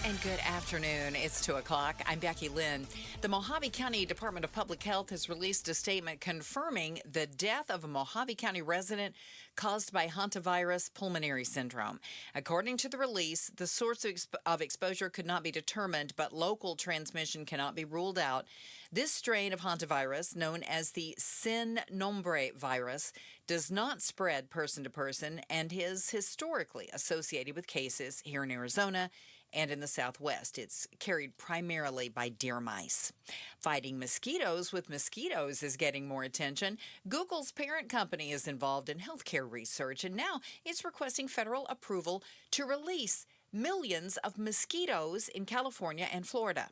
And good afternoon. It's 2 o'clock. I'm Becky Lynn. The Mojave County Department of Public Health has released a statement confirming the death of a Mojave County resident caused by hantavirus pulmonary syndrome. According to the release, the source of exposure could not be determined, but local transmission cannot be ruled out. This strain of hantavirus, known as the sin nombre virus, does not spread person to person and is historically associated with cases here in Arizona and in the Southwest. It's carried primarily by deer mice. Fighting mosquitoes with mosquitoes is getting more attention. Google's parent company is involved in healthcare research, and now it's requesting federal approval to release millions of mosquitoes in California and Florida.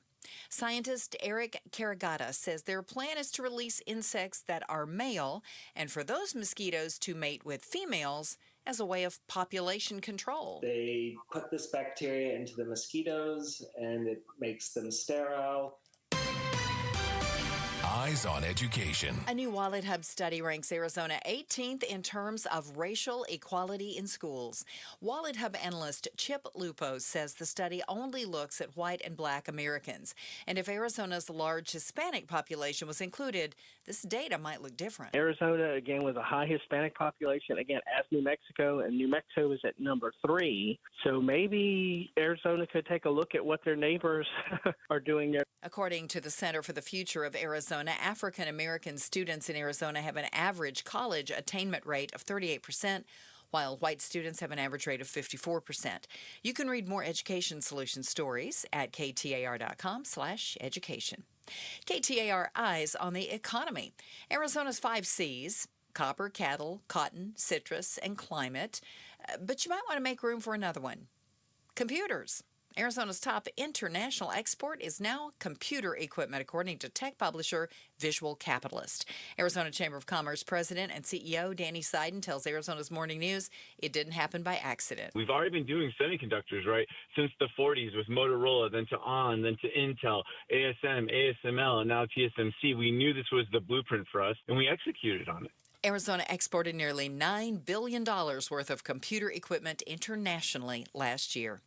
Scientist Eric Carragata says their plan is to release insects that are male and for those mosquitoes to mate with females as a way of population control. They put this bacteria into the mosquitoes and it makes them sterile. Eyes on Education. A new Wallet Hub study ranks Arizona 18th in terms of racial equality in schools. Wallet Hub analyst Chip Lupo says the study only looks at white and black Americans. And if Arizona's large Hispanic population was included, this data might look different. Arizona, again, with a high Hispanic population, again, as New Mexico, and New Mexico is at number 3. So maybe Arizona could take a look at what their neighbors are doing there. According to the Center for the Future of Arizona, African American students in Arizona have an average college attainment rate of 38%, while white students have an average rate of 54%. You can read more education solution stories at KTAR.com/education. KTAR Eyes on the Economy. Arizona's 5 C's: copper, cattle, cotton, citrus, and climate. But you might want to make room for another one: computers. Arizona's top international export is now computer equipment, according to tech publisher Visual Capitalist. Arizona Chamber of Commerce President and CEO Danny Seiden tells Arizona's Morning News it didn't happen by accident. We've already been doing semiconductors, right, since the 40s with Motorola, then to ON, then to Intel, ASM, ASML, and now TSMC. We knew this was the blueprint for us, and we executed on it. Arizona exported nearly $9 billion worth of computer equipment internationally last year.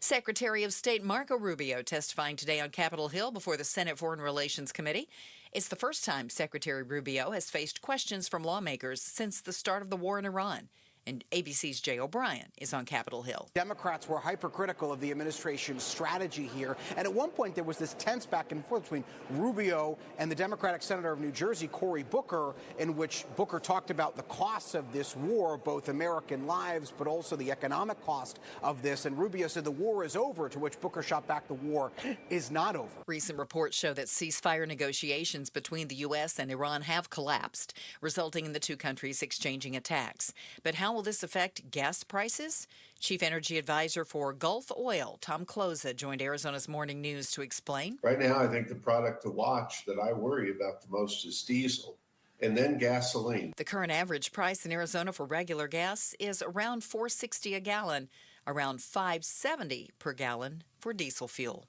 Secretary of State Marco Rubio testifying today on Capitol Hill before the Senate Foreign Relations Committee. It's the first time Secretary Rubio has faced questions from lawmakers since the start of the war in Iran. And ABC's Jay O'Brien is on Capitol Hill. Democrats were hypercritical of the administration's strategy here. And at one point, there was this tense back and forth between Rubio and the Democratic Senator of New Jersey, Cory Booker, in which Booker talked about the costs of this war, both American lives, but also the economic cost of this. And Rubio said the war is over, to which Booker shot back, the war is not over. Recent reports show that ceasefire negotiations between the U.S. and Iran have collapsed, resulting in the two countries exchanging attacks. But how will this affect gas prices? Chief Energy Advisor for Gulf Oil, Tom Closa, joined Arizona's Morning News to explain. Right now, I think the product to watch that I worry about the most is diesel and then gasoline. The current average price in Arizona for regular gas is around $4.60 a gallon, around $5.70 per gallon for diesel fuel.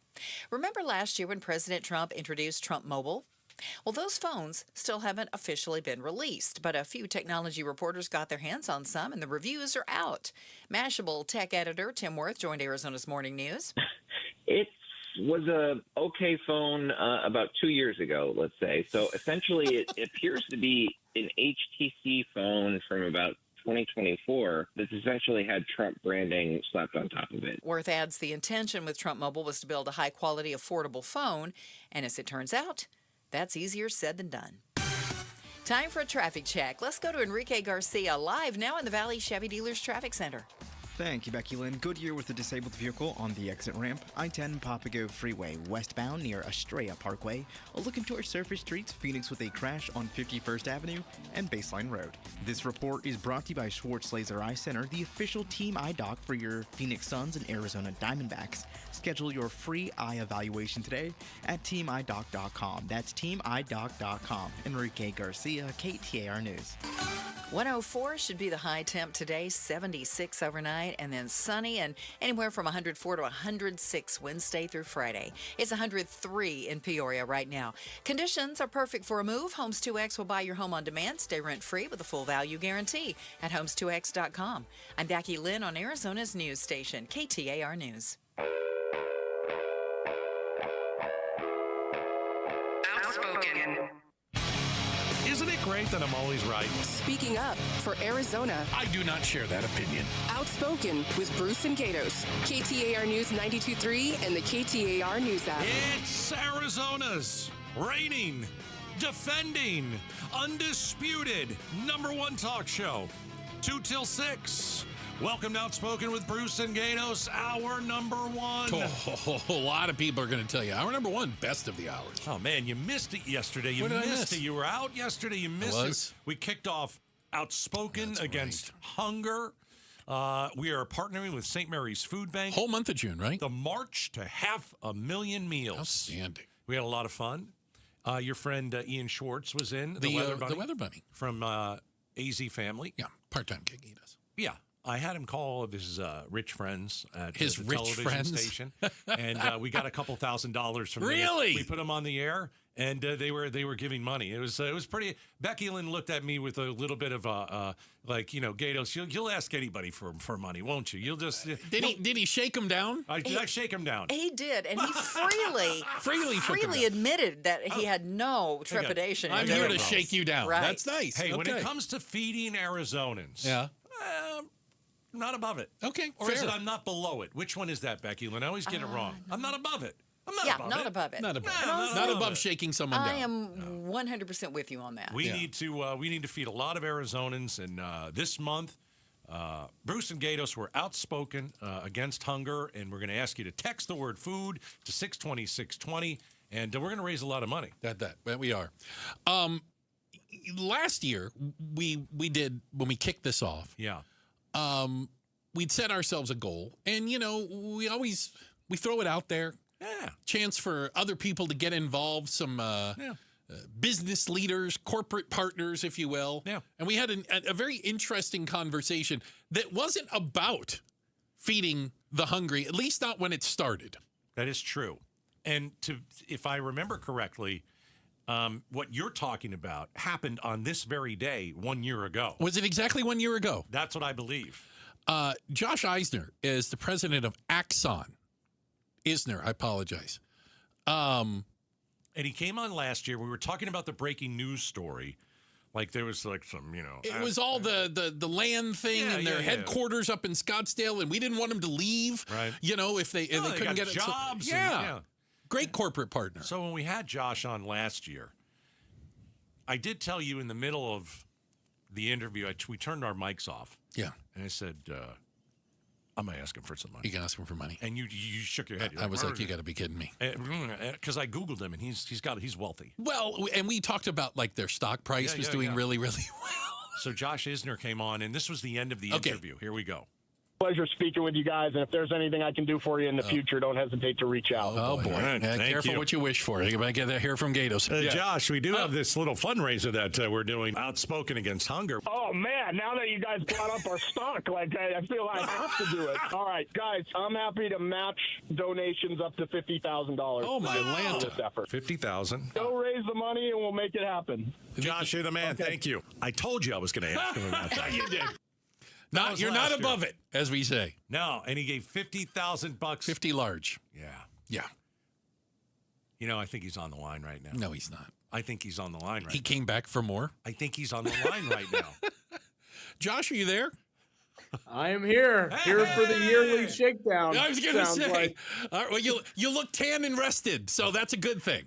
Remember last year when President Trump introduced Trump Mobile? Well, those phones still haven't officially been released, but a few technology reporters got their hands on some, and the reviews are out. Mashable tech editor Tim Worth joined Arizona's Morning News. It was a okay phone about 2 years ago, let's say. So essentially, it appears to be an HTC phone from about 2024 that's essentially had Trump branding slapped on top of it. Worth adds the intention with Trump Mobile was to build a high-quality, affordable phone, and as it turns out, that's easier said than done. Time for a traffic check. Let's go to Enrique Garcia, live now in the Valley Chevy Dealers Traffic Center. Thank you, Becky Lynn. Goodyear with a disabled vehicle on the exit ramp. I-10 Papago Freeway, westbound near Estrella Parkway. A look into our surface streets, Phoenix with a crash on 51st Avenue and Baseline Road. This report is brought to you by Schwartz Laser Eye Center, the official team eye doc for your Phoenix Suns and Arizona Diamondbacks. Schedule your free eye evaluation today at teamidoc.com. That's teamidoc.com. Enrique Garcia, KTAR News. 104 should be the high temp today, 76 overnight, and then sunny and anywhere from 104 to 106 Wednesday through Friday. It's 103 in Peoria right now. Conditions are perfect for a move. Homes 2X will buy your home on demand. Stay rent-free with a full value guarantee at homes2x.com. I'm Becky Lynn on Arizona's news station, KTAR News. great that I'm always right. Speaking up for Arizona. I do not share that opinion. Outspoken with Bruce and Gatos. KTAR News 92.3 and the KTAR News app. It's Arizona's reigning, defending, undisputed #1 talk show. 2 till 6. Welcome to Outspoken with Bruce and Gatos, hour #1. Oh, a lot of people are going to tell you, hour #1, best of the hours. Oh, man, you missed it yesterday. You missed it. You were out yesterday. You missed it. We kicked off Outspoken against hunger. We are partnering with St. Mary's Food Bank. Whole month of June, right? The March to 500,000 meals. Outstanding. We had a lot of fun. Your friend Ian Schwartz was in. The Weather Bunny. From AZ Family. Yeah, part-time gig he does. Yeah. I had him call his rich friends at his the rich television friends station, and we got a couple $1,000s from them. Really? We put them on the air, and they were giving money. It was pretty. Becky Lynn looked at me with a little bit of Gatos, you'll ask anybody for money, won't you? You'll just did he shake him down? I shake him down. He did, and he freely admitted that he had no trepidation. I'm here to shake you down. Right. That's nice. Hey, when it comes to feeding Arizonans, I'm not above it. Okay, or fair. is it I'm not below it? Which one is that, Becky Lynn? I always get it wrong. I'm not above it. I'm not above it. Not above shaking someone down. I am 100% with you on that. We need to feed a lot of Arizonans, and this month, Bruce and Gatos were outspoken against hunger, and we're going to ask you to text the word food to 620-620, and we're going to raise a lot of money. That we are. Last year we did, when we kicked this off. Yeah. We'd set ourselves a goal, and we throw it out there. Yeah. Chance for other people to get involved, some business leaders, corporate partners, if you will. Yeah. And we had a very interesting conversation that wasn't about feeding the hungry, at least not when it started. That is true. And if I remember correctly, what you're talking about happened on this very day 1 year ago. Was it exactly 1 year ago? That's what I believe. Josh Eisner is the president of Axon. Isner, I apologize. And he came on last year. We were talking about the breaking news story. Like there was like some, It was all the land thing and their headquarters up in Scottsdale, and we didn't want them to leave. Right. If they couldn't get jobs. Great corporate partner. So when we had Josh on last year, I did tell you in the middle of the interview, we turned our mics off. Yeah. And I said, I'm going to ask him for some money. You can ask him for money. And you shook your head. I was like, you got to be kidding me. Because I Googled him, and he's wealthy. Well, and we talked about like their stock price was doing really, really well. So Josh Isner came on, and this was the end of the interview. Here we go. Pleasure speaking with you guys, and if there's anything I can do for you in the future, don't hesitate to reach out. Oh, boy. Right, careful what you wish for. You might get that here from Gatos. Josh, we do have this little fundraiser that we're doing, Outspoken Against Hunger. Oh, man, now that you guys brought up our stock, I feel I have to do it. All right, guys, I'm happy to match donations up to $50,000. Oh, my land. This effort. $50,000. Go raise the money, and we'll make it happen. Josh, you're the man. Okay. Thank you. I told you I was going to ask him about that. You did. You're not above it, as we say. No, and he gave $50,000. 50 large. Yeah. I think he's on the line right now. No, he's not. I think he's on the line right now. He came back for more? I think he's on the line right now. Josh, are you there? I am here. Here for the yearly shakedown. I was going to say. All right, well, you look tan and rested, so that's a good thing.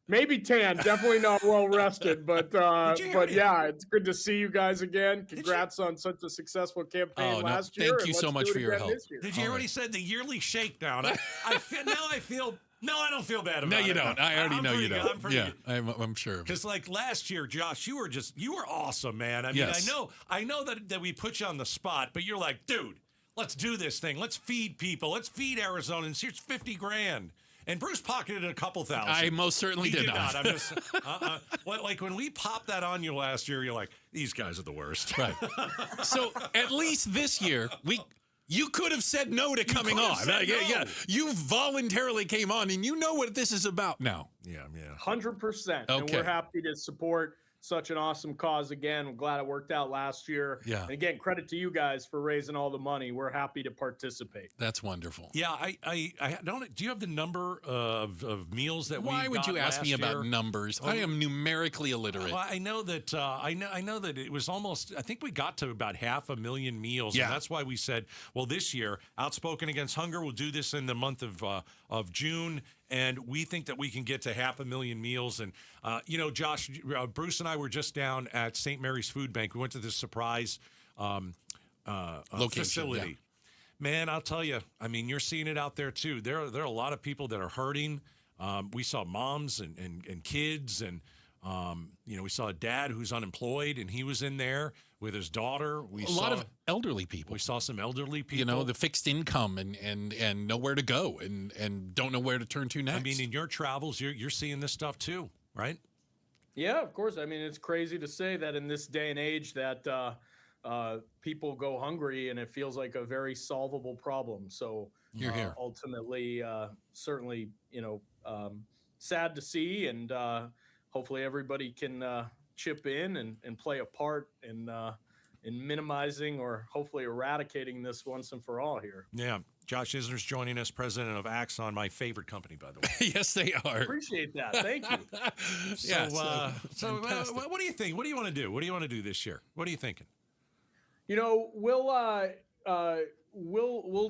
Maybe tan, definitely not well rested, but yeah, it's good to see you guys again. Congrats on such a successful campaign last year. Thank you so much for your help. Did you hear what he said? The yearly shakedown. I don't feel bad about it. No, you don't. I already know you don't. Yeah, I'm sure. Because like last year, Josh, you were awesome, man. I mean, I know that we put you on the spot, but you're like, dude, let's do this thing. Let's feed people. Let's feed Arizonans. Here's $50,000. And Bruce pocketed a couple thousand. I most certainly did not. I'm just like when we popped that on you last year, you're like, these guys are the worst. Right. So at least this year, you could have said no to coming on. Yeah. You voluntarily came on, and you know what this is about now. Yeah. 100%. Okay. And we're happy to support such an awesome cause again. I'm glad it worked out last year. Yeah. And again, credit to you guys for raising all the money. We're happy to participate. That's wonderful. Yeah, I don't. Do you have the number of meals that we Why would got you ask me last about year? numbers? I am numerically illiterate. Well, I know that I know that it was almost. I think we got to about 500,000 meals. Yeah. And that's why we said, well, this year, Outspoken Against Hunger will do this in the month of June. And we think that we can get to 500,000 meals. And, Josh, Bruce and I were just down at St. Mary's Food Bank. We went to this surprise Location, facility. yeah. Man, I'll tell you, I mean, you're seeing it out there, too. There are a lot of people that are hurting. We saw moms and kids. And, we saw a dad who's unemployed, and he was in there with his daughter. A lot of elderly people. We saw some elderly people. The fixed income and nowhere to go and don't know where to turn to next. I mean, in your travels, you're seeing this stuff too, right? Yeah, of course. I mean, it's crazy to say that in this day and age that people go hungry, and it feels like a very solvable problem. So You're here. Ultimately, certainly, sad to see, and hopefully everybody can chip in and play a part in minimizing or hopefully eradicating this once and for all here. Yeah. Josh Isner's joining us, president of Axon, my favorite company, by the way. Yes, they are. Appreciate that. Thank you. So what do you think? What do you want to do? What do you want to do this year? What are you thinking? We'll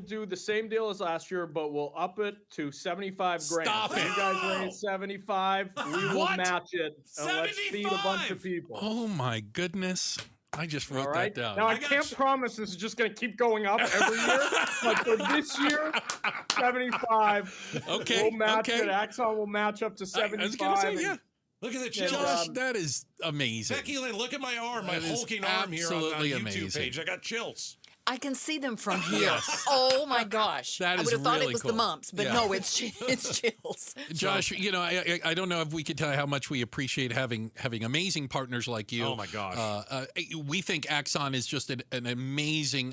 do the same deal as last year, but we'll up it to 75 grand. Stop So it. you guys raise 75, we will What? match it. And let's feed a bunch of people. Oh, my goodness. I just wrote All right. that down. Now, I can't promise this is just going to keep going up every year, but for this year, 75. Okay, We'll match okay. it. Axon will match up to 75. I was going to say, and- yeah. Look at the chills. Josh, that is amazing. Becky Lynn, look at my arm, my That is hulking arm here on the absolutely YouTube amazing. page. I got chills. I can see them from here. Yes. Oh my gosh! That I is would have thought really it was cool. the mumps, but Yeah. no, it's chills. Josh, I don't know if we could tell you how much we appreciate having amazing partners like you. Oh, my gosh. We think Axon is just an amazing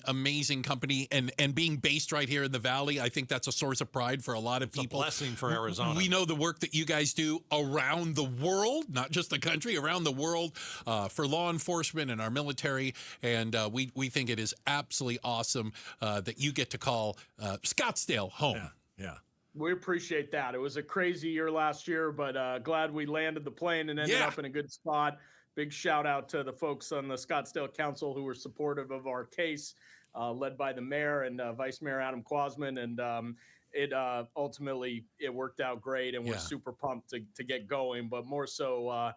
company, and being based right here in the Valley, I think that's a source of pride for a lot of people. It's a blessing for Arizona. We know the work that you guys do around the world, not just the country, around the world, for law enforcement and our military, and we think it is absolutely awesome that you get to call Scottsdale home. Yeah. We appreciate that. It was a crazy year last year, but glad we landed the plane and ended up in a good spot. Big shout out to the folks on the Scottsdale Council who were supportive of our case, led by the mayor and Vice Mayor Adam Quasman. And it ultimately, it worked out great, and we're super pumped to get going. But more so, I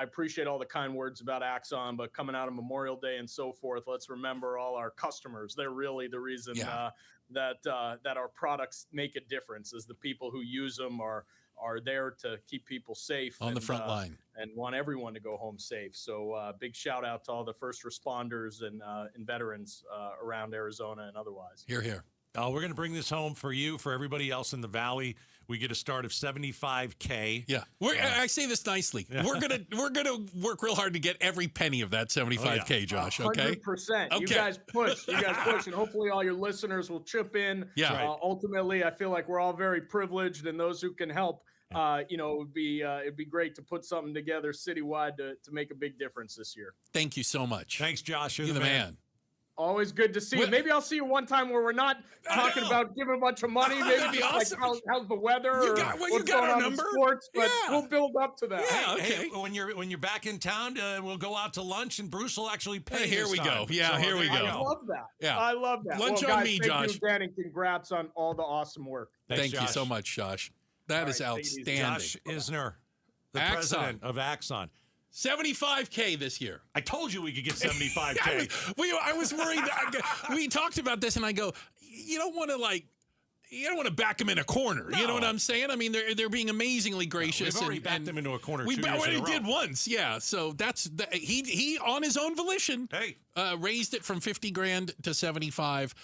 appreciate all the kind words about Axon, but coming out of Memorial Day and so forth, let's remember all our customers. They're really the reason that our products make a difference, is the people who use them are there to keep people safe on the front line and want everyone to go home safe. So big shout out to all the first responders and veterans around Arizona and otherwise. Here. We're going to bring this home for you, for everybody else in the Valley. We get a start of $75K. Yeah, I say this nicely. We're gonna work real hard to get every penny of that $75K, Josh. Okay, 100%. Okay. You guys push, and hopefully all your listeners will chip in. Yeah. Ultimately, I feel like we're all very privileged, and those who can help, it'd be great to put something together citywide to make a big difference this year. Thank you so much. Thanks, Josh. You're the man. Always good to see you. Maybe I'll see you one time where we're not talking about giving a bunch of money. Maybe That'd be awesome. like how's the weather or what's going on in sports. But we'll build up to that. Yeah, okay. Hey, when you're back in town, we'll go out to lunch, and Bruce will actually pay. Here this we time. go. Yeah, here we go. I love that. Yeah. I love that. Lunch well, on guys, me, thank Josh. you again, and congrats on all the awesome work. Thanks, Thank you Josh. so much, Josh. That is outstanding. Josh Isner, the Axon. president of Axon. 75K this year. I told you we could get 75K. I was worried. We talked about this, and I go, you don't want to back them in a corner. No. You know what I'm saying? I mean, they're being amazingly gracious. We've already backed them into a corner. We 2 years already in a row. did once, yeah. So he on his own volition. Raised it from 50 grand to 75,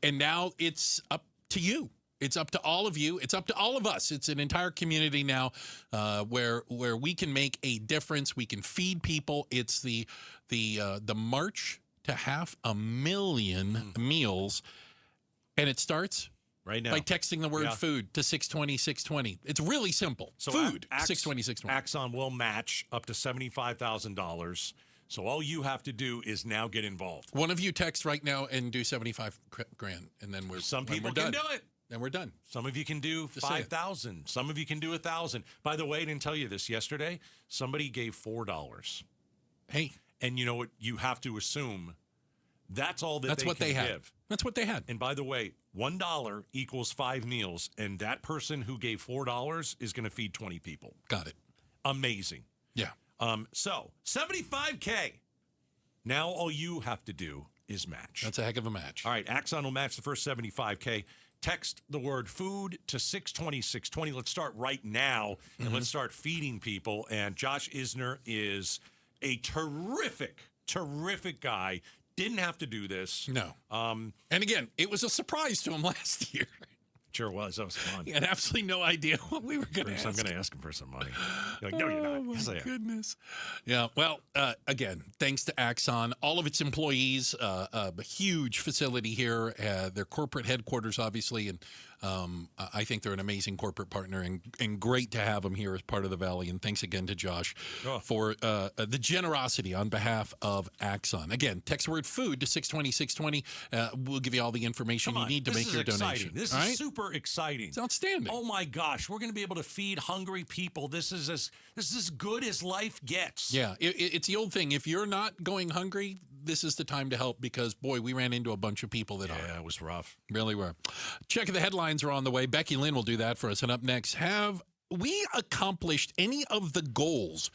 and now it's up to you. It's up to all of you. It's up to all of us. It's an entire community now where we can make a difference. We can feed people. It's the march to 500,000 meals, and it starts Right now. By texting the word food to 620-620. It's really simple. So food, 620-620. Axon will match up to $75,000. So all you have to do is now get involved. One of you text right now and do 75 grand, and then we're Some people we're done. can do it. Then we're done. Some of you can do 5,000. Some of you can do 1,000. By the way, I didn't tell you this yesterday. Somebody gave $4. Hey. And you know what? You have to assume that's all That's what they can had. give. That's what they had. And by the way, $1 equals 5 meals, and that person who gave $4 is going to feed 20 people. Got it. Amazing. Yeah. So $75K. Now all you have to do is match. That's a heck of a match. All right, Axon will match the first $75K. Text the word food to 620-620. Let's start right now, and let's start feeding people. And Josh Isner is a terrific guy. Didn't have to do this. No. And again, it was a surprise to him last year. Sure was. That was fun. He had absolutely no idea what we were going to ask. I'm going to ask him for some money. You're like, no, you're not. Oh, my Yes, I am. goodness. Yeah. Well, again, thanks to Axon, all of its employees, a huge facility here, their corporate headquarters, obviously, and I think they're an amazing corporate partner and great to have them here as part of the Valley. And thanks again to Josh for the generosity on behalf of Axon. Again, text word food to 620-620. We'll give you all the information you need to make your donation. This all is right? super exciting. It's outstanding. Oh my gosh, we're going to be able to feed hungry people. This is as good as life gets. Yeah, it's the old thing. If you're not going hungry, this is the time to help because, boy, we ran into a bunch of people that are. Yeah, it was rough. Really were. Check the headlines are on the way. Becky Lynn will do that for us. And up next, have we accomplished any of the goals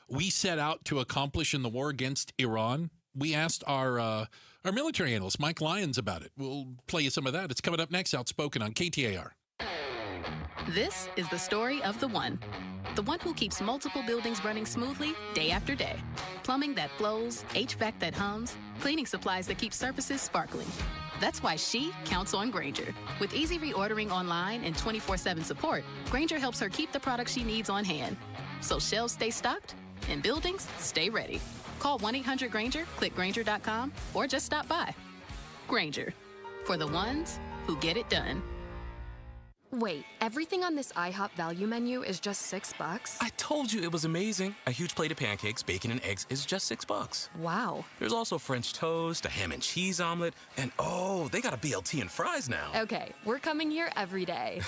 we set out to accomplish in the war against Iran? We asked our military analyst, Mike Lyons, about it. We'll play you some of that. It's coming up next, Outspoken on KTAR. This is the story of the one who keeps multiple buildings running smoothly day after day. Plumbing that flows, HVAC that hums, cleaning supplies that keep surfaces sparkling. That's why she counts on Grainger. With easy reordering online and 24/7 support, Grainger helps her keep the products she needs on hand. So shelves stay stocked and buildings stay ready. Call 1-800-GRAINGER, click Grainger.com, or just stop by. Grainger, for the ones who get it done. Wait, everything on this IHOP value menu is just $6? I told you it was amazing. A huge plate of pancakes, bacon, and eggs is just $6. Wow. There's also French toast, a ham and cheese omelet, and oh, they got a BLT and fries now. Okay, we're coming here every day.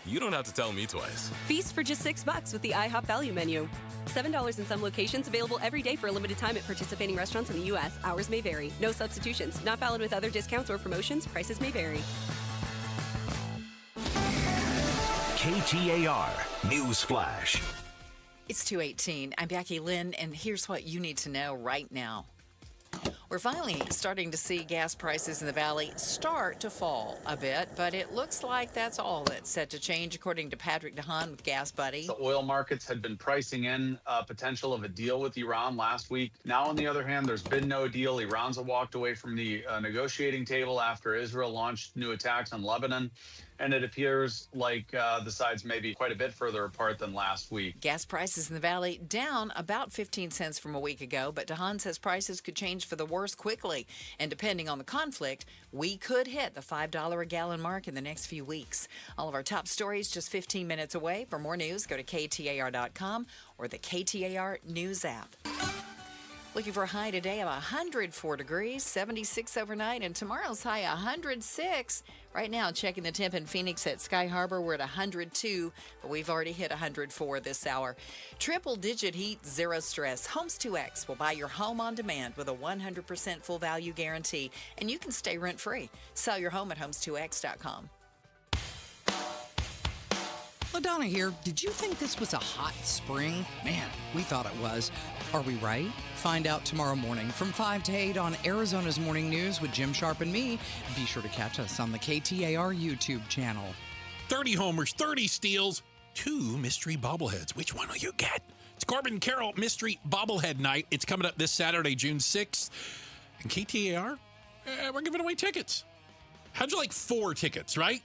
You don't have to tell me twice. Feast for just $6 with the IHOP value menu. $7 in some locations, available every day for a limited time at participating restaurants in the U.S. Hours may vary. No substitutions. Not valid with other discounts or promotions. Prices may vary. KTAR News Flash. It's 2:18. I'm Becky Lynn, and here's what you need to know right now. We're finally starting to see gas prices in the Valley start to fall a bit, but it looks like that's all that's set to change, according to Patrick DeHaan with Gas Buddy. The oil markets had been pricing in potential of a deal with Iran last week. Now, on the other hand, there's been no deal. Iran's walked away from the negotiating table after Israel launched new attacks on Lebanon. And it appears like the sides may be quite a bit further apart than last week. Gas prices in the Valley down about 15 cents from a week ago, but DeHaan says prices could change for the worse quickly. And depending on the conflict, we could hit the $5 a gallon mark in the next few weeks. All of our top stories just 15 minutes away. For more news, go to KTAR.com or the KTAR News app. Looking for a high today of 104 degrees, 76 overnight, and tomorrow's high 106. Right now, checking the temp in Phoenix at Sky Harbor, we're at 102, but we've already hit 104 this hour. Triple-digit heat, zero stress. Homes 2X will buy your home on demand with a 100% full value guarantee, and you can stay rent-free. Sell your home at homes2x.com. LaDonna here. Did you think this was a hot spring? Man, we thought it was. Are we right? Find out tomorrow morning from 5 to 8 on Arizona's Morning News with Jim Sharp and me. Be sure to catch us on the KTAR YouTube channel. 30 homers, 30 steals, 2 mystery bobbleheads. Which one will you get? It's Corbin Carroll Mystery Bobblehead Night. It's coming up this Saturday, June 6th. And KTAR, we're giving away tickets. How'd you like 4 tickets, right?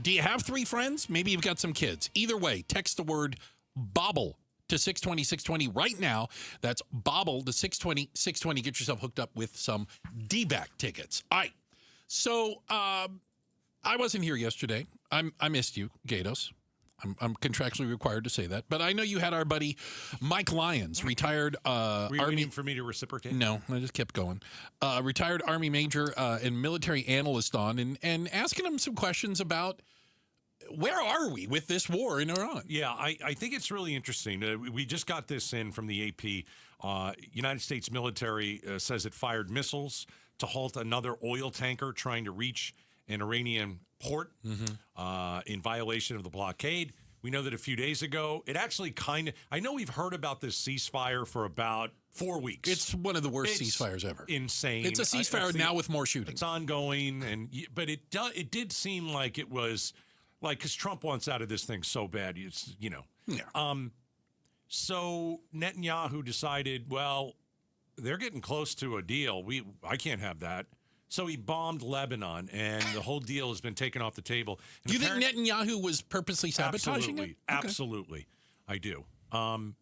Do you have 3 friends? Maybe you've got some kids. Either way, text the word BOBBLE to 620-620 right now. That's BOBBLE to 620-620. Get yourself hooked up with some D-back tickets. All right. So I wasn't here yesterday. I missed you, Gatos. I'm contractually required to say that. But I know you had our buddy Mike Lyons, retired Were you Army. waiting for me to reciprocate? No, I just kept going. Retired Army major and military analyst on, and asking him some questions about where are we with this war in Iran? Yeah, I think it's really interesting. We just got this in from the AP. United States military says it fired missiles to halt another oil tanker trying to reach an Iranian port in violation of the blockade. We know that a few days ago, it actually I know we've heard about this ceasefire for about 4 weeks. It's one of the worst ceasefires ever. Insane. It's a ceasefire now with more shooting. It's ongoing, but it did seem like it was like, because Trump wants out of this thing so bad. It's, Yeah. So Netanyahu decided, well, they're getting close to a deal. I can't have that. So he bombed Lebanon, and the whole deal has been taken off the table. And Do you think Netanyahu was purposely sabotaging it? Absolutely. I do. And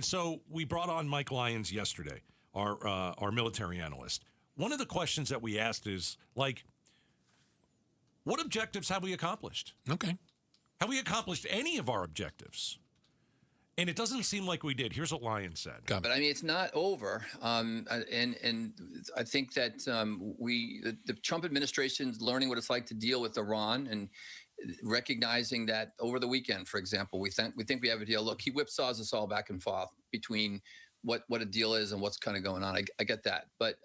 so we brought on Mike Lyons yesterday, our military analyst. One of the questions that we asked is, like, what objectives have we accomplished? Okay. Have we accomplished any of our objectives? And it doesn't seem like we did. Here's what Lyons said. But I mean, it's not over. And I think that the Trump administration's learning what it's like to deal with Iran and recognizing that over the weekend, for example, we think we have a deal. Look, he whipsaws us all back and forth between what a deal is and what's kind of going on. I get that. But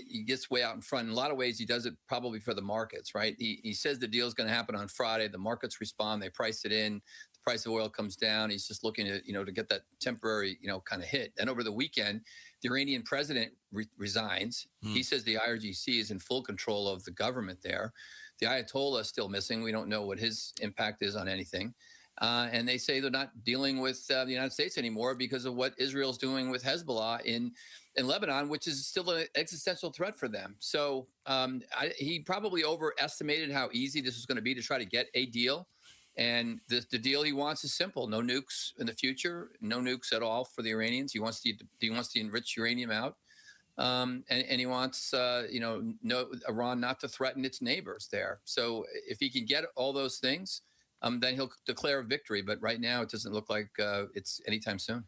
he gets way out in front. In a lot of ways, he does it probably for the markets, right? He says the deal is going to happen on Friday. The markets respond. They price it in. Price of oil comes down. He's just looking at, to get that temporary, kind of hit. And over the weekend, the Iranian president resigns. He says the IRGC is in full control of the government there. The Ayatollah is still missing. We don't know what his impact is on anything. And they say they're not dealing with the United States anymore because of what Israel's doing with Hezbollah in Lebanon, which is still an existential threat for them. So he probably overestimated how easy this was going to be to try to get a deal. And the deal he wants is simple: no nukes in the future, no nukes at all for the Iranians. He wants to enrich uranium out, and he wants no Iran not to threaten its neighbors there. So if he can get all those things, then he'll declare a victory. But right now, it doesn't look like it's anytime soon.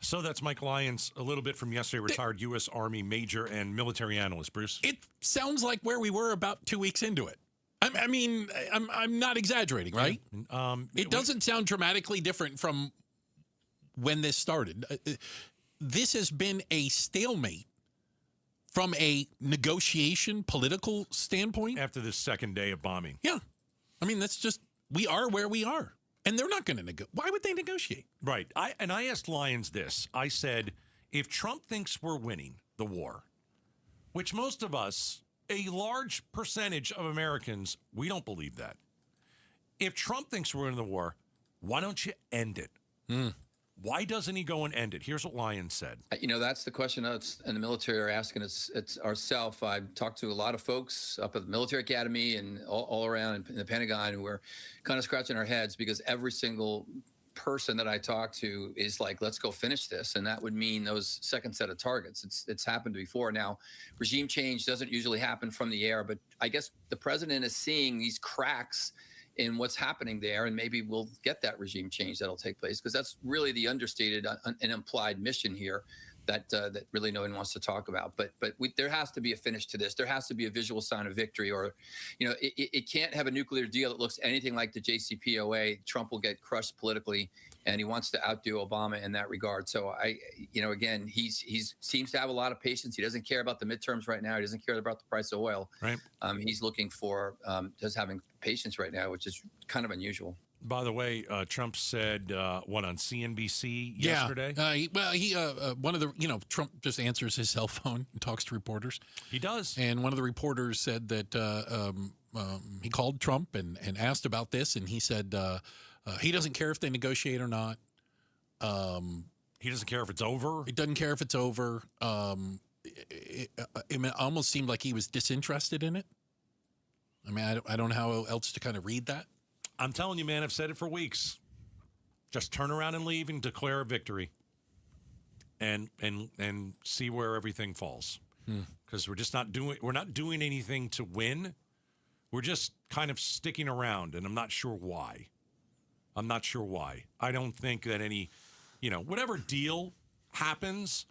So that's Mike Lyons, a little bit from yesterday, retired U.S. Army major and military analyst. Bruce, it sounds like where we were about 2 weeks into it. I mean, I'm not exaggerating, right? It doesn't sound dramatically different from when this started. This has been a stalemate from a negotiation, political standpoint. After the second day of bombing. Yeah. I mean, that's just, we are where we are. And they're not going to negotiate. Why would they negotiate? Right. I asked Lyons this. I said, if Trump thinks we're winning the war, which most of us, a large percentage of Americans, we don't believe that. If Trump thinks we're in the war, why don't you end it? Why doesn't he go and end it? Here's what Lyons said. That's the question us and the military are asking it's ourselves. I've talked to a lot of folks up at the military academy and all around in the Pentagon who are kind of scratching our heads because every single person that I talk to is like, let's go finish this. And that would mean those second set of targets. It's happened before. Now, regime change doesn't usually happen from the air, but I guess the president is seeing these cracks in what's happening there, and maybe we'll get that regime change that'll take place, because that's really the understated and implied mission here that really no one wants to talk about. But there has to be a finish to this. There has to be a visual sign of victory, or it can't have a nuclear deal that looks anything like the JCPOA. Trump will get crushed politically, and he wants to outdo Obama in that regard. So again, he's seems to have a lot of patience. He doesn't care about the midterms right now. He doesn't care about the price of oil. Right. He's looking for just having patience right now, which is kind of unusual. By the way, Trump said on CNBC yesterday? One of the, Trump just answers his cell phone and talks to reporters. He does. And one of the reporters said that he called Trump and asked about this, and he said he doesn't care if they negotiate or not. He doesn't care if it's over? He doesn't care if it's over. It almost seemed like he was disinterested in it. I mean, I don't know how else to kind of read that. I'm telling you, man, I've said it for weeks. Just turn around and leave and declare a victory, and see where everything falls. Because we're not doing anything to win. We're just kind of sticking around, and I'm not sure why. I don't think that any, whatever deal happens,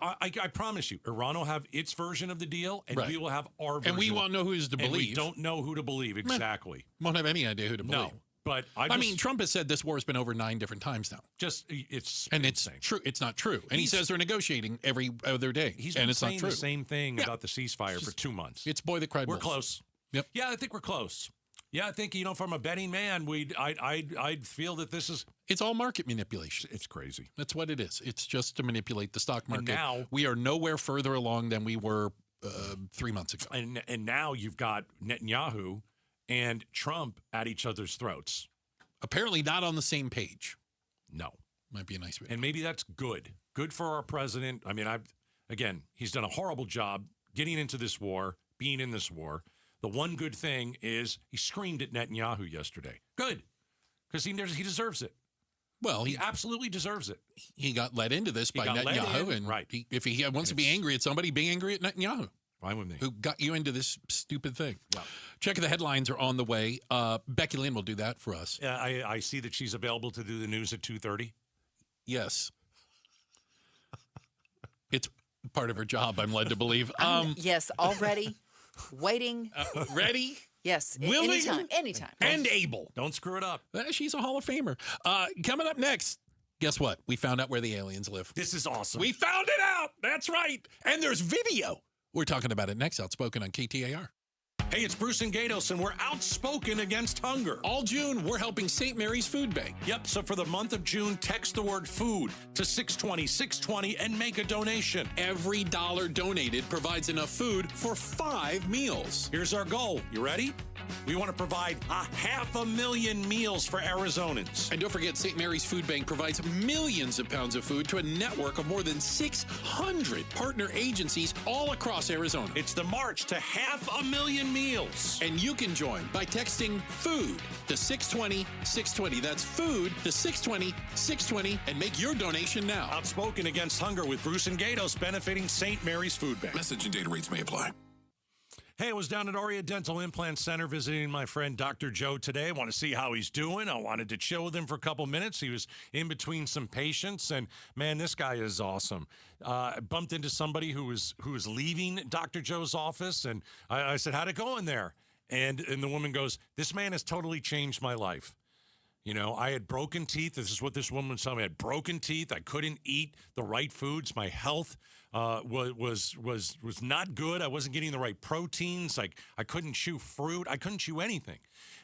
I promise you, Iran will have its version of the deal, and we will have our version. And we won't know who's to believe. And we don't know who to believe, exactly. Won't have any idea who to believe. No, but I mean, Trump has said this war has been over 9 different times now. It's true. It's not true. And he says they're negotiating every other day. He's been saying the same thing about the ceasefire for 2 months. It's boy that cried We're wolf. close. Yep. Yeah, I think we're close. Yeah, I think, from a betting man, I'd feel that this is... It's all market manipulation. It's crazy. That's what it is. It's just to manipulate the stock market. And now... We are nowhere further along than we were 3 months ago. And now you've got Netanyahu and Trump at each other's throats. Apparently not on the same page. No. Might be a nice way. And maybe that's good. Good for our president. I mean, he's done a horrible job getting into this war, being in this war. The one good thing is he screamed at Netanyahu yesterday. Good. Because he deserves it. Well, he absolutely deserves it. He got led into this by Netanyahu. And right. If he wants to be angry at somebody, be angry at Netanyahu. Fine with me. Who got you into this stupid thing. Yeah. Check the headlines are on the way. Becky Lynn will do that for us. I see that she's available to do the news at 2:30. Yes. It's part of her job, I'm led to believe. Yes, already. Waiting. Ready? Yes. Willing? Anytime. And able. Don't screw it up. She's a Hall of Famer. Coming up next, guess what? We found out where the aliens live. This is awesome. We found it out. That's right. And there's video. We're talking about it next. Outspoken on KTAR. Hey, it's Bruce and Gatos, and we're outspoken against hunger. All June, we're helping St. Mary's Food Bank. Yep, so for the month of June, text the word food to 620, and make a donation. Every dollar donated provides enough food for 5 meals. Here's our goal. You ready? We want to provide 500,000 meals for Arizonans. And don't forget, St. Mary's Food Bank provides millions of pounds of food to a network of more than 600 partner agencies all across Arizona. It's the march to 500,000 meals. And you can join by texting food to 620-620. That's food to 620-620 and make your donation now. Outspoken against hunger with Bruce and Gatos, benefiting St. Mary's Food Bank. Message and data rates may apply. Hey, I was down at Aria Dental Implant Center visiting my friend Dr. Joe today. I want to see how he's doing. I wanted to chill with him for a couple minutes. He was in between some patients, and man, this guy is awesome. I bumped into somebody who was leaving Dr. Joe's office, and I said, "How'd it go in there?" And the woman goes, "This man has totally changed my life. I had broken teeth. This is what this woman was telling me. I had broken teeth. I couldn't eat the right foods. My health was not good. I wasn't getting the right proteins. Like I couldn't chew fruit. I couldn't chew anything."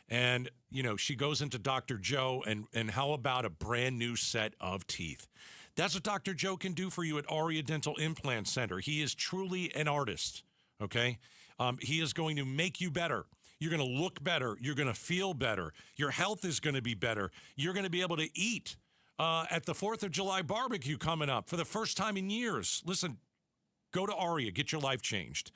And she goes into Dr. Joe, and how about a brand new set of teeth? That's what Dr. Joe can do for you at Aria Dental Implant Center. He is truly an artist. Okay, he is going to make you better. You're going to look better. You're going to feel better. Your health is going to be better. You're going to be able to eat at the 4th of July barbecue coming up for the first time in years. Listen, go to Aria. Get your life changed.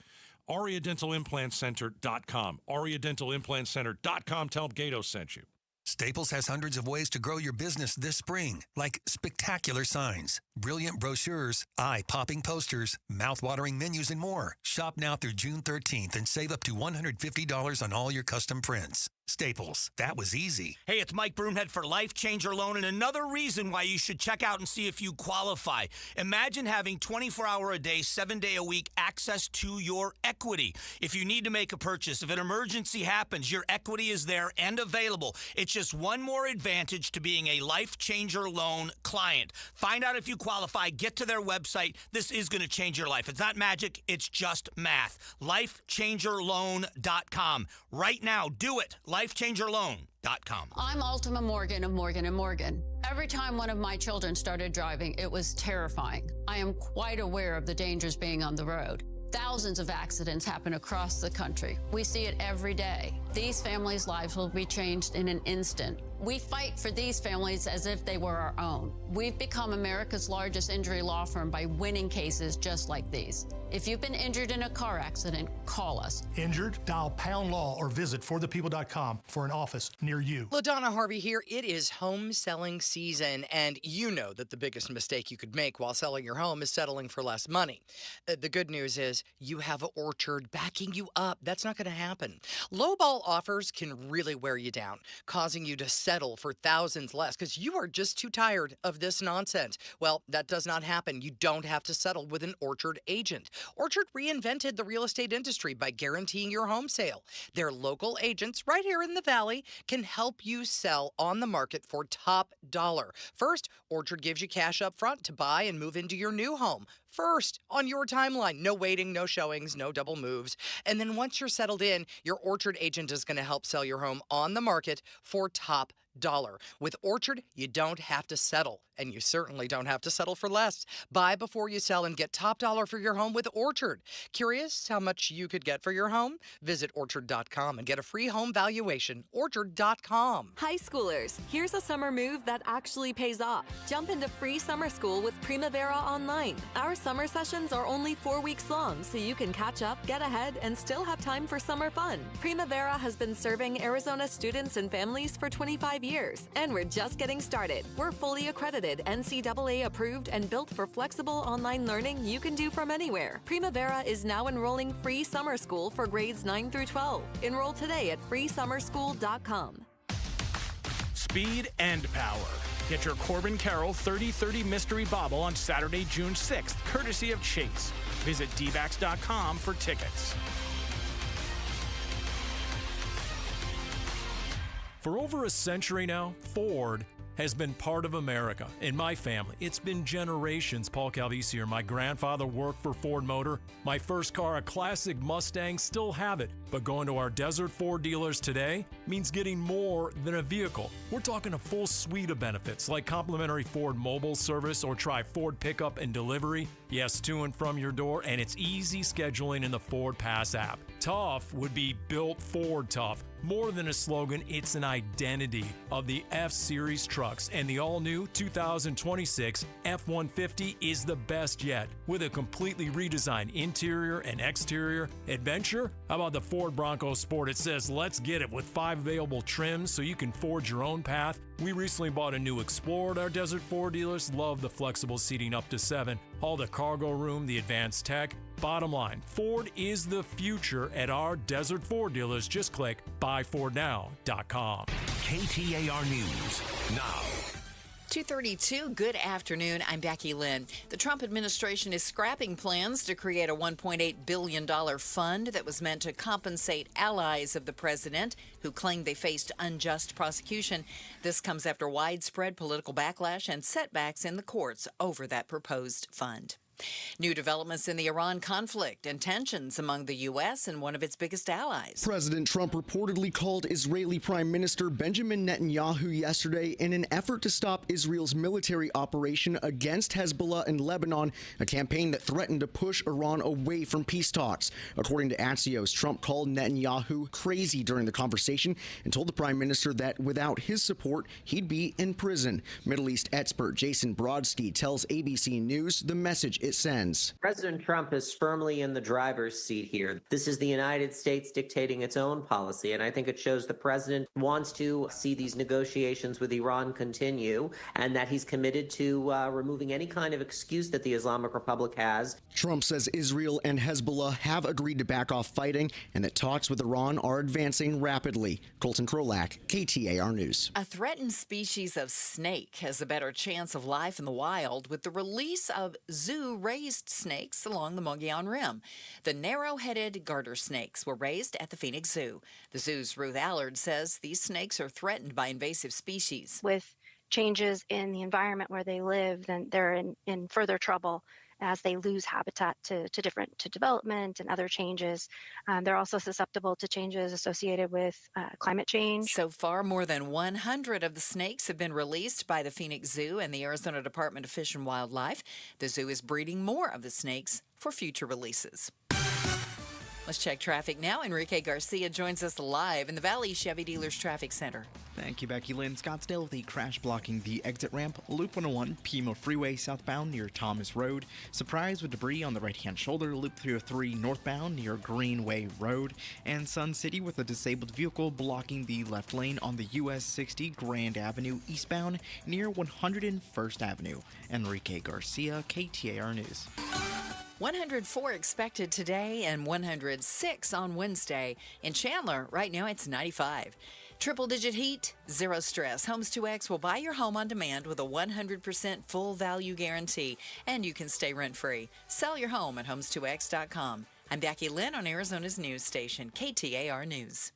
AriaDentalImplantCenter.com. AriaDentalImplantCenter.com. Tell them Gato sent you. Staples has hundreds of ways to grow your business this spring, like spectacular signs, brilliant brochures, eye-popping posters, mouth-watering menus, and more. Shop now through June 13th and save up to $150 on all your custom prints. Staples, that was easy. Hey, it's Mike Broomhead for Life Changer Loan, and another reason why you should check out and see if you qualify. Imagine having 24-hour-a-day, 7-day-a-week access to your equity. If you need to make a purchase, if an emergency happens, your equity is there and available. It's just one more advantage to being a Life Changer Loan client. Find out if you qualify. Get to their website. This is going to change your life. It's not magic. It's just math. LifeChangerLoan.com. Right now, do it. LifeChangerLoan.com. I'm Ultima Morgan of Morgan & Morgan. Every time one of my children started driving, it was terrifying. I am quite aware of the dangers being on the road. Thousands of accidents happen across the country. We see it every day. These families' lives will be changed in an instant. We fight for these families as if they were our own. We've become America's largest injury law firm by winning cases just like these. If you've been injured in a car accident, call us. Injured? Dial pound law or visit forthepeople.com for an office near you. LaDonna Harvey here. It is home selling season, and you know that the biggest mistake you could make while selling your home is settling for less money. The good news is you have an Orchard backing you up. That's not going to happen. Lowball offers can really wear you down, causing you to settle for thousands less because you are just too tired of this nonsense. Well, that does not happen. You don't have to settle with an Orchard agent. Orchard reinvented the real estate industry by guaranteeing your home sale. Their local agents right here in the Valley can help you sell on the market for top dollar. First, Orchard gives you cash up front to buy and move into your new home. First, on your timeline. No waiting, no showings, no double moves. And then once you're settled in, your Orchard agent is going to help sell your home on the market for top dollar. With Orchard, you don't have to settle, and you certainly don't have to settle for less. Buy before you sell and get top dollar for your home with Orchard. Curious how much you could get for your home? Visit Orchard.com and get a free home valuation. Orchard.com. High schoolers, here's a summer move that actually pays off. Jump into free summer school with Primavera Online. Our summer sessions are only 4 weeks long, so you can catch up, get ahead, and still have time for summer fun. Primavera has been serving Arizona students and families for 25 years, and we're just getting started. We're fully accredited, NCAA approved, and built for flexible online learning you can do from anywhere. Primavera is now enrolling free summer school for grades 9 through 12. Enroll today at freesummerschool.com. Speed and power. Get your Corbin Carroll 30-30 mystery bobble on Saturday, June 6th, courtesy of Chase. Visit dbacks.com for tickets. For over a century now, Ford has been part of America. In my family, it's been generations. Paul Calvisi here. My grandfather worked for Ford Motor. My first car, a classic Mustang, still have it. But going to our Desert Ford dealers today means getting more than a vehicle. We're talking a full suite of benefits like complimentary Ford mobile service or try Ford pickup and delivery. Yes, to and from your door, and it's easy scheduling in the Ford Pass app. Tough would be built Ford tough. More than a slogan, it's an identity of the F-Series trucks, and the all-new 2026 F-150 is the best yet. With a completely redesigned interior and exterior adventure, how about the Ford Bronco Sport? It says, let's get it, with 5 available trims so you can forge your own path. We recently bought a new Explorer at our Desert Ford dealers. Love the flexible seating up to 7. All the cargo room, the advanced tech. Bottom line, Ford is the future at our Desert Ford dealers. Just click buyfordnow.com. KTAR News now. 2:32. Good afternoon. I'm Becky Lynn. The Trump administration is scrapping plans to create a $1.8 billion fund that was meant to compensate allies of the president who claimed they faced unjust prosecution. This comes after widespread political backlash and setbacks in the courts over that proposed fund. New developments in the Iran conflict and tensions among the U.S. and one of its biggest allies. President Trump reportedly called Israeli Prime Minister Benjamin Netanyahu yesterday in an effort to stop Israel's military operation against Hezbollah in Lebanon, a campaign that threatened to push Iran away from peace talks. According to Axios, Trump called Netanyahu crazy during the conversation and told the Prime Minister that without his support, he'd be in prison. Middle East expert Jason Brodsky tells ABC News the message it sends. President Trump is firmly in the driver's seat here. This is the United States dictating its own policy, and I think it shows the president wants to see these negotiations with Iran continue and that he's committed to removing any kind of excuse that the Islamic Republic has. Trump says Israel and Hezbollah have agreed to back off fighting and that talks with Iran are advancing rapidly. Colton Krolak, KTAR News. A threatened species of snake has a better chance of life in the wild with the release of zoo-raised snakes along the Mogollon Rim. The narrow-headed garter snakes were raised at the Phoenix Zoo. The zoo's Ruth Allard says these snakes are threatened by invasive species. With changes in the environment where they live, then they're in further trouble as they lose habitat to development and other changes. They're also susceptible to changes associated with climate change. So far, more than 100 of the snakes have been released by the Phoenix Zoo and the Arizona Department of Fish and Wildlife. The zoo is breeding more of the snakes for future releases. Let's check traffic now. Enrique Garcia joins us live in the Valley Chevy Dealers Traffic Center. Thank you, Becky Lynn. Scottsdale with a crash blocking the exit ramp, Loop 101, Pima Freeway southbound near Thomas Road. Surprise with debris on the right-hand shoulder, Loop 303 northbound near Greenway Road. And Sun City with a disabled vehicle blocking the left lane on the US 60 Grand Avenue eastbound near 101st Avenue. Enrique Garcia, KTAR News. 104 expected today and 106 on Wednesday. In Chandler, right now it's 95. Triple-digit heat, zero stress. Homes 2X will buy your home on demand with a 100% full value guarantee, and you can stay rent-free. Sell your home at homes2x.com. I'm Becky Lynn on Arizona's news station, KTAR News.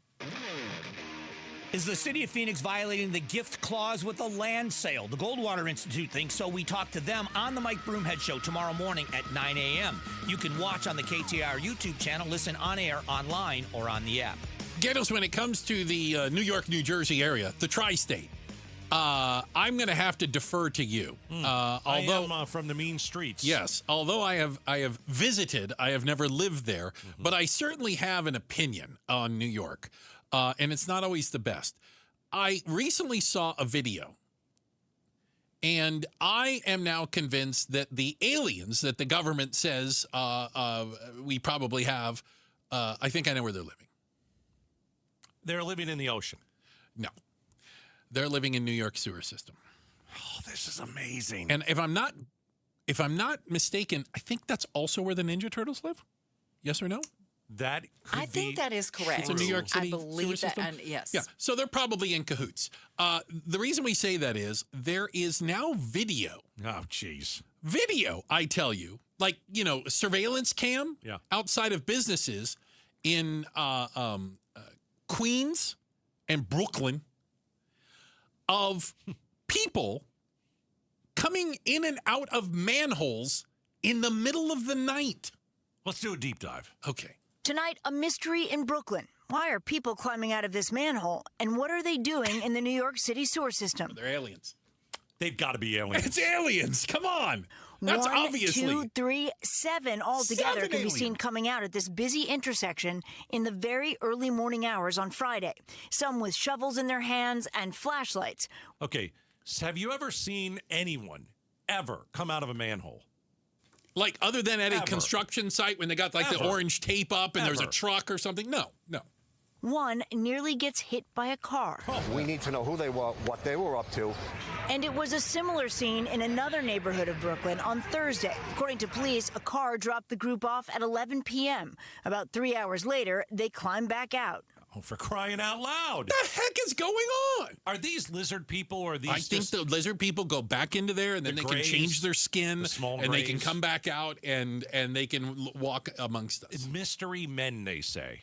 Is the city of Phoenix violating the gift clause with a land sale? The Goldwater Institute thinks so. We talk to them on the Mike Broomhead Show tomorrow morning at 9 a.m. You can watch on the KTAR YouTube channel, listen on air, online, or on the app. Gatos, when it comes to the New York, New Jersey area, the tri-state, I'm going to have to defer to you. Although I am from the mean streets. Yes, although I have visited, I have never lived there, but I certainly have an opinion on New York. And it's not always the best. I recently saw a video, and I am now convinced that the aliens that the government says we probably have, I think I know where they're living. They're living in the ocean. No. They're living in New York sewer system. Oh, this is amazing. And if I'm not mistaken, I think that's also where the Ninja Turtles live. Yes or no? That I think that is correct. It's a New York City I believe sewer that, system? and yes. Yeah, so they're probably in cahoots. The reason we say that is there is now video. Oh, jeez. Video, I tell you. Like, surveillance cam outside of businesses in Queens and Brooklyn of people coming in and out of manholes in the middle of the night. Let's do a deep dive. Okay. Tonight, a mystery in Brooklyn. Why are people climbing out of this manhole? And what are they doing in the New York City sewer system? They're aliens. They've got to be aliens. It's aliens. Come on. That's 1, obviously. 2, 3, 7 altogether 7 can be seen coming out at this busy intersection in the very early morning hours on Friday. Some with shovels in their hands and flashlights. Okay, so have you ever seen anyone ever come out of a manhole? Like, other than at a construction site when they got, like, the orange tape up and there's a truck or something? No. One nearly gets hit by a car. We need to know who they were, what they were up to. And it was a similar scene in another neighborhood of Brooklyn on Thursday. According to police, a car dropped the group off at 11 p.m. About 3 hours later, they climbed back out. Oh, for crying out loud. What the heck is going on? Are these lizard people or are these I think the lizard people go back into there and then they can change their skin and they can come back out and they can walk amongst us. Mystery men, they say.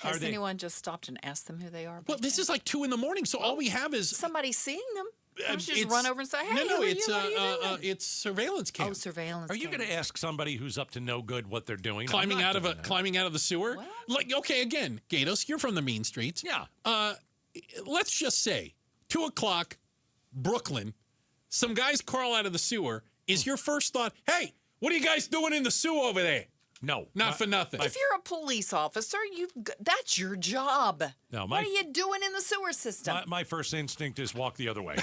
Has anyone just stopped and asked them who they are? Well, this is like 2 a.m, so all we have is somebody seeing them. Just run over and say, "Hey, no, who are you? What are you doing?" It's surveillance cam. Oh, surveillance. Are you going to ask somebody who's up to no good what they're doing? Climbing out of the sewer? What? Like, okay, again, Gatos, you're from the mean streets. Yeah. Let's just say 2 o'clock, Brooklyn. Some guys crawl out of the sewer. Is your first thought, "Hey, what are you guys doing in the sewer over there"? No, not for nothing. If you're a police officer, that's your job. No, what are you doing in the sewer system? My first instinct is walk the other way.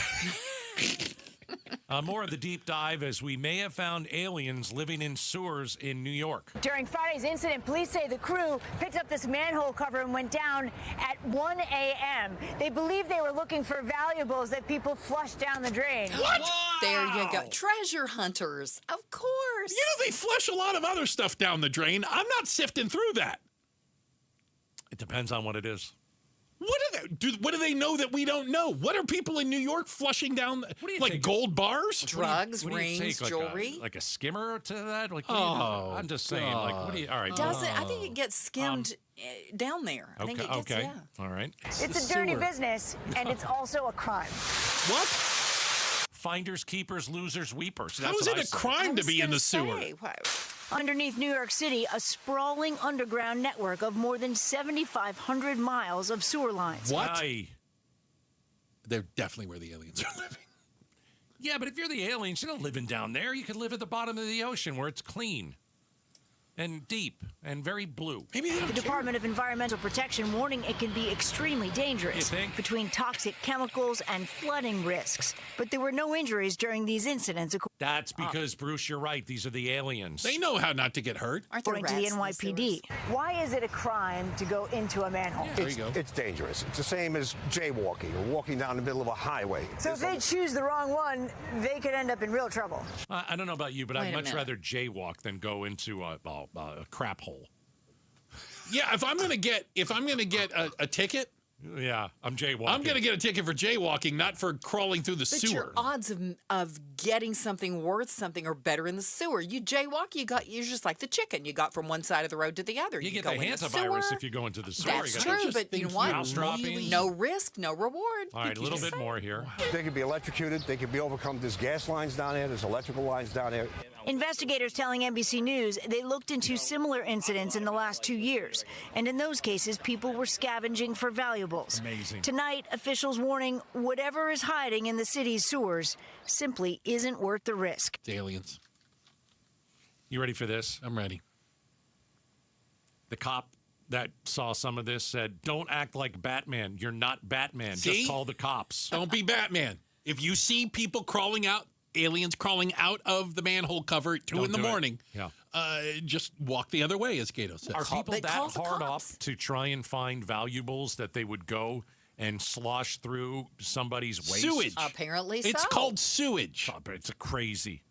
More of the deep dive as we may have found aliens living in sewers in New York. During Friday's incident, police say the crew picked up this manhole cover and went down at 1 a.m. They believe they were looking for valuables that people flushed down the drain. What? Wow. There you go. Treasure hunters, of course. They flush a lot of other stuff down the drain. I'm not sifting through that. It depends on what it is. What do they know that we don't know? What are people in New York flushing down? Like gold bars? Drugs, rings, jewelry? Like a skimmer to that? Like, I'm just saying. God. Like, what do you? All right. Does it? I think it gets skimmed down there. I think it gets, okay. All right. It's a dirty business, and it's also a crime. What? Finders, keepers, losers, weepers. How is it a crime to be in the sewer? Underneath New York City, a sprawling underground network of more than 7,500 miles of sewer lines. What? They're definitely where the aliens are living. Yeah, but if you're the aliens, you're not living down there. You could live at the bottom of the ocean where it's clean. and deep and very blue. The Department of Environmental Protection warning it can be extremely dangerous between toxic chemicals and flooding risks. But there were no injuries during these incidents. That's because, Bruce, you're right. These are the aliens. They know how not to get hurt. According to the NYPD. Why is it a crime to go into a manhole? It's dangerous. It's the same as jaywalking or walking down the middle of a highway. So if they choose the wrong one, they could end up in real trouble. I don't know about you, but I'd much rather jaywalk than go into a crap hole. Yeah, if I'm gonna get a ticket, yeah, I'm jaywalking. I'm gonna get a ticket for jaywalking, not for crawling through the But sewer. your odds of getting something worth something are better in the sewer. You jaywalk, you're just like the chicken. You got from one side of the road to the other. You get go the in hantavirus sewer. if you go into the sewer. That's true, but you know what? Mouse dropping. No risk, no reward. All right, a little bit more here. They could be electrocuted. They could be overcome. There's gas lines down there. There's electrical lines down there. Investigators telling NBC News they looked into similar incidents in the last 2 years. And in those cases, people were scavenging for valuables. Amazing. Tonight, officials warning whatever is hiding in the city's sewers simply isn't worth the risk. It's aliens. You ready for this? I'm ready. The cop that saw some of this said, "Don't act like Batman. You're not Batman. See? Just call the cops. Don't be Batman. If you see people crawling out, aliens crawling out of the manhole cover at 2 in the morning, just walk the other way, as Gato says. Are people that hard up to try and find valuables that they would go and slosh through somebody's waste? Sewage. Apparently It's so. called sewage. Oh, but it's crazy.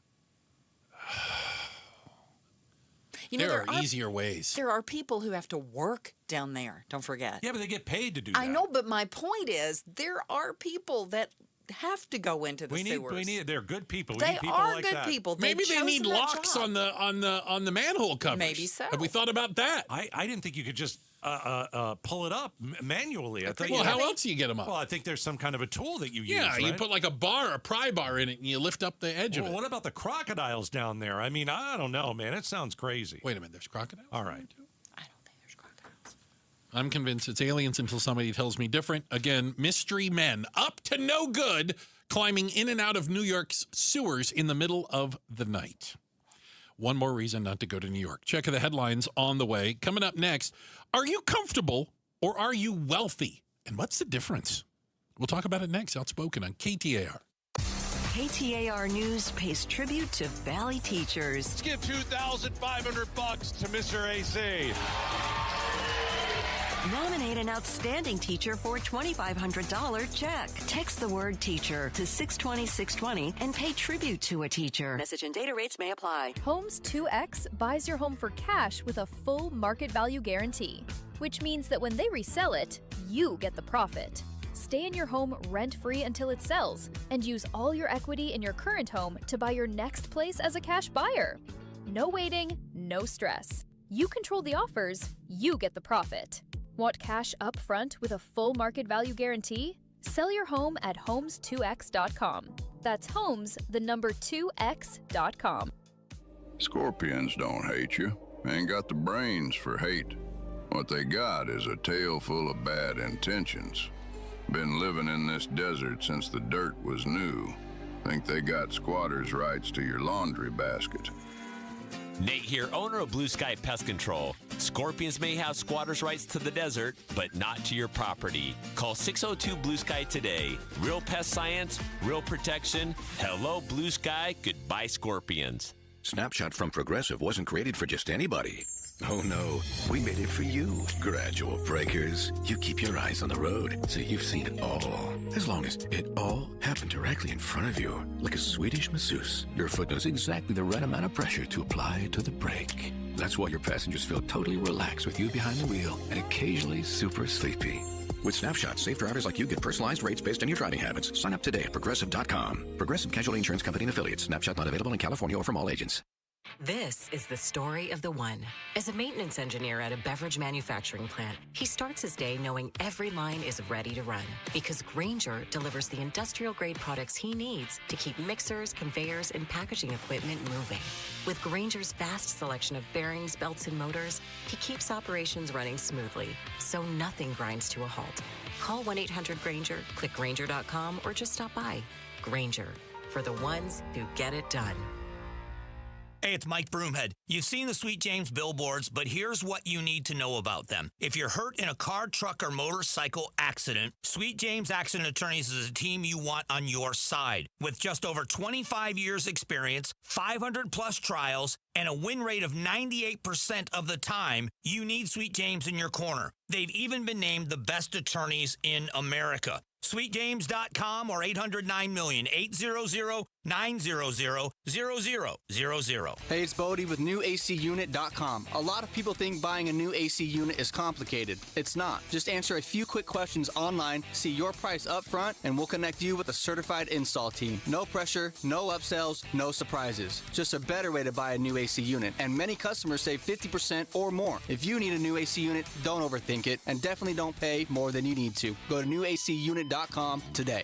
You know, there are easier ways. There are people who have to work down there. Don't forget. Yeah, but they get paid to do that. I know, but my point is there are people that have to go into the sewers. They're good people. We They need people are like good that. people. Maybe They've they need chosen that locks job. on the manhole covers. Maybe so. Have we thought about that? I didn't think you could just pull it up manually. I think Well, how else do you get them up? Well, I think there's some kind of a tool that you use. Yeah, you right? put like a pry bar in it, and you lift up the edge of it. What about the crocodiles down there? I mean, I don't know, man. It sounds crazy. Wait a minute, there's crocodiles? All right. I'm convinced it's aliens until somebody tells me different. Again, mystery men up to no good climbing in and out of New York's sewers in the middle of the night. One more reason not to go to New York. Check the headlines on the way. Coming up next, are you comfortable or are you wealthy? And what's the difference? We'll talk about it next. Outspoken on KTAR. KTAR News pays tribute to Valley teachers. Let's give $2,500 to Mr. AC. Nominate an outstanding teacher for a $2,500 check. Text the word teacher to 620-620 and pay tribute to a teacher. Message and data rates may apply. Homes 2X buys your home for cash with a full market value guarantee, which means that when they resell it, you get the profit. Stay in your home rent-free until it sells and use all your equity in your current home to buy your next place as a cash buyer. No waiting, no stress. You control the offers, you get the profit. Want cash up front with a full market value guarantee? Sell your home at homes2x.com. That's homes, the number 2x.com. Scorpions don't hate you. Ain't got the brains for hate. What they got is a tail full of bad intentions. Been living in this desert since the dirt was new. Think they got squatters' rights to your laundry basket. Nate here, owner of Blue Sky Pest Control. Scorpions may have squatters' rights to the desert, but not to your property. Call 602 Blue Sky today. Real pest science, real protection. Hello, Blue Sky. Goodbye, Scorpions. Snapshot from Progressive wasn't created for just anybody. Oh no, we made it for you. Gradual breakers. You keep your eyes on the road, so you've seen it all. As long as it all happened directly in front of you, like a Swedish masseuse, your foot knows exactly the right amount of pressure to apply to the brake. That's why your passengers feel totally relaxed with you behind the wheel and occasionally super sleepy. With Snapshot, safe drivers like you get personalized rates based on your driving habits. Sign up today at Progressive.com. Progressive Casualty Insurance Company and Affiliates. Snapshot not available in California or from all agents. This is the story of the one. As a maintenance engineer at a beverage manufacturing plant, he starts his day knowing every line is ready to run because Grainger delivers the industrial-grade products he needs to keep mixers, conveyors, and packaging equipment moving. With Grainger's vast selection of bearings, belts, and motors, he keeps operations running smoothly, so nothing grinds to a halt. Call 1-800-GRAINGER, click Grainger.com, or just stop by. Grainger, for the ones who get it done. Hey, it's Mike Broomhead. You've seen the Sweet James billboards, but here's what you need to know about them. If you're hurt in a car, truck, or motorcycle accident, Sweet James Accident Attorneys is a team you want on your side. With just over 25 years experience, 500 plus trials, and a win rate of 98% of the time, you need Sweet James in your corner. They've even been named the best attorneys in America. SweetJames.com or 800-9-million, 800-900-0000. Hey, it's Bodie with NewACUnit.com. A lot of people think buying a new AC unit is complicated. It's not. Just answer a few quick questions online, see your price up front, and we'll connect you with a certified install team. No pressure, no upsells, no surprises. Just a better way to buy a new AC unit. And many customers save 50% or more. If you need a new AC unit, don't overthink it, and definitely don't pay more than you need to. Go to NewACUnit.com today.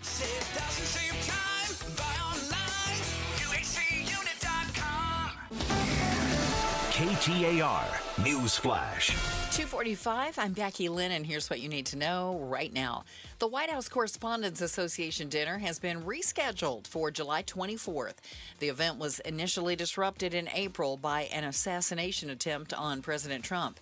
KTAR News Flash. 2:45. I'm Becky Lynn, and here's what you need to know right now. The White House Correspondents Association dinner has been rescheduled for July 24th. The event was initially disrupted in April by an assassination attempt on President Trump.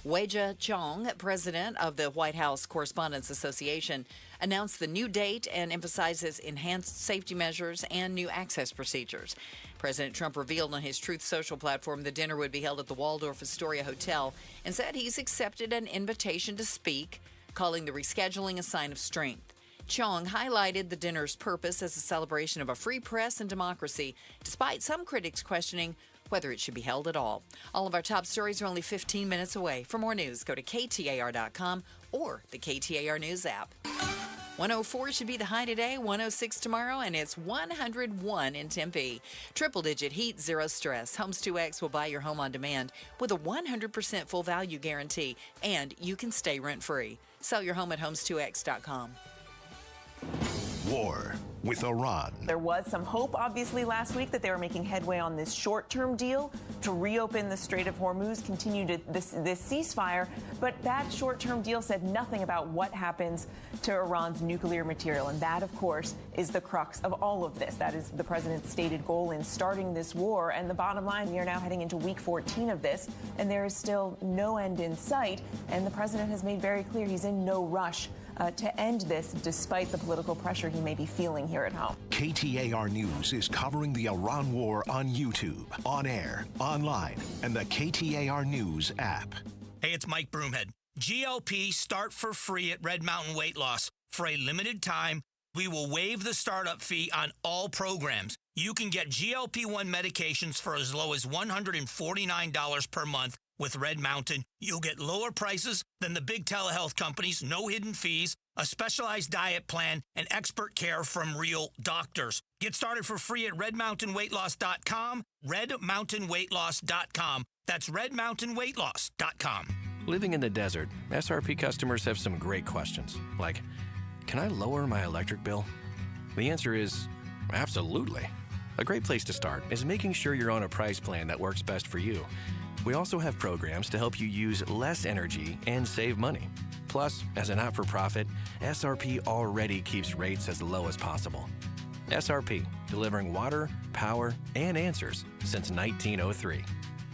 Weijia Chong, president of the White House Correspondents Association, announced the new date and emphasizes enhanced safety measures and new access procedures. President Trump revealed on his Truth Social platform the dinner would be held at the Waldorf Astoria Hotel and said he's accepted an invitation to speak, calling the rescheduling a sign of strength. Chong highlighted the dinner's purpose as a celebration of a free press and democracy, despite some critics questioning whether it should be held at all. All of our top stories are only 15 minutes away. For more news, go to KTAR.com or the KTAR News app. 104 should be the high today, 106 tomorrow, and it's 101 in Tempe. Triple-digit heat, zero stress. Homes 2X will buy your home on demand with a 100% full value guarantee, and you can stay rent-free. Sell your home at homes2x.com. War with Iran. There was some hope, obviously, last week that they were making headway on this short-term deal to reopen the Strait of Hormuz, continue to this ceasefire. But that short-term deal said nothing about what happens to Iran's nuclear material. And that, of course, is the crux of all of this. That is the president's stated goal in starting this war. And the bottom line, we are now heading into week 14 of this, and there is still no end in sight. And the president has made very clear he's in no rush to end this, despite the political pressure he may be feeling here at home. KTAR News is covering the Iran war on YouTube, on air, online, and the KTAR News app. Hey, it's Mike Broomhead. GLP start for free at Red Mountain Weight Loss. For a limited time, we will waive the startup fee on all programs. You can get GLP-1 medications for as low as $149 per month. With Red Mountain, you'll get lower prices than the big telehealth companies, no hidden fees, a specialized diet plan, and expert care from real doctors. Get started for free at redmountainweightloss.com, redmountainweightloss.com. That's redmountainweightloss.com. Living in the desert, SRP customers have some great questions, like, can I lower my electric bill? The answer is absolutely. A great place to start is making sure you're on a price plan that works best for you. We also have programs to help you use less energy and save money. Plus, as a not-for-profit, SRP already keeps rates as low as possible. SRP, delivering water, power, and answers since 1903.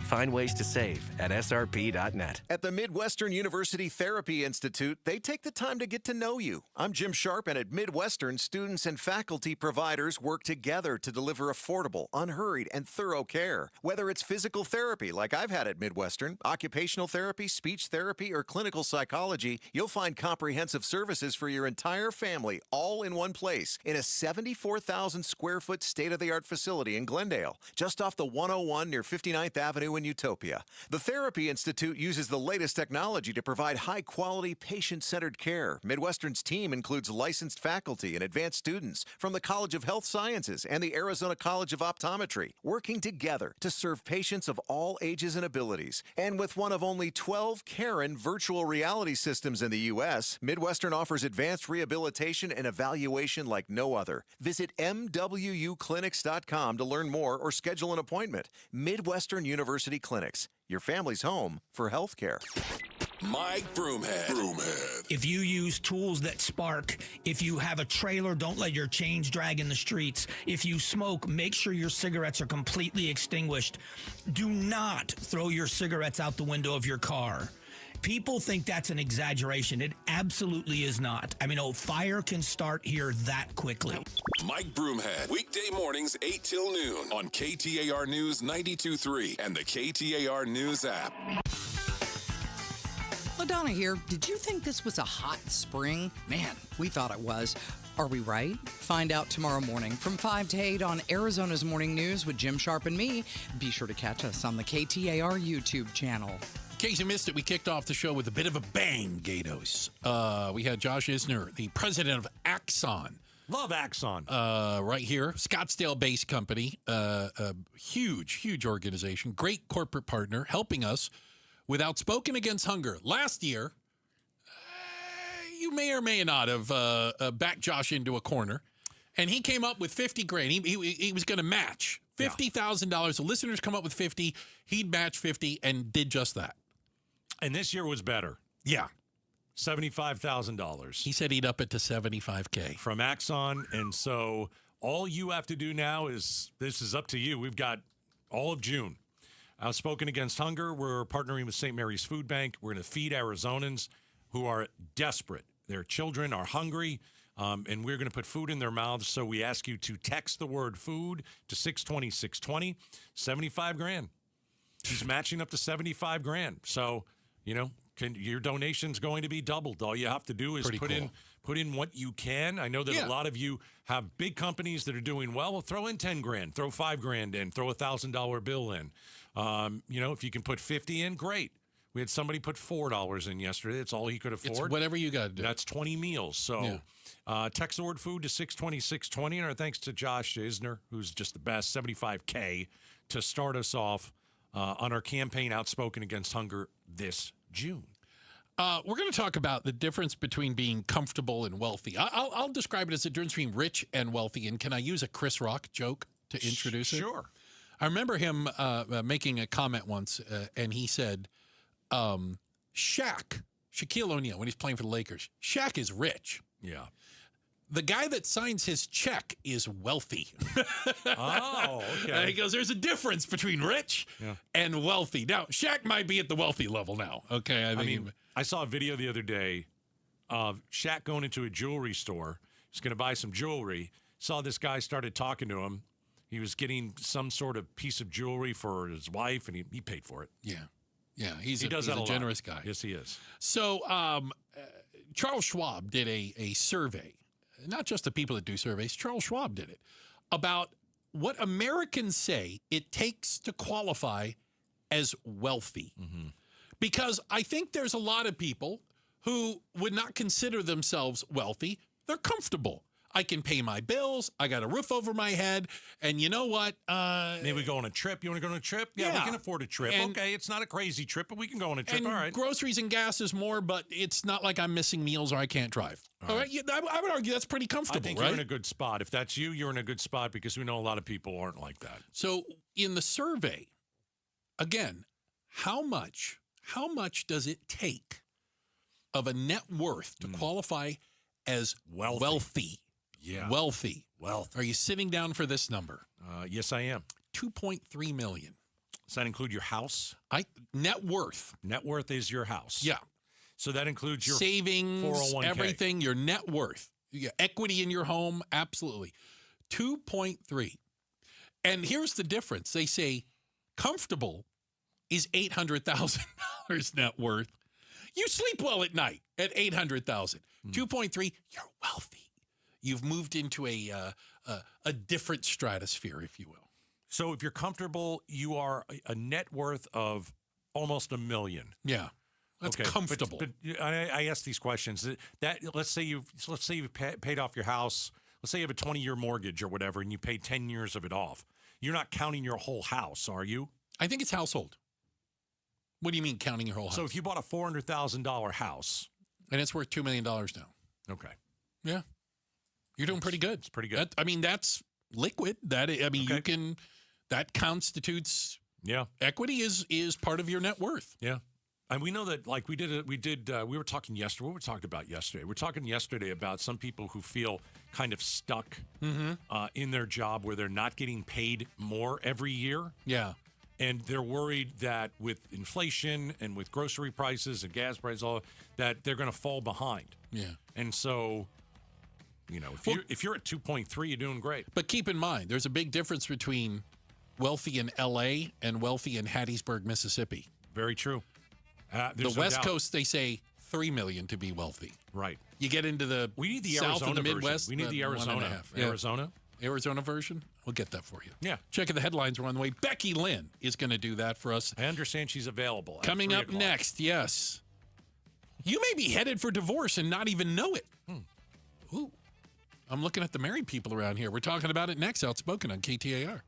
Find ways to save at srp.net. At the Midwestern University Therapy Institute, they take the time to get to know you. I'm Jim Sharp, and at Midwestern, students and faculty providers work together to deliver affordable, unhurried, and thorough care. Whether it's physical therapy, like I've had at Midwestern, occupational therapy, speech therapy, or clinical psychology, you'll find comprehensive services for your entire family, all in one place, in a 74,000 square foot state-of-the-art facility in Glendale, just off the 101 near 59th Avenue in Utopia. The Therapy Institute uses the latest technology to provide high-quality, patient-centered care. Midwestern's team includes licensed faculty and advanced students from the College of Health Sciences and the Arizona College of Optometry, working together to serve patients of all ages and abilities. And with one of only 12 Karen virtual reality systems in the U.S., Midwestern offers advanced rehabilitation and evaluation like no other. Visit MWUclinics.com to learn more or schedule an appointment. Midwestern University Clinics, your family's home for health care. Mike Broomhead. If you use tools that spark, if you have a trailer, don't let your chains drag in the streets. If you smoke, make sure your cigarettes are completely extinguished. Do not throw your cigarettes out the window of your car. People think that's an exaggeration. It absolutely is not. I mean, fire can start here that quickly. Mike Broomhead, weekday mornings 8 till noon on KTAR News 92.3 and the KTAR News app. LaDonna here. Did you think this was a hot spring? Man, we thought it was. Are we right? Find out tomorrow morning from 5 to 8 on Arizona's Morning News with Jim Sharp and me. Be sure to catch us on the KTAR YouTube channel. In case you missed it, we kicked off the show with a bit of a bang, Gatos. We had Josh Isner, the president of Axon. Love Axon. Right here, Scottsdale-based company, huge organization, great corporate partner, helping us with Outspoken Against Hunger. Last year, you may or may not have backed Josh into a corner, and he came up with $50,000. He was going to match $50,000. The listeners come up with 50, he'd match 50, and did just that. And this year was better. Yeah. $75,000. He said he'd up it to $75K. From Axon. And so all you have to do now is, this is up to you. We've got all of June. Outspoken Against Hunger. We're partnering with St. Mary's Food Bank. We're going to feed Arizonans who are desperate. Their children are hungry, and we're going to put food in their mouths. So we ask you to text the word food to 620-620. $75,000. He's matching up to $75,000. So, your donation's going to be doubled. All you have to do is put in what you can. I know that a lot of you have big companies that are doing well. Well, throw in $10,000, throw $5,000 in, throw $1,000 bill in. If you can put 50 in, great. We had somebody put $4 in yesterday. That's all he could afford. It's whatever you got to do. That's 20 meals. So text the word food to 620-620. And our thanks to Josh Isner, who's just the best, $75K to start us off on our campaign Outspoken Against Hunger this June. We're going to talk about the difference between being comfortable and wealthy. I'll describe it as the difference between rich and wealthy. And can I use a Chris Rock joke to introduce it? Sure. I remember him making a comment once, and he said, Shaquille O'Neal, when he's playing for the Lakers, Shaq is rich. Yeah. The guy that signs his check is wealthy. Oh, okay. And he goes, there's a difference between rich and wealthy. Now, Shaq might be at the wealthy level now. Okay. I saw a video the other day of Shaq going into a jewelry store. He's going to buy some jewelry. Saw this guy started talking to him. He was getting some sort of piece of jewelry for his wife, and he paid for it. Yeah. Yeah, he's a lot. generous guy. Yes, he is. So Charles Schwab did a survey, not just the people that do surveys, Charles Schwab did it, about what Americans say it takes to qualify as wealthy. Mm-hmm. Because I think there's a lot of people who would not consider themselves wealthy. They're comfortable. I can pay my bills. I got a roof over my head. And you know what? Maybe we go on a trip. You want to go on a trip? Yeah, we can afford a trip. Okay, it's not a crazy trip, but we can go on a trip. All right. Groceries and gas is more, but it's not like I'm missing meals or I can't drive. All right. I would argue that's pretty comfortable, I think you're in a good spot. If that's you, you're in a good spot because we know a lot of people aren't like that. So in the survey, again, how much does it take of a net worth to qualify as wealthy? Yeah. Wealthy. Are you sitting down for this number? Yes, I am. $2.3 million. Does that include your house? Net worth. Net worth is your house. Yeah. So that includes your savings, 401k. Everything, your net worth. You got equity in your home, absolutely. 2.3. And here's the difference. They say comfortable is $800,000 net worth. You sleep well at night at $800,000. 2.3, you're wealthy. You've moved into a different stratosphere, if you will. So if you're comfortable, you are a net worth of almost $1 million. Yeah, that's comfortable. But I ask these questions. That let's say you've paid off your house. Let's say you have a 20-year mortgage or whatever, and you pay 10 years of it off. You're not counting your whole house, are you? I think it's household. What do you mean counting your whole house? So if you bought a $400,000 house, and it's worth $2 million now. Okay. Yeah. You're doing pretty good. It's pretty good. That's liquid. You can. That constitutes. Yeah. Equity is part of your net worth. Yeah. And we know that, like we were talking yesterday. What were we talking about yesterday? We're talking yesterday about some people who feel kind of stuck in their job where they're not getting paid more every year. Yeah. And they're worried that with inflation and with grocery prices and gas prices, all that they're going to fall behind. Yeah. And so, if you're at 2.3, you're doing great. But keep in mind, there's a big difference between wealthy in L.A. and wealthy in Hattiesburg, Mississippi. Very true. The West Coast, they say $3 million to be wealthy. Right. You get into the we need the South Arizona and the Midwest. Version. We need the Arizona. Arizona version. We'll get that for you. Yeah. Checking the headlines. We're on the way. Becky Lynn is going to do that for us. I understand she's available. Coming up next, yes. You may be headed for divorce and not even know it. Ooh. I'm looking at the married people around here. We're talking about it next. Outspoken on KTAR.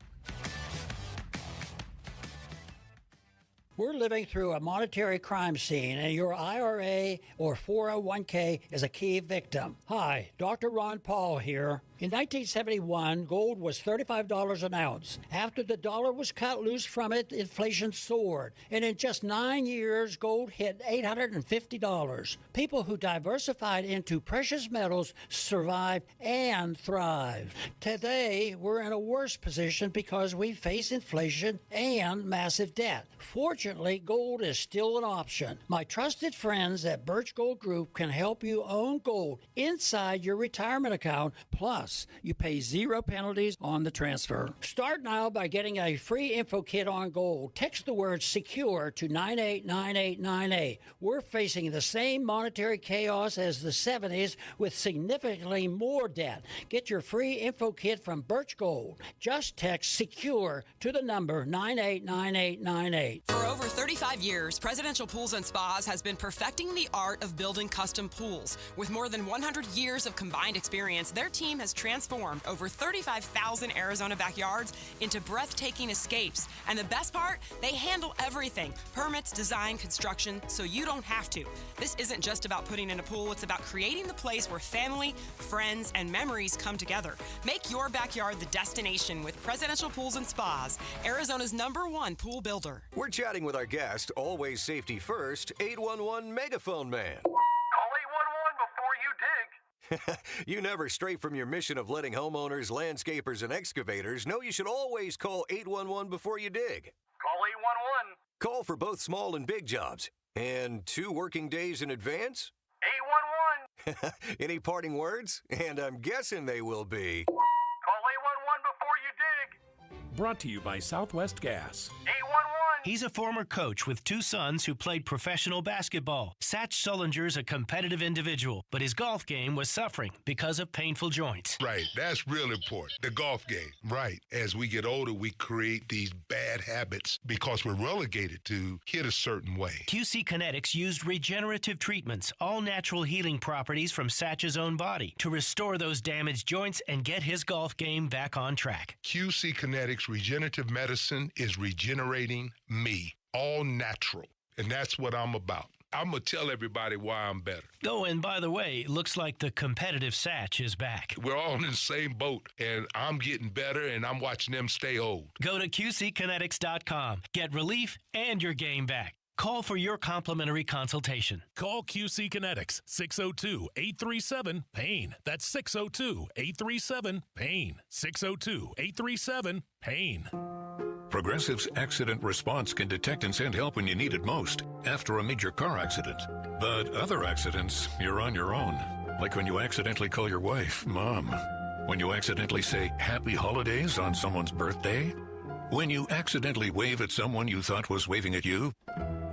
We're living through a monetary crime scene, and your IRA or 401k is a key victim. Hi, Dr. Ron Paul here. In 1971, gold was $35 an ounce. After the dollar was cut loose from it, inflation soared. And in just 9 years, gold hit $850. People who diversified into precious metals survived and thrived. Today, we're in a worse position because we face inflation and massive debt. Fortunately, gold is still an option. My trusted friends at Birch Gold Group can help you own gold inside your retirement account. Plus, you pay 0 penalties on the transfer. Start now by getting a free info kit on gold. Text the word SECURE to 989898. We're facing the same monetary chaos as the 70s with significantly more debt. Get your free info kit from Birch Gold. Just text SECURE to the number 989898. For over 35 years, Presidential Pools and Spas has been perfecting the art of building custom pools. With more than 100 years of combined experience, their team has transformed over 35,000 Arizona backyards into breathtaking escapes. And the best part, they handle everything. Permits, design, construction, so you don't have to. This isn't just about putting in a pool, it's about creating the place where family, friends, and memories come together. Make your backyard the destination with Presidential Pools and Spas, Arizona's #1 pool builder. We're chatting with our guest, always safety first, 811 Megaphone Man. Call 811 before you dig. You never stray from your mission of letting homeowners, landscapers, and excavators know you should always call 811 before you dig. Call 811. Call for both small and big jobs. And 2 working days in advance? 811. Any parting words? And I'm guessing they will be. Call 811 before you dig. Brought to you by Southwest Gas. 811. He's a former coach with 2 sons who played professional basketball. Satch Sullinger's a competitive individual, but his golf game was suffering because of painful joints. Right, that's real important. The golf game. Right. As we get older, we create these bad habits because we're relegated to hit a certain way. QC Kinetics used regenerative treatments, all natural healing properties from Satch's own body, to restore those damaged joints and get his golf game back on track. QC Kinetics Regenerative Medicine is regenerating me, all natural. And that's what I'm about. I'm going to tell everybody why I'm better. Oh, and by the way, looks like the competitive Satch is back. We're all in the same boat, and I'm getting better, and I'm watching them stay old. Go to QCkinetics.com. Get relief and your game back. Call for your complimentary consultation. Call QC Kinetics, 602-837-PAIN. That's 602-837-PAIN. 602-837-PAIN. Progressive's accident response can detect and send help when you need it most, after a major car accident. But other accidents, you're on your own. Like when you accidentally call your wife Mom. When you accidentally say Happy Holidays on someone's birthday. When you accidentally wave at someone you thought was waving at you.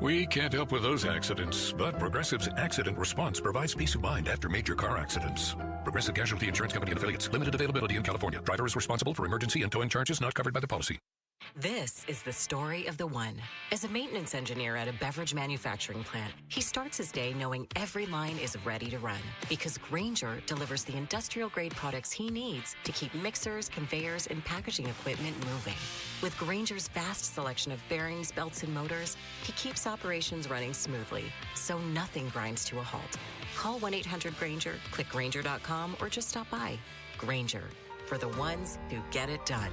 We can't help with those accidents, but Progressive's accident response provides peace of mind after major car accidents. Progressive Casualty Insurance Company and Affiliates. Limited availability in California. Driver is responsible for emergency and towing charges not covered by the policy. This is the story of the one. As a maintenance engineer at a beverage manufacturing plant, he starts his day knowing every line is ready to run because Grainger delivers the industrial-grade products he needs to keep mixers, conveyors, and packaging equipment moving. With Grainger's vast selection of bearings, belts, and motors, he keeps operations running smoothly, so nothing grinds to a halt. Call 1-800-GRAINGER, click Grainger.com, or just stop by. Grainger, for the ones who get it done.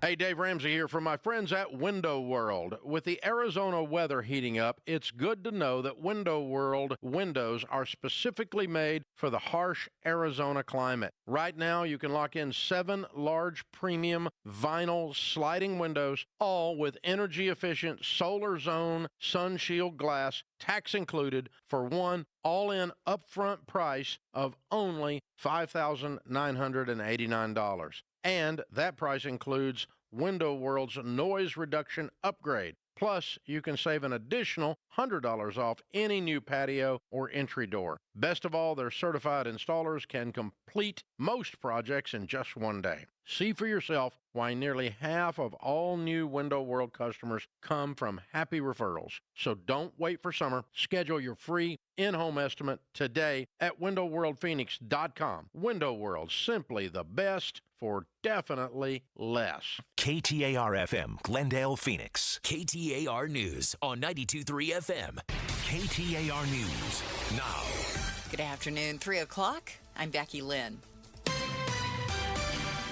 Hey, Dave Ramsey here from my friends at Window World. With the Arizona weather heating up, it's good to know that Window World windows are specifically made for the harsh Arizona climate. Right now, you can lock in 7 large premium vinyl sliding windows, all with energy-efficient solar zone sun shield glass, tax included, for one all-in upfront price of only $5,989. And that price includes Window World's noise reduction upgrade. Plus, you can save an additional $100 off any new patio or entry door. Best of all, their certified installers can complete most projects in just one day. See for yourself why nearly half of all new Window World customers come from happy referrals. So don't wait for summer. Schedule your free in-home estimate today at windowworldphoenix.com. Window World, simply the best for definitely less. KTAR-FM, Glendale, Phoenix. KTAR News on 92.3 FM. KTAR News now. Good afternoon, 3 o'clock. I'm Becky Lynn.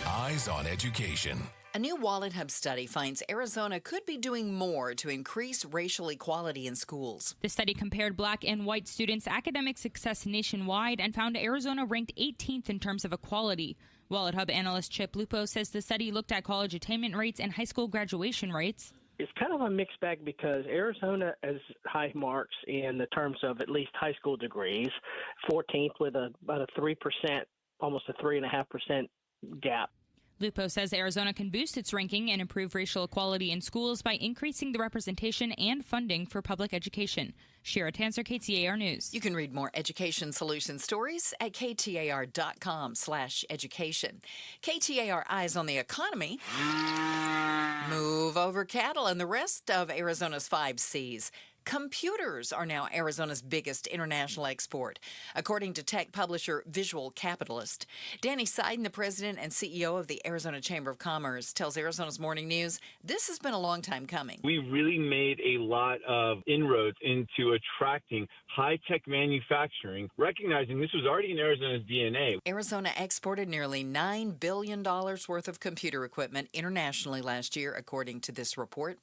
Eyes on Education. A new Wallet Hub study finds Arizona could be doing more to increase racial equality in schools. The study compared black and white students' academic success nationwide and found Arizona ranked 18th in terms of equality. Wallet Hub analyst Chip Lupo says the study looked at college attainment rates and high school graduation rates. It's kind of a mixed bag because Arizona has high marks in the terms of at least high school degrees, 14th with about a 3%, almost a 3.5% gap. Lupo says Arizona can boost its ranking and improve racial equality in schools by increasing the representation and funding for public education. Shira Tanzer, KTAR News. You can read more education solution stories at KTAR.com/education. KTAR Eyes on the Economy. Move over cattle and the rest of Arizona's 5 Cs. Computers are now Arizona's biggest international export, according to tech publisher Visual Capitalist. Danny Seiden, the president and CEO of the Arizona Chamber of Commerce, tells Arizona's Morning News this has been a long time coming. We really made a lot of inroads into attracting high-tech manufacturing, recognizing this was already in Arizona's DNA. Arizona exported nearly $9 billion worth of computer equipment internationally last year, according to this report.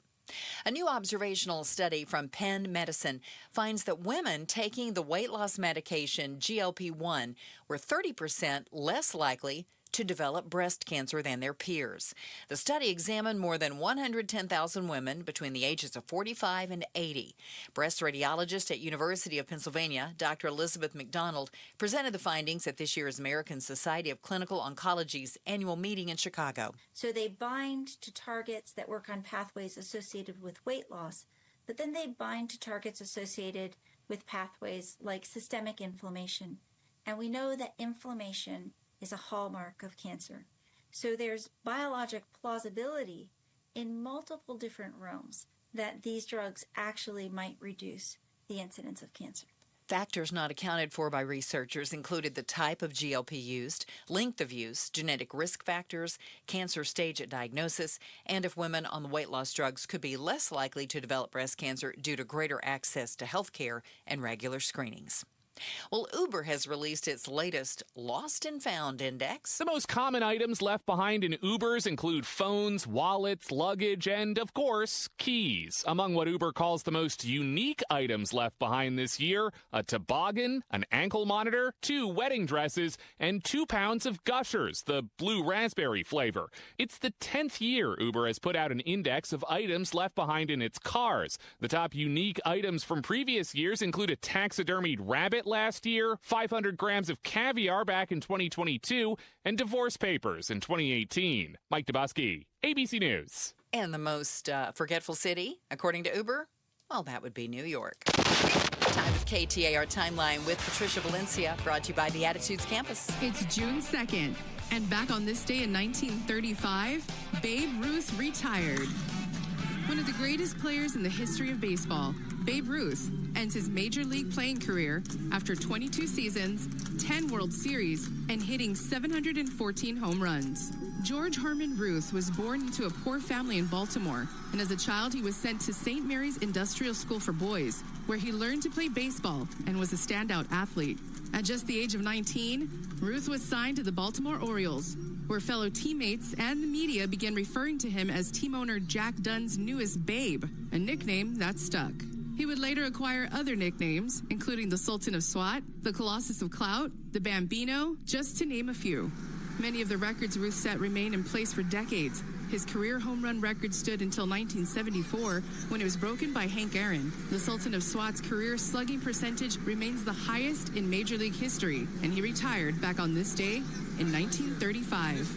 A new observational study from Penn Medicine finds that women taking the weight loss medication GLP-1 were 30% less likely to develop breast cancer than their peers. The study examined more than 110,000 women between the ages of 45 and 80. Breast radiologist at University of Pennsylvania, Dr. Elizabeth McDonald, presented the findings at this year's American Society of Clinical Oncology's annual meeting in Chicago. So they bind to targets that work on pathways associated with weight loss, but then they bind to targets associated with pathways like systemic inflammation. And we know that inflammation is a hallmark of cancer. So there's biologic plausibility in multiple different realms that these drugs actually might reduce the incidence of cancer. Factors not accounted for by researchers included the type of GLP used, length of use, genetic risk factors, cancer stage at diagnosis, and if women on the weight loss drugs could be less likely to develop breast cancer due to greater access to health care and regular screenings. Well, Uber has released its latest Lost and Found Index. The most common items left behind in Ubers include phones, wallets, luggage, and, of course, keys. Among what Uber calls the most unique items left behind this year, a toboggan, an ankle monitor, 2 wedding dresses, and 2 pounds of Gushers, the blue raspberry flavor. It's the 10th year Uber has put out an index of items left behind in its cars. The top unique items from previous years include a taxidermied rabbit last year, 500 grams of caviar back in 2022, and divorce papers in 2018. Mike Dubosky, ABC News. And the most forgetful city, according to Uber? Well, that would be New York. Time of KTAR Timeline with Patricia Valencia, brought to you by the Attitudes Campus. It's June 2nd, and back on this day in 1935, Babe Ruth retired. One of the greatest players in the history of baseball, Babe Ruth ends his major league playing career after 22 seasons, 10 World Series, and hitting 714 home runs. George Herman Ruth was born into a poor family in Baltimore, and as a child he was sent to St. Mary's Industrial School for Boys, where he learned to play baseball and was a standout athlete. At just the age of 19, Ruth was signed to the Baltimore Orioles, where fellow teammates and the media began referring to him as team owner Jack Dunn's newest babe, a nickname that stuck. He would later acquire other nicknames, including the Sultan of SWAT, the Colossus of Clout, the Bambino, just to name a few. Many of the records Ruth set remain in place for decades. His career home run record stood until 1974, when it was broken by Hank Aaron. The Sultan of SWAT's career slugging percentage remains the highest in Major League history, and he retired back on this day in 1935.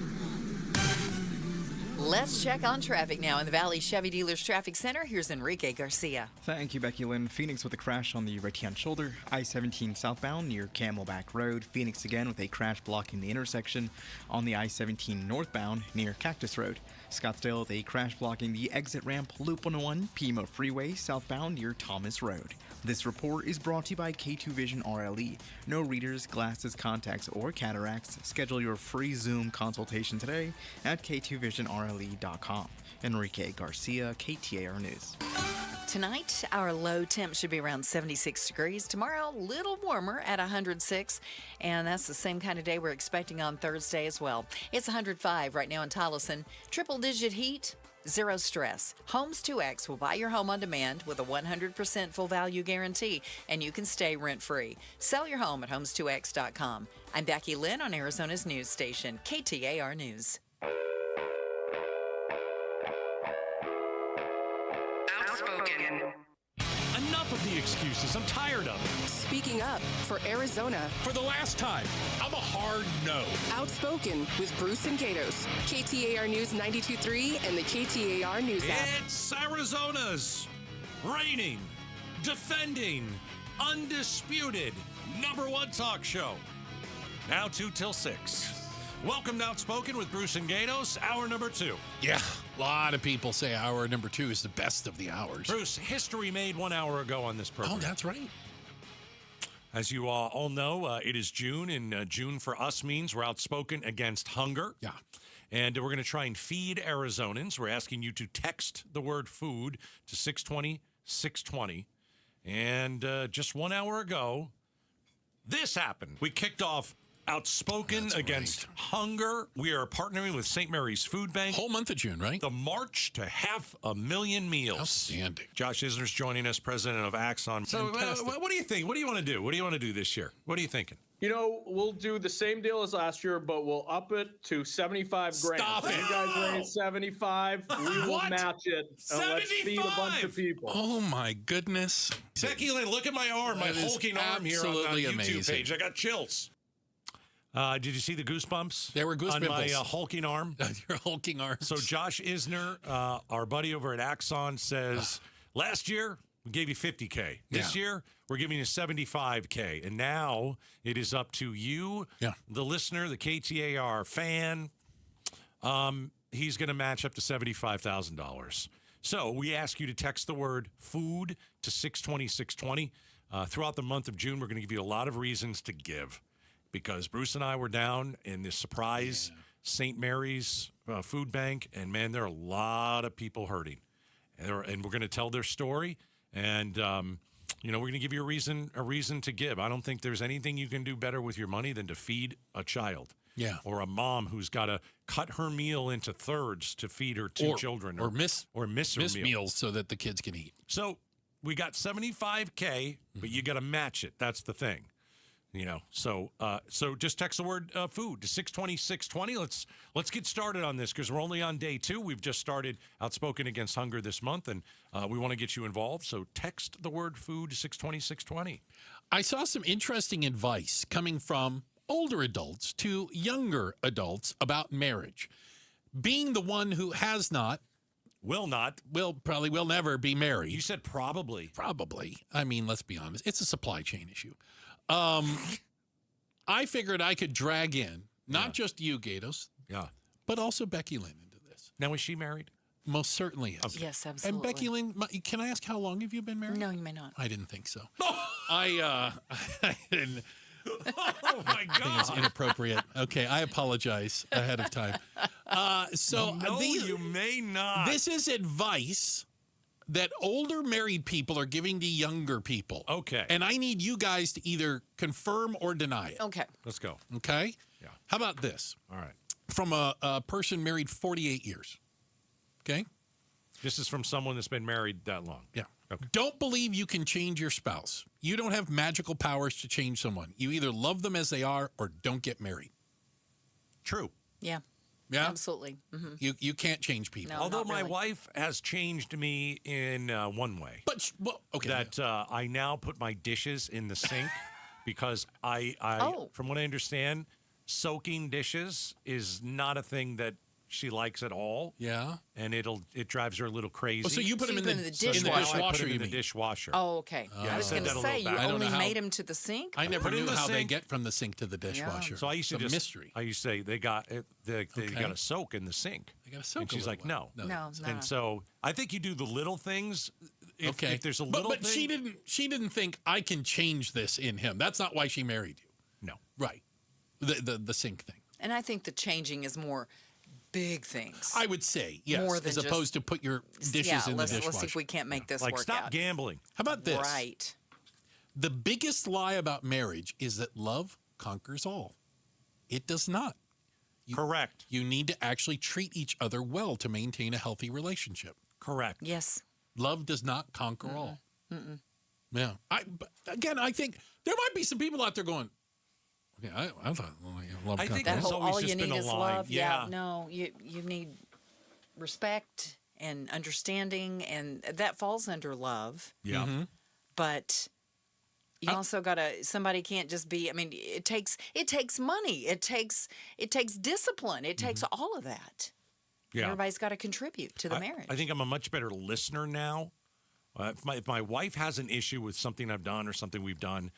Let's check on traffic now in the Valley Chevy Dealers Traffic Center. Here's Enrique Garcia. Thank you, Becky Lynn. Phoenix with a crash on the right-hand shoulder. I-17 southbound near Camelback Road. Phoenix again with a crash blocking the intersection on the I-17 northbound near Cactus Road. Scottsdale with a crash blocking the exit ramp Loop 101 Pima Freeway southbound near Thomas Road. This report is brought to you by K2 Vision RLE. No readers, glasses, contacts, or cataracts. Schedule your free Zoom consultation today at k2visionrle.com. Enrique Garcia, KTAR News. Tonight, our low temp should be around 76 degrees. Tomorrow, a little warmer at 106. And that's the same kind of day we're expecting on Thursday as well. It's 105 right now in Tolleson. Triple-digit heat. Zero stress. Homes 2X will buy your home on demand with a 100% full value guarantee, and you can stay rent-free. Sell your home at homes2x.com. I'm Becky Lynn on Arizona's news station, KTAR News. Outspoken. Enough of the excuses. I'm tired of it. Speaking up for Arizona. For the last time, I'm a hard no. Outspoken with Bruce and Gatos. KTAR News 92.3 and the KTAR News app. It's Arizona's reigning, defending, undisputed #1 talk show. Now 2 till 6. Welcome to Outspoken with Bruce and Gatos, hour number 2. Yeah, a lot of people say hour number 2 is the best of the hours. Bruce, history made 1 hour ago on this program. Oh, that's right. As you all know, it is June, and June for us means we're outspoken against hunger. Yeah. And we're going to try and feed Arizonans. We're asking you to text the word food to 620-620. And just 1 hour ago, this happened. We kicked off Outspoken against hunger. We are partnering with St. Mary's Food Bank. Whole month of June, right? The March to 500,000 meals. Outstanding. Josh Isner's joining us, president of Axon. So what do you think? What do you want to do? What do you want to do this year? What are you thinking? You know, we'll do the same deal as last year, but we'll up it to 75 grand. Stop it. You guys raise 75. We will match it. And let's feed a bunch of people. Oh, my goodness. Becky Lynn, look at my arm, my hulking arm here on the YouTube page. I got chills. Did you see the goosebumps? There were goosebumps on my hulking arm. Your hulking arm. So Josh Isner, our buddy over at Axon, says last year we gave you $50K. This year we're giving you $75K, and now it is up to you, the listener, the KTAR fan. He's going to match up to $75,000. So we ask you to text the word food to 620-620. Throughout the month of June, we're going to give you a lot of reasons to give. Because Bruce and I were down in this surprise St. Mary's food bank, and man, there are a lot of people hurting, and we're going to tell their story, and we're going to give you a reason to give. I don't think there's anything you can do better with your money than to feed a child, or a mom who's got to cut her meal into thirds to feed her two children, or miss her meals so that the kids can eat. So we got $75K, but you got to match it. That's the thing. So just text the word food to 620-620. Let's get started on this because we're only on day 2. We've just started Outspoken Against Hunger this month, and we want to get you involved. So text the word food to 620-620. I saw some interesting advice coming from older adults to younger adults about marriage. Being the one who has not, will never be married. You said probably. Probably. I mean, let's be honest. It's a supply chain issue. I figured I could drag in not just you, Gatos, but also Becky Lynn into this. Now, is she married? Most certainly is. Yes, absolutely. And Becky Lynn, can I ask how long have you been married? No, you may not. I didn't think so. I didn't. Oh my God! I think it's inappropriate. Okay, I apologize ahead of time. You may not. This is advice that older married people are giving to younger people. Okay. And I need you guys to either confirm or deny it. Okay. Let's go. Okay? Yeah. How about this? All right. from a person married 48 years. Okay? This is from someone that's been married that long. Yeah. Okay. Don't believe you can change your spouse. You don't have magical powers to change someone. You either love them as they are or don't get married. True. Yeah. Yeah. Absolutely. Mm-hmm. You can't change people. No, Although not my really. wife has changed me in one way. But, okay. That I now put my dishes in the sink because I from what I understand, soaking dishes is not a thing that she likes at all. Yeah. And it drives her a little crazy. Oh, so you put them in the dishwasher. I put dishwasher, them you in the mean? dishwasher. Oh, okay. Yeah, I was going to say, you only made them to the sink? I never Put it in knew the how they sink. get from the sink to the dishwasher. So I used to It's a just mystery. I used to say they got Okay. to soak in the sink. They got to soak. And she's a like, little no. while. No. And so I think you do the little things. If there's a little but thing, she didn't think I can change this in him. That's not why she married you. No. Right. The sink thing. And I think the changing is more big things. I would say, yes, More than as just- opposed to put your dishes in the dishwasher. Let's see if we can't make this like work stop out. gambling. How about this? Right. The biggest lie about marriage is that love conquers all. It does not. Correct. You need to actually treat each other well to maintain a healthy relationship. Correct. Yes. Love does not conquer all. Mm-mm. Yeah. But again, I think there might be some people out there going, okay, I thought love I think That it's whole always all just you been need a is lie. love. Yeah. No, you need respect and understanding, and that falls under love. Yeah. Mm-hmm. But you also somebody can't just be, I mean, it takes money. It takes discipline. It takes all of that. Yeah. Everybody's got to contribute to the marriage. I think I'm a much better listener now. If my wife has an issue with something I've done or something we've done,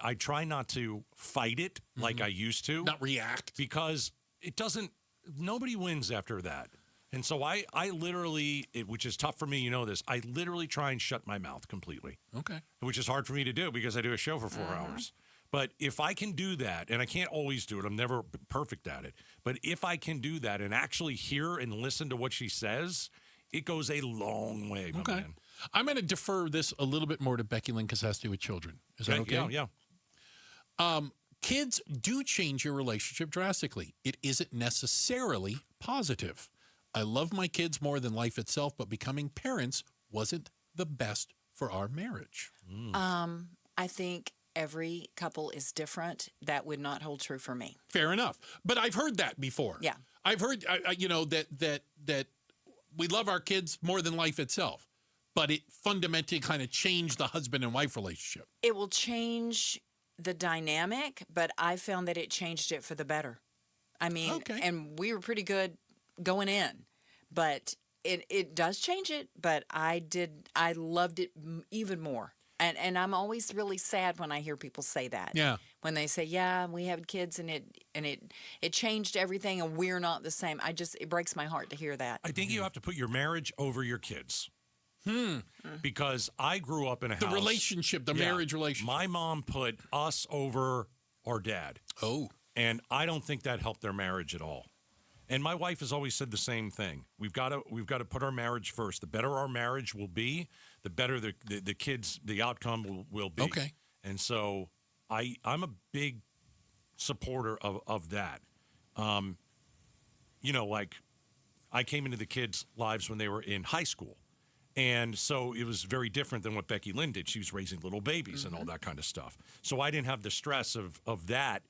I try not to fight it like I used to. Not react. Because it doesn't, nobody wins after that. And so I literally, which is tough for me, you know this, I literally try and shut my mouth completely. Okay. Which is hard for me to do because I do a show for 4 hours. But if I can do that, and I can't always do it, I'm never perfect at it. But if I can do that and actually hear and listen to what she says, it goes a long way, my man. I'm going to defer this a little bit more to Becky Lynn because it has to do with children. Is that okay? Yeah. Kids do change your relationship drastically. It isn't necessarily positive. I love my kids more than life itself, but becoming parents wasn't the best for our marriage. I think every couple is different. That would not hold true for me. Fair enough. But I've heard that before. Yeah. I've heard, that we love our kids more than life itself, but it fundamentally kind of changed the husband and wife relationship. It will change the dynamic, but I found that it changed it for the better. I mean, and we were pretty good going in, but it does change it, but I loved it even more. And I'm always really sad when I hear people say that. Yeah. When they say, yeah, we have kids and it changed everything and we're not the same. It breaks my heart to hear that. I think you have to put your marriage over your kids. Because I grew up in a house. The relationship, the marriage relationship. My mom put us over our dad. Oh. And I don't think that helped their marriage at all. And my wife has always said the same thing. We've got to put our marriage first. The better our marriage will be, the better the kids, the outcome will be. Okay. And so I'm a big supporter of that. Like I came into the kids' lives when they were in high school. And so it was very different than what Becky Lynn did. She was raising little babies and all that kind of stuff. So I didn't have the stress of that.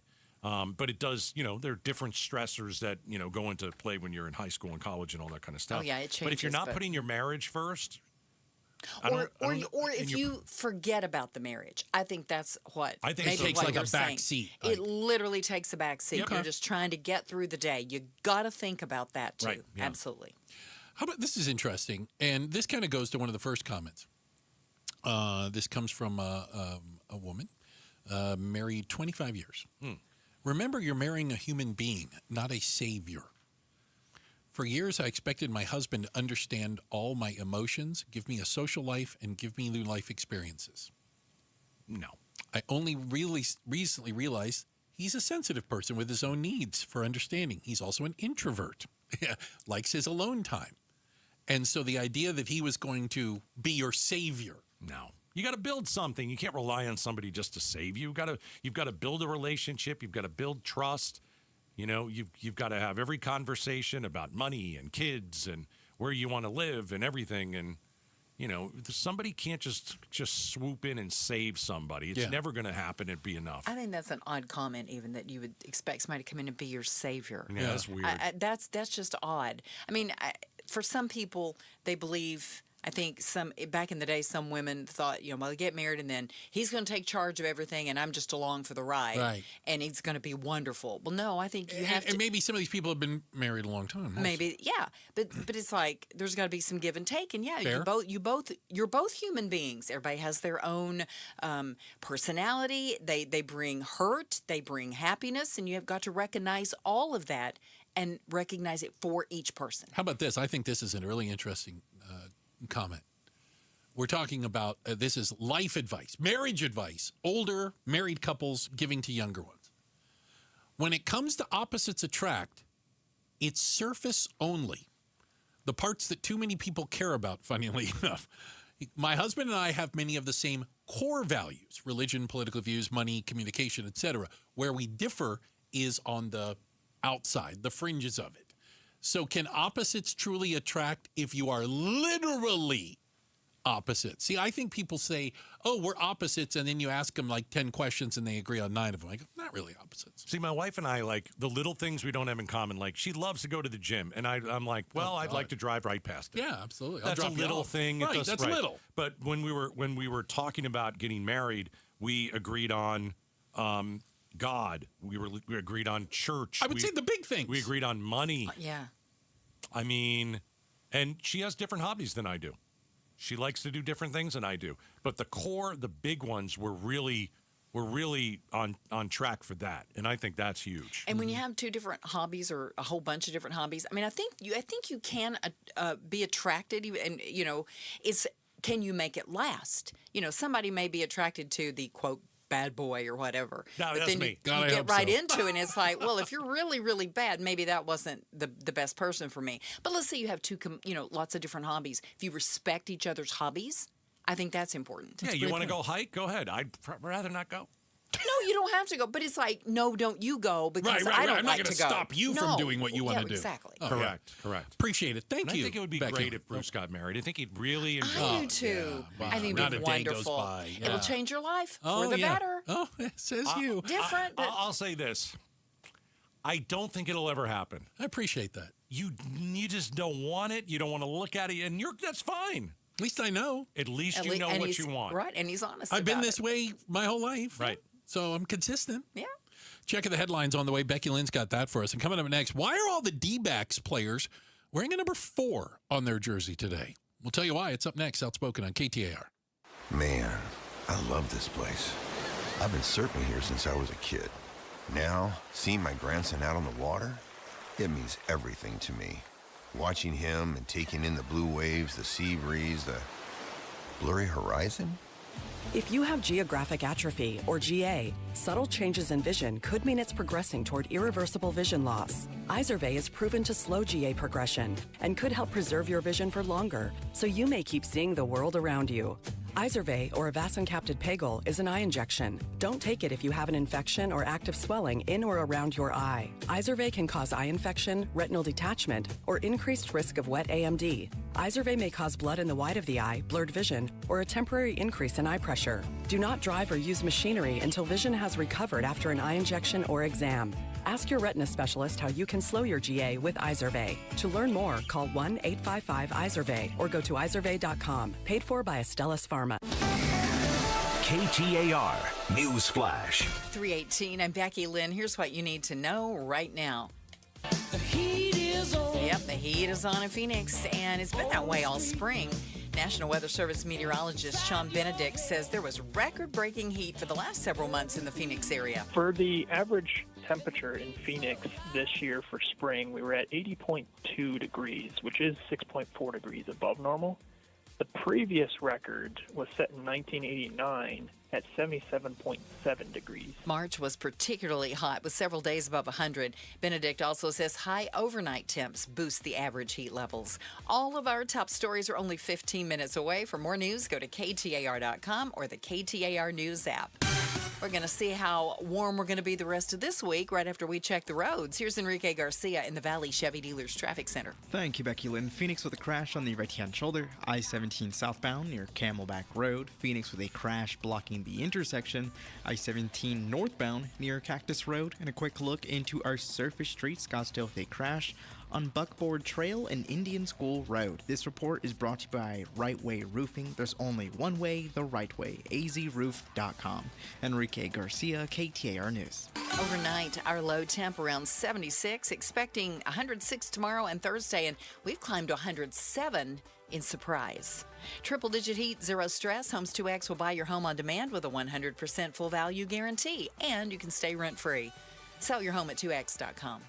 But it does, there are different stressors that, go into play when you're in high school and college and all that kind of stuff. Oh, yeah, it changes. But if you're not putting your marriage first, or if you forget about the marriage, I think that's what I think it takes like a back seat. It literally takes a back seat. Yep. You're just trying to get through the day. You got to think about that too. Right, yeah. Absolutely. How about this is interesting, and this kind of goes to one of the first comments. This comes from a woman, married 25 years. Remember, you're marrying a human being, not a savior. For years, I expected my husband to understand all my emotions, give me a social life, and give me new life experiences. No. I only really recently realized he's a sensitive person with his own needs for understanding. He's also an introvert, likes his alone time. And so the idea that he was going to be your savior. No. You got to build something. You can't rely on somebody just to save you. You've got to build a relationship. You've got to build trust. You know, you've got to have every conversation about money and kids and where you want to live and everything. And, you know, somebody can't just swoop in and save somebody. It's never going to happen. It'd be enough. I think that's an odd comment, even, that you would expect somebody to come in and be your savior. Yeah, that's weird. That's just odd. I mean, for some people, they believe. I think back in the day, some women thought, you know, well, get married and then he's going to take charge of everything and I'm just along for the ride. Right. And he's going to be wonderful. Well, no, I think you have to. And maybe some of these people have been married a long time. Also. Maybe, yeah. But it's like there's got to be some give and take. And yeah, Fair. you're both human beings. Everybody has their own personality. They bring hurt. They bring happiness. And you have got to recognize all of that and recognize it for each person. How about this? I think this is a really interesting comment. We're talking about this is life advice, marriage advice, older married couples giving to younger ones. When it comes to opposites attract, it's surface only. The parts that too many people care about, funnily enough. My husband and I have many of the same core values: religion, political views, money, communication, etc. Where we differ is on the outside, the fringes of it. So can opposites truly attract if you are literally opposites? See, I think people say, oh, we're opposites, and then you ask them like 10 questions and they agree on 9 of them. I go, not really opposites. See, my wife and I, like, the little things we don't have in common. Like, she loves to go to the gym, and I'm like, well, I'd like to drive right past it. Yeah, absolutely. That's a little thing. Right, that's little. But when we were talking about getting married, we agreed on God. We agreed on church. I would say the big things. We agreed on money. Yeah. I mean, and she has different hobbies than I do. She likes to do different things than I do. But the core, the big ones, were really on track for that, and I think that's huge. And when you have two different hobbies or a whole bunch of different hobbies, I mean, I think you can be attracted, and you know, can you make it last? You know, somebody may be attracted to the quote bad boy or whatever. No, but that's then me. You get right into it, and it's like, well, if you're really, really bad, maybe that wasn't the best person for me. But let's say you have lots of different hobbies. If you respect each other's hobbies, I think that's important. Yeah, you want to go hike? Go ahead. I'd rather not go. No, you don't have to go. But it's like, no, don't you go, because I don't I'm like not to going to stop you from doing what you want to do. Exactly. Oh, Correct. Appreciate it. Thank you. I think it would be great if Bruce got married. I think he'd really enjoy I do too. Yeah. Wow. I think Not it'd a be day goes wonderful. by. It will change your life for the better. Oh, it says you. Different. I'll say this. I don't think it'll ever happen. I appreciate that. You just don't want it. You don't want to look at it, and that's fine. At least I know. At least you know what you want. Right, and he's honest I've been about this it. way my whole life. Right. So I'm consistent. Yeah. Checking the headlines on the way. Becky Lynn's got that for us. And coming up next, why are all the D-backs players wearing a number 4 on their jersey today? We'll tell you why. It's up next. Outspoken on KTAR. Man, I love this place. I've been surfing here since I was a kid. Now, seeing my grandson out on the water, it means everything to me. Watching him and taking in the blue waves, the sea breeze, the blurry horizon. If you have geographic atrophy, or GA, subtle changes in vision could mean it's progressing toward irreversible vision loss. Izervay is proven to slow GA progression and could help preserve your vision for longer, so you may keep seeing the world around you. Izervay, or avacincaptad pegol, is an eye injection. Don't take it if you have an infection or active swelling in or around your eye. Izervay can cause eye infection, retinal detachment, or increased risk of wet AMD. Izervay may cause blood in the white of the eye, blurred vision, or a temporary increase in eye pressure. Do not drive or use machinery until vision has recovered after an eye injection or exam. Ask your retina specialist how you can slow your GA with Izervay. To learn more, call 1-855-IZERVAY or go to izervay.com. Paid for by Astellas Pharma. KTAR News Flash. 3:18. I'm Becky Lynn. Here's what you need to know right now. The heat is on. Yep, the heat is on in Phoenix, and it's been that way all spring. National Weather Service meteorologist Sean Benedict says there was record-breaking heat for the last several months in the Phoenix area. For the average temperature in Phoenix this year for spring, we were at 80.2 degrees, which is 6.4 degrees above normal. The previous record was set in 1989 at 77.7 degrees. March was particularly hot with several days above 100. Benedict also says high overnight temps boost the average heat levels. All of our top stories are only 15 minutes away. For more news, go to KTAR.com or the KTAR News app. We're going to see how warm we're going to be the rest of this week right after we check the roads. Here's Enrique Garcia in the Valley Chevy Dealers Traffic Center. Thank you, Becky Lynn. Phoenix with a crash on the right-hand shoulder. I-17 southbound near Camelback Road. Phoenix with a crash blocking the intersection. I-17 northbound near Cactus Road. And a quick look into our surface street. Scottsdale with a crash on Buckboard Trail and Indian School Road. This report is brought to you by Right Way Roofing. There's only one way, the right way. azroof.com. Enrique Garcia, KTAR News. Overnight, our low temp around 76, expecting 106 tomorrow and Thursday, and we've climbed to 107 in Surprise. Triple-digit heat, zero stress. Homes 2X will buy your home on demand with a 100% full value guarantee, and you can stay rent-free. Sell your home at 2X.com.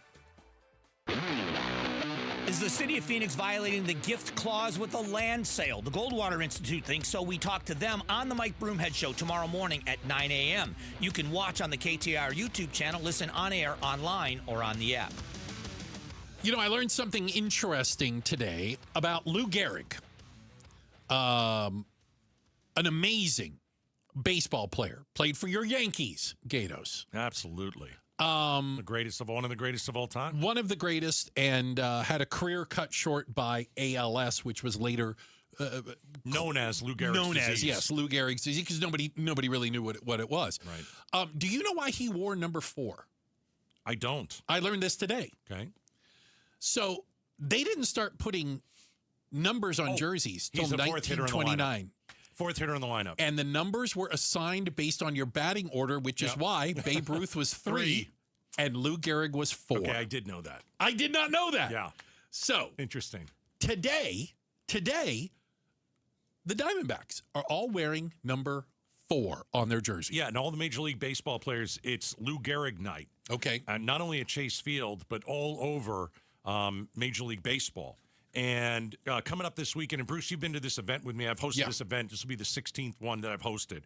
Is the city of Phoenix violating the gift clause with a land sale? The Goldwater Institute thinks so. We talk to them on the Mike Broomhead Show tomorrow morning at 9 a.m. You can watch on the KTAR YouTube channel, listen on air, online, or on the app. You know, I learned something interesting today about Lou Gehrig, an amazing baseball player. Played for your Yankees, Gatos. Absolutely. The greatest of one of the greatest of all time. One of the greatest, and had a career cut short by ALS, which was later known as Lou Gehrig's disease. Yes, Lou Gehrig's disease, because nobody really knew what it was. Right. Do you know why he wore number 4? I don't. I learned this today. Okay. So they didn't start putting numbers on jerseys till 1929. Fourth hitter in the lineup. And the numbers were assigned based on your batting order, which is why Babe Ruth was 3 and Lou Gehrig was 4. Okay, I did know that. I did not know that. Yeah. So interesting. Today, the Diamondbacks are all wearing number 4 on their jersey. Yeah, and all the Major League Baseball players, it's Lou Gehrig night. Okay. Not only at Chase Field, but all over Major League Baseball. And coming up this weekend, and Bruce, you've been to this event with me. I've hosted this event. This will be the 16th one that I've hosted.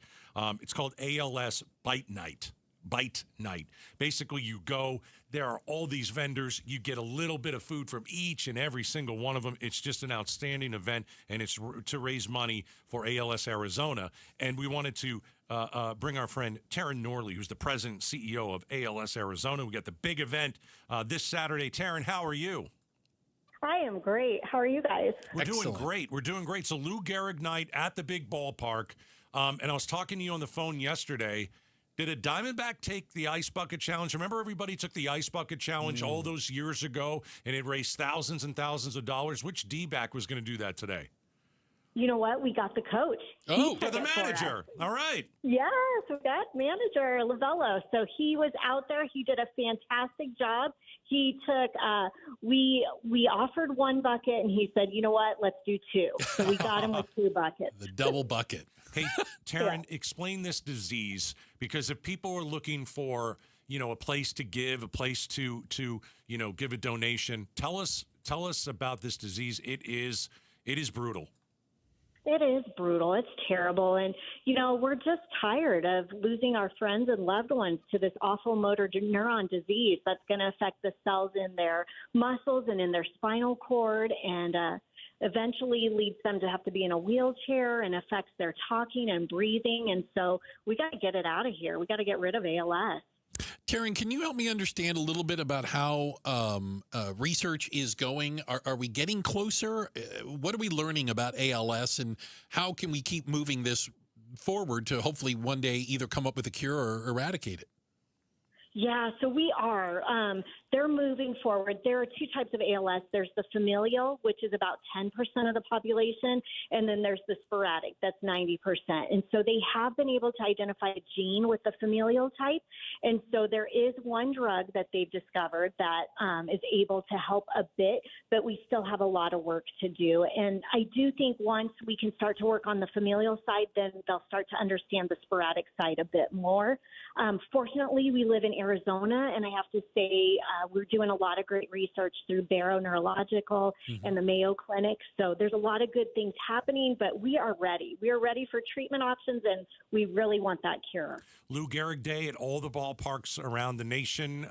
It's called ALS Bite Night. Bite Night. Basically, you go, there are all these vendors. You get a little bit of food from each and every single one of them. It's just an outstanding event, and it's to raise money for ALS Arizona. And we wanted to bring our friend Taryn Norley, who's the president and CEO of ALS Arizona. We got the big event this Saturday. Taryn, how are you? I am great. How are you guys? We're doing great. We're doing great. So Lou Gehrig night at the big ballpark. And I was talking to you on the phone yesterday. Did a Diamondback take the Ice Bucket Challenge? Remember everybody took the Ice Bucket Challenge all those years ago, and it raised thousands and thousands of dollars? Which D-back was going to do that today? You know what? We got the coach. Oh, the manager. All right. Yes, we got manager Lavello. So he was out there. He did a fantastic job. He took, we offered 1 bucket, and he said, you know what, let's do 2. So we got him with 2 buckets. The double bucket. Hey, Taryn, explain this disease, because if people are looking for, a place to give, a place to give a donation, tell us about this disease. It is brutal. It is brutal. It's terrible. And, we're just tired of losing our friends and loved ones to this awful motor neuron disease that's going to affect the cells in their muscles and in their spinal cord, and eventually leads them to have to be in a wheelchair, and affects their talking and breathing. And so we got to get it out of here. We got to get rid of ALS. Taryn, can you help me understand a little bit about how research is going? Are we getting closer? What are we learning about ALS, and how can we keep moving this forward to hopefully one day either come up with a cure or eradicate it? Yeah, so we are. They're moving forward. There are 2 types of ALS. There's the familial, which is about 10% of the population, and then there's the sporadic, that's 90%. And so they have been able to identify a gene with the familial type. And so there is one drug that they've discovered that is able to help a bit, but we still have a lot of work to do. And I do think once we can start to work on the familial side, then they'll start to understand the sporadic side a bit more. Fortunately, we live in Arizona, and I have to say we're doing a lot of great research through Barrow Neurological and the Mayo Clinic. So there's a lot of good things happening, but we are ready. We are ready for treatment options, and we really want that cure. Lou Gehrig Day at all the ballparks around the nation,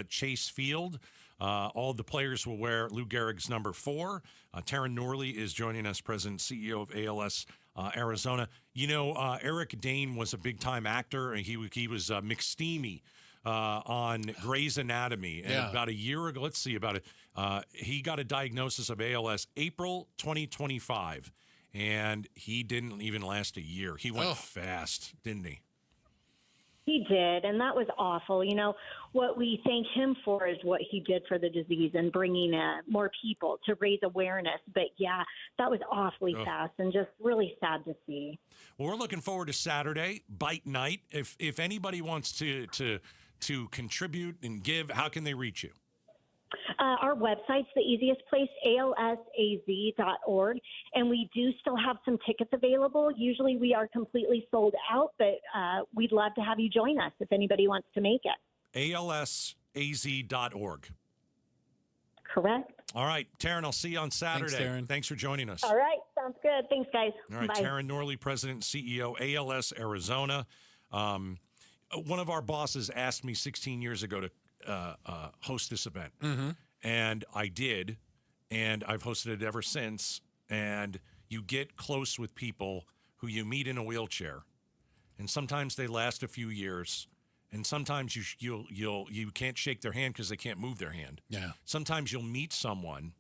Chase Field. All the players will wear Lou Gehrig's number 4. Taryn Norley is joining us, President and CEO of ALS Arizona. Eric Dane was a big-time actor, and he was McSteamy on Grey's Anatomy. And about a year ago, he got a diagnosis of ALS April 2025, and he didn't even last a year. He went fast, didn't he? He did, and that was awful. What we thank him for is what he did for the disease and bringing more people to raise awareness. But, that was awfully fast and just really sad to see. Well, we're looking forward to Saturday, Bite Night. If anybody wants to contribute and give, how can they reach you? Our website's the easiest place, alsaz.org, and we do still have some tickets available. Usually we are completely sold out, but we'd love to have you join us if anybody wants to make it. alsaz.org. Correct. All right, Taryn, I'll see you on Saturday. Thanks, Taryn. Thanks for joining us. All right, sounds good. Thanks, guys. All right, Bye. Taryn Norley, President and CEO, ALS Arizona. One of our bosses asked me 16 years ago to host this event. Mm-hmm. And I did, and I've hosted it ever since. And you get close with people who you meet in a wheelchair, and sometimes they last a few years, and sometimes you can't shake their hand because they can't move their hand. Yeah. Sometimes you'll meet someone,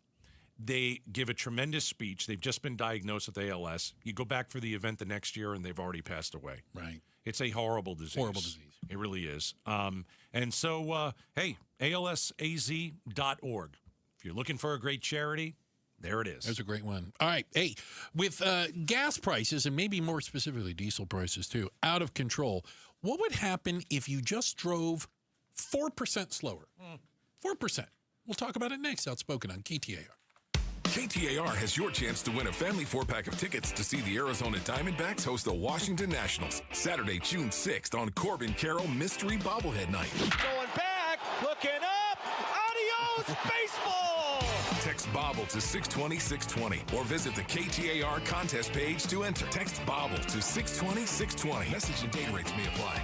they give a tremendous speech, they've just been diagnosed with ALS. You go back for the event the next year, and they've already passed away. Right. It's a horrible disease. Horrible disease. It really is. And so, hey, alsaz.org. If you're looking for a great charity, there it is. There's a great one. All right. Hey, with gas prices, and maybe more specifically diesel prices too, out of control, what would happen if you just drove 4% slower? 4%. We'll talk about it next. Outspoken on KTAR. KTAR has your chance to win a family 4-pack of tickets to see the Arizona Diamondbacks host the Washington Nationals Saturday, June 6th on Corbin Carroll Mystery Bobblehead Night. Going back, looking up, adios, baseball! Text Bobble to 620-620 or visit the KTAR contest page to enter. Text Bobble to 620-620. Message and data rates may apply.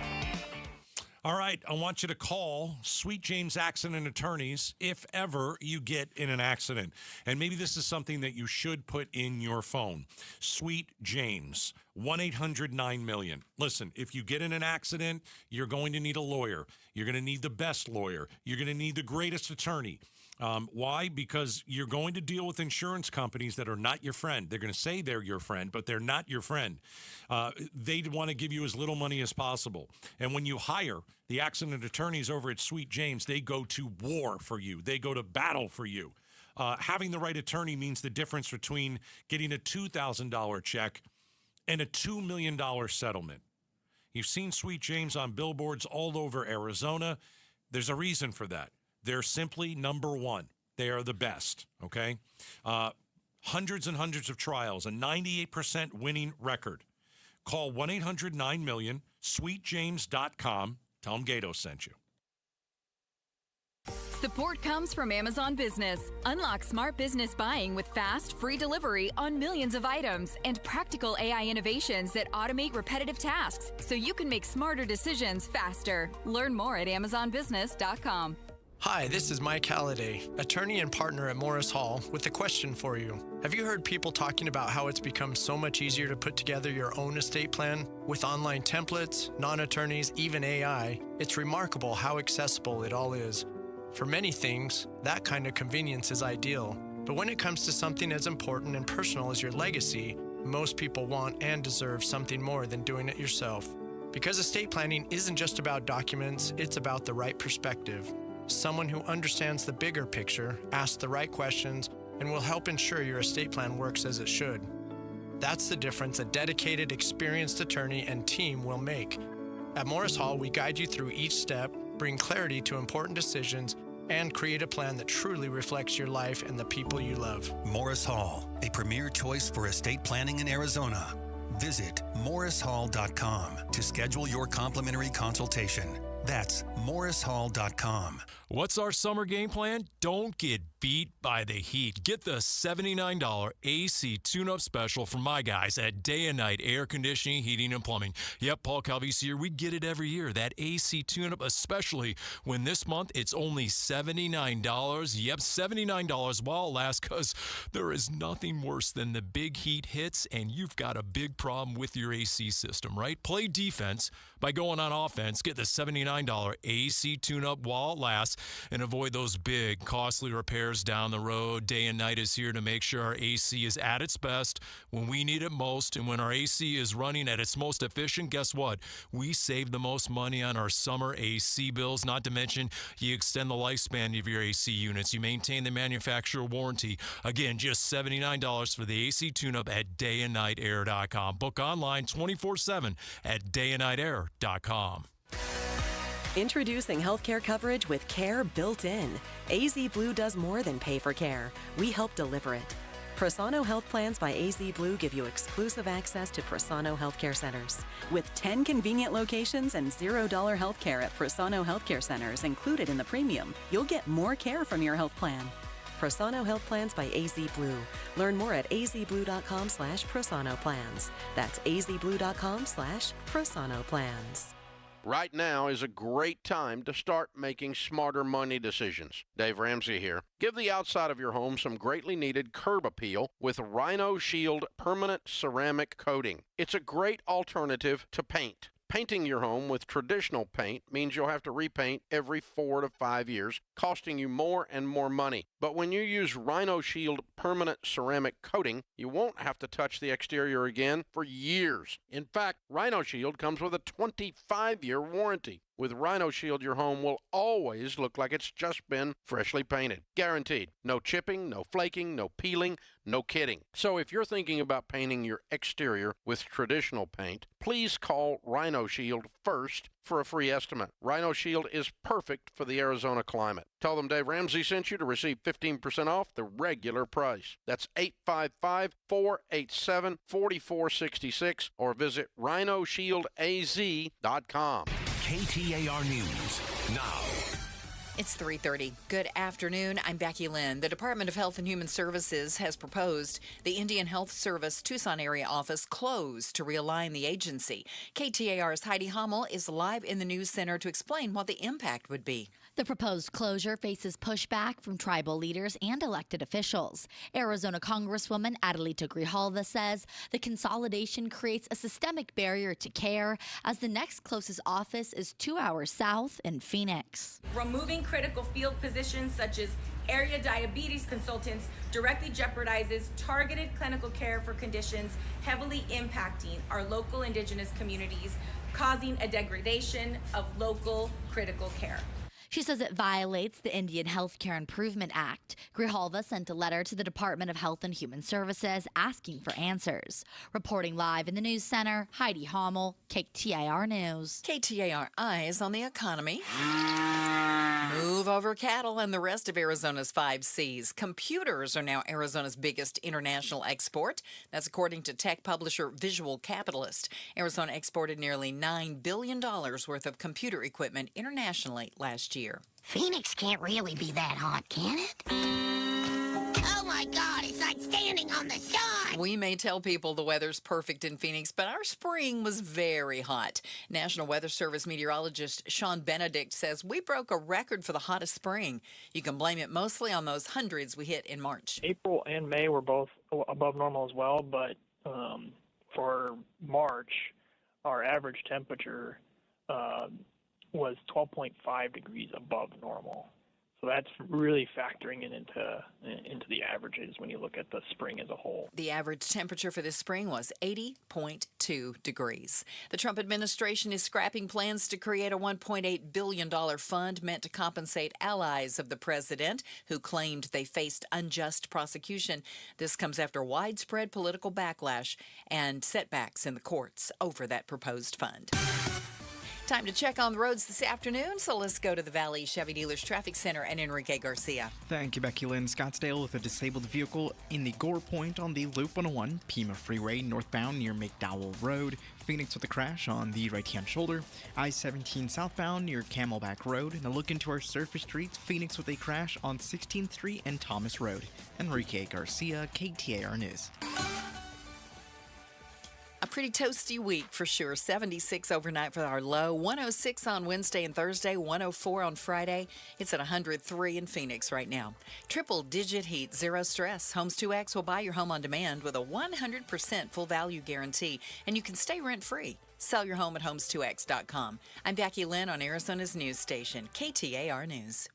All right, I want you to call Sweet James Accident Attorneys if ever you get in an accident. And maybe this is something that you should put in your phone. Sweet James, 1-800-9-MILLION. Listen, if you get in an accident, you're going to need a lawyer. You're going to need the best lawyer. You're going to need the greatest attorney. Why? Because you're going to deal with insurance companies that are not your friend. They're going to say they're your friend, but they're not your friend. They want to give you as little money as possible. And when you hire the accident attorneys over at Sweet James, they go to war for you. They go to battle for you. Having the right attorney means the difference between getting a $2,000 check and a $2 million settlement. You've seen Sweet James on billboards all over Arizona. There's a reason for that. They're simply number one. They are the best, okay? Hundreds and hundreds of trials, a 98% winning record. Call 1-800-9-MILLION, sweetjames.com. Tell them Gato sent you. Support comes from Amazon Business. Unlock smart business buying with fast, free delivery on millions of items and practical AI innovations that automate repetitive tasks so you can make smarter decisions faster. Learn more at amazonbusiness.com. Hi, this is Mike Halliday, attorney and partner at Morris Hall, with a question for you. Have you heard people talking about how it's become so much easier to put together your own estate plan? With online templates, non-attorneys, even AI, it's remarkable how accessible it all is. For many things, that kind of convenience is ideal. But when it comes to something as important and personal as your legacy, most people want and deserve something more than doing it yourself. Because estate planning isn't just about documents, it's about the right perspective. Someone who understands the bigger picture, asks the right questions, and will help ensure your estate plan works as it should. That's the difference a dedicated, experienced attorney and team will make. At Morris Hall, we guide you through each step, bring clarity to important decisions, and create a plan that truly reflects your life and the people you love. Morris Hall, a premier choice for estate planning in Arizona. Visit morrishall.com to schedule your complimentary consultation. That's morrishall.com. What's our summer game plan? Don't get beat by the heat. Get the $79 AC tune-up special from my guys at Day and Night Air Conditioning, Heating, and Plumbing. Yep, Paul Calvi's here. We get it every year. That AC tune-up, especially when this month it's only $79. Yep, $79 while it lasts, because there is nothing worse than the big heat hits and you've got a big problem with your AC system, right? Play defense by going on offense. Get the $79 AC tune-up while it lasts and avoid those big, costly repairs down the road. Day and Night is here to make sure our AC is at its best when we need it most. And when our AC is running at its most efficient, guess what? We save the most money on our summer AC bills. Not to mention, you extend the lifespan of your AC units. You maintain the manufacturer warranty. Again, just $79 for the AC tune-up at dayandnightair.com. Book online 24/7 at dayandnightair.com. Introducing healthcare coverage with care built in. AZ Blue does more than pay for care. We help deliver it. Prosano Health Plans by AZ Blue give you exclusive access to Prosano Healthcare Centers. With 10 convenient locations and $0 healthcare at Prosano Healthcare Centers included in the premium, you'll get more care from your health plan. Prosano Health Plans by AZ Blue. Learn more at azblue.com/Prosano Plans. That's azblue.com/Prosano Plans. Right now is a great time to start making smarter money decisions. Dave Ramsey here. Give the outside of your home some greatly needed curb appeal with Rhino Shield permanent ceramic coating. It's a great alternative to paint. Painting your home with traditional paint means you'll have to repaint every 4 to 5 years, costing you more and more money. But when you use Rhino Shield permanent ceramic coating, you won't have to touch the exterior again for years. In fact, Rhino Shield comes with a 25-year warranty. With Rhino Shield, your home will always look like it's just been freshly painted. Guaranteed. No chipping, no flaking, no peeling, no kidding. So if you're thinking about painting your exterior with traditional paint, please call Rhino Shield first for a free estimate. Rhino Shield is perfect for the Arizona climate. Tell them Dave Ramsey sent you to receive 15% off the regular price. That's 855-487-4466 or visit rhinoshieldaz.com. KTAR News now. It's 3:30. Good afternoon. I'm Becky Lynn. The Department of Health and Human Services has proposed the Indian Health Service Tucson area office close to realign the agency. KTAR's Heidi Hummel is live in the news center to explain what the impact would be. The proposed closure faces pushback from tribal leaders and elected officials. Arizona Congresswoman Adelita Grijalva says the consolidation creates a systemic barrier to care as the next closest office is 2 hours south in Phoenix. Removing critical field positions such as area diabetes consultants directly jeopardizes targeted clinical care for conditions heavily impacting our local indigenous communities, causing a degradation of local critical care. She says it violates the Indian Healthcare Improvement Act. Grijalva sent a letter to the Department of Health and Human Services asking for answers. Reporting live in the news center, Heidi Hummel, KTAR News. KTAR Eyes on the Economy. Move over cattle and the rest of Arizona's 5 Cs. Computers are now Arizona's biggest international export. That's according to tech publisher Visual Capitalist. Arizona exported nearly $9 billion worth of computer equipment internationally last year. Phoenix can't really be that hot, can it? Oh my God, it's like standing on the sun. We may tell people the weather's perfect in Phoenix, but our spring was very hot. National Weather Service meteorologist Sean Benedict says we broke a record for the hottest spring. You can blame it mostly on those hundreds we hit in March. April and May were both above normal as well, but for March, our average temperature was 12.5 degrees above normal. So that's really factoring into the averages when you look at the spring as a whole. The average temperature for this spring was 80.2 degrees. The Trump administration is scrapping plans to create a $1.8 billion fund meant to compensate allies of the president who claimed they faced unjust prosecution. This comes after widespread political backlash and setbacks in the courts over that proposed fund. Time to check on the roads this afternoon, so let's go to the Valley Chevy Dealers Traffic Center and Enrique Garcia. Thank you, Becky Lynn. Scottsdale with a disabled vehicle in the Gore Point on the Loop 101, Pima Freeway northbound near McDowell Road. Phoenix with a crash on the right-hand shoulder. I-17 southbound near Camelback Road. And a look into our surface streets. Phoenix with a crash on 16th Street and Thomas Road. Enrique Garcia, KTAR News. A pretty toasty week for sure. 76 overnight for our low. 106 on Wednesday and Thursday. 104 on Friday. It's at 103 in Phoenix right now. Triple-digit heat, zero stress. Homes 2X will buy your home on demand with a 100% full value guarantee, and you can stay rent-free. Sell your home at homes2x.com. I'm Becky Lynn on Arizona's news station, KTAR News.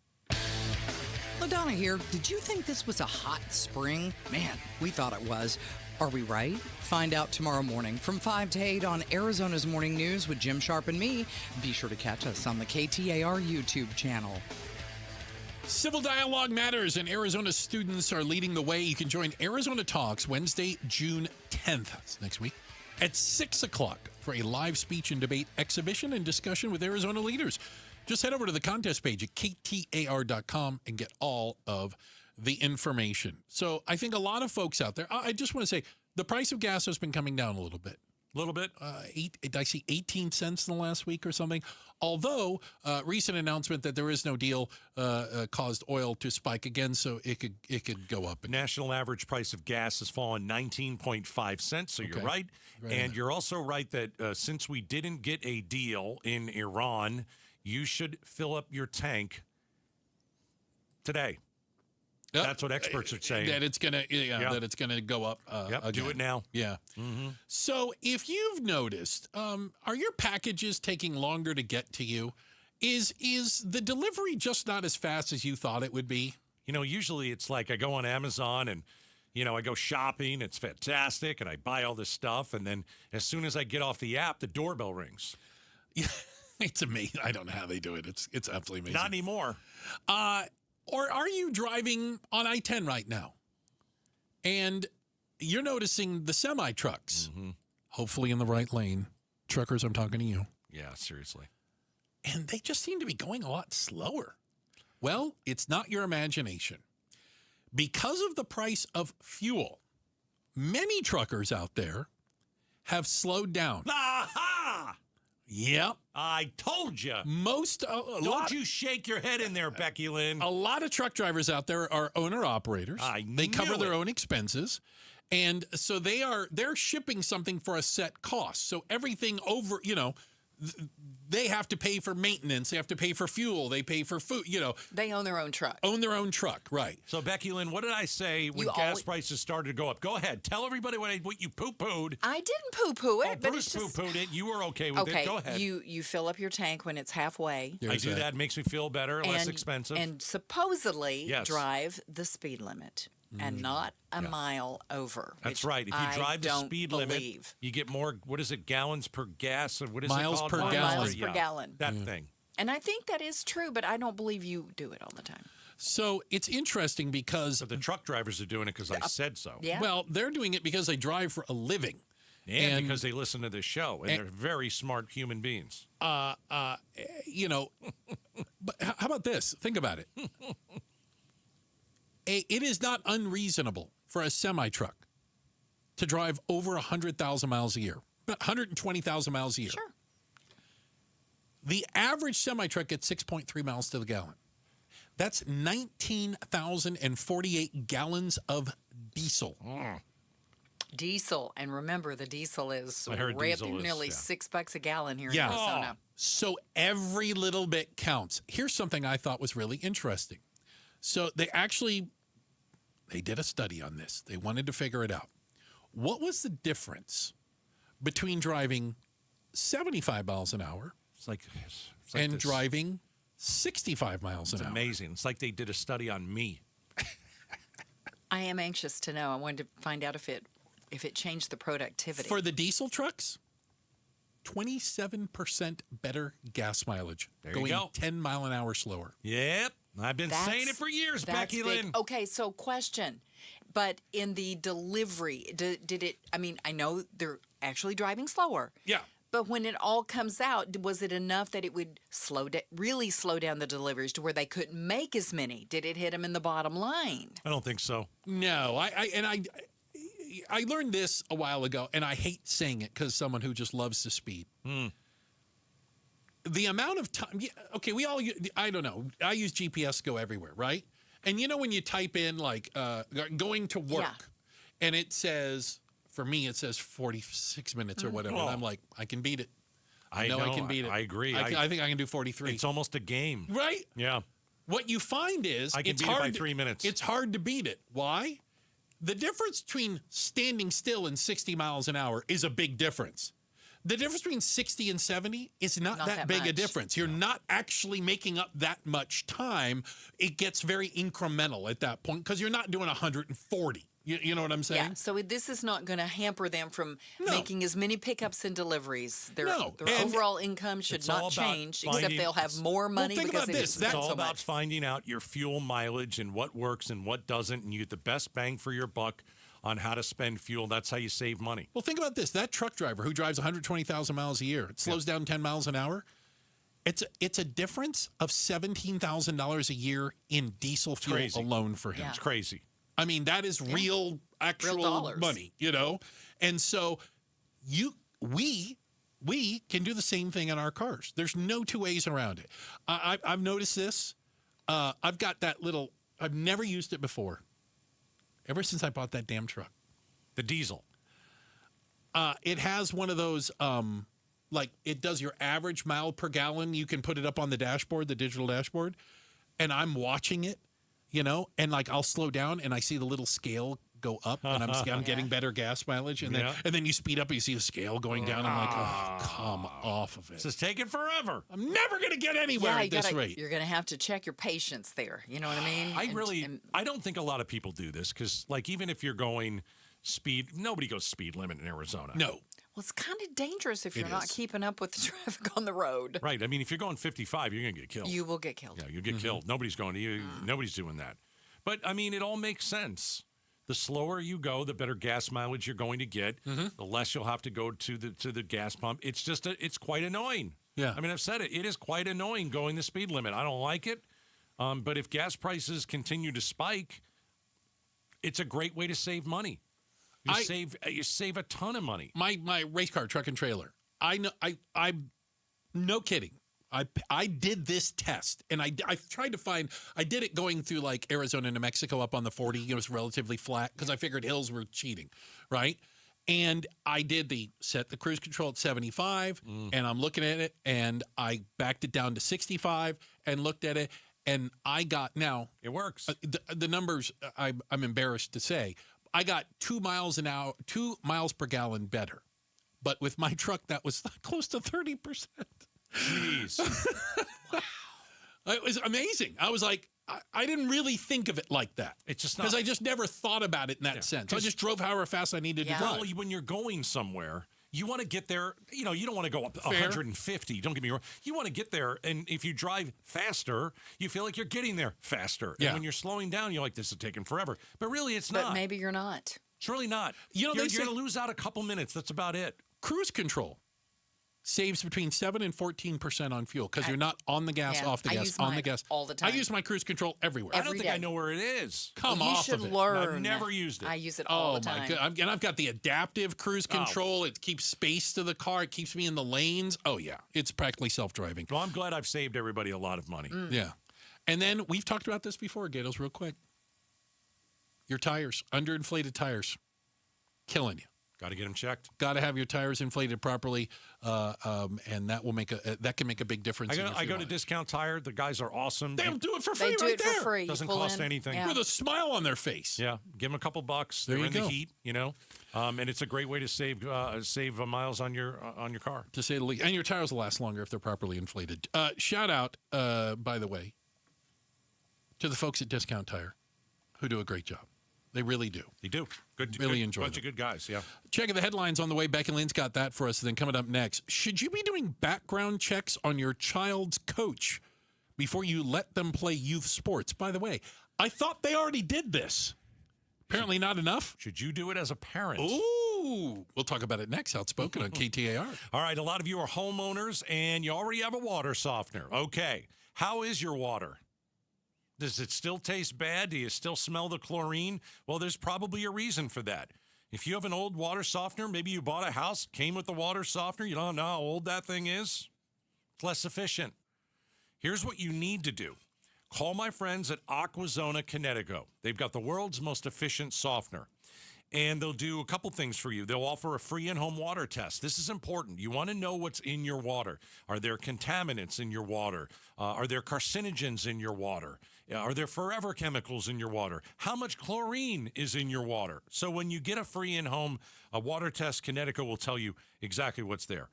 LaDonna here. Did you think this was a hot spring? Man, we thought it was. Are we right? Find out tomorrow morning from 5 to 8 on Arizona's Morning News with Jim Sharp and me. Be sure to catch us on the KTAR YouTube channel. Civil dialogue matters, and Arizona students are leading the way. You can join Arizona Talks Wednesday, June 10th. That's next week at 6 o'clock for a live speech and debate exhibition and discussion with Arizona leaders. Just head over to the contest page at KTAR.com and get all of the information. So I think a lot of folks out there, I just want to say the price of gas has been coming down a little bit. A little bit. I see 18 cents in the last week or something. Although recent announcement that there is no deal caused oil to spike again, so it could go up. National average price of gas has fallen 19.5 cents, so you're right. And you're also right that since we didn't get a deal in Iran, you should fill up your tank today. That's what experts are saying. That it's gonna, that it's gonna go up. Again. Do it now. Yeah. Mm-hmm. So if you've noticed, are your packages taking longer to get to you? Is the delivery just not as fast as you thought it would be? You know, usually it's like I go on Amazon and, I go shopping. It's fantastic, and I buy all this stuff, and then as soon as I get off the app, the doorbell rings. Yeah, it's amazing. I don't know how they do it. It's absolutely amazing. Not anymore. Or are you driving on I-10 right now and you're noticing the semi-trucks, hopefully in the right lane? Truckers, I'm talking to you. Yeah, seriously. And they just seem to be going a lot slower. Well, it's not your imagination. Because of the price of fuel, many truckers out there have slowed down. Aha! Yep. I told you. Don't you shake your head in there, Becky Lynn. A lot of truck drivers out there are owner-operators. They cover their own expenses. And so they're shipping something for a set cost. So everything over, they have to pay for maintenance. They have to pay for fuel. They pay for food, They own their own truck. Right. So, Becky Lynn, what did I say when gas prices started to go up? Go ahead. Tell everybody what you poo-pooed. I didn't poo-poo it. But Bruce poo-pooed it. You were okay with it. Go ahead. You fill up your tank when it's halfway. I do that. It makes me feel better, less expensive. And supposedly drive the speed limit. And not a mile over. That's right. If you drive the speed limit, you get more, what is it, gallons per gas? Or what is miles it called? Per gallon. Miles per gallon. That thing. And I think that is true, but I don't believe you do it all the time. So it's interesting because the truck drivers are doing it because I said so. Yeah. Well, they're doing it because they drive for a living. And because they listen to this show, and they're very smart human beings. But how about this? Think about it. It is not unreasonable for a semi-truck to drive over 100,000 miles a year, 120,000 miles a year. Sure. The average semi-truck gets 6.3 miles to the gallon. That's 19,048 gallons of diesel. Diesel. And remember, the diesel is nearly $6 a gallon here in Yeah. Arizona. So every little bit counts. Here's something I thought was really interesting. So they did a study on this. They wanted to figure it out. What was the difference between driving 75 miles an hour and driving 65 miles an hour? It's amazing. It's like they did a study on me. I am anxious to know. I wanted to find out if it changed the productivity. For the diesel trucks, 27% better gas mileage. There you go. 10 mile an hour slower. Yep. I've been saying it for years, Becky Lynn. Okay, so question. But in the delivery, did it, I know they're actually driving slower. Yeah. but when it all comes out, was it enough that it would really slow down the deliveries to where they couldn't make as many? Did it hit them in the bottom line? I don't think so. No, I learned this a while ago, and I hate saying it because someone who just loves the speed. The amount of time, okay, I don't know. I use GPS to go everywhere, right? And you know when you type in like going to work, and it says, for me, it says 46 minutes or whatever, and I'm like, I can beat it. I know I can beat it. I agree. I think I can do 43. It's almost a game. Right? Yeah. What you find is I can beat it by 3 minutes. It's hard to beat it. Why? The difference between standing still and 60 miles an hour is a big difference. The difference between 60 and 70 is not that big a difference. You're not actually making up that much time. It gets very incremental at that point because you're not doing 140. You know what I'm saying? Yeah, so this is not going to hamper them from making as many pickups and deliveries. Their overall income should not change, except they'll have more money because it's all about finding out your fuel mileage and what works and what doesn't, and you get the best bang for your buck on how to spend fuel. That's how you save money. Well, think about this. That truck driver who drives 120,000 miles a year, it slows down 10 miles an hour. It's a difference of $17,000 a year in diesel fuel alone for him. Yeah. It's crazy. I mean, that is real, actual money, you know? And so we can do the same thing in our cars. There's no two ways around it. I've noticed this. I've got that little, I've never used it before. Ever since I bought that damn truck. The diesel. It has one of those, like it does your average mile per gallon. You can put it up on the dashboard, the digital dashboard. And I'm watching it, you know, and like I'll slow down and I see the little scale go up and I'm getting better gas mileage. And then you speed up and you see a scale going down. I'm like, oh, come off of it. This is taking forever. I'm never going to get anywhere at this rate. You're going to have to check your patience there. You know what I mean? I don't think a lot of people do this because, like, even if you're going speed, nobody goes speed limit in Arizona. No. Well, it's kind of dangerous if you're not keeping up with the traffic on the road. Right. I mean, if you're going 55, you're going to get killed. You will get killed. Yeah, you'll get killed. Nobody's going to you. Nobody's doing that. But, I mean, it all makes sense. The slower you go, the better gas mileage you're going to get. The less you'll have to go to the gas pump. It's just it's quite annoying. Yeah. I mean, I've said it. It is quite annoying going the speed limit. I don't like it. But if gas prices continue to spike, it's a great way to save money. You save a ton of money. My race car, truck and trailer. I know. I no kidding. I did this test, and I tried to find. I did it going through like Arizona, New Mexico, up on the 40. It was relatively flat because I figured hills were cheating, right? And I did set the cruise control at 75, and I'm looking at it, and I backed it down to 65, and looked at it, and I got it works. The numbers I'm embarrassed to say. I got 2 miles an hour, 2 miles per gallon better, but with my truck that was close to 30%. Jeez. Wow. It was amazing. I was like, I didn't really think of it like that. It's just not. Because I just never thought about it in that sense. I just drove however fast I needed to drive. Well, when you're going somewhere, you want to get there. You know, you don't want to go up 150. Don't get me wrong. You want to get there, and if you drive faster, you feel like you're getting there faster. And when you're slowing down, you're like, this is taking forever. But really, it's not. But maybe you're not. It's really not. You know, you're going to lose out a couple minutes. That's about it. Cruise control saves between 7 and 14% on fuel because you're not on the gas, off the gas, on the gas all the time. I use my cruise control everywhere. I don't think I know where it is. Come off of it. You should learn. I've never used it. I use it all the time. My God. And I've got the adaptive cruise control. It keeps space to the car. It keeps me in the lanes. Oh, yeah. It's practically self-driving. Well, I'm glad I've saved everybody a lot of money. Yeah. And then we've talked about this before, Gatos, real quick. Your tires, underinflated tires, killing you. Got to get them checked. Got to have your tires inflated properly, and that will that can make a big difference. I go to Discount Tire. The guys are awesome. They'll do it for free. They do right it there. for free. Doesn't cost anything. With a smile on their face. Yeah, give them a couple bucks. There They're you in go. the heat, you know, and it's a great way to save miles on your car. To say the least, and your tires will last longer if they're properly inflated. Shout out, by the way, to the folks at Discount Tire, who do a great job. They really do. They do. Good. Really enjoy bunch of good guys. Yeah. Checking the headlines on the way. Becky Lynn's got that for us. Then coming up next, should you be doing background checks on your child's coach before you let them play youth sports? By the way, I thought they already did this. Apparently not enough. Should you do it as a parent? Ooh. Ooh, we'll talk about it next. Outspoken on KTAR. All right, a lot of you are homeowners, and you already have a water softener. Okay, how is your water? Does it still taste bad? Do you still smell the chlorine? Well, there's probably a reason for that. If you have an old water softener, maybe you bought a house, came with the water softener, you don't know how old that thing is, it's less efficient. Here's what you need to do. Call my friends at Aquazona Connecticut. They've got the world's most efficient softener. And they'll do a couple things for you. They'll offer a free in-home water test. This is important. You want to know what's in your water. Are there contaminants in your water? Are there carcinogens in your water? Are there forever chemicals in your water? How much chlorine is in your water? So when you get a free in-home water test, Connecticut will tell you exactly what's there.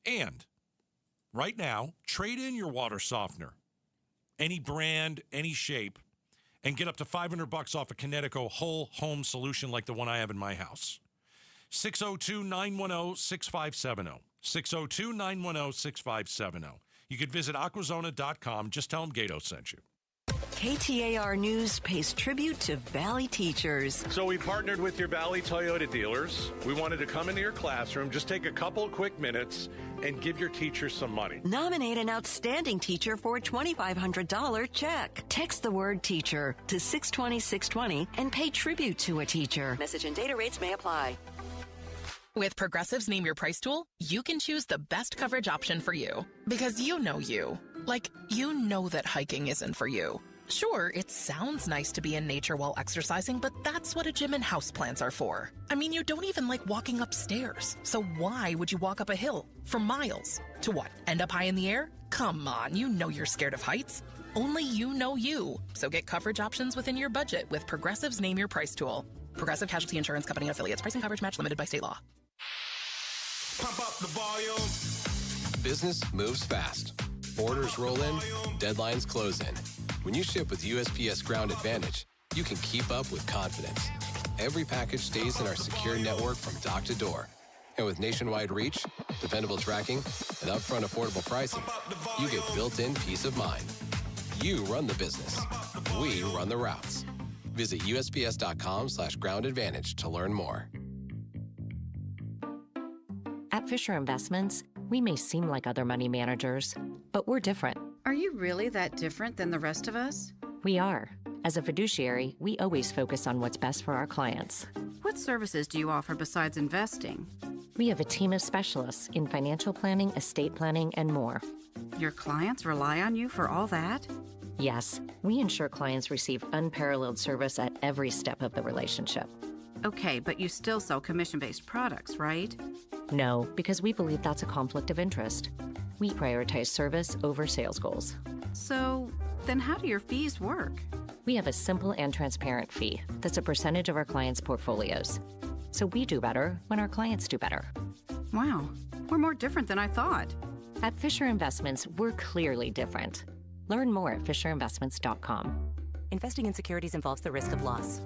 And right now, trade in your water softener, any brand, any shape, and get up to $500 off a Connecticut whole home solution like the one I have in my house. 602-910-6570. 602-910-6570. You could visit aquazona.com. Just tell them Gato sent you. KTAR News pays tribute to Valley teachers. So we partnered with your Valley Toyota dealers. We wanted to come into your classroom, just take a couple quick minutes, and give your teachers some money. Nominate an outstanding teacher for a $2,500 check. Text the word teacher to 620-620 and pay tribute to a teacher. Message and data rates may apply. With Progressive's Name Your Price tool, you can choose the best coverage option for you. Because you know you. Like, you know that hiking isn't for you. Sure, it sounds nice to be in nature while exercising, but that's what a gym and houseplants are for. I mean, you don't even like walking upstairs. So why would you walk up a hill for miles? To what, end up high in the air? Come on, you know you're scared of heights. Only you know you. So get coverage options within your budget with Progressive's Name Your Price tool. Progressive Casualty Insurance Company affiliates. Price and coverage match limited by state law. Pump up the volume. Business moves fast. Orders roll in, deadlines close in. When you ship with USPS Ground Advantage, you can keep up with confidence. Every package stays in our secure network from dock to door. And with nationwide reach, dependable tracking, and upfront affordable pricing, you get built-in peace of mind. You run the business. We run the routes. Visit USPS.com/Ground Advantage to learn more. At Fisher Investments, we may seem like other money managers, but we're different. Are you really that different than the rest of us? We are. As a fiduciary, we always focus on what's best for our clients. What services do you offer besides investing? We have a team of specialists in financial planning, estate planning, and more. Your clients rely on you for all that? Yes, we ensure clients receive unparalleled service at every step of the relationship. Okay, but you still sell commission-based products, right? No, because we believe that's a conflict of interest. We prioritize service over sales goals. So, then how do your fees work? We have a simple and transparent fee that's a percentage of our clients' portfolios. So we do better when our clients do better. Wow, we're more different than I thought. At Fisher Investments, we're clearly different. Learn more at fisherinvestments.com. Investing in securities involves the risk of loss.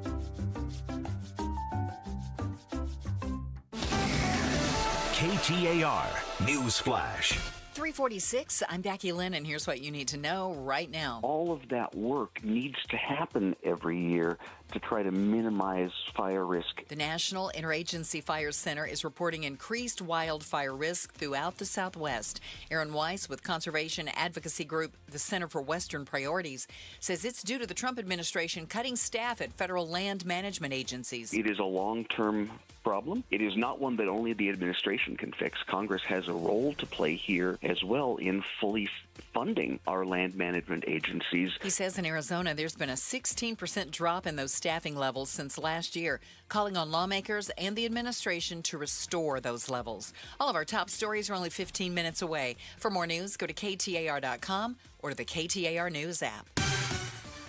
KTAR News Flash. 346, I'm Becky Lynn, and here's what you need to know right now. All of that work needs to happen every year to try to minimize fire risk. The National Interagency Fire Center is reporting increased wildfire risk throughout the Southwest. Aaron Weiss with conservation advocacy group the Center for Western Priorities says it's due to the Trump administration cutting staff at federal land management agencies. It is a long-term problem. It is not one that only the administration can fix. Congress has a role to play here as well in fully funding our land management agencies. He says in Arizona there's been a 16% drop in those staffing levels since last year, calling on lawmakers and the administration to restore those levels. All of our top stories are only 15 minutes away. For more news, go to KTAR.com or to the KTAR News app.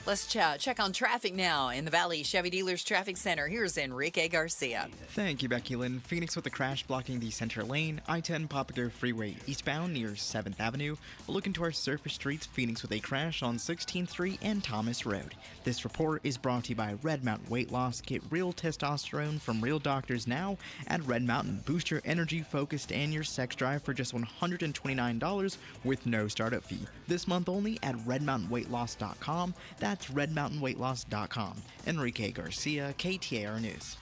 Let's check on traffic now in the Valley Chevy Dealers Traffic Center. Here's Enrique Garcia. Thank you, Becky Lynn. Phoenix with a crash blocking the center lane, I-10 Papago Freeway eastbound near 7th Avenue. We'll look into our surface streets. Phoenix with a crash on 16th Street and Thomas Road. This report is brought to you by Red Mountain Weight Loss. Get real testosterone from real doctors now at Red Mountain. Boost your energy, focused, and your sex drive for just $129 with no startup fee. This month only at redmountainweightloss.com. That's redmountainweightloss.com. Enrique Garcia, KTAR News.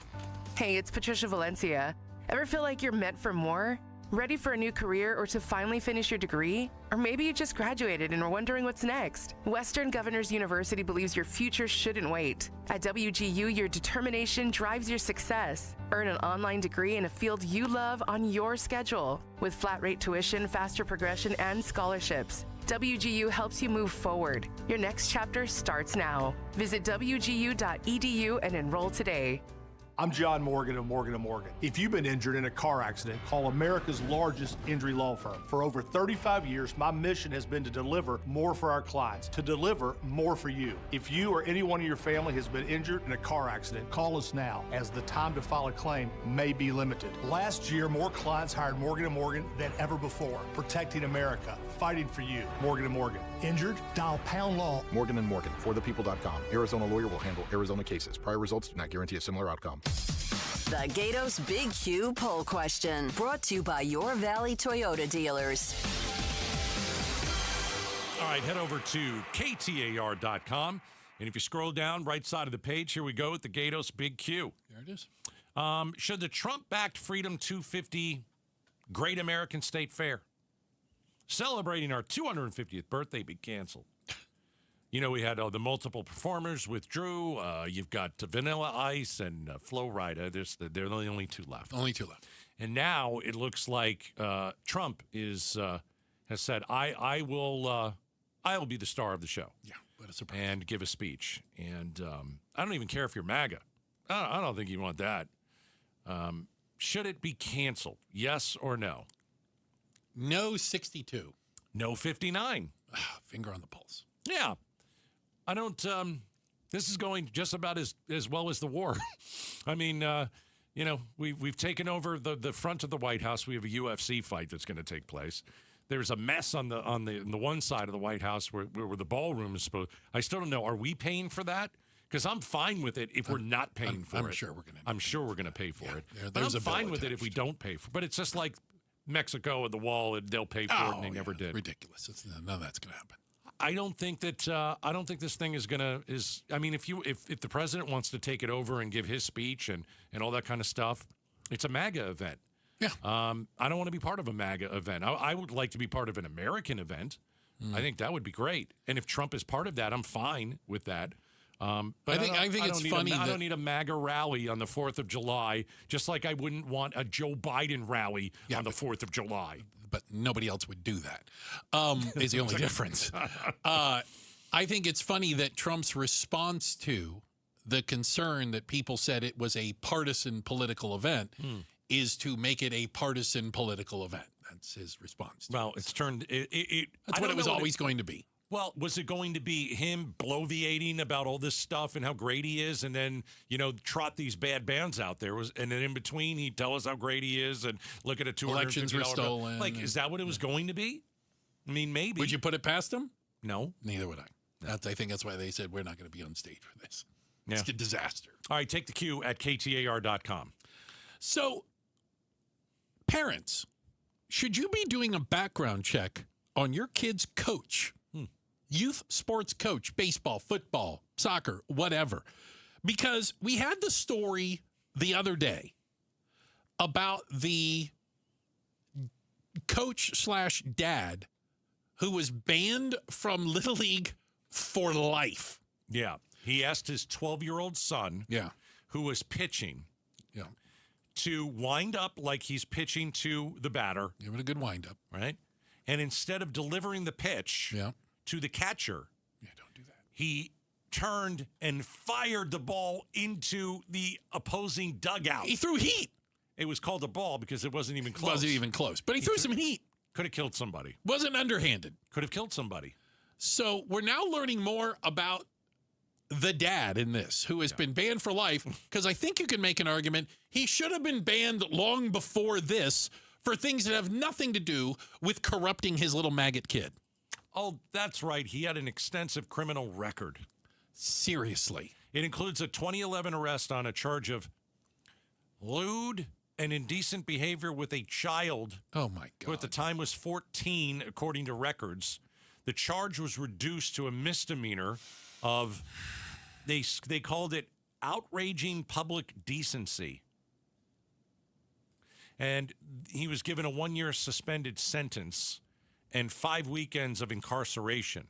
Hey, it's Patricia Valencia. Ever feel like you're meant for more? Ready for a new career or to finally finish your degree? Or maybe you just graduated and are wondering what's next. Western Governors University believes your future shouldn't wait. At WGU, your determination drives your success. Earn an online degree in a field you love on your schedule. With flat rate tuition, faster progression, and scholarships, WGU helps you move forward. Your next chapter starts now. Visit WGU.edu and enroll today. I'm John Morgan of Morgan & Morgan. If you've been injured in a car accident, call America's largest injury law firm. For over 35 years, my mission has been to deliver more for our clients, to deliver more for you. If you or anyone in your family has been injured in a car accident, call us now, as the time to file a claim may be limited. Last year, more clients hired Morgan & Morgan than ever before, protecting America, fighting for you. Morgan & Morgan. Injured? Dial pound law. Morgan & Morgan, forthepeople.com. Arizona lawyer will handle Arizona cases. Prior results do not guarantee a similar outcome. The Gatos Big Q poll question, brought to you by your Valley Toyota dealers. All right, head over to KTAR.com. And if you scroll down, right side of the page, here we go with the Gatos Big Q. There it is. Should the Trump-backed Freedom 250 Great American State Fair celebrating our 250th birthday be canceled? You know, we had the multiple performers withdrew. You've got Vanilla Ice and Flo Rida. They're the only two left. Only two left. And now it looks like Trump has said, I will be the star of the show. Yeah, what a surprise. And give a speech. And I don't even care if you're MAGA. I don't think you want that. Should it be canceled? Yes or no? No, 62. No, 59. Finger on the pulse. Yeah. I don't, this is going just about as well as the war. I mean, you know, we've taken over the front of the White House. We have a UFC fight that's going to take place. There's a mess on the one side of the White House where the ballroom is supposed. I still don't know. Are we paying for that? Because I'm fine with it if we're not paying for it. I'm sure we're going to. I'm sure we're going to pay for it. But There's I'm a bill fine with it if we don't pay for it. But it's just like Mexico at the wall, and they'll pay for it, and they never did. Ridiculous. None of that's going to happen. I don't think that. I don't think this thing is gonna. I mean, if the president wants to take it over and give his speech and all that kind of stuff, it's a MAGA event. Yeah. I don't want to be part of a MAGA event. I would like to be part of an American event. I think that would be great. And if Trump is part of that, I'm fine with that. But I think it's funny. I don't need a MAGA rally on the 4th of July, just like I wouldn't want a Joe Biden rally on the 4th of July. But nobody else would do that. Is the only difference. I think it's funny that Trump's response to the concern that people said it was a partisan political event is to make it a partisan political event. That's his response. Well, it's turned. That's what it was always going to be. Well, was it going to be him bloviating about all this stuff and how great he is, and then, you know, trot these bad bands out there? And then in between, he'd tell us how great he is and look at a $250 elections were stolen. Like, is that what it was going to be? I mean, maybe. Would you put it past him? No. Neither would I. No. I think that's why they said we're not going to be on stage for this. Yeah. It's a disaster. All right, take the cue at KTAR.com. So, parents, should you be doing a background check on your kid's coach? Youth sports coach, baseball, football, soccer, whatever. Because we had the story the other day about the coach/dad who was banned from Little League for life. Yeah. He asked his 12-year-old son, who was pitching, to wind up like he's pitching to the batter. Give it a good wind up. Right? And instead of delivering the pitch to the catcher, don't do that. He turned and fired the ball into the opposing dugout. He threw heat. It was called a ball because it wasn't even close. Wasn't even close. But he threw some heat. Could have killed somebody. Wasn't underhanded. Could have killed somebody. So we're now learning more about the dad in this, who has been banned for life, because I think you can make an argument he should have been banned long before this for things that have nothing to do with corrupting his little maggot kid. Oh, that's right. He had an extensive criminal record. Seriously. It includes a 2011 arrest on a charge of lewd and indecent behavior with a child. Oh, my God. Who at the time was 14, according to records. The charge was reduced to a misdemeanor of, they called it outraging public decency. And he was given a 1-year suspended sentence and 5 weekends of incarceration.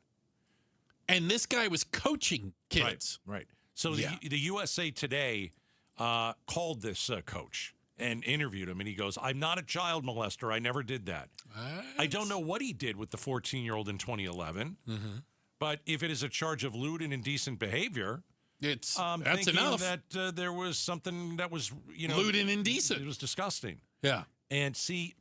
And this guy was coaching kids. Right. So the USA Today called this coach and interviewed him, and he goes, "I'm not a child molester. I never did that." I don't know what he did with the 14-year-old in 2011, but if it is a charge of lewd and indecent behavior, that's thinking enough. that there was something that was, lewd and indecent. It was disgusting. Yeah. And see,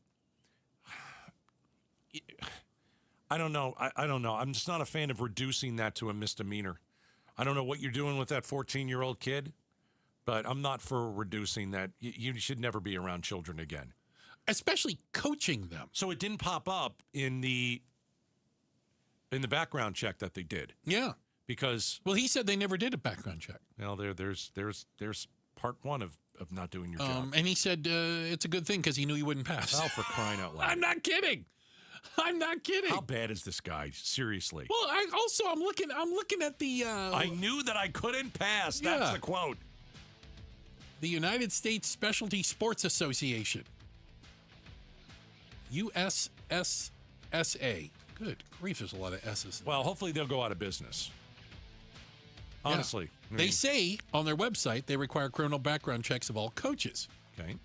I don't know. I don't know. I'm just not a fan of reducing that to a misdemeanor. I don't know what you're doing with that 14-year-old kid, but I'm not for reducing that. You should never be around children again. Especially coaching them. So it didn't pop up in the background check that they did. Yeah. Because he said they never did a background check. Well, there's part one of not doing your job. And he said it's a good thing because he knew he wouldn't pass. Oh, for crying out loud. I'm not kidding. How bad is this guy? Seriously. Well, I'm looking at the I knew that I couldn't pass. That's the quote. The United States Specialty Sports Association. USSSA. Good grief, there's a lot of S's. Well, hopefully they'll go out of business. Honestly. Yeah. They say on their website they require criminal background checks of all coaches. Okay.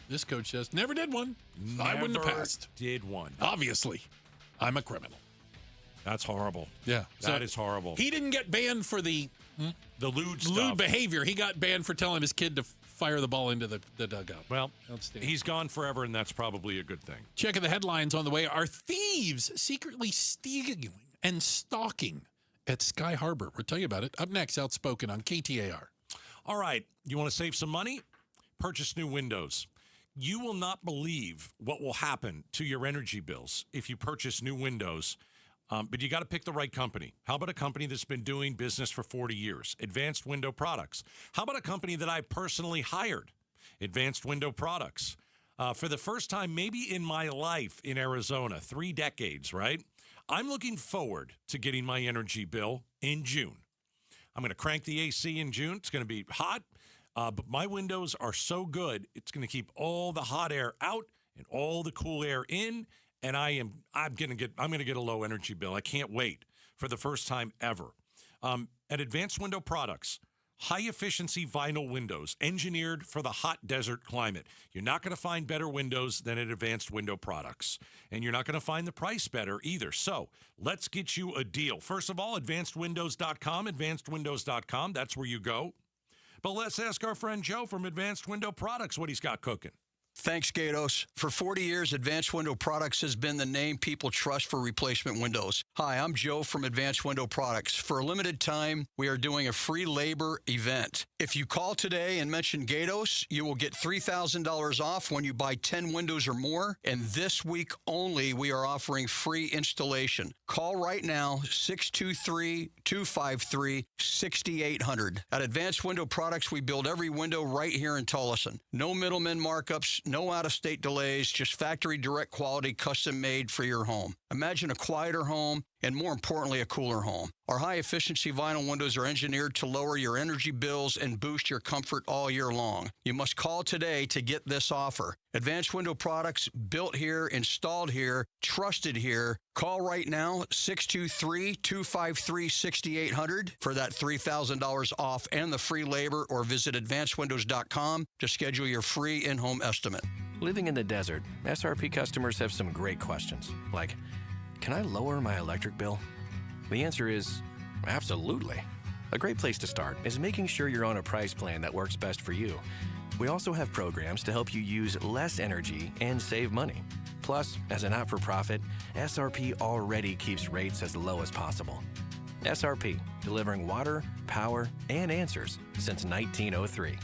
This coach says, never did one. I wouldn't have passed. Did one. Obviously. I'm a criminal. That's horrible. Yeah. That is horrible. He didn't get banned for the lewd stuff. Lewd behavior. He got banned for telling his kid to fire the ball into the dugout. Well, he's gone forever, and that's probably a good thing. Checking the headlines on the way. Are thieves secretly stealing and stalking at Sky Harbor? We'll tell you about it. Up next, Outspoken on KTAR. All right. You want to save some money? Purchase new windows. You will not believe what will happen to your energy bills if you purchase new windows. But you got to pick the right company. How about a company that's been doing business for 40 years? Advanced Window Products. How about a company that I personally hired? Advanced Window Products. For the first time maybe in my life in Arizona, 3 decades, right? I'm looking forward to getting my energy bill in June. I'm going to crank the AC in June. It's going to be hot. But my windows are so good, it's going to keep all the hot air out and all the cool air in. And I'm going to get a low energy bill. I can't wait for the first time ever. At Advanced Window Products, high efficiency vinyl windows engineered for the hot desert climate. You're not going to find better windows than at Advanced Window Products. And you're not going to find the price better either. So let's get you a deal. First of all, advancedwindows.com, advancedwindows.com. That's where you go. But let's ask our friend Joe from Advanced Window Products what he's got cooking. Thanks, Gatos. For 40 years, Advanced Window Products has been the name people trust for replacement windows. Hi, I'm Joe from Advanced Window Products. For a limited time, we are doing a free labor event. If you call today and mention Gatos, you will get $3,000 off when you buy 10 windows or more. And this week only, we are offering free installation. Call right now, 623-253-6800. At Advanced Window Products, we build every window right here in Tullison. No middleman markups, no out-of-state delays, just factory direct quality, custom made for your home. Imagine a quieter home and, more importantly, a cooler home. Our high-efficiency vinyl windows are engineered to lower your energy bills and boost your comfort all year long. You must call today to get this offer. Advanced Window Products, built here, installed here, trusted here. Call right now, 623-253-6800 for that $3,000 off and the free labor, or visit advancedwindows.com to schedule your free in-home estimate. Living in the desert, SRP customers have some great questions, like, can I lower my electric bill? The answer is absolutely. A great place to start is making sure you're on a price plan that works best for you. We also have programs to help you use less energy and save money. Plus, as a not-for-profit, SRP already keeps rates as low as possible. SRP, delivering water, power, and answers since 1903.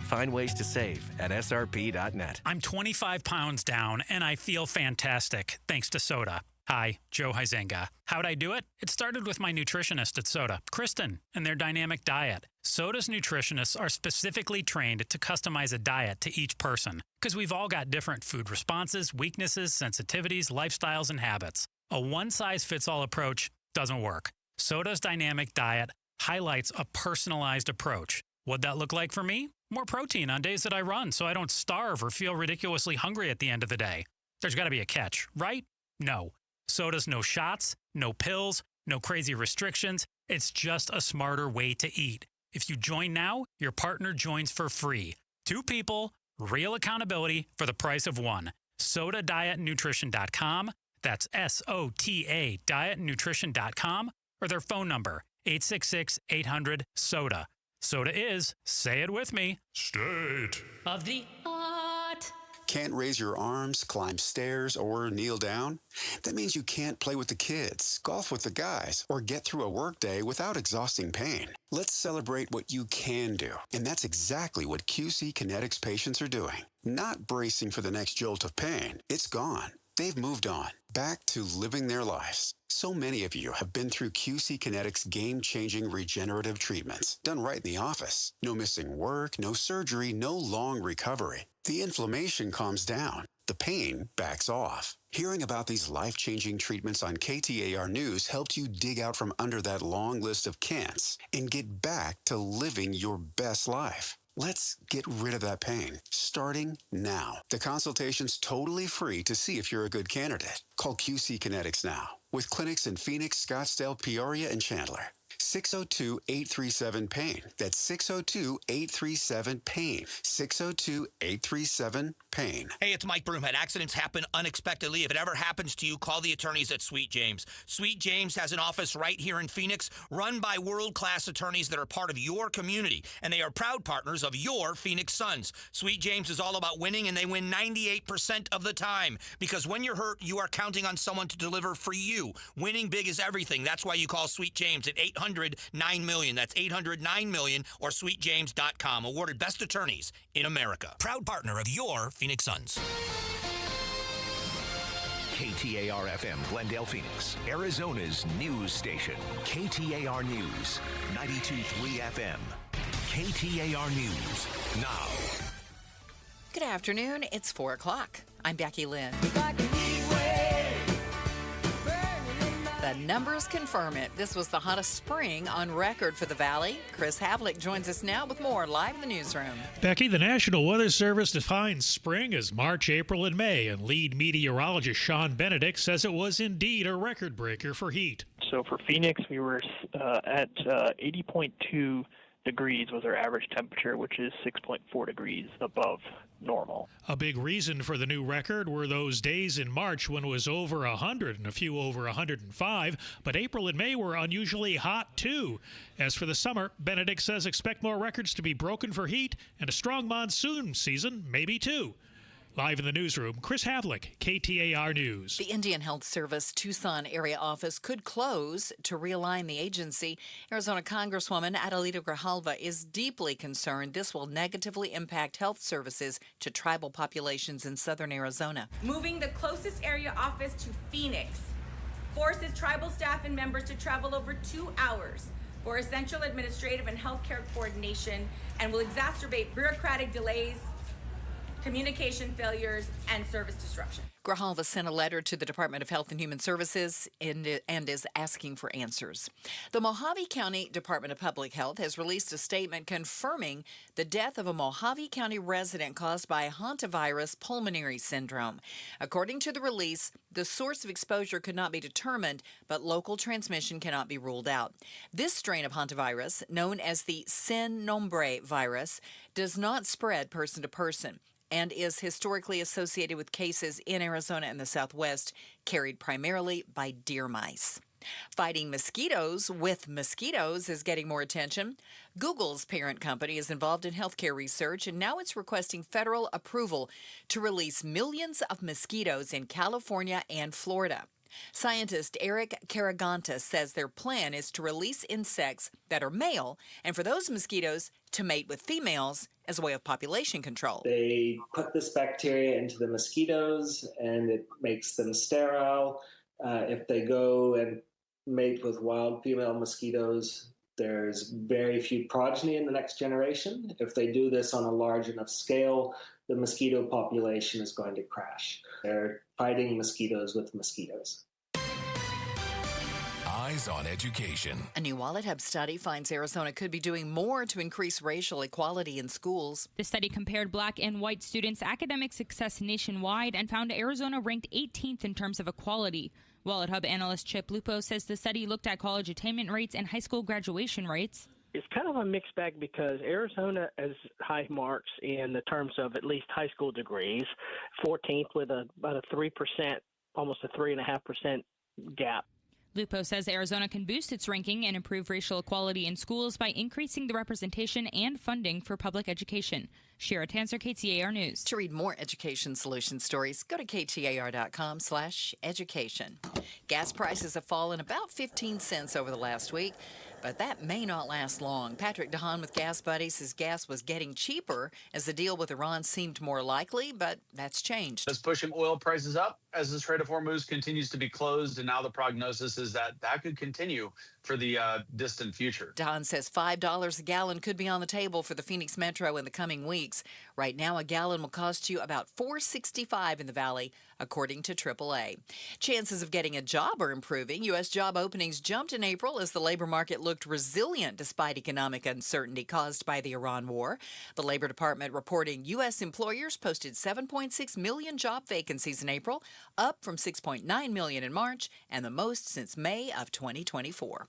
Find ways to save at srp.net. I'm 25 pounds down, and I feel fantastic, thanks to Soda. Hi, Joe Huizenga. How'd I do it? It started with my nutritionist at Soda, Kristen, and their dynamic diet. Soda's nutritionists are specifically trained to customize a diet to each person, because we've all got different food responses, weaknesses, sensitivities, lifestyles, and habits. A one-size-fits-all approach doesn't work. Soda's dynamic diet highlights a personalized approach. What'd that look like for me? More protein on days that I run so I don't starve or feel ridiculously hungry at the end of the day. There's got to be a catch, right? No. Soda's no shots, no pills, no crazy restrictions. It's just a smarter way to eat. If you join now, your partner joins for free. 2 people, real accountability for the price of 1. SodaDietNutrition.com. That's SOTA dietnutrition.com, or their phone number, 866-800-SODA. Soda is, say it with me, state of the art. Can't raise your arms, climb stairs, or kneel down? That means you can't play with the kids, golf with the guys, or get through a workday without exhausting pain. Let's celebrate what you can do. And that's exactly what QC Kinetics patients are doing. Not bracing for the next jolt of pain. It's gone. They've moved on, back to living their lives. So many of you have been through QC Kinetics game-changing regenerative treatments, done right in the office. No missing work, no surgery, no long recovery. The inflammation calms down. The pain backs off. Hearing about these life-changing treatments on KTAR News helped you dig out from under that long list of can'ts and get back to living your best life. Let's get rid of that pain, starting now. The consultation's totally free to see if you're a good candidate. Call QC Kinetics now, with clinics in Phoenix, Scottsdale, Peoria, and Chandler. 602-837-PAIN. That's 602-837-PAIN. 602-837-PAIN. Hey, it's Mike Broomhead. Accidents happen unexpectedly. If it ever happens to you, call the attorneys at Sweet James. Sweet James has an office right here in Phoenix, run by world-class attorneys that are part of your community, and they are proud partners of your Phoenix Suns. Sweet James is all about winning, and they win 98% of the time, because when you're hurt, you are counting on someone to deliver for you. Winning big is everything. That's why you call Sweet James at 800-9-million. That's 800-9-million or sweetjames.com. Awarded best attorneys in America. Proud partner of your Phoenix Suns. KTAR-FM, Glendale, Phoenix, Arizona's news station. KTAR News, 92.3 FM. KTAR News, now. Good afternoon. It's 4 o'clock. I'm Becky Lynn. The numbers confirm it. This was the hottest spring on record for the Valley. Chris Havlick joins us now with more live in the newsroom. Becky, the National Weather Service defines spring as March, April, and May, and lead meteorologist Sean Benedict says it was indeed a record breaker for heat. So for Phoenix, we were at 80.2 degrees was our average temperature, which is 6.4 degrees above normal. A big reason for the new record were those days in March when it was over 100 and a few over 105, but April and May were unusually hot too. As for the summer, Benedict says expect more records to be broken for heat and a strong monsoon season, maybe too. Live in the newsroom, Chris Havlick, KTAR News. The Indian Health Service Tucson area office could close to realign the agency. Arizona Congresswoman Adelita Grijalva is deeply concerned this will negatively impact health services to tribal populations in southern Arizona. Moving the closest area office to Phoenix forces tribal staff and members to travel over 2 hours for essential administrative and healthcare coordination and will exacerbate bureaucratic delays, communication failures, and service disruption. Grijalva sent a letter to the Department of Health and Human Services and is asking for answers. The Mojave County Department of Public Health has released a statement confirming the death of a Mojave County resident caused by hantavirus pulmonary syndrome. According to the release, the source of exposure could not be determined, but local transmission cannot be ruled out. This strain of hantavirus, known as the Sin Nombre virus, does not spread person to person and is historically associated with cases in Arizona and the Southwest carried primarily by deer mice. Fighting mosquitoes with mosquitoes is getting more attention. Google's parent company is involved in healthcare research, and now it's requesting federal approval to release millions of mosquitoes in California and Florida. Scientist Eric Karagantis says their plan is to release insects that are male, and for those mosquitoes to mate with females as a way of population control. They put this bacteria into the mosquitoes, and it makes them sterile. If they go and mate with wild female mosquitoes, there's very few progeny in the next generation. If they do this on a large enough scale, the mosquito population is going to crash. They're fighting mosquitoes with mosquitoes. Eyes on Education. A new Wallet Hub study finds Arizona could be doing more to increase racial equality in schools. The study compared black and white students' academic success nationwide and found Arizona ranked 18th in terms of equality. Wallet Hub analyst Chip Lupo says the study looked at college attainment rates and high school graduation rates. It's kind of a mixed bag because Arizona has high marks in the terms of at least high school degrees, 14th with about a 3%, almost a 3.5% gap. Lupo says Arizona can boost its ranking and improve racial equality in schools by increasing the representation and funding for public education. Shira Tanzer, KTAR News. To read more education solution stories, go to KTAR.com/education. Gas prices have fallen about 15 cents over the last week, but that may not last long. Patrick DeHaan with Gas Buddy says gas was getting cheaper as the deal with Iran seemed more likely, but that's changed. It's pushing oil prices up as the Strait of Hormuz continues to be closed, and now the prognosis is that could continue for the distant future. DeHaan says $5 a gallon could be on the table for the Phoenix Metro in the coming weeks. Right now, a gallon will cost you about $4.65 in the Valley, according to AAA. Chances of getting a job are improving. U.S. job openings jumped in April as the labor market looked resilient despite economic uncertainty caused by the Iran war. The Labor Department reporting U.S. employers posted 7.6 million job vacancies in April, up from 6.9 million in March, and the most since May of 2024.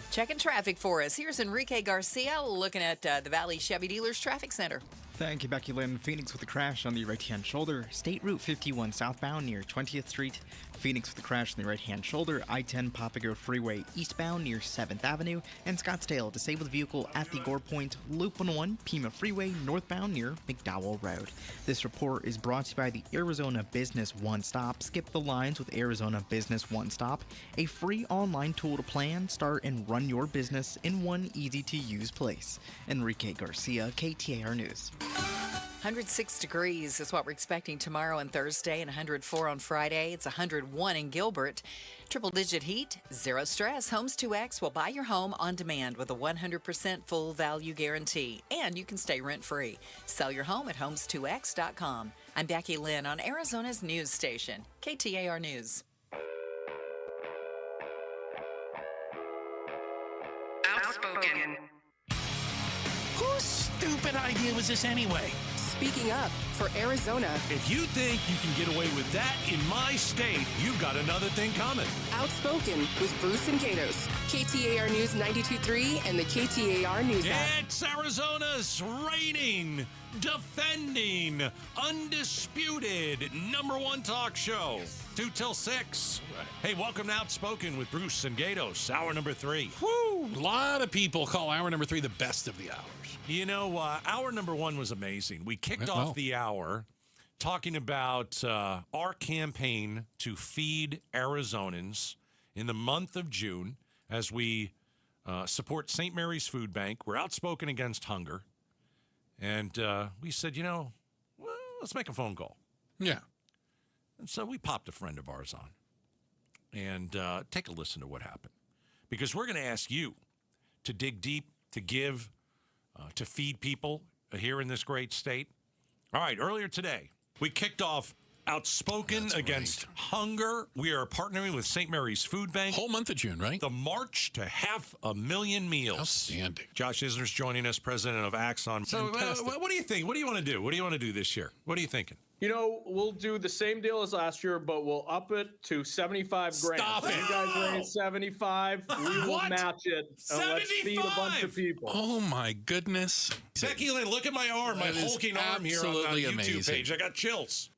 Checking traffic for us. Here's Enrique Garcia looking at the Valley Chevy Dealers Traffic Center. Thank you, Becky Lynn. Phoenix with a crash on the right-hand shoulder. State Route 51 southbound near 20th Street. Phoenix with a crash on the right-hand shoulder. I-10 Papago Freeway eastbound near 7th Avenue. And Scottsdale, disabled vehicle at the Gore Point Loop 101 Pima Freeway northbound near McDowell Road. This report is brought to you by the Arizona Business One Stop. Skip the lines with Arizona Business One Stop, a free online tool to plan, start, and run your business in one easy-to-use place. Enrique Garcia, KTAR News. 106 degrees is what we're expecting tomorrow and Thursday, and 104 on Friday. It's 101 in Gilbert. Triple-digit heat, zero stress. Homes 2X will buy your home on demand with a 100% full value guarantee, and you can stay rent-free. Sell your home at homes2x.com. I'm Becky Lynn on Arizona's news station, KTAR News. Outspoken. Whose stupid idea was this anyway? Speaking up for Arizona. If you think you can get away with that in my state, you've got another thing coming. Outspoken with Bruce and Gatos. KTAR News 92.3 and the KTAR News app. It's Arizona's reigning, defending, undisputed #1 talk show. 2 till 6. Hey, welcome to Outspoken with Bruce and Gatos, hour number 3. Woo! A lot of people call hour number 3 the best of the hours. You know, hour number 1 was amazing. We kicked off the hour talking about our campaign to feed Arizonans in the month of June as we support St. Mary's Food Bank. We're outspoken against hunger. And we said, well, let's make a phone call. Yeah. And so we popped a friend of ours on. And take a listen to what happened. Because we're going to ask you to dig deep, to give, to feed people here in this great state. All right, earlier today, we kicked off Outspoken against hunger. We are partnering with St. Mary's Food Bank. Whole month of June, right? The March to 500,000 meals. Outstanding. Josh Isner's joining us, president of Axon. So what do you think? What do you want to do? What do you want to do this year? What are you thinking? We'll do the same deal as last year, but we'll up it to 75 grand. Stop it. You guys raise 75, we will match it. And let's feed a bunch of people. Oh, my goodness. Becky Lynn, look at my arm, my hulking arm here on the YouTube page. I got chills.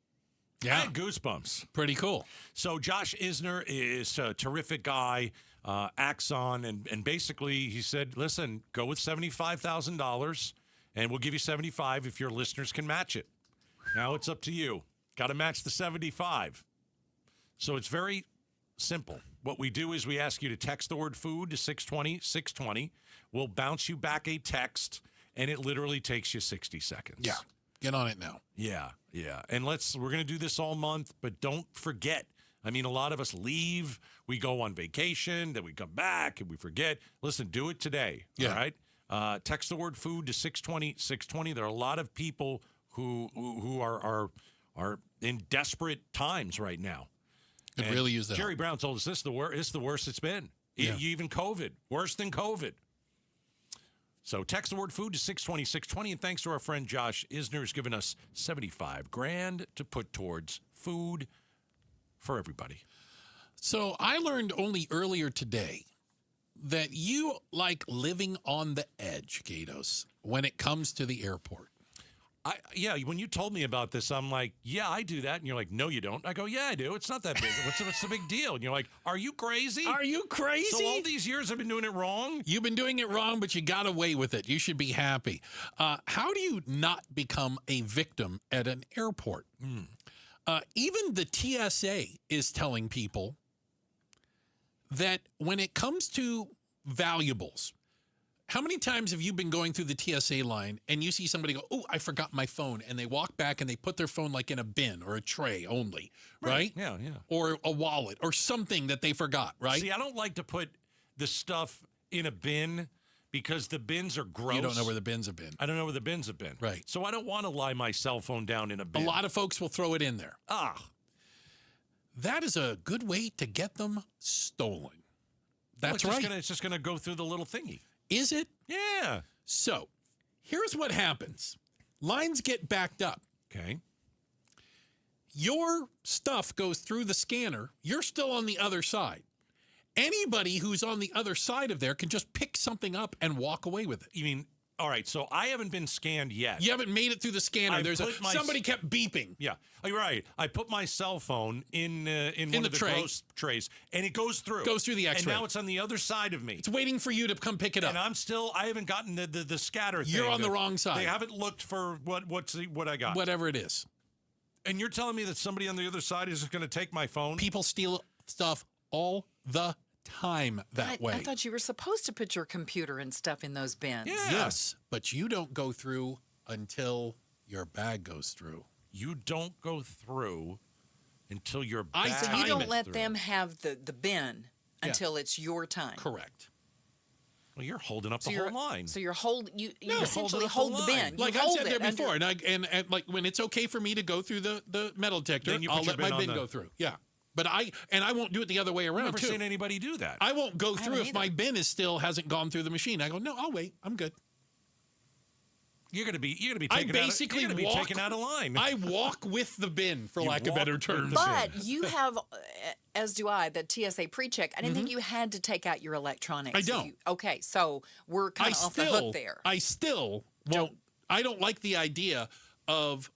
Yeah. I had goosebumps. Pretty cool. So Josh Isner is a terrific guy, Axon, and basically he said, listen, go with $75,000, and we'll give you 75 if your listeners can match it. Now it's up to you. Got to match the 75. So it's very simple. What we do is we ask you to text the word food to 620-620. We'll bounce you back a text, and it literally takes you 60 seconds. Yeah. Get on it now. Yeah. And we're going to do this all month, but don't forget. I mean, a lot of us leave, we go on vacation, then we come back and we forget. Listen, do it today. Yeah. All right. Text the word food to 620-620. There are a lot of people who are in desperate times right now. Could really use that. Jerry Brown told us this is the worst it's been. Yeah. Even COVID. Worse than COVID. So text the word food to 620, 620. And thanks to our friend Josh Isner, who's given us $75,000 to put towards food for everybody. So I learned only earlier today that you like living on the edge, Gatos, when it comes to the airport. When you told me about this, I'm like, yeah, I do that. And you're like, no, you don't. I go, yeah, I do. It's not that big. What's the big deal? And you're like, are you crazy? Are you crazy? So all these years I've been doing it wrong? You've been doing it wrong, but you got away with it. You should be happy. How do you not become a victim at an airport? Even the TSA is telling people that when it comes to valuables, how many times have you been going through the TSA line and you see somebody go, oh, I forgot my phone, and they walk back and they put their phone like in a bin or a tray only, right? Yeah. Or a wallet or something that they forgot, right? See, I don't like to put the stuff in a bin because the bins are gross. You don't know where the bins have been. I don't know where the bins have been. Right. So I don't want to lie my cell phone down in a bin. A lot of folks will throw it in there. That is a good way to get them stolen. That's right. It's just going to go through the little thingy. Is it? Yeah. So here's what happens. Lines get backed up. Okay. Your stuff goes through the scanner. You're still on the other side. Anybody who's on the other side of there can just pick something up and walk away with it. You mean, all right, so I haven't been scanned yet. You haven't made it through the scanner. Somebody kept beeping. Yeah, you're right. I put my cell phone in one of the gross trays, and it goes through. Goes through the X-ray. And now it's on the other side of me. It's waiting for you to come pick it up. And I haven't gotten the scatter thing. You're on the wrong side. They haven't looked for what I got. Whatever it is. And you're telling me that somebody on the other side is just going to take my phone? People steal stuff all the time that way. I thought you were supposed to put your computer and stuff in those bins. Yeah. Yes, but you don't go through until your bag goes through. You don't go through until your bag So you don't let them have the bin until it's your time. Correct. Well, you're holding up the whole line. So you essentially hold the bin. Like I said there before, and like when it's okay for me to go through the metal detector, I'll let my bin go through. Yeah. But I won't do it the other way around. I've never seen anybody do that. I won't go through if my bin hasn't gone through the machine. I go, no, I'll wait. I'm good. You're gonna be taken out of line. I walk with the bin, for lack of better terms. But you have, as do I, the TSA pre-check. I didn't think you had to take out your electronics. I don't. Okay, so we're kind of off the hook there. I still won't. I don't like the idea of,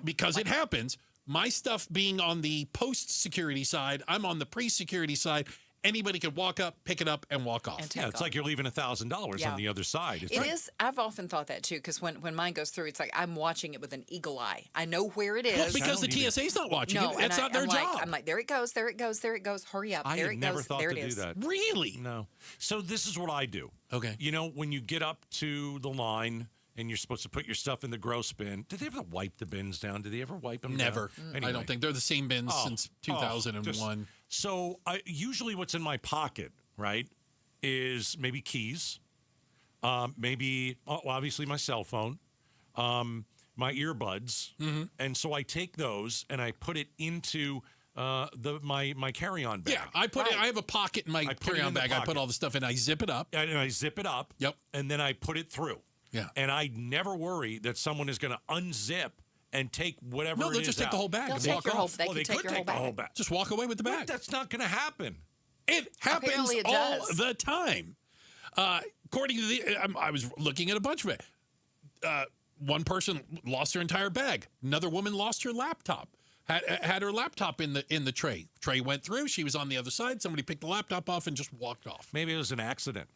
because it happens, my stuff being on the post-security side, I'm on the pre-security side. Anybody could walk up, pick it up, and walk off. It's like you're leaving $1,000 on the other side. It is. I've often thought that, too, because when mine goes through, it's like I'm watching it with an eagle eye. I know where it is. Well, because the TSA's not watching it. That's not their job. I'm like, there it goes, there it goes, there it goes. Hurry up. There it goes. I never thought there to it is. do that. Really? No. So this is what I do. Okay. You know, when you get up to the line and you're supposed to put your stuff in the gross bin, did they ever wipe the bins down? Did they ever wipe them Never. down? Anyway. I don't think. They're the same bins since 2001. So usually what's in my pocket, right, is maybe keys, maybe obviously my cell phone, my earbuds. And so I take those and I put it into my carry-on bag. Yeah, I have a pocket in my carry-on bag. I put all the stuff in. I zip it up. And I zip it up. Yep. And then I put it through. Yeah. And I never worry that someone is going to unzip and take whatever. No, they'll just take the whole bag and walk off. They could take the whole bag. Just walk away with the bag. But that's not going to happen. It happens Apparently it all does. the time. According to I was looking at a bunch of it. One person lost her entire bag. Another woman lost her laptop. Had her laptop in the tray. Tray went through. She was on the other side. Somebody picked the laptop off and just walked off. Maybe it was an accident.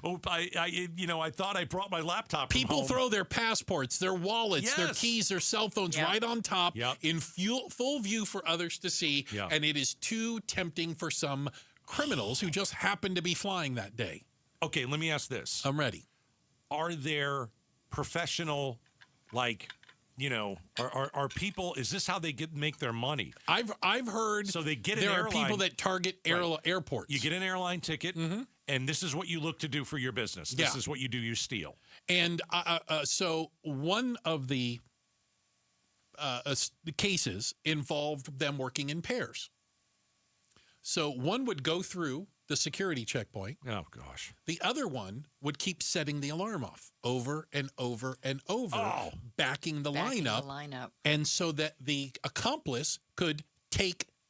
I thought I brought my laptop from People home. throw their passports, their wallets, their keys, their cell phones right on top in full view for others to see. And it is too tempting for some criminals who just happen to be flying that day. Okay, let me ask this. I'm ready. Are there professional, are people, is this how they make their money? I've heard so they get there are people that target airports. You get an airline ticket, and this is what you look to do for your business. This is what you do. You steal. And so one of the cases involved them working in pairs. So one would go through the security checkpoint. Oh, gosh. The other one would keep setting the alarm off over and over and over, backing the lineup. And so that the accomplice could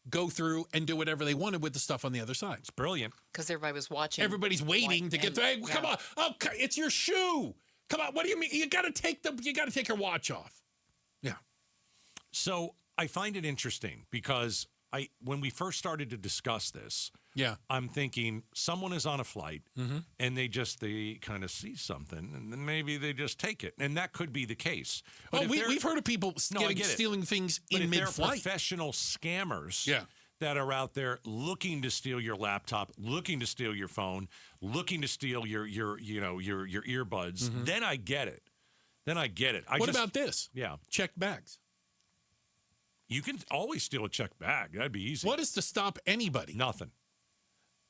go through and do whatever they wanted with the stuff on the other side. It's brilliant. Because everybody was watching. Everybody's waiting to get through. Hey, come on. Oh, it's your shoe. Come on. What do you mean? You got to take your watch off. Yeah. So I find it interesting because when we first started to discuss this, I'm thinking someone is on a flight and they kind of see something and then maybe they just take it. And that could be the case. But we've heard of people stealing things in mid-flight. But if they're professional scammers that are out there looking to steal your laptop, looking to steal your phone, looking to steal your earbuds, then I get it. What about this? Yeah. Checked bags. You can always steal a checked bag. That'd be easy. What is to stop anybody? Nothing.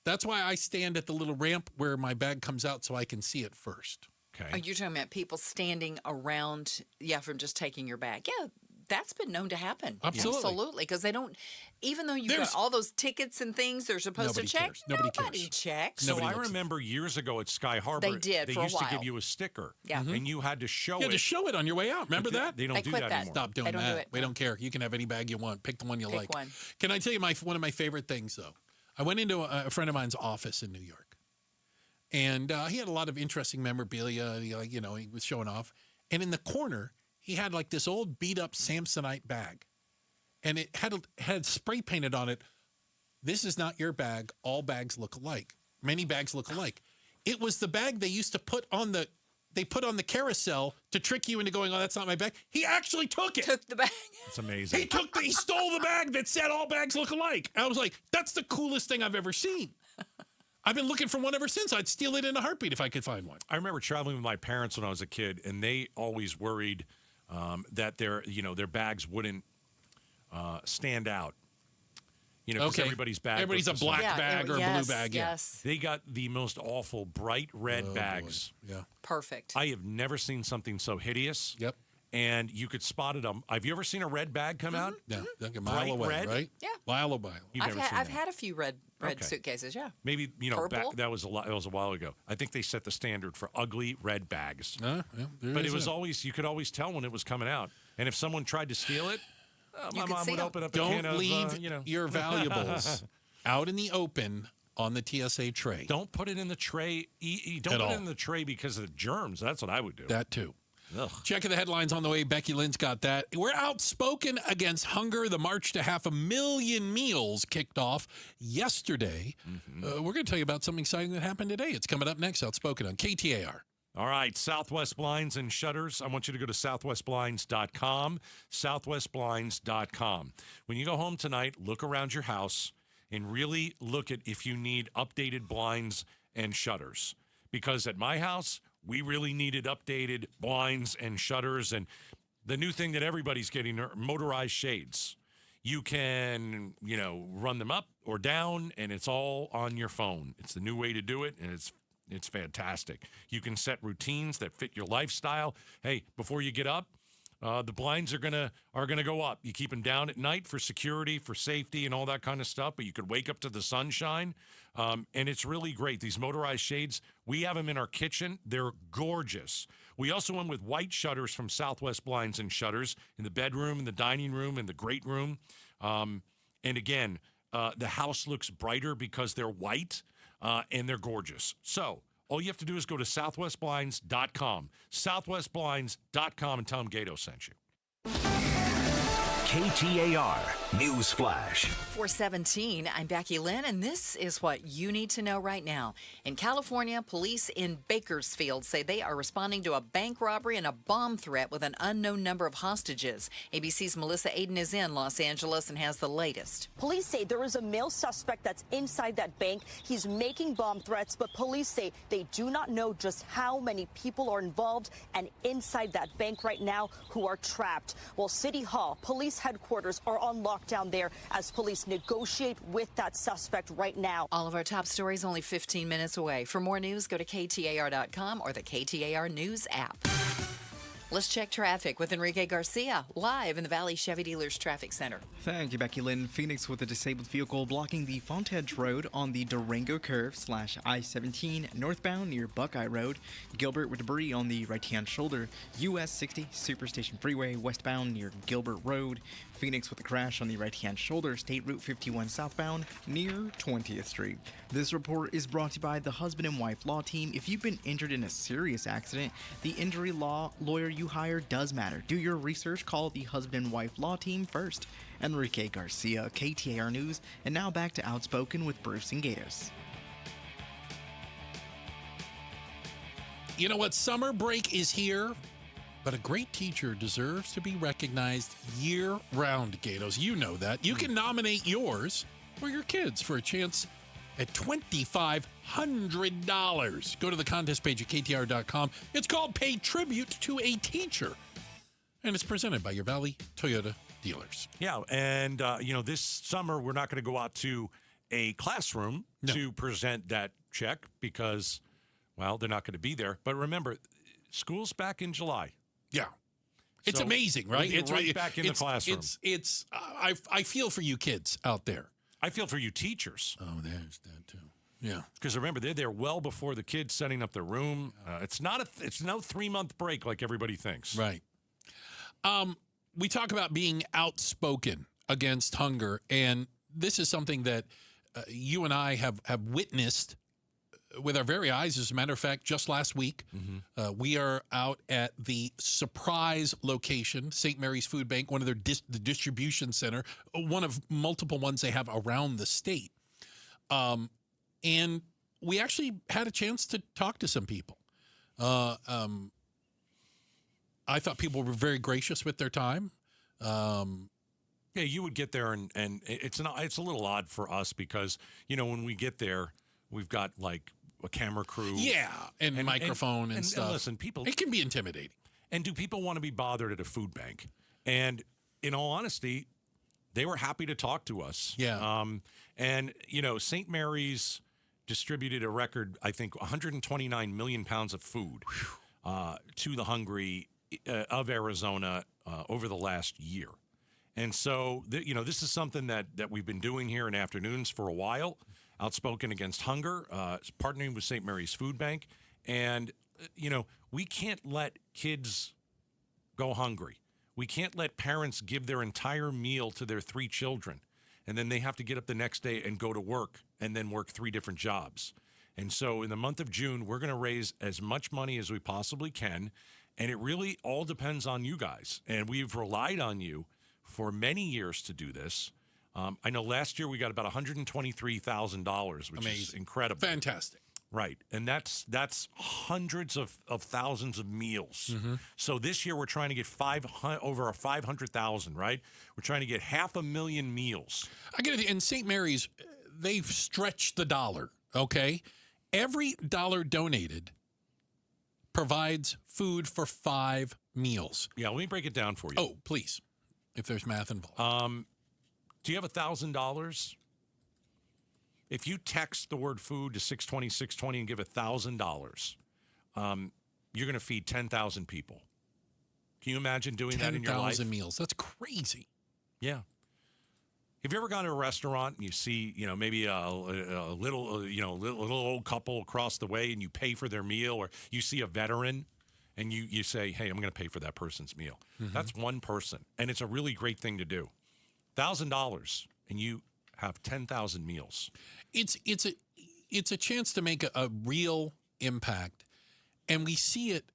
That's why I stand at the little ramp where my bag comes out so I can see it first. Okay. Are you talking about people standing around, from just taking your bag? Yeah, that's been known to happen. Absolutely. Because they don't, even though you've got all those tickets and things they're supposed to check, Nobody checks. So I remember years ago at Sky Harbor, they used to give you a sticker. Yeah. And you had to show it. You had to show it on your way out. Remember that? They don't do that anymore. Stop doing that. We don't care. You can have any bag you want. Pick the one you like. One. Can I tell you one of my favorite things, though? I went into a friend of mine's office in New York. And he had a lot of interesting memorabilia. He was showing off. And in the corner, he had like this old beat-up Samsonite bag. And it had spray painted on it, "This is not your bag. All bags look alike. Many bags look alike." It was the bag they used to put on the carousel to trick you into going, "Oh, that's not my bag." He actually took it. Took the bag. That's amazing. He stole the bag that said all bags look alike. I was like, that's the coolest thing I've ever seen. I've been looking for one ever since. I'd steal it in a heartbeat if I could find one. I remember traveling with my parents when I was a kid, and they always worried that their bags wouldn't stand out. Because everybody's bag. Everybody's a black bag or a blue bag. Yes. They got the most awful bright red bags. Boy. Yeah. Perfect. I have never seen something so hideous. Yep. And you could spot it. Have you ever seen a red bag come out? Yeah, like a mile away, red? right? Yeah. Mile away. I've had a few red suitcases. Yeah. Maybe Purple? that was a while ago. I think they set the standard for ugly red bags. But it was always you could always tell when it was coming out. And if someone tried to steal it, my mom would open up a can of. Don't leave your valuables out in the open on the TSA tray. Don't put it in the tray. Don't put it in the tray because of the germs. That's what I would do. That too. Ugh. Checking the headlines on the way. Becky Lynn's got that. We're outspoken against hunger. The march to 500,000 meals kicked off yesterday. We're going to tell you about something exciting that happened today. It's coming up next. Outspoken on KTAR. All right, Southwest Blinds and Shutters. I want you to go to southwestblinds.com, southwestblinds.com. When you go home tonight, look around your house and really look at if you need updated blinds and shutters. Because at my house, we really needed updated blinds and shutters. And the new thing that everybody's getting are motorized shades. You can, run them up or down, and it's all on your phone. It's the new way to do it, and it's fantastic. You can set routines that fit your lifestyle. Hey, before you get up, the blinds are gonna go up. You keep them down at night for security, for safety, and all that kind of stuff. But you could wake up to the sunshine, and it's really great. These motorized shades, we have them in our kitchen. They're gorgeous. We also went with white shutters from Southwest Blinds and Shutters in the bedroom, in the dining room, in the great room. And again, the house looks brighter because they're white, and they're gorgeous. So all you have to do is go to southwestblinds.com, southwestblinds.com, and tell them Gato sent you. KTAR News Flash. 417, I'm Becky Lynn, and this is what you need to know right now. In California, police in Bakersfield say they are responding to a bank robbery and a bomb threat with an unknown number of hostages. ABC's Melissa Aiden is in Los Angeles and has the latest. Police say there is a male suspect that's inside that bank. He's making bomb threats, but police say they do not know just how many people are involved and inside that bank right now who are trapped. Well, City Hall, police headquarters are on lockdown there as police negotiate with that suspect right now. All of our top stories only 15 minutes away. For more news, go to KTAR.com or the KTAR News app. Let's check traffic with Enrique Garcia, live in the Valley Chevy Dealers Traffic Center. Thank you, Becky Lynn. Phoenix with a disabled vehicle blocking the Fontedge Road on the Durango Curve / I-17 northbound near Buckeye Road. Gilbert with debris on the right-hand shoulder. US 60 Superstation Freeway westbound near Gilbert Road. Phoenix with a crash on the right-hand shoulder, State Route 51 southbound near 20th Street. This report is brought to you by the Husband and Wife Law Team. If you've been injured in a serious accident, the injury law lawyer you hire does matter. Do your research. Call the Husband and Wife Law Team first. Enrique Garcia, KTAR News. And now back to Outspoken with Bruce and Gatos. You know what? Summer break is here. But a great teacher deserves to be recognized year-round, Gatos. You know that. You can nominate yours or your kids for a chance at $2,500. Go to the contest page at KTAR.com. It's called Pay Tribute to a Teacher. And it's presented by your Valley Toyota dealers. Yeah, and, this summer we're not going to go out to a classroom to present that check because, well, they're not going to be there. But remember, school's back in July. Yeah. It's amazing, right? It's right back in the classroom. I feel for you kids out there. I feel for you teachers. Oh, there's that too. Yeah. Because remember, they're there well before the kids setting up their room. It's no 3-month break like everybody thinks. Right. We talk about being outspoken against hunger, and this is something that you and I have witnessed with our very eyes. As a matter of fact, just last week, we are out at the Surprise location, St. Mary's Food Bank, one of their the distribution center, one of multiple ones they have around the state. And we actually had a chance to talk to some people. I thought people were very gracious with their time. Yeah, you would get there, and it's a little odd for us because, when we get there, we've got like a camera crew. Yeah, and microphone and stuff. And listen, people... It can be intimidating. And do people want to be bothered at a food bank? And in all honesty, they were happy to talk to us. Yeah. St. Mary's distributed a record, I think, 129 million pounds of food to the hungry of Arizona over the last year. And so, this is something that we've been doing here in afternoons for a while. Outspoken Against Hunger, partnering with St. Mary's Food Bank. And, we can't let kids go hungry. We can't let parents give their entire meal to their 3 children, and then they have to get up the next day and go to work and then work 3 different jobs. And so in the month of June, we're going to raise as much money as we possibly can, and it really all depends on you guys. And we've relied on you for many years to do this. I know last year we got about $123,000, which is incredible. Fantastic. Right. And that's hundreds of thousands of meals. Mm-hmm. So this year we're trying to get over 500,000, right? We're trying to get 500,000 meals. I get it. In St. Mary's, they've stretched the dollar, okay? Every dollar donated provides food for 5 meals. Yeah, let me break it down for you. Oh, please, if there's math involved. Do you have $1,000? If you text the word food to 620 and give $1,000, you're going to feed 10,000 people. Can you imagine doing that in your life? 10,000 meals. That's crazy. Yeah. Have you ever gone to a restaurant and you see, maybe a little old couple across the way and you pay for their meal, or you see a veteran and you say, hey, I'm going to pay for that person's meal. Mm-hmm. That's one person. And it's a really great thing to do. $1,000 and you have 10,000 meals. It's a chance to make a real impact, and we see it,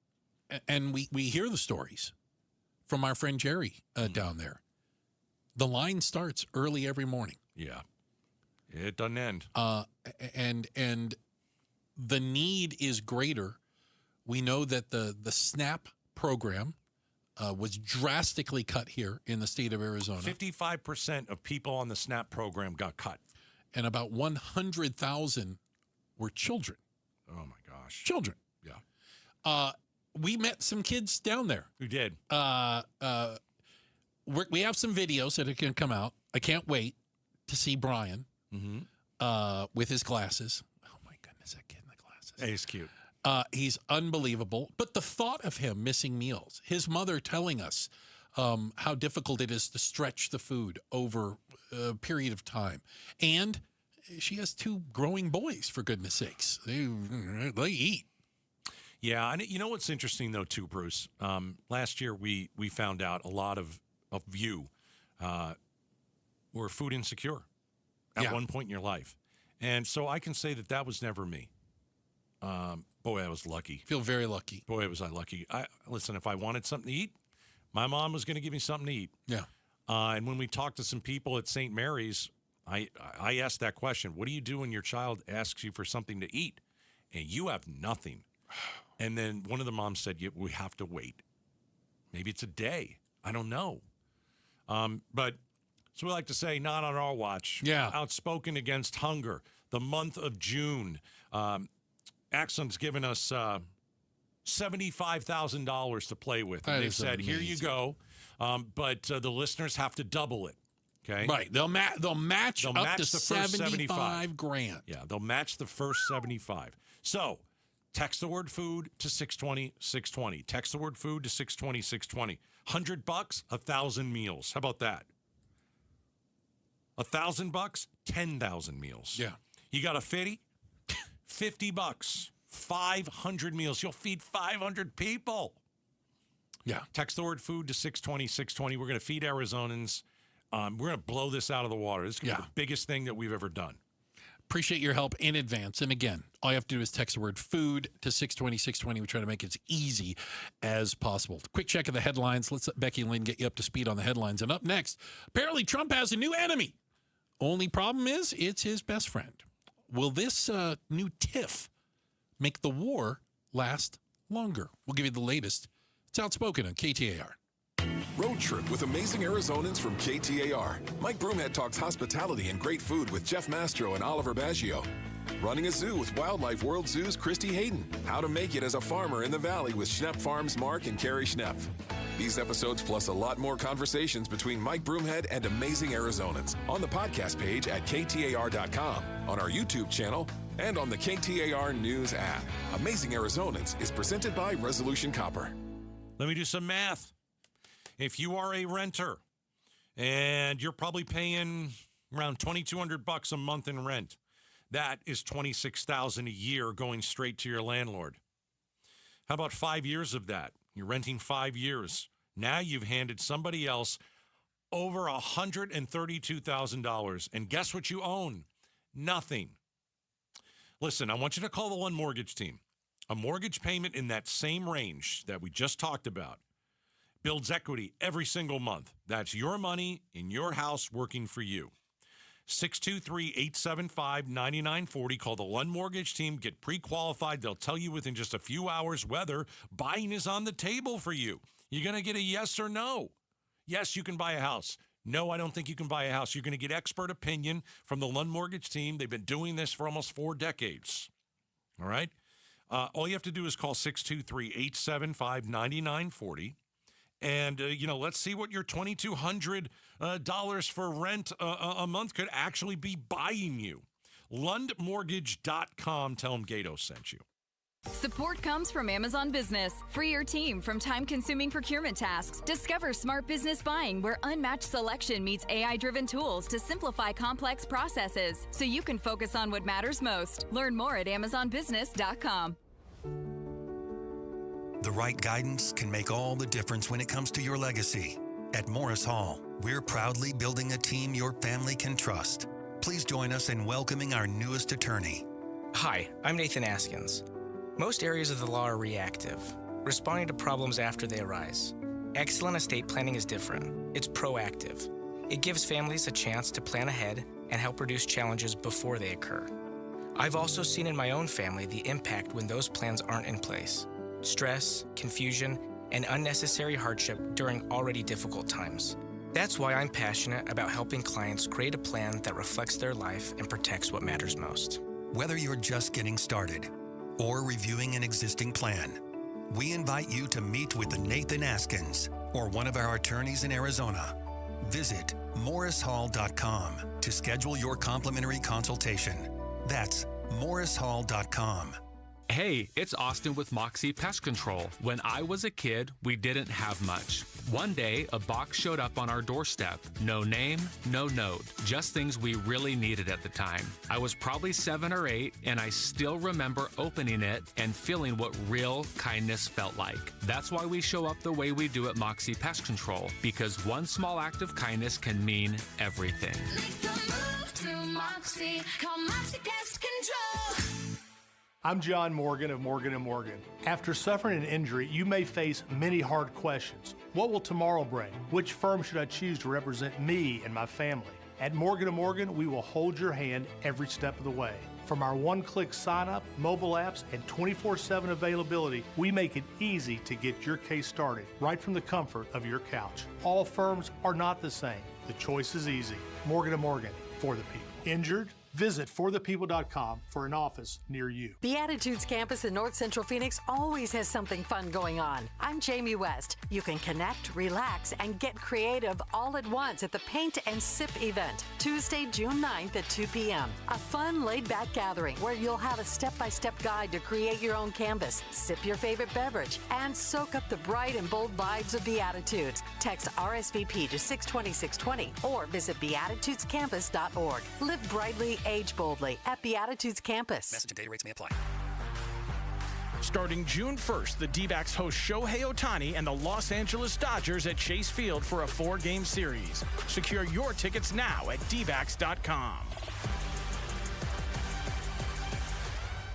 and we hear the stories from our friend Jerry down there. The line starts early every morning. Yeah, it doesn't end. And the need is greater. We know that the SNAP program was drastically cut here in the state of Arizona. 55% of people on the SNAP program got cut. And about 100,000 were children. Oh, my gosh. Children. Yeah. We met some kids down there. We did. We have some videos that are going to come out. I can't wait to see Brian with his glasses. Oh, my goodness, that kid in the glasses. Hey, he's cute. He's unbelievable. But the thought of him missing meals, his mother telling us how difficult it is to stretch the food over a period of time. And she has 2 growing boys, for goodness sakes. They eat. Yeah, and you know what's interesting, though, too, Bruce? Last year, we found out a lot of you were food insecure at one point in your life. And so I can say that was never me. Boy, I was lucky. Feel very lucky. Boy, was I lucky. Listen, if I wanted something to eat, my mom was going to give me something to eat. Yeah. And when we talked to some people at St. Mary's, I asked that question, what do you do when your child asks you for something to eat and you have nothing? And then one of the moms said, we have to wait. Maybe it's a day. I don't know. But so we like to say, not on our watch. Yeah. Outspoken against hunger. The month of June. Axon's given us $75,000 to play with. And they've said, here you go. But the listeners have to double it. Okay. Right. They'll match up to the first 75 grand. Yeah, they'll match the first 75. So text the word food to 620-620. Text the word food to 620-620. $100, 1,000 meals. How about that? $1,000, 10,000 meals. Yeah. You got a $50, $50, 500 meals. You'll feed 500 people. Yeah. Text the word food to 620-620. We're going to feed Arizonans. We're going to blow this out of the water. This is going to be the biggest thing that we've ever done. Appreciate your help in advance. And again, all you have to do is text the word food to 620-620. We try to make it as easy as possible. Quick check of the headlines. Let's let Becky and Lynn get you up to speed on the headlines. And up next, apparently Trump has a new enemy. Only problem is it's his best friend. Will this new tiff make the war last longer? We'll give you the latest. It's Outspoken on KTAR. Road trip with amazing Arizonans from KTAR. Mike Broomhead talks hospitality and great food with Jeff Mastro and Oliver Baggio. Running a zoo with Wildlife World Zoo's Christy Hayden. How to make it as a farmer in the valley with Schnepp Farms Mark and Carrie Schnepp. These episodes plus a lot more conversations between Mike Broomhead and amazing Arizonans on the podcast page at KTAR.com, on our YouTube channel, and on the KTAR News app. Amazing Arizonans is presented by Resolution Copper. Let me do some math. If you are a renter and you're probably paying around $2,200 a month in rent, that is $26,000 a year going straight to your landlord. How about 5 years of that? You're renting 5 years. Now you've handed somebody else over $132,000. And guess what you own? Nothing. Listen, I want you to call the One Mortgage team. A mortgage payment in that same range that we just talked about builds equity every single month. That's your money in your house working for you. 623-875-9940. Call the Lund Mortgage team. Get pre-qualified. They'll tell you within just a few hours whether buying is on the table for you. You're going to get a yes or no. Yes, you can buy a house. No, I don't think you can buy a house. You're going to get expert opinion from the Lund Mortgage team. They've been doing this for almost 4 decades. All right? All you have to do is call 623-875-9940. And, let's see what your $2,200 for rent a month could actually be buying you. LundMortgage.com. Tell them Gato sent you. Support comes from Amazon Business. Free your team from time-consuming procurement tasks. Discover smart business buying where unmatched selection meets AI-driven tools to simplify complex processes so you can focus on what matters most. Learn more at AmazonBusiness.com. The right guidance can make all the difference when it comes to your legacy. At Morris Hall, we're proudly building a team your family can trust. Please join us in welcoming our newest attorney. Hi, I'm Nathan Askins. Most areas of the law are reactive, responding to problems after they arise. Excellent estate planning is different. It's proactive. It gives families a chance to plan ahead and help reduce challenges before they occur. I've also seen in my own family the impact when those plans aren't in place. Stress, confusion, and unnecessary hardship during already difficult times. That's why I'm passionate about helping clients create a plan that reflects their life and protects what matters most. Whether you're just getting started or reviewing an existing plan, we invite you to meet with Nathan Askins or one of our attorneys in Arizona. Visit morrishall.com to schedule your complimentary consultation. That's morrishall.com. Hey, it's Austin with Moxie Pest Control. When I was a kid, we didn't have much. One day, a box showed up on our doorstep. No name, no note, just things we really needed at the time. I was probably 7 or 8, and I still remember opening it and feeling what real kindness felt like. That's why we show up the way we do at Moxie Pest Control, because one small act of kindness can mean everything. Make the move to Moxie. Call Moxie Pest Control. I'm John Morgan of Morgan & Morgan. After suffering an injury, you may face many hard questions. What will tomorrow bring? Which firm should I choose to represent me and my family? At Morgan & Morgan, we will hold your hand every step of the way. From our one-click sign-up, mobile apps, and 24/7 availability, we make it easy to get your case started right from the comfort of your couch. All firms are not the same. The choice is easy. Morgan & Morgan, for the people. Injured? Visit forthepeople.com for an office near you. Beatitudes campus in North Central Phoenix always has something fun going on. I'm Jamie West. You can connect, relax, and get creative all at once at the Paint and Sip event, Tuesday, June 9th at 2 p.m. A fun, laid-back gathering where you'll have a step-by-step guide to create your own canvas, sip your favorite beverage, and soak up the bright and bold vibes of Beatitudes. Text RSVP to 620-620 or visit beatitudescampus.org. Live brightly, age boldly at Beatitudes Campus. Message and data rates may apply. Starting June 1st, the D-backs host Shohei Ohtani and the Los Angeles Dodgers at Chase Field for a 4-game series. Secure your tickets now at dbacks.com.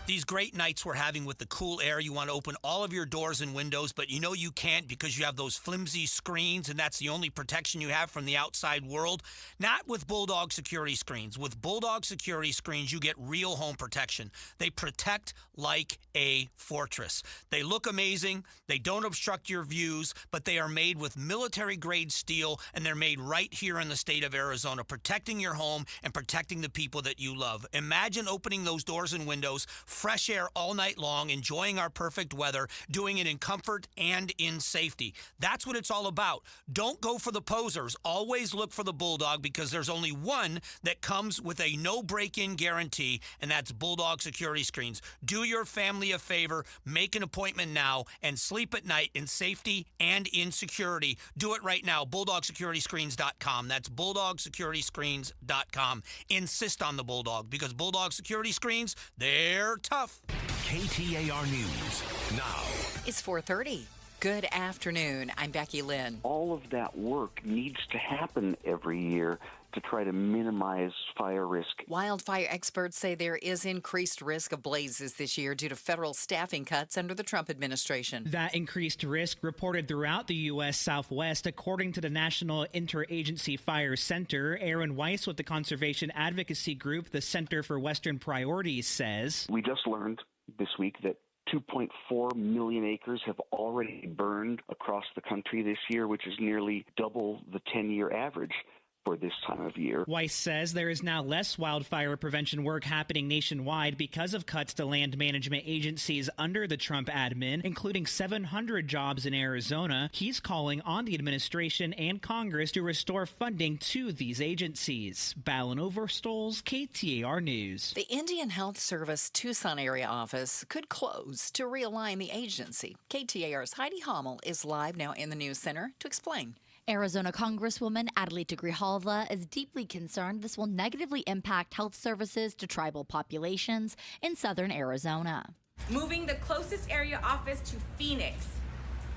These great nights we're having with the cool air, you want to open all of your doors and windows, but you know you can't because you have those flimsy screens, and that's the only protection you have from the outside world. Not with Bulldog security screens. With Bulldog security screens, you get real home protection. They protect like a fortress. They look amazing. They don't obstruct your views, but they are made with military-grade steel, and they're made right here in the state of Arizona, protecting your home and protecting the people that you love. Imagine opening those doors and windows, fresh air all night long, enjoying our perfect weather, doing it in comfort and in safety. That's what it's all about. Don't go for the posers. Always look for the Bulldog, because there's only one that comes with a no break-in guarantee, and that's Bulldog security screens. Do your family a favor, make an appointment now, and sleep at night in safety and in security. Do it right now. BulldogSecurityScreens.com. That's BulldogSecurityScreens.com. Insist on the Bulldog, because Bulldog security screens, they're tough. KTAR News now. It's 4:30. Good afternoon. I'm Becky Lynn. All of that work needs to happen every year to try to minimize fire risk. Wildfire experts say there is increased risk of blazes this year due to federal staffing cuts under the Trump administration. That increased risk reported throughout the U.S. Southwest, according to the National Interagency Fire Center. Aaron Weiss with the conservation advocacy group, the Center for Western Priorities, says, we just learned this week that 2.4 million acres have already burned across the country this year, which is nearly double the 10-year average for this time of year. Weiss says there is now less wildfire prevention work happening nationwide because of cuts to land management agencies under the Trump admin, including 700 jobs in Arizona. He's calling on the administration and Congress to restore funding to these agencies. Ballin Overstoles, KTAR News. The Indian Health Service Tucson area office could close to realign the agency. KTAR's Heidi Hommel is live now in the news center to explain. Arizona Congresswoman Adelita Grijalva is deeply concerned this will negatively impact health services to tribal populations in southern Arizona. Moving the closest area office to Phoenix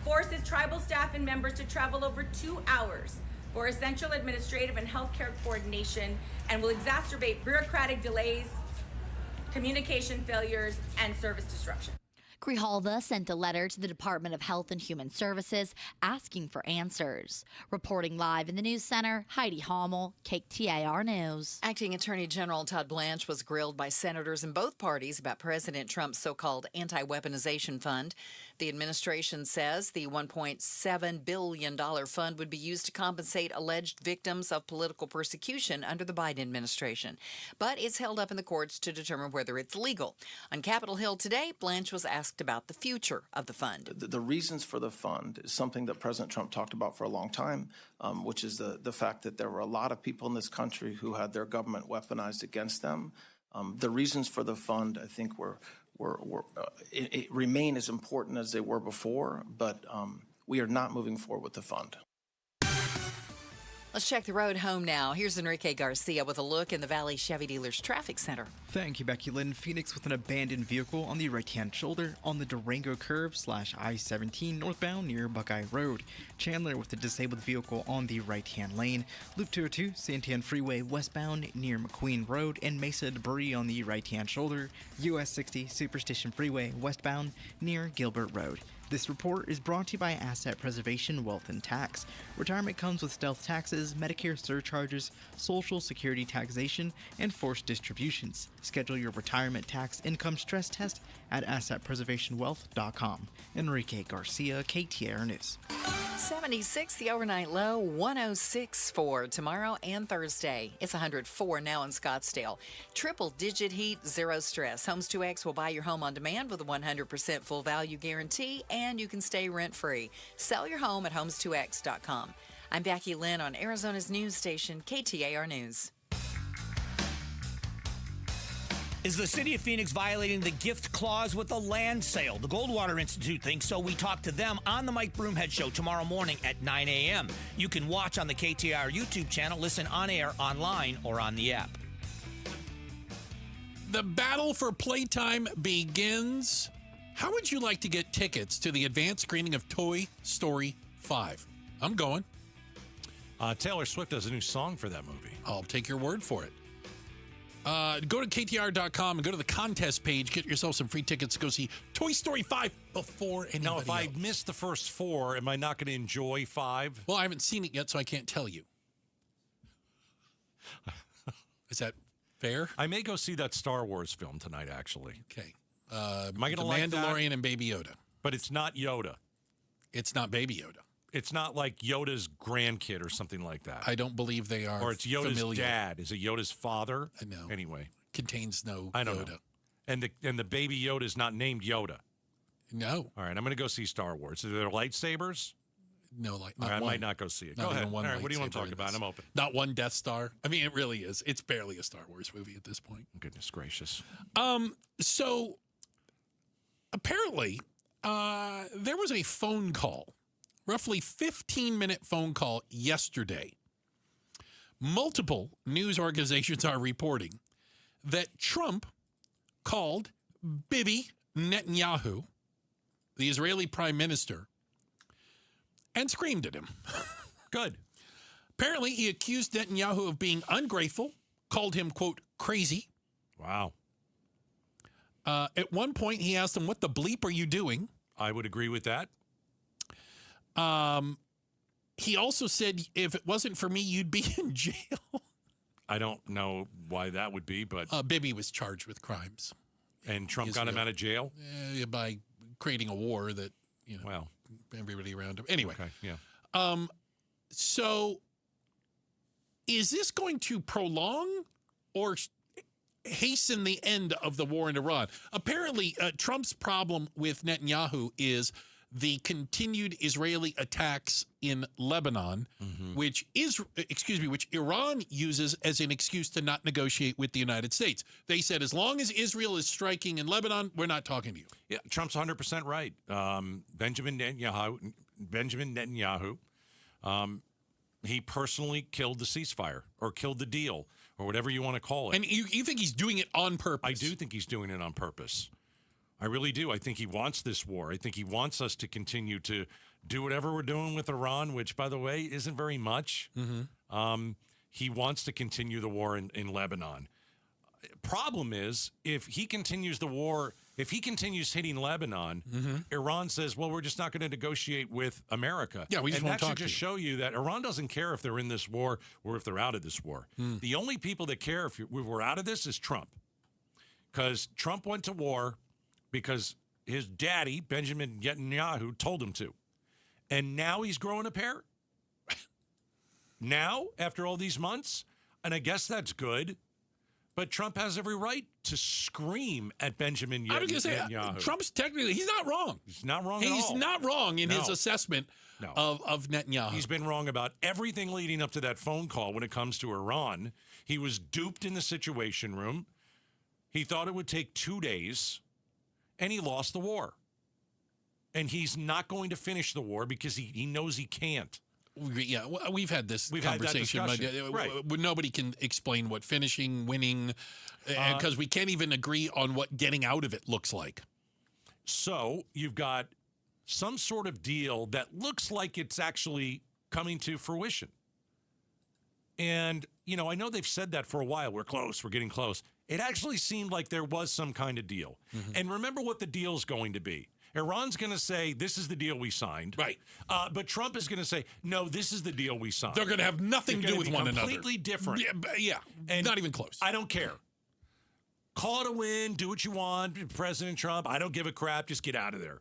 forces tribal staff and members to travel over 2 hours for essential administrative and healthcare coordination, and will exacerbate bureaucratic delays, communication failures, and service disruption. Grijalva sent a letter to the Department of Health and Human Services asking for answers. Reporting live in the news center, Heidi Hommel, KTAR News. Acting Attorney General Todd Blanche was grilled by senators in both parties about President Trump's so-called anti-weaponization fund. The administration says the $1.7 billion fund would be used to compensate alleged victims of political persecution under the Biden administration. But it's held up in the courts to determine whether it's legal. On Capitol Hill today, Blanche was asked about the future of the fund. The reasons for the fund is something that President Trump talked about for a long time, which is the fact that there were a lot of people in this country who had their government weaponized against them. The reasons for the fund, I think, were it remain as important as they were before, but we are not moving forward with the fund. Let's check the road home now. Here's Enrique Garcia with a look in the Valley Chevy Dealers Traffic Center. Thank you, Becky Lynn. Phoenix with an abandoned vehicle on the right-hand shoulder on the Durango curve / I-17 northbound near Buckeye Road. Chandler with a disabled vehicle on the right-hand lane. Loop 202, Santiago Freeway westbound near McQueen Road, and Mesa debris on the right-hand shoulder. US 60 Superstition Freeway westbound near Gilbert Road. This report is brought to you by Asset Preservation Wealth and Tax. Retirement comes with stealth taxes, Medicare surcharges, Social Security taxation, and forced distributions. Schedule your retirement tax income stress test at assetpreservationwealth.com. Enrique Garcia, KTAR News. 76, the overnight low, 106 for tomorrow and Thursday. It's 104 now in Scottsdale. Triple-digit heat, zero stress. Homes 2X will buy your home on demand with a 100% full value guarantee, and you can stay rent-free. Sell your home at homes2x.com. I'm Becky Lynn on Arizona's news station, KTAR News. Is the city of Phoenix violating the gift clause with a land sale? The Goldwater Institute thinks so. We talk to them on the Mike Broomhead Show tomorrow morning at 9 a.m. You can watch on the KTAR YouTube channel, listen on air, online, or on the app. The battle for playtime begins. How would you like to get tickets to the advanced screening of Toy Story 5? I'm going. Taylor Swift has a new song for that movie. I'll take your word for it. Go to KTAR.com and go to the contest page. Get yourself some free tickets to go see Toy Story 5 before anybody Now, if I else. missed the first 4, am I not going to enjoy 5? Well, I haven't seen it yet, so I can't tell you. Is that fair? I may go see that Star Wars film tonight, actually. Okay. Am I going to like Mandalorian that? and Baby Yoda. But it's not Yoda. It's not Baby Yoda. It's not like Yoda's grandkid or something like that. I don't believe they are. Or it's Yoda's familial. dad. Is it Yoda's father? I know. Anyway. Contains no I don't Yoda. know. And the baby Yoda is not named Yoda. No. All right, I'm going to go see Star Wars. Are there lightsabers? No, like All not right, I one. might not go see it. Not Go ahead. even one All right, what do you want to lightsaber talk in about? this. I'm open. Not one Death Star. I mean, it really is. It's barely a Star Wars movie at this point. Goodness gracious. So apparently, there was a phone call, roughly 15-minute phone call yesterday. Multiple news organizations are reporting that Trump called Bibi Netanyahu, the Israeli prime minister, and screamed at him. Good. Apparently, he accused Netanyahu of being ungrateful, called him, quote, crazy. Wow. At one point, he asked him, what the bleep are you doing? I would agree with that. He also said, if it wasn't for me, you'd be in jail. I don't know why that would be, but... Bibi was charged with crimes. And Trump got him out of jail? By creating a war that, everybody around him. Anyway. Okay, yeah. So is this going to prolong or hasten the end of the war in Iran? Apparently, Trump's problem with Netanyahu is the continued Israeli attacks in Lebanon, which Iran uses as an excuse to not negotiate with the United States. They said, as long as Israel is striking in Lebanon, we're not talking to you. Yeah, Trump's 100% right. Benjamin Netanyahu, he personally killed the ceasefire or killed the deal or whatever you want to call it. And you think he's doing it on purpose? I do think he's doing it on purpose. I really do. I think he wants this war. I think he wants us to continue to do whatever we're doing with Iran, which, by the way, isn't very much. He wants to continue the war in Lebanon. Problem is, if he continues the war, if he continues hitting Lebanon, Iran says, well, we're just not going to negotiate with America. Yeah, we just won't talk to you. And that should just show you that Iran doesn't care if they're in this war or if they're out of this war. The only people that care if we're out of this is Trump. Because Trump went to war because his daddy, Benjamin Netanyahu, told him to. And now he's growing a pair. Now, after all these months, and I guess that's good, but Trump has every right to scream at Benjamin Netanyahu. I was going to say, Trump's technically, he's not wrong. He's not wrong at all. He's not wrong in his assessment of Netanyahu. He's been wrong about everything leading up to that phone call when it comes to Iran. He was duped in the Situation Room. He thought it would take 2 days. and he lost the war. And he's not going to finish the war because he knows he can't. Yeah, we've had this conversation. Had that discussion. Right. Nobody can explain what finishing, winning, because we can't even agree on what getting out of it looks like. So you've got some sort of deal that looks like it's actually coming to fruition. And, I know they've said that for a while. We're close. We're getting close. It actually seemed like there was some kind of deal. Mm-hmm. And remember what the deal is going to be. Iran's going to say, this is the deal we signed. Right. But Trump is going to say, no, this is the deal we signed. They're going to have nothing to do with one another. Completely different. Yeah, and not even close. I don't care. Call it a win. Do what you want. President Trump, I don't give a crap. Just get out of there.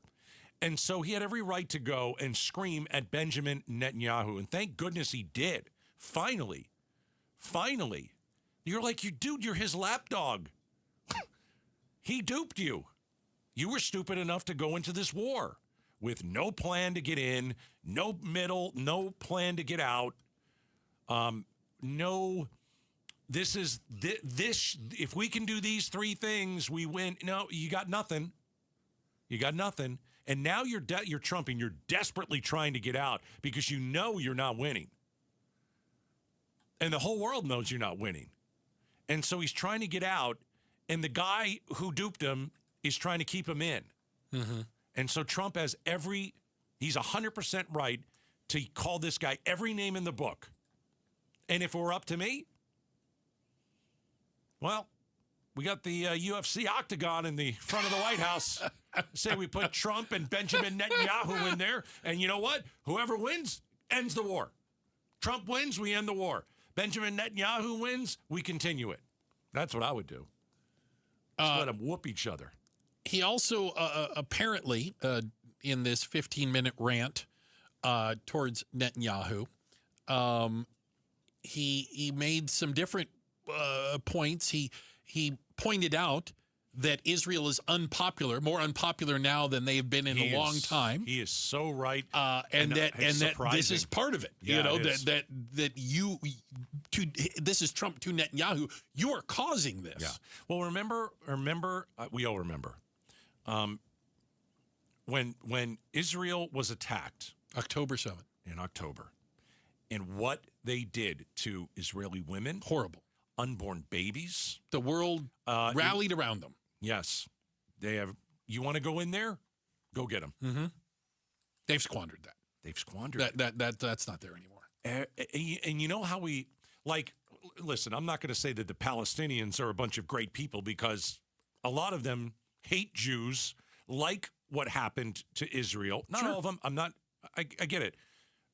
And so he had every right to go and scream at Benjamin Netanyahu. And thank goodness he did. Finally. You're like, you're his lapdog. He duped you. You were stupid enough to go into this war with no plan to get in, no plan to get out. This. If we can do these three things, we win. No, you got nothing. And now you're trumping. You're desperately trying to get out because you know you're not winning. And the whole world knows you're not winning. And so he's trying to get out, and the guy who duped him is trying to keep him in. Mm-hmm. And so Trump has he's 100% right to call this guy every name in the book. And if it were up to me, well, we got the UFC octagon in the front of the White House. Say we put Trump and Benjamin Netanyahu in there, and you know what? Whoever wins ends the war. Trump wins, we end the war. Benjamin Netanyahu wins, we continue it. That's what I would do. Just let them whoop each other. He also apparently, in this 15-minute rant towards Netanyahu, he made some different points. He pointed out that Israel is more unpopular now than they've been in a long time. He is so right, and that this is part of it. Yeah, This is Trump to Netanyahu. You are causing this. Yeah. Well, remember, we all remember. When Israel was attacked October 7th in October, and what they did to Israeli women, horrible, unborn babies, the world rallied around them. Yes, they have. You want to go in there? Go get them. Mm-hmm. They've squandered that. That's not there anymore. And you know how we listen. I'm not going to say that the Palestinians are a bunch of great people because a lot of them hate Jews, like what happened to Israel. Not all of them. I get it.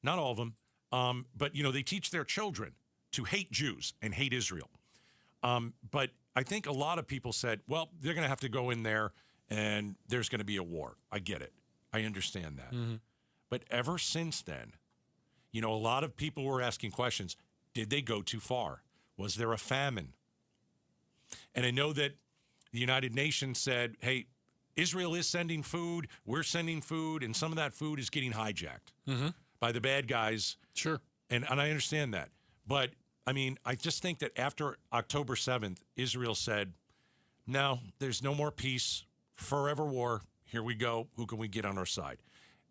Not all of them. But, they teach their children to hate Jews and hate Israel. But I think a lot of people said, well, they're going to have to go in there and there's going to be a war. I get it. I understand that. Mm-hmm. But ever since then, a lot of people were asking questions. Did they go too far? Was there a famine? And I know that the United Nations said, hey, Israel is sending food, we're sending food, and some of that food is getting hijacked by the bad guys. Sure. And I understand that. But, I just think that after October 7th, Israel said, no, there's no more peace, forever war, here we go, who can we get on our side?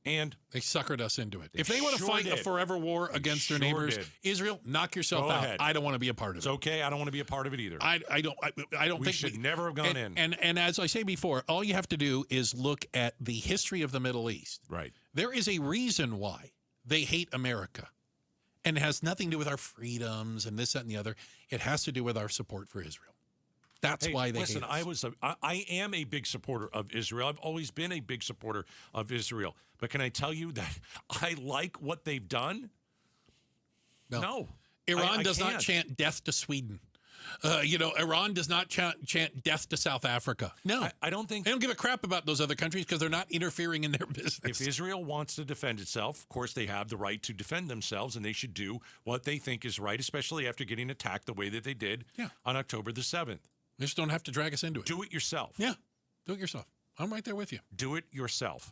And they suckered us into it. If they want to fight a forever war against their neighbors, Israel, knock yourself out. Ahead. I don't want to be a part of it. It's okay. I don't want to be a part of it either. I don't think we should never have gone in. And as I say before, all you have to do is look at the history of the Middle East. Right. There is a reason why they hate America. And it has nothing to do with our freedoms and this, that, and the other. It has to do with our support for Israel. That's why they hate us. I am a big supporter of Israel. I've always been a big supporter of Israel. But can I tell you that I like what they've done? No. Iran does not chant death to Sweden. Iran does not chant death to South Africa. No. I don't think... They don't give a crap about those other countries because they're not interfering in their business. If Israel wants to defend itself, of course they have the right to defend themselves, and they should do what they think is right, especially after getting attacked the way that they did on October the 7th. You just don't have to drag us into it. Do it yourself. Yeah, do it yourself. I'm right there with you. Do it yourself.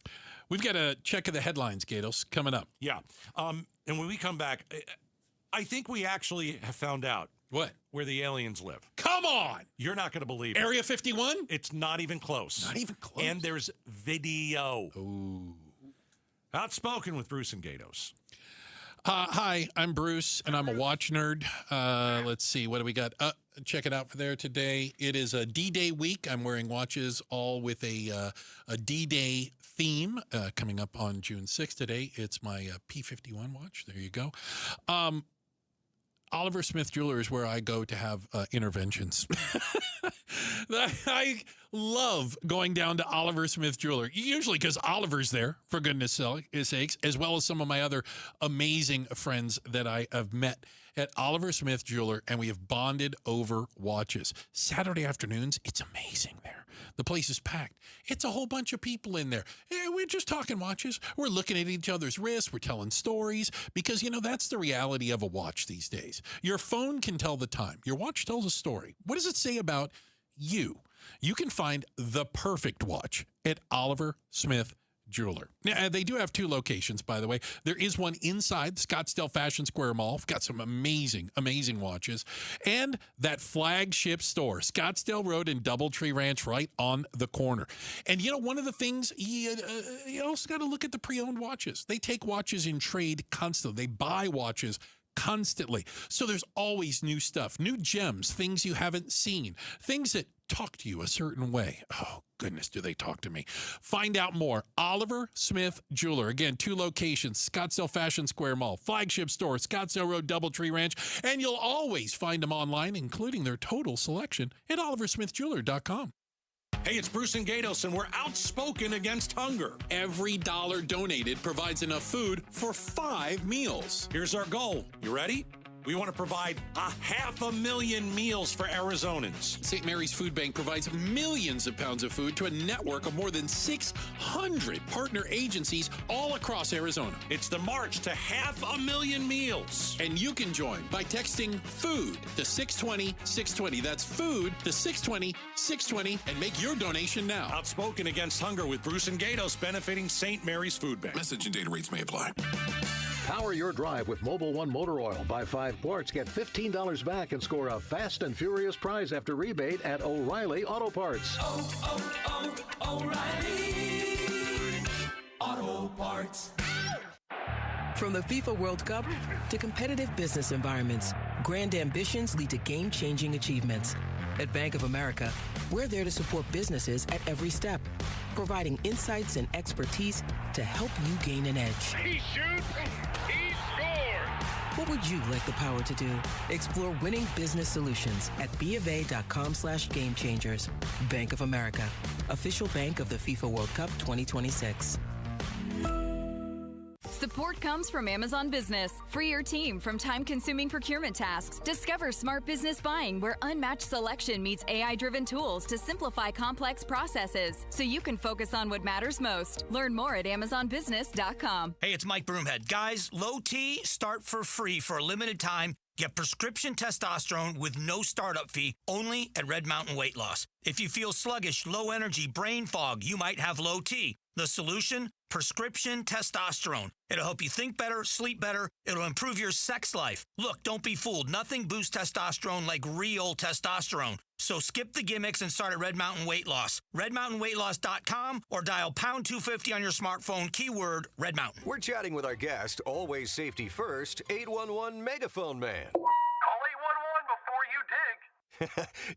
We've got a check of the headlines, Gatos, coming up. Yeah. And when we come back, I think we actually have found out what? Where the aliens live. Come Come on. You're not going to believe Area 51? It's not even close. Not even close. And there's video. Ooh. Outspoken with Bruce and Gatos. Hi, I'm Bruce, and I'm a watch nerd. Let's see, what do we got? Check it out for there today. It is a D-Day week. I'm wearing watches all with a D-Day theme coming up on June 6th today. It's my P51 watch. There you go. Oliver Smith Jeweler is where I go to have interventions. I love going down to Oliver Smith Jeweler, usually because Oliver's there, for goodness sakes, as well as some of my other amazing friends that I have met at Oliver Smith Jeweler, and we have bonded over watches. Saturday afternoons, it's amazing there. The place is packed. It's a whole bunch of people in there. We're just talking watches. We're looking at each other's wrists. We're telling stories because, that's the reality of a watch these days. Your phone can tell the time. Your watch tells a story. What does it say about you? You can find the perfect watch at Oliver Smith Jeweler. Now, they do have 2 locations, by the way. There is one inside Scottsdale Fashion Square Mall. Got some amazing, amazing watches. And that flagship store, Scottsdale Road and Doubletree Ranch, right on the corner. And, one of the things, you also got to look at the pre-owned watches. They take watches in trade constantly. They buy watches constantly. So there's always new stuff, new gems, things you haven't seen, things that talk to you a certain way. Oh, goodness, do they talk to me? Find out more. Oliver Smith Jeweler. Again, 2 locations, Scottsdale Fashion Square Mall, flagship store, Scottsdale Road, Doubletree Ranch, and you'll always find them online, including their total selection at oliversmithjeweler.com. Hey, it's Bruce and Gatos, and we're outspoken against hunger. Every dollar donated provides enough food for 5 meals. Here's our goal. You ready? We want to provide 500,000 meals for Arizonans. St. Mary's Food Bank provides millions of pounds of food to a network of more than 600 partner agencies all across Arizona. It's the march to 500,000 meals. And you can join by texting FOOD to 620-620. That's FOOD to 620-620 and make your donation now. Outspoken against hunger with Bruce and Gatos, benefiting St. Mary's Food Bank. Message and data rates may apply. Power your drive with Mobil 1 motor oil. Buy 5 quarts, get $15 back, and score a fast and furious prize after rebate at O'Reilly Auto Parts. O'Reilly Auto Parts. From the FIFA World Cup to competitive business environments, grand ambitions lead to game-changing achievements. At Bank of America, we're there to support businesses at every step, providing insights and expertise to help you gain an edge. He shoots, he scores. What would you like the power to do? Explore winning business solutions at BofA.com/gamechangers. Bank of America, official bank of the FIFA World Cup 2026. Support comes from Amazon Business. Free your team from time-consuming procurement tasks. Discover smart business buying where unmatched selection meets AI-driven tools to simplify complex processes so you can focus on what matters most. Learn more at amazonbusiness.com. Hey, it's Mike Broomhead. Guys, Low T, start for free for a limited time. Get prescription testosterone with no startup fee only at Red Mountain Weight Loss. If you feel sluggish, low energy, brain fog, you might have Low T. The solution? Prescription testosterone. It'll help you think better, sleep better. It'll improve your sex life. Look, don't be fooled. Nothing boosts testosterone like real testosterone. So skip the gimmicks and start at Red Mountain Weight Loss. RedMountainWeightLoss.com or dial pound 250 on your smartphone, keyword Red Mountain. We're chatting with our guest, always safety first, 811 Megaphone Man. Call 811 before you dig.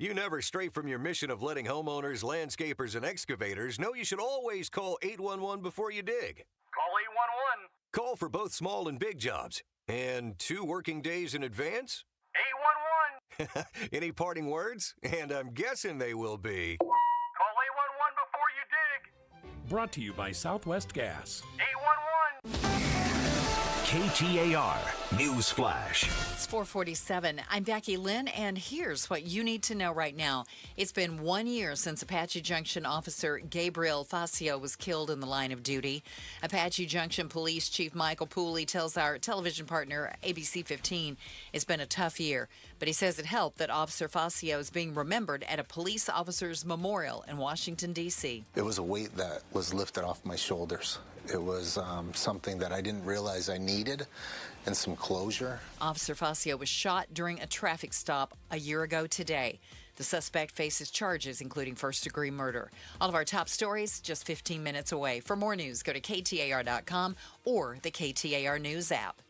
You never stray from your mission of letting homeowners, landscapers, and excavators know you should always call 811 before you dig. Call 811. Call for both small and big jobs. And 2 working days in advance? 811. Any parting words? And I'm guessing they will be... Call 811 before you dig. Brought to you by Southwest Gas. 811. KTAR News Flash. It's 4:47. I'm Becky Lynn, and here's what you need to know right now. It's been 1 year since Apache Junction officer Gabriel Facio was killed in the line of duty. Apache Junction Police Chief Michael Pooley tells our television partner ABC 15 it's been a tough year, but he says it helped that Officer Facio is being remembered at a police officer's memorial in Washington, D.C. It was a weight that was lifted off my shoulders. It was something that I didn't realize I needed, and some closure. Officer Facio was shot during a traffic stop a year ago today. The suspect faces charges, including first-degree murder. All of our top stories just 15 minutes away. For more news, go to KTAR.com or the KTAR News app.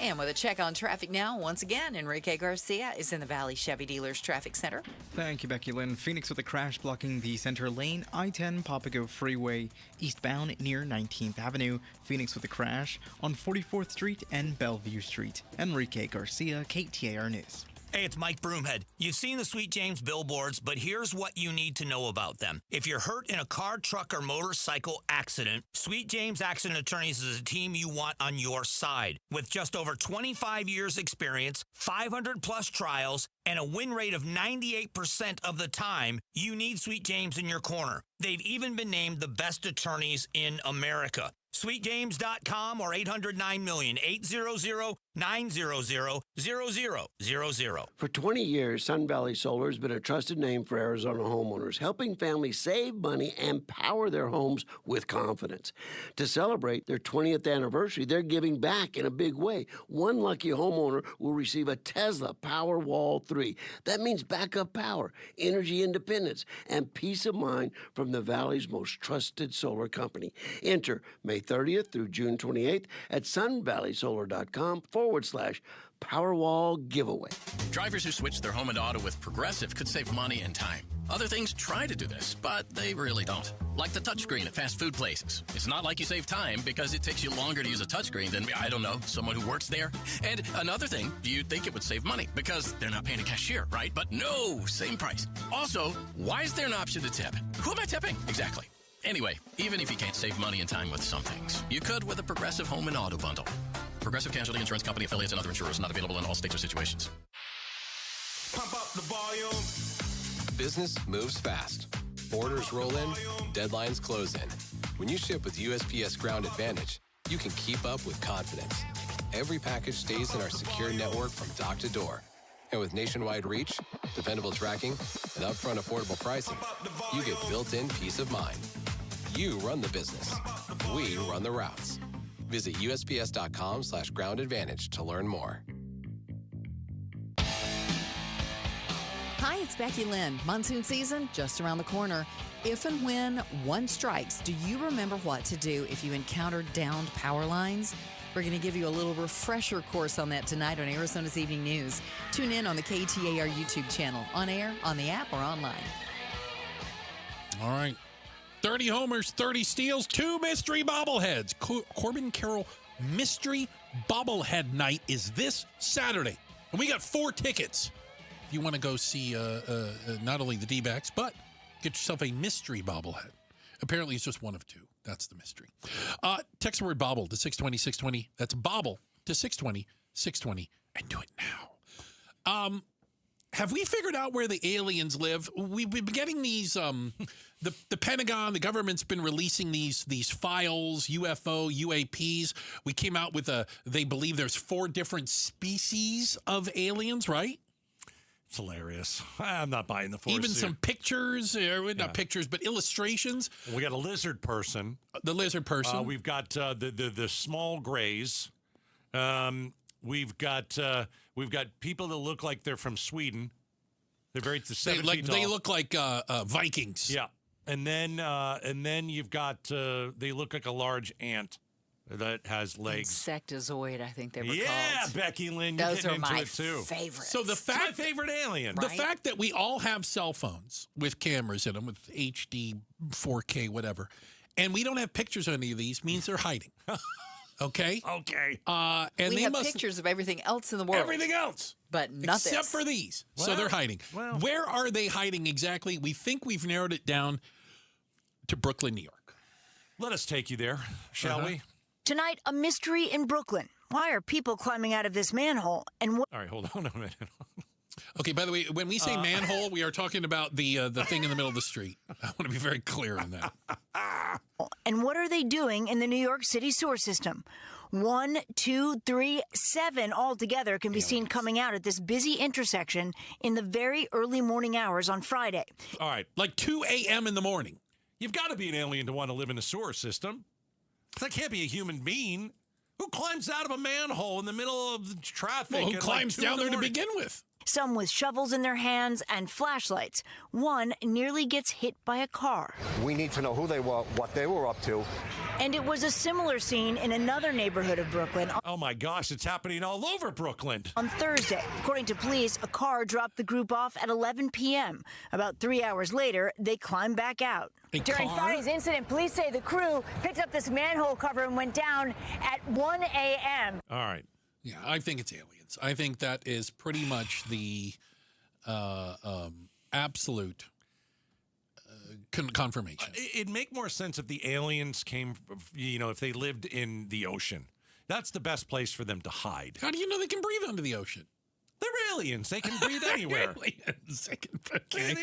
And with a check on traffic now, once again, Enrique Garcia is in the Valley Chevy Dealers Traffic Center. Thank you, Becky Lynn. Phoenix with a crash blocking the center lane, I-10 Papago Freeway, eastbound near 19th Avenue. Phoenix with a crash on 44th Street and Bellevue Street. Enrique Garcia, KTAR News. Hey, it's Mike Broomhead. You've seen the Sweet James billboards, but here's what you need to know about them. If you're hurt in a car, truck, or motorcycle accident, Sweet James Accident Attorneys is a team you want on your side. With just over 25 years experience, 500-plus trials, and a win rate of 98% of the time, you need Sweet James in your corner. They've even been named the best attorneys in America. SweetJames.com or 800-9-million, 800-900-0000. For 20 years, Sun Valley Solar has been a trusted name for Arizona homeowners, helping families save money and power their homes with confidence. To celebrate their 20th anniversary, they're giving back in a big way. One lucky homeowner will receive a Tesla Powerwall 3. That means backup power, energy independence, and peace of mind from the Valley's most trusted solar company. Enter May 30th through June 28th at sunvalleysolar.com/Powerwall giveaway. Drivers who switch their home and auto with Progressive could save money and time. Other things try to do this, but they really don't. Like the touchscreen at fast food places. It's not like you save time because it takes you longer to use a touchscreen than, I don't know, someone who works there. And another thing, you'd think it would save money because they're not paying a cashier, right? But no, same price. Also, why is there an option to tip? Who am I tipping? Exactly. Anyway, even if you can't save money and time with some things, you could with a Progressive Home and Auto Bundle. Progressive Casualty Insurance Company, affiliates, and other insurers not available in all states or situations. Pump up the volume. Business moves fast. Orders roll in, deadlines close in. When you ship with USPS Ground Advantage, you can keep up with confidence. Every package stays in our secure network from dock to door. And with nationwide reach, dependable tracking, and upfront affordable pricing, you get built-in peace of mind. You run the business. We run the routes. Visit USPS.com/Ground Advantage to learn more. Hi, it's Becky Lynn. Monsoon season just around the corner. If and when one strikes, do you remember what to do if you encounter downed power lines? We're going to give you a little refresher course on that tonight on Arizona's Evening News. Tune in on the KTAR YouTube channel, on air, on the app, or online. All right. 30 homers, 30 steals, 2 mystery bobbleheads. Corbin Carroll Mystery Bobblehead Night is this Saturday. And we got 4 tickets. If you want to go see not only the D-backs, but get yourself a mystery bobblehead. Apparently, it's just one of 2. That's the mystery. Text the word bobble to 620-620. That's bobble to 620-620. And do it now. Have we figured out where the aliens live? We've been getting these, the Pentagon, the government's been releasing these files, UFO, UAPs. We came out with they believe there's 4 different species of aliens, right? It's hilarious. I'm not buying the 4. Even some pictures, not pictures, but illustrations. We got a lizard person. The lizard person. We've got the small grays. We've got people that look like they're from Sweden. They're very 7 feet tall. They look like Vikings. Yeah, and then you've got they look like a large ant that has legs. Insectozoid, I think they were called. Yeah, Becky Lynn, you're those are into my it too. favorites. So it's my favorite alien. The fact that we all have cell phones with cameras in them, with HD, 4K, whatever, and we don't have pictures of any of these means they're hiding. Okay? Okay. And we they have must pictures of everything else in the world. Everything else. But nothing. Except for these. So they're hiding. Well. Where are they hiding exactly? We think we've narrowed it down to Brooklyn, New York. Let us take you there, shall we? Tonight, a mystery in Brooklyn. Why are people climbing out of this manhole? And All right, hold on a minute. Okay, by the way, when we say manhole, we are talking about the thing in the middle of the street. I want to be very clear on that. And what are they doing in the New York City sewer system? 1, 2, 3, 7 altogether can be seen coming out at this busy intersection in the very early morning hours on Friday. All right. Like 2 a.m. in the morning. You've got to be an alien to want to live in a sewer system. That can't be a human being. Who climbs out of a manhole in the middle of the traffic? Well, who climbs down there to begin with? some with shovels in their hands and flashlights. One nearly gets hit by a car. We need to know who they were, what they were up to. And it was a similar scene in another neighborhood of Brooklyn. Oh my gosh, it's happening all over Brooklyn. On Thursday, according to police, a car dropped the group off at 11 p.m. About 3 hours later, they climbed back out. During Friday's incident, police say the crew picked up this manhole cover and went down at 1 a.m. All right. Yeah, I think it's aliens. I think that is pretty much the absolute confirmation. It'd make more sense if the aliens came, if they lived in the ocean. That's the best place for them to hide. How do you know they can breathe under the ocean? They're aliens. They can breathe anywhere. Aliens. Okay.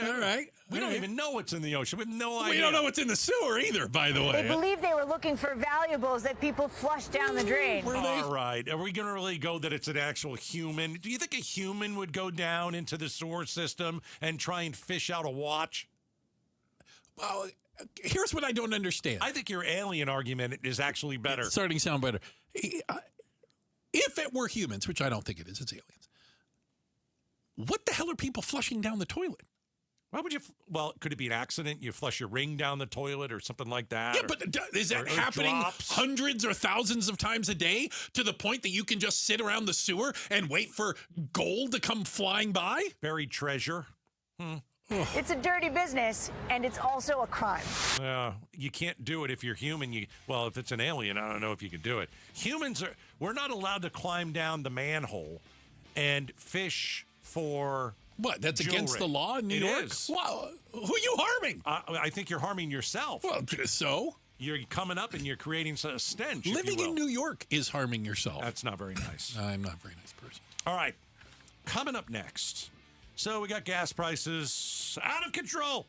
All right. We don't even know what's in the ocean. We have no idea. We don't know what's in the sewer either, by the way. They believe they were looking for valuables that people flushed down the drain. All right. Are we going to really go that it's an actual human? Do you think a human would go down into the sewer system and try and fish out a watch? Well, here's what I don't understand. I think your alien argument is actually better. It's starting to sound better. If it were humans, which I don't think it is, it's aliens. What the hell are people flushing down the toilet? Why would you? Well, could it be an accident? You flush your ring down the toilet or something like that? Yeah, but is that happening hundreds or thousands of times a day to the point that you can just sit around the sewer and wait for gold to come flying by? Buried treasure. It's a dirty business, and it's also a crime. You can't do it if you're human. If it's an alien, I don't know if you can do it. We're not allowed to climb down the manhole and fish for what? That's jewelry. Against the law in New York? It is. Well, who are you harming? I think you're harming yourself. Well, so? You're coming up and you're creating a stench. Living in New York is harming yourself. That's not very nice. I'm not a very nice person. All right. Coming up next. So we got gas prices out of control.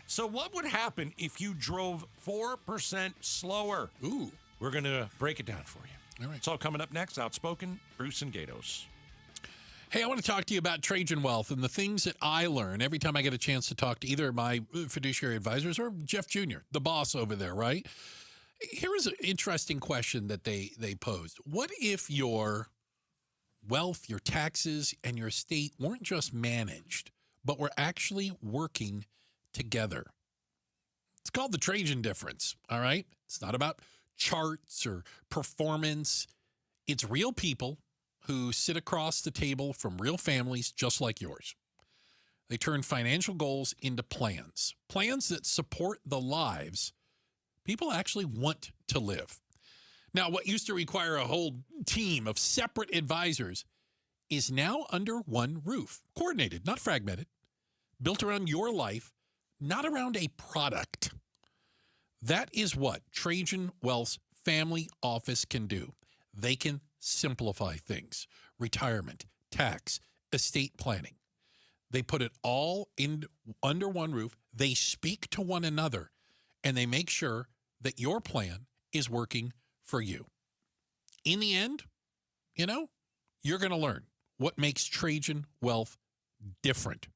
So what would happen if you drove 4% slower? Ooh. We're going to break it down for you. All right. It's all coming up next. Outspoken, Bruce and Gatos. Hey, I want to talk to you about Trajan Wealth and the things that I learn every time I get a chance to talk to either my fiduciary advisors or Jeff Jr., the boss over there, right? Here is an interesting question that they posed. What if your wealth, your taxes, and your estate weren't just managed, but were actually working together? It's called the Trajan difference, all right? It's not about charts or performance. It's real people who sit across the table from real families just like yours. They turn financial goals into plans that support the lives people actually want to live. Now, what used to require a whole team of separate advisors is now under one roof, coordinated, not fragmented, built around your life, not around a product. That is what Trajan Wealth's family office can do. They can simplify things, retirement, tax, estate planning. They put it all in under one roof. They speak to one another, and they make sure that your plan is working for you. In the end, you're going to learn what makes Trajan Wealth different.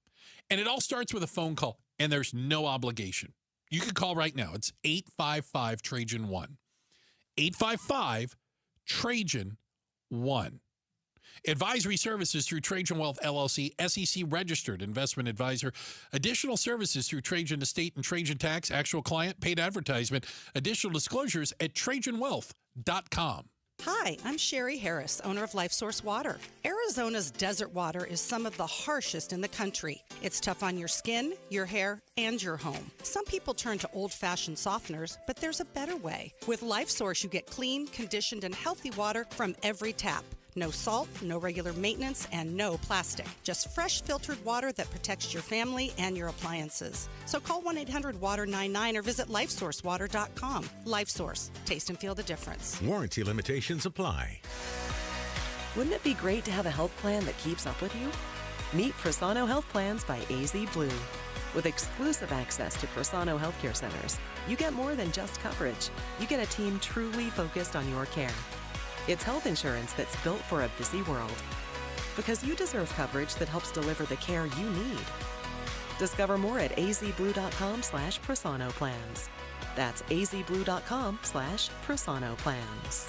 And it all starts with a phone call, and there's no obligation. You can call right now. It's 855-TRAJAN-1. 855-TRAJAN-1. Advisory services through Trajan Wealth, LLC, SEC registered investment advisor. Additional services through Trajan Estate and Trajan Tax, actual client, paid advertisement. Additional disclosures at TrajanWealth.com. Hi, I'm Sherry Harris, owner of LifeSource Water. Arizona's desert water is some of the harshest in the country. It's tough on your skin, your hair, and your home. Some people turn to old-fashioned softeners, but there's a better way. With LifeSource, you get clean, conditioned, and healthy water from every tap. No salt, no regular maintenance, and no plastic. Just fresh filtered water that protects your family and your appliances. So call 1-800-WATER-99 or visit LifeSourceWater.com. LifeSource. Taste and feel the difference. Warranty limitations apply. Wouldn't it be great to have a health plan that keeps up with you? Meet Prosano Health Plans by AZ Blue. With exclusive access to Prosano Healthcare Centers, you get more than just coverage. You get a team truly focused on your care. It's health insurance that's built for a busy world. Because you deserve coverage that helps deliver the care you need. Discover more at azblue.com/Prosano Plans. That's azblue.com/Prosano Plans.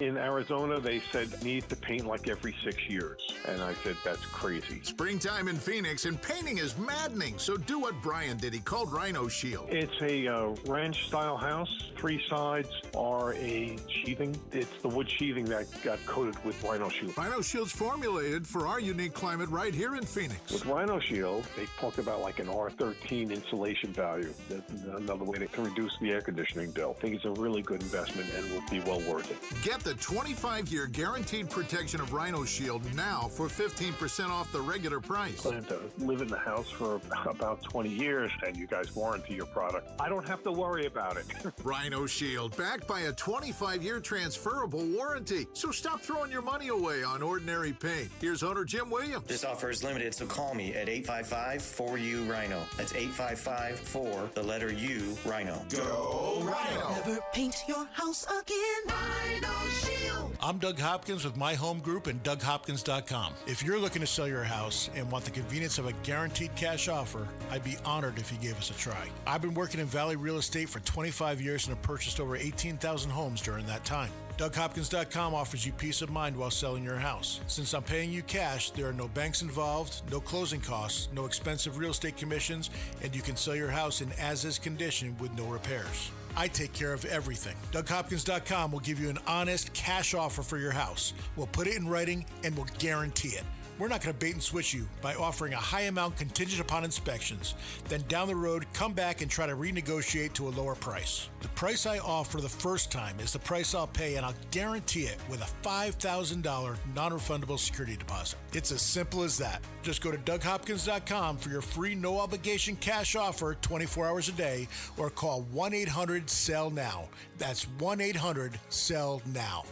In Arizona, they said need to paint like every 6 years. And I said, that's crazy. Springtime in Phoenix, and painting is maddening. So do what Brian did. He called Rhino Shield. It's a ranch-style house. 3 sides are a sheathing. It's the wood sheathing that got coated with Rhino Shield. Rhino Shield's formulated for our unique climate right here in Phoenix. With Rhino Shield, they talk about like an R13 insulation value. That's another way to reduce the air conditioning bill. I think it's a really good investment and will be well worth it. Get the 25-year guaranteed protection of Rhino Shield now for 15% off the regular price. I plan to live in the house for about 20 years, and you guys warranty your product. I don't have to worry about it. Rhino Shield, backed by a 25-year transferable warranty. So stop throwing your money away on ordinary paint. Here's owner Jim Williams. This offer is limited, so call me at 855-4U-RHINO. That's 855-4, the letter U, Rhino. Go Rhino! Never paint your house again. Rhino Shield. I'm Doug Hopkins with My Home Group and DougHopkins.com. If you're looking to sell your house and want the convenience of a guaranteed cash offer, I'd be honored if you gave us a try. I've been working in Valley Real Estate for 25 years and have purchased over 18,000 homes during that time. DougHopkins.com offers you peace of mind while selling your house. Since I'm paying you cash, there are no banks involved, no closing costs, no expensive real estate commissions, and you can sell your house in as-is condition with no repairs. I take care of everything. DougHopkins.com will give you an honest cash offer for your house. We'll put it in writing and we'll guarantee it. We're not going to bait and switch you by offering a high amount contingent upon inspections. Then down the road, come back and try to renegotiate to a lower price. The price I offer the first time is the price I'll pay, and I'll guarantee it with a $5,000 non-refundable security deposit. It's as simple as that. Just go to DougHopkins.com for your free no-obligation cash offer 24 hours a day, or call 1-800-SELL-NOW. That's 1-800-SELL-NOW.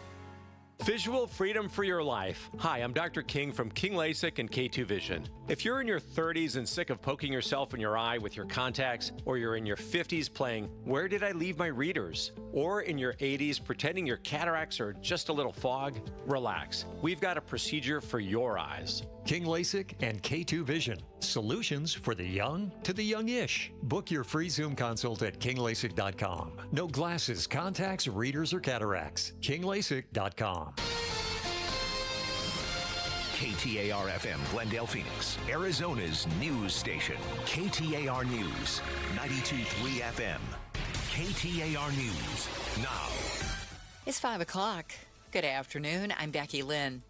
Visual freedom for your life. Hi, I'm Dr. King from King LASIK and K2 Vision. If you're in your 30s and sick of poking yourself in your eye with your contacts, or you're in your 50s playing, "Where did I leave my readers?" or in your 80s pretending your cataracts are just a little fog, relax. We've got a procedure for your eyes. King LASIK and K2 Vision. Solutions for the young to the youngish. Book your free Zoom consult at KingLASIK.com. No glasses, contacts, readers, or cataracts. KingLASIK.com. KTAR-FM, Glendale, Phoenix, Arizona's news station. KTAR News, 92.3 FM. KTAR News, now. It's 5 o'clock. Good afternoon. I'm Becky Lynn.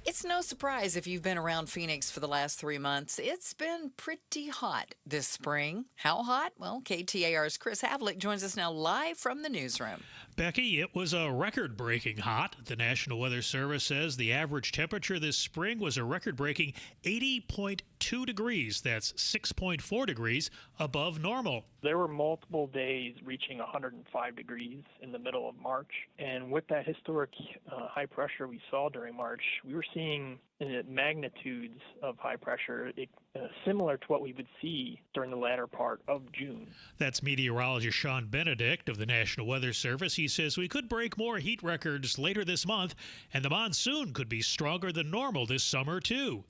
It's no surprise if you've been around Phoenix for the last 3 months. It's been pretty hot this spring. How hot? Well, KTAR's Chris Havlick joins us now live from the newsroom. Becky, it was a record-breaking hot. The National Weather Service says the average temperature this spring was a record-breaking 80.2 degrees. That's 6.4 degrees above normal. There were multiple days reaching 105 degrees in the middle of March. And with that historic high pressure we saw during March, we were seeing magnitudes of high pressure similar to what we would see during the latter part of June. That's meteorologist Sean Benedict of the National Weather Service. He says we could break more heat records later this month, and the monsoon could be stronger than normal this summer, too.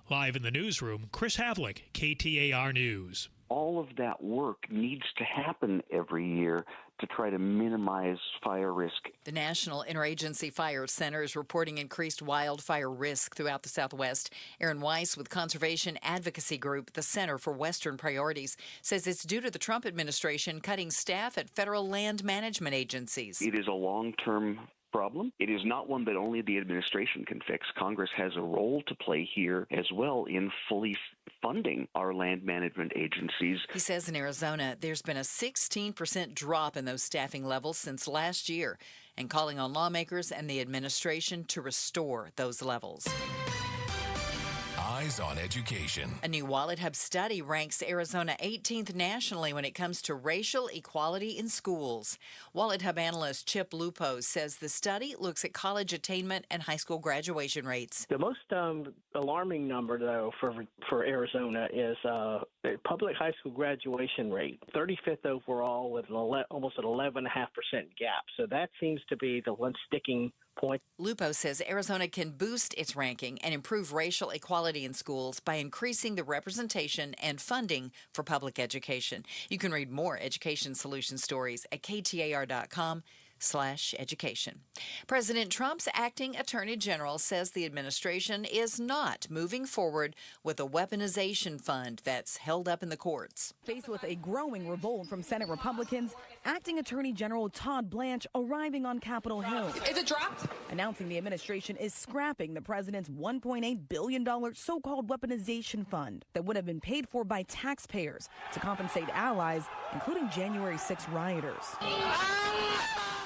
Live in the newsroom, Chris Havlick, KTAR News. All of that work needs to happen every year to try to minimize fire risk. The National Interagency Fire Center is reporting increased wildfire risk throughout the Southwest. Aaron Weiss with conservation advocacy group, the Center for Western Priorities, says it's due to the Trump administration cutting staff at federal land management agencies. It is a long-term problem. It is not one that only the administration can fix. Congress has a role to play here as well in fully funding our land management agencies. He says in Arizona, there's been a 16% drop in those staffing levels since last year, and calling on lawmakers and the administration to restore those levels. Eyes on Education. A new Wallet Hub study ranks Arizona 18th nationally when it comes to racial equality in schools. Wallet Hub analyst Chip Lupo says the study looks at college attainment and high school graduation rates. The most alarming number, though, for Arizona is the public high school graduation rate, 35th overall with almost an 11.5% gap. So that seems to be the one sticking point. Lupo says Arizona can boost its ranking and improve racial equality in schools by increasing the representation and funding for public education. You can read more education solution stories at KTAR.com. education. President Trump's acting attorney general says the administration is not moving forward with a weaponization fund that's held up in the courts. Faced with a growing revolt from Senate Republicans, acting attorney general Todd Blanche arriving on Capitol Hill. Is it dropped? Announcing the administration is scrapping the president's $1.8 billion so-called weaponization fund that would have been paid for by taxpayers to compensate allies, including January 6 rioters.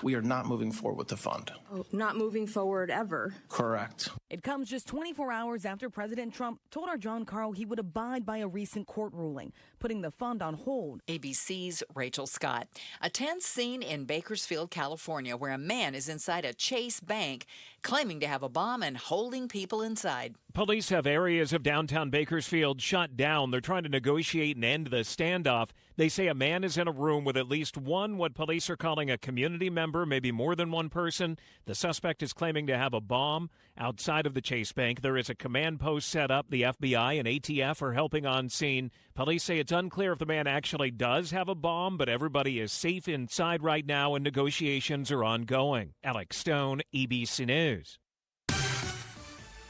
We are not moving forward with the fund. Not moving forward ever. Correct. It comes just 24 hours after President Trump told our John Carl he would abide by a recent court ruling, putting the fund on hold. ABC's Rachel Scott. A tense scene in Bakersfield, California, where a man is inside a Chase bank claiming to have a bomb and holding people inside. Police have areas of downtown Bakersfield shut down. They're trying to negotiate and end the standoff. They say a man is in a room with at least one, what police are calling a community member, maybe more than one person. The suspect is claiming to have a bomb. Outside of the Chase Bank, there is a command post set up. The FBI and ATF are helping on scene. Police say it's unclear if the man actually does have a bomb, but everybody is safe inside right now and negotiations are ongoing. Alex Stone, EBC News.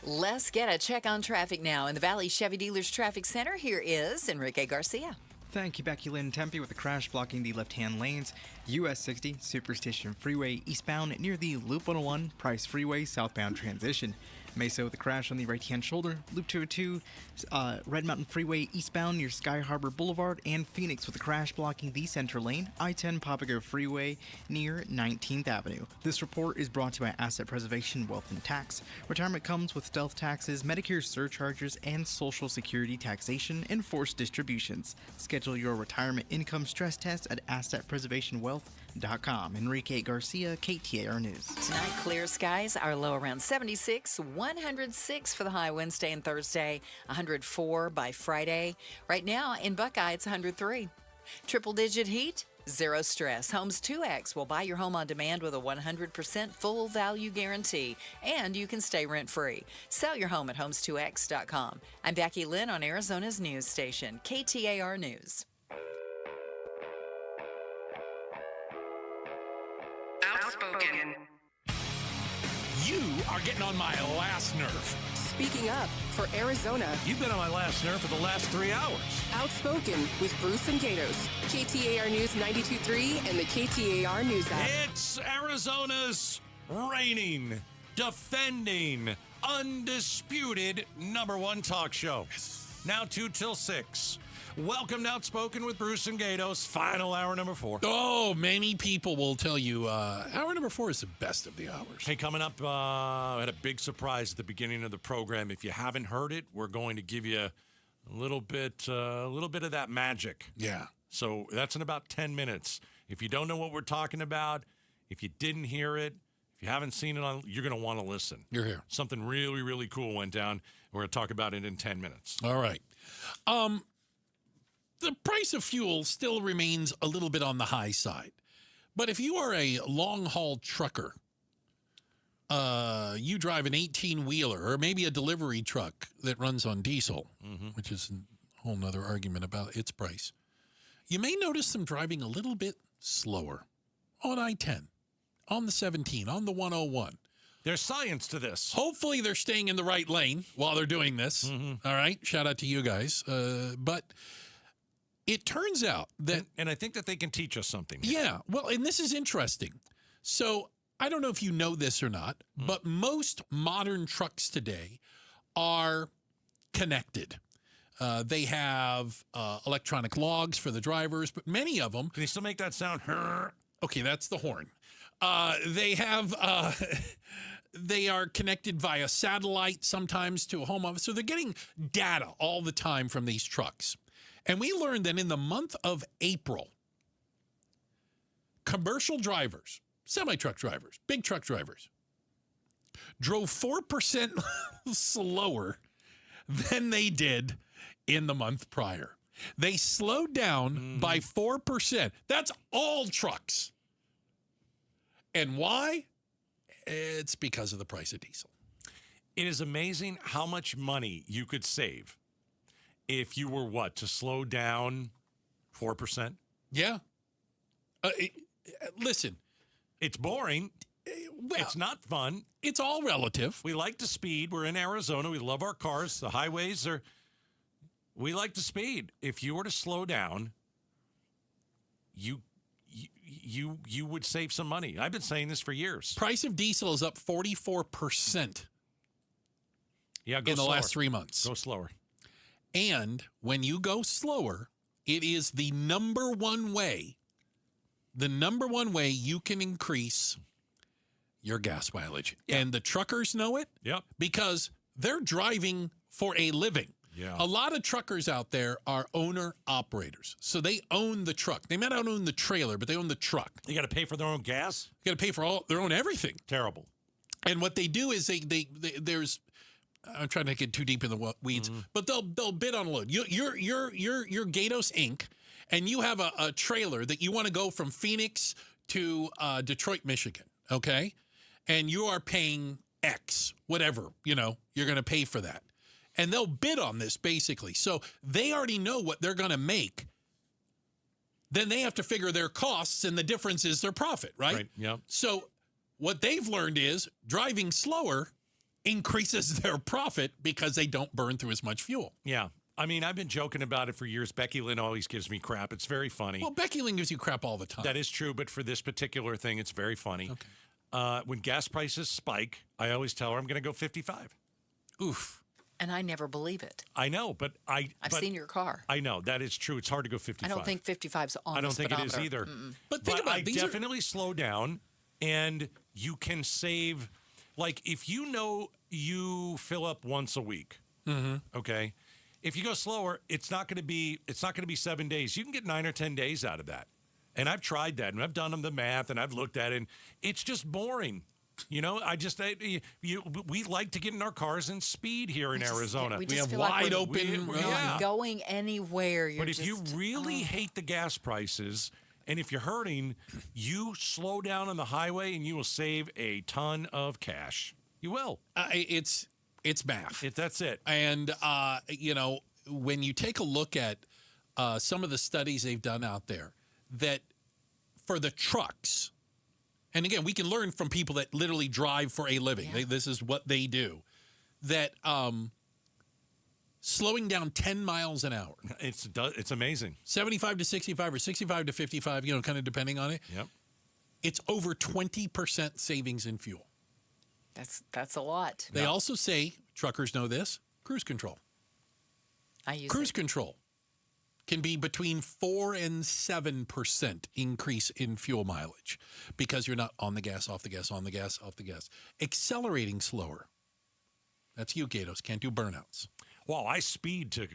Let's get a check on traffic now. In the Valley Chevy Dealers Traffic Center, here is Enrique Garcia. Thank you, Becky Lynn. Tempe with a crash blocking the left-hand lanes. US 60 Superstation Freeway eastbound near the Loop 101 Price Freeway southbound transition. Mesa with a crash on the right-hand shoulder. Loop 202 Red Mountain Freeway eastbound near Sky Harbor Boulevard. And Phoenix with a crash blocking the center lane. I-10 Papago Freeway near 19th Avenue. This report is brought to you by Asset Preservation, Wealth and Tax. Retirement comes with stealth taxes, Medicare surcharges, and Social Security taxation and forced distributions. Schedule your retirement income stress test at assetpreservationwealth.com. Enrique Garcia, KTAR News. Tonight, clear skies. Our low around 76, 106 for the high Wednesday and Thursday, 104 by Friday. Right now in Buckeye, it's 103. Triple-digit heat, zero stress. Homes 2X will buy your home on demand with a 100% full value guarantee, and you can stay rent-free. Sell your home at homes2x.com. I'm Becky Lynn on Arizona's news station, KTAR News. Outspoken. You are getting on my last nerve. Speaking up for Arizona. You've been on my last nerve for the last 3 hours. Outspoken with Bruce and Gatos. KTAR News 92.3 and the KTAR News app. It's Arizona's reigning, defending, undisputed #1 talk show. Now 2 till 6. Welcome to Outspoken with Bruce and Gatos. Final hour number 4. Oh, many people will tell you hour number 4 is the best of the hours. Hey, coming up, I had a big surprise at the beginning of the program. If you haven't heard it, we're going to give you a little bit of that magic. Yeah. So that's in about 10 minutes. If you don't know what we're talking about, if you didn't hear it, if you haven't seen it, you're going to want to listen. You're here. Something really, really cool went down. We're going to talk about it in 10 minutes. All right. The price of fuel still remains a little bit on the high side. But if you are a long-haul trucker, you drive an 18-wheeler or maybe a delivery truck that runs on diesel, which is a whole nother argument about its price, you may notice them driving a little bit slower on I-10, on the 17, on the 101. There's science to this. Hopefully they're staying in the right lane while they're doing this. All right? Shout out to you guys. But it turns out that... And I think that they can teach us something here. Yeah. Well, and this is interesting. So I don't know if you know this or not, but most modern trucks today are connected. They have electronic logs for the drivers, but many of them... Can you still make that sound? Okay, that's the horn. They have... They are connected via satellite sometimes to a home office. So they're getting data all the time from these trucks. And we learned that in the month of April, commercial drivers, semi-truck drivers, big truck drivers, drove 4% slower than they did in the month prior. They slowed down by 4%. That's all trucks. And why? It's because of the price of diesel. It is amazing how much money you could save if you were, to slow down 4%? Yeah. Listen, It's boring. Well, it's not fun. It's all relative. We like to speed. We're in Arizona. We love our cars. The highways are. We like to speed. If you were to slow down, you would save some money. I've been saying this for years. Price of diesel is up 44%. Yeah, go in the slower. last 3 months. Go slower. And when you go slower, it is the number one way you can increase your gas mileage. Yeah. And the truckers know it. Yep. Because they're driving for a living. Yeah. A lot of truckers out there are owner-operators. So they own the truck. They might not own the trailer, but they own the truck. You got to pay for their own gas? You got to pay for their own everything. Terrible. And what they do is there's I'm trying to get too deep in the weeds, but they'll bid on a load. You're Gatos Inc., and you have a trailer that you want to go from Phoenix to Detroit, Michigan, okay? And you are paying X, whatever, you're going to pay for that. And they'll bid on this, basically. So they already know what they're going to make. Then they have to figure their costs, and the difference is their profit, right? Right, yeah. So what they've learned is driving slower increases their profit because they don't burn through as much fuel. Yeah. I mean, I've been joking about it for years. Becky Lynn always gives me crap. It's very funny. Well, Becky Lynn gives you crap all the time. That is true, but for this particular thing, it's very funny. Okay. When gas prices spike, I always tell her I'm going to go 55. Oof. And I never believe it. I know, but I've seen your car. I know. That is true. It's hard to go 55. I don't think 55's on I don't the think it is speedometer. either. Mm-mm. But think about it. I definitely slow down, and you can save. Like, if you fill up once a week, okay? If you go slower, it's not going to be 7 days. You can get 9 or 10 days out of that. And I've tried that, and I've done the math, and I've looked at it, and it's just boring. We like to get in our cars and speed here in Arizona. We have feel wide like open. We're not going anywhere. But if you really hate the gas prices, and if you're hurting, you slow down on the highway and you will save a ton of cash. You will. It's math. That's it. And, when you take a look at some of the studies they've done out there, that for the trucks, and again, we can learn from people that literally drive for a living. Yeah. This is what they do. That slowing down 10 miles an hour. It's amazing. 75 to 65 or 65 to 55, kind of depending on it. Yep. It's over 20% savings in fuel. That's a lot. They also say, truckers know this, cruise control. I use Cruise control can be between 4 and 7% increase in fuel mileage because you're not on the gas, off the gas, on the gas, off the gas. Accelerating slower. That's you, Gatos. Can't do burnouts. Well, I speed to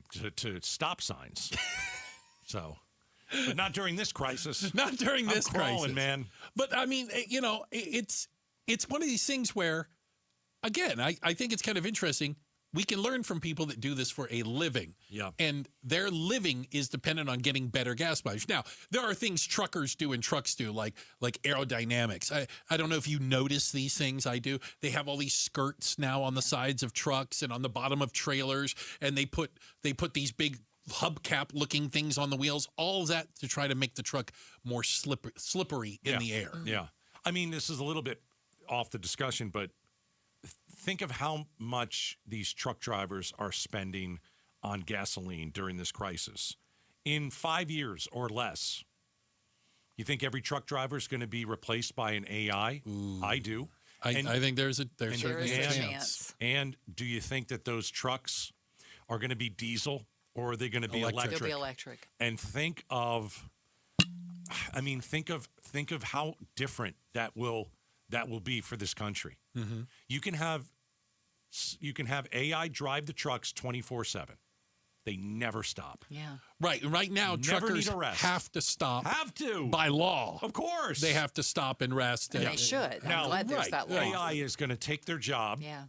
stop signs. But not during this crisis. Not during this I'm crawling, crisis, man. But I mean, it's one of these things where, again, I think it's kind of interesting. We can learn from people that do this for a living. Yeah. And their living is dependent on getting better gas mileage. Now, there are things truckers do and trucks do, like aerodynamics. I don't know if you notice these things. I do. They have all these skirts now on the sides of trucks and on the bottom of trailers, and they put these big hubcap looking things on the wheels, all of that to try to make the truck more slippery in the air. Yeah. I mean, this is a little bit off the discussion, but think of how much these truck drivers are spending on gasoline during this crisis. In 5 years or less, you think every truck driver is going to be replaced by an AI? Ooh. I do. I think there's certainly a chance. And do you think that those trucks are going to be diesel or are they going to be electric? They'll be electric. And think of how different that will be for this country. Mm-hmm. You can have AI drive the trucks 24/7. They never stop. Yeah. Right now, Never truckers need a rest. have to stop. Have to. By law. Of course. They have to stop and rest. And they should. I'm glad there's that law. AI is going to take their job. Yeah.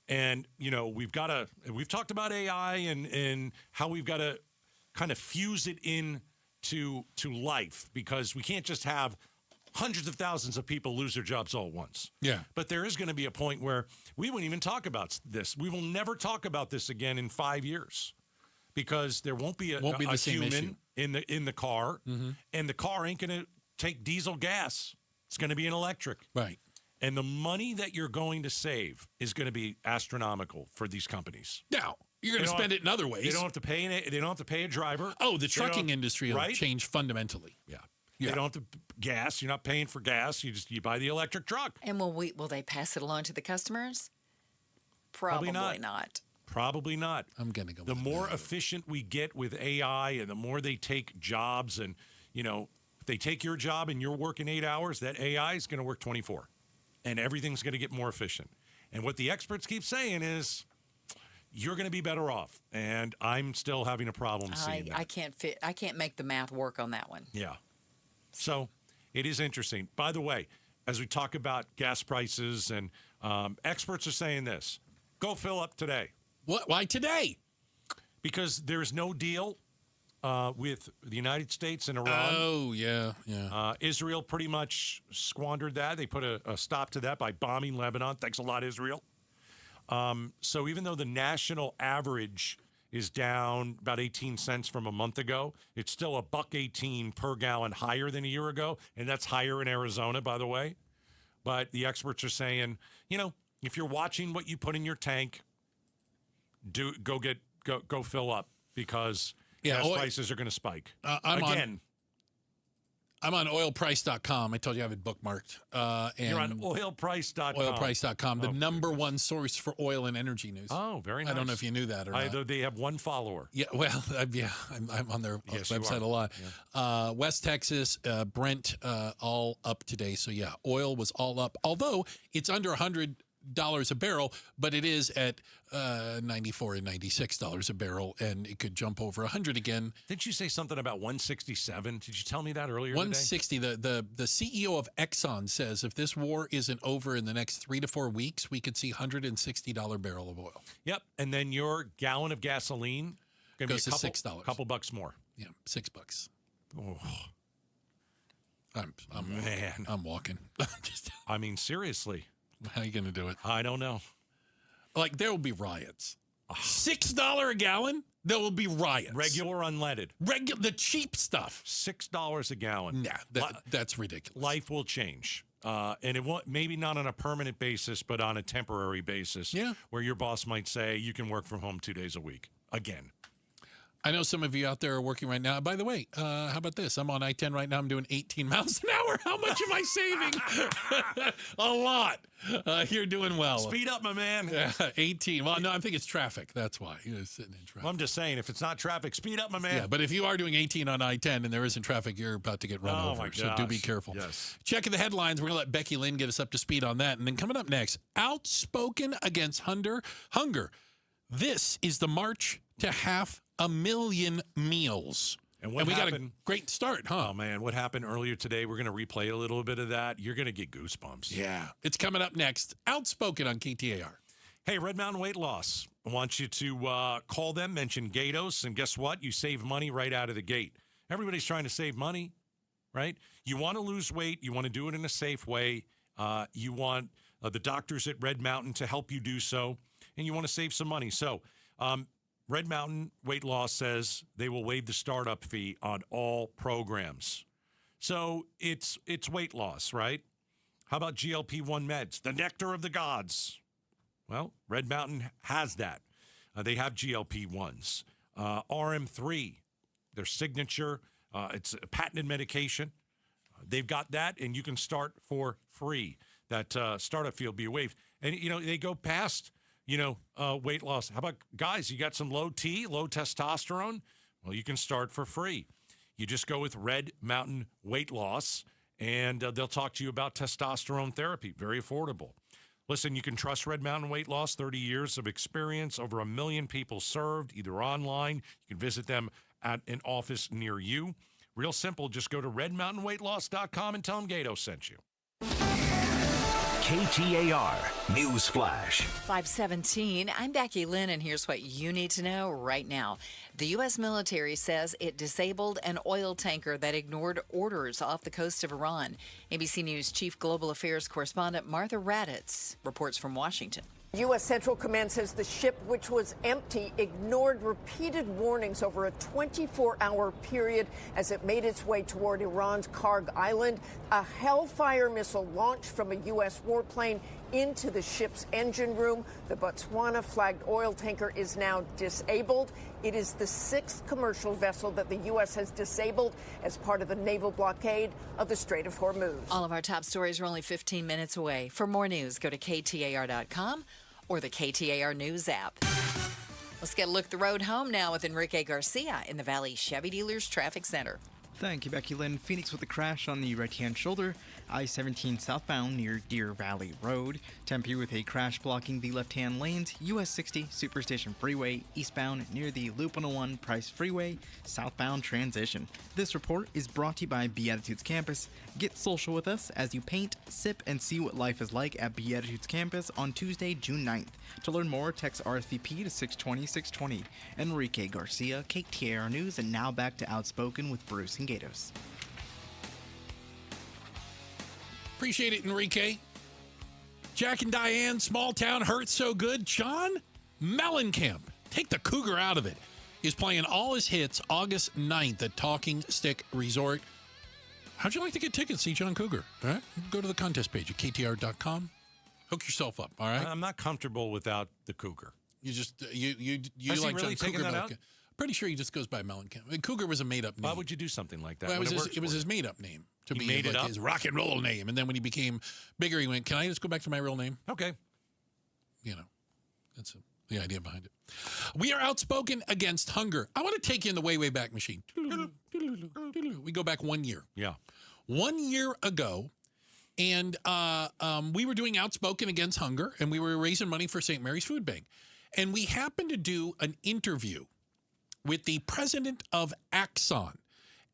And, we've talked about AI and how we've got to kind of fuse it into life because we can't just have hundreds of thousands of people lose their jobs all at once. Yeah. But there is going to be a point where we won't even talk about this. We will never talk about this again in 5 years because there won't be a same issue. human in the car, Mm-hmm. and the car ain't going to take diesel gas. It's going to be an electric. Right. And the money that you're going to save is going to be astronomical for these companies. Now, you're going to spend it in other ways. They don't have to pay. They don't have to pay a driver. Oh, the trucking industry will change fundamentally. Yeah. They don't have to gas. You're not paying for gas. You buy the electric truck. And will they pass it along to the customers? Probably not. Probably not. I'm going to go. The more efficient we get with AI, and the more they take jobs, and if they take your job and you're working 8 hours, that AI is going to work 24, and everything's going to get more efficient. And what the experts keep saying is, you're going to be better off. And I'm still having a problem seeing that. I can't make the math work on that one. Yeah. So it is interesting. By the way, as we talk about gas prices, and experts are saying this, go fill up today. What? Why today? Because there's no deal with the United States and Iran. Oh, yeah. Israel pretty much squandered that. They put a stop to that by bombing Lebanon. Thanks a lot, Israel. So even though the national average is down about 18 cents from a month ago, it's still $1.18 per gallon higher than a year ago, and that's higher in Arizona, by the way. But the experts are saying, if you're watching what you put in your tank, go fill up, because gas prices are going to spike again. I'm on oilprice.com. I told you I have it bookmarked. And you're on oilprice.com. Oilprice.com, the number one source for oil and energy news. Oh, very nice. I don't know if you knew that or not. They have one follower. Yeah, well, I'm on their website a lot. Yeah. West Texas, Brent, all up today. So, yeah, oil was all up. Although it's under $100 a barrel, but it is at $94 and $96 a barrel, and it could jump over 100 again. Didn't you say something about 167? Did you tell me that earlier 160. The CEO of Exxon says if this war isn't over in the next 3 to 4 weeks, we could see $160 barrel of oil. Yep, and then your gallon of gasoline goes to $6. A couple bucks more. Yeah, $6. Oh. I'm walking. I mean, seriously. How are you going to do it? I don't know. Like, there will be riots. $6 a gallon? There will be riots. Regular unleaded. The cheap stuff. $6 a gallon. Nah, that's ridiculous. Life will change. And it won't, maybe not on a permanent basis, but on a temporary basis. Yeah. Where your boss might say, you can work from home 2 days a week. Again. I know some of you out there are working right now. By the way, how about this? I'm on I-10 right now. I'm doing 18 miles an hour. How much am I saving? A lot. You're doing well. Speed up, my man. 18. Well, no, I think it's traffic. That's why. You're sitting in traffic. Well, I'm just saying, if it's not traffic, speed up, my man. Yeah, but if you are doing 18 on I-10 and there isn't traffic, you're about to get run over. My gosh. So do be careful. Yes. Checking the headlines. We're going to let Becky Lynn get us up to speed on that. And then coming up next, outspoken against hunger. This is the march to 500,000 meals. And we got a great start, huh? Oh, man. What happened earlier today? We're going to replay a little bit of that. You're going to get goosebumps. Yeah. It's coming up next. Outspoken on KTAR. Hey, Red Mountain Weight Loss. I want you to call them, mention Gatos, and guess what? You save money right out of the gate. Everybody's trying to save money, right? You want to lose weight. You want to do it in a safe way. You want the doctors at Red Mountain to help you do so, and you want to save some money. So, Red Mountain Weight Loss says they will waive the startup fee on all programs. So it's weight loss, right? How about GLP-1 meds, the nectar of the gods? Well, Red Mountain has that. They have GLP-1s. RM3, their signature, it's a patented medication. They've got that, and you can start for free. That startup fee will be waived. And, they go past weight loss. How about guys? You got some low testosterone? Well, you can start for free. You just go with Red Mountain Weight Loss, and they'll talk to you about testosterone therapy. Very affordable. Listen, you can trust Red Mountain Weight Loss, 30 years of experience, over 1 million people served, either online. You can visit them at an office near you. Real simple. Just go to redmountainweightloss.com and tell them Gato sent you. KTAR News Flash. 5:17. I'm Becky Lynn, and here's what you need to know right now. The U.S. military says it disabled an oil tanker that ignored orders off the coast of Iran. ABC News Chief Global Affairs Correspondent Martha Raddatz reports from Washington. U.S. Central Command says the ship, which was empty, ignored repeated warnings over a 24-hour period as it made its way toward Iran's Karg Island. A Hellfire missile launched from a U.S. warplane into the ship's engine room. The Botswana-flagged oil tanker is now disabled. It is the 6th commercial vessel that the U.S. has disabled as part of the naval blockade of the Strait of Hormuz. All of our top stories are only 15 minutes away. For more news, go to KTAR.com or the KTAR News app. Let's get a look at the road home now with Enrique Garcia in the Valley Chevy Dealers Traffic Center. Thank you, Becky Lynn. Phoenix with a crash on the right-hand shoulder. I-17 southbound near Deer Valley Road. Tempe with a crash blocking the left-hand lanes. US 60 Superstation Freeway eastbound near the Loop 101 Price Freeway southbound transition. This report is brought to you by Beatitudes Campus. Get social with us as you paint, sip, and see what life is like at Beatitudes Campus on Tuesday, June 9th. To learn more, text RSVP to 620-620. Enrique Garcia, KTAR News, and now back to Outspoken with Bruce and Gatos. Appreciate it, Enrique. Jack and Diane, small town hurts so good. John Mellencamp, take the Cougar out of it, is playing all his hits August 9th at Talking Stick Resort. How'd you like to get tickets? See John Cougar. All right, go to the contest page at KTAR.com. Hook yourself up. All right. I'm not comfortable without the Cougar. You just you Has like he really John taken Cougar. that out? Pretty sure he just goes by Mellencamp. Cougar was a made-up name. Why would you do something like that? Well, it was his made-up name to be made it like up? his rock and roll name. And then when he became bigger, he went, "Can I just go back to my real name?" Okay. You know, that's the idea behind it. We are outspoken against hunger. I want to take you in the way back machine. We go back 1 year. Yeah. 1 year ago, and we were doing Outspoken Against Hunger, and we were raising money for St. Mary's Food Bank. And we happened to do an interview with the president of Axon.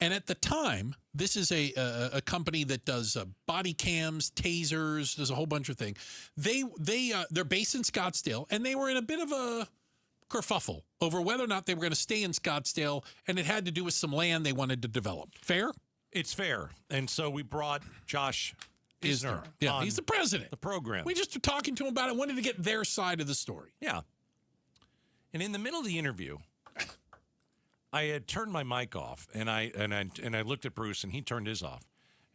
And at the time, this is a company that does body cams, tasers, there's a whole bunch of things. They're based in Scottsdale, and they were in a bit of a kerfuffle over whether or not they were going to stay in Scottsdale, and it had to do with some land they wanted to develop. Fair? It's fair. And so we brought Josh Isner. Yeah, he's the president. The program. We just were talking to him about it. Wanted to get their side of the story. Yeah. And in the middle of the interview, I had turned my mic off, and I looked at Bruce, and he turned his off.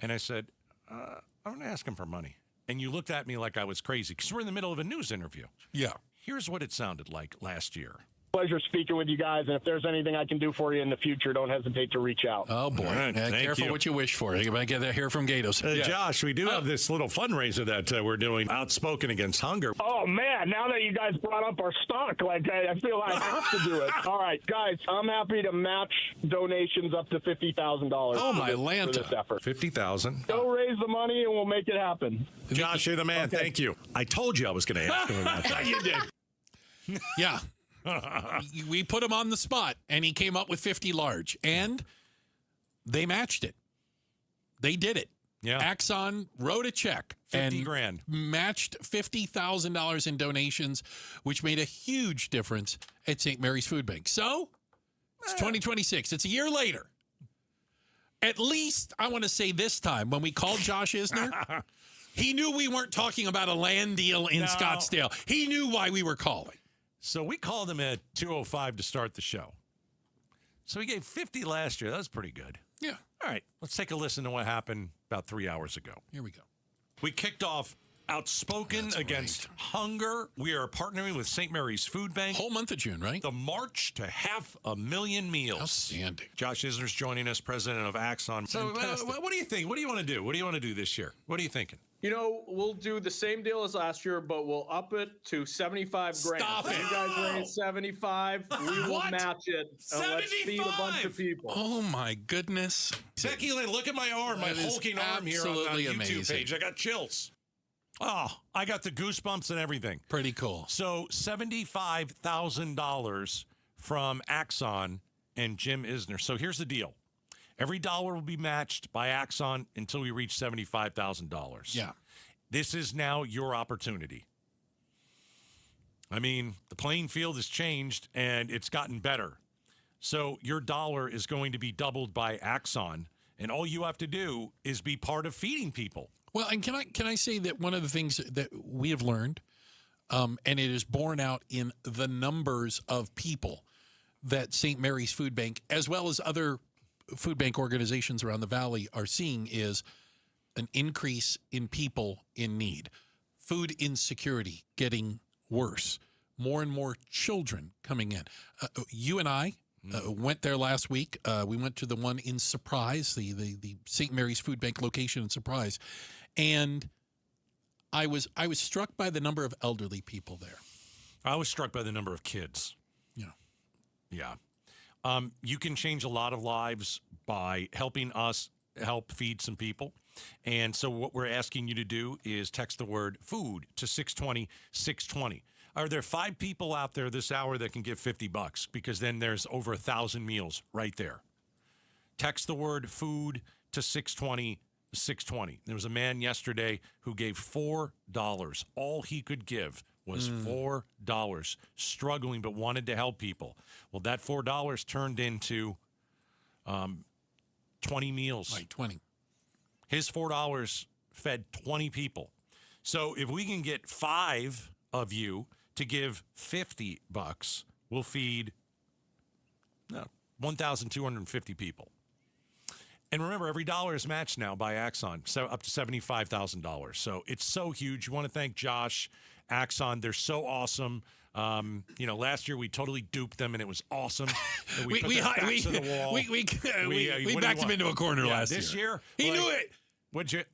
And I said, I'm going to ask him for money. And you looked at me like I was crazy because we're in the middle of a news interview. Yeah. Here's what it sounded like last year. Pleasure speaking with you guys, and if there's anything I can do for you in the future, don't hesitate to reach out. Oh, boy. Right, careful what you wish for. You might get that here from Gatos. Josh, we do have this little fundraiser that we're doing, Outspoken Against Hunger. Oh, man, now that you guys brought up our stock, like I feel I have to do it. All right, guys, I'm happy to match donations up to $50,000. Oh, my for this effort. $50,000. Go raise the money, and we'll make it happen. Josh, you're the man. Okay. Thank you. I told you I was going to ask him about that. You did. Yeah. We put him on the spot, and he came up with 50 large, and they matched it. They did it. Yeah. Axon wrote a check 50 and grand. Matched $50,000 in donations, which made a huge difference at St. Mary's Food Bank. So it's 2026. It's a year later. At least I want to say this time when we called Josh Isner, he knew we weren't talking about a land deal in Scottsdale. He knew why we were calling. So we called him at 2:05 to start the show. So we gave 50 last year. That was pretty good. Yeah. All right. Let's take a listen to what happened about 3 hours ago. Here we go. We kicked off Outspoken Against Hunger. We are partnering with St. Mary's Food Bank. Whole month of June, right? The March to 500,000 meals. Outstanding. Josh Isner's joining us, president of Axon. So what do you think? What do you want to do? What do you want to do this year? What are you thinking? You know, we'll do the same deal as last year, but we'll up it to 75 grand. Stop it. You guys raise 75, we will match it. And let's feed a bunch of people. Oh, my goodness. Becky Lynn, look at my arm, my hulking arm here on the YouTube amazing. page. I got chills. Oh, I got the goosebumps and everything. Pretty cool. So $75,000 from Axon and Jim Isner. So here's the deal. Every dollar will be matched by Axon until we reach $75,000. Yeah. This is now your opportunity. I mean, the playing field has changed, and it's gotten better. So your dollar is going to be doubled by Axon, and all you have to do is be part of feeding people. Well, and can I say that one of the things that we have learned And it is borne out in the numbers of people that St. Mary's Food Bank, as well as other food bank organizations around the valley, are seeing is an increase in people in need. Food insecurity getting worse. More and more children coming in. You and I went there last week. We went to the one in Surprise, the St. Mary's Food Bank location in Surprise. And I was struck by the number of elderly people there. I was struck by the number of kids. Yeah. You can change a lot of lives by helping us help feed some people. And so what we're asking you to do is text the word food to 620-620. Are there 5 people out there this hour that can give $50? Because then there's over 1,000 meals right there. Text the word food to 620-620. There was a man yesterday who gave $4. All he could give was $4, struggling but wanted to help people. Well, that $4 turned into 20 meals. Right, 20. His $4 fed 20 people. So if we can get 5 of you to give $50, we'll feed 1,250 people. And remember, every dollar is matched now by Axon, so up to $75,000. So it's so huge. You want to thank Josh, Axon. They're so awesome. Last year we totally duped them, and it was awesome. And we put their backs to the wall. We backed him into a corner last year. This year, he knew it.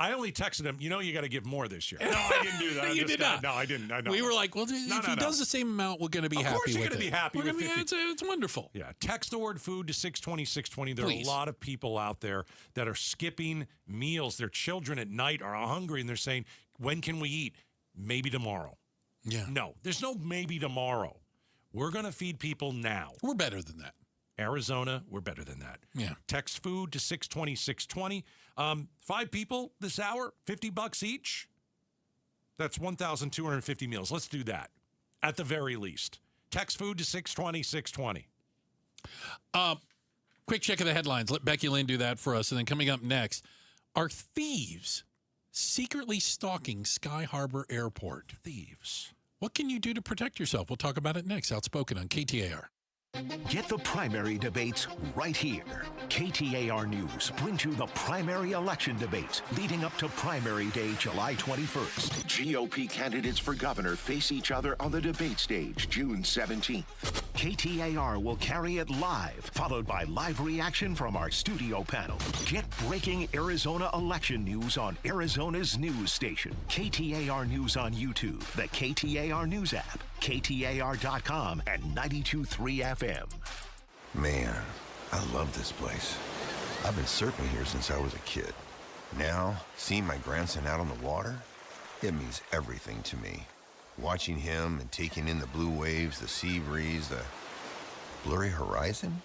I only texted him, you got to give more this year. No, I didn't do that. You did not. No, I didn't. I know. We were like, well, if he does the same amount, we're going to be happy with it. Of course you're going to be happy with it. It's wonderful. Yeah. Text the word food to 620-620. There are a lot of people out there that are skipping meals. Their children at night are hungry, and they're saying, when can we eat? Maybe tomorrow. Yeah. No, there's no maybe tomorrow. We're going to feed people now. We're better than that. Arizona, we're better than that. Yeah. Text food to 620-620. 5 people this hour, $50 each. That's 1,250 meals. Let's do that at the very least. Text food to 620-620. Quick check of the headlines. Let Becky Lynn do that for us. And then coming up next, are thieves secretly stalking Sky Harbor Airport? Thieves. What can you do to protect yourself? We'll talk about it next. Outspoken on KTAR. Get the primary debates right here. KTAR News brings you the primary election debates leading up to primary day, July 21st. GOP candidates for governor face each other on the debate stage, June 17th. KTAR will carry it live, followed by live reaction from our studio panel. Get breaking Arizona election news on Arizona's news station. KTAR News on YouTube, the KTAR News app, KTAR.com, and 92.3 FM. Man, I love this place. I've been surfing here since I was a kid. Now, seeing my grandson out on the water, it means everything to me. Watching him and taking in the blue waves, the sea breeze, the blurry horizon.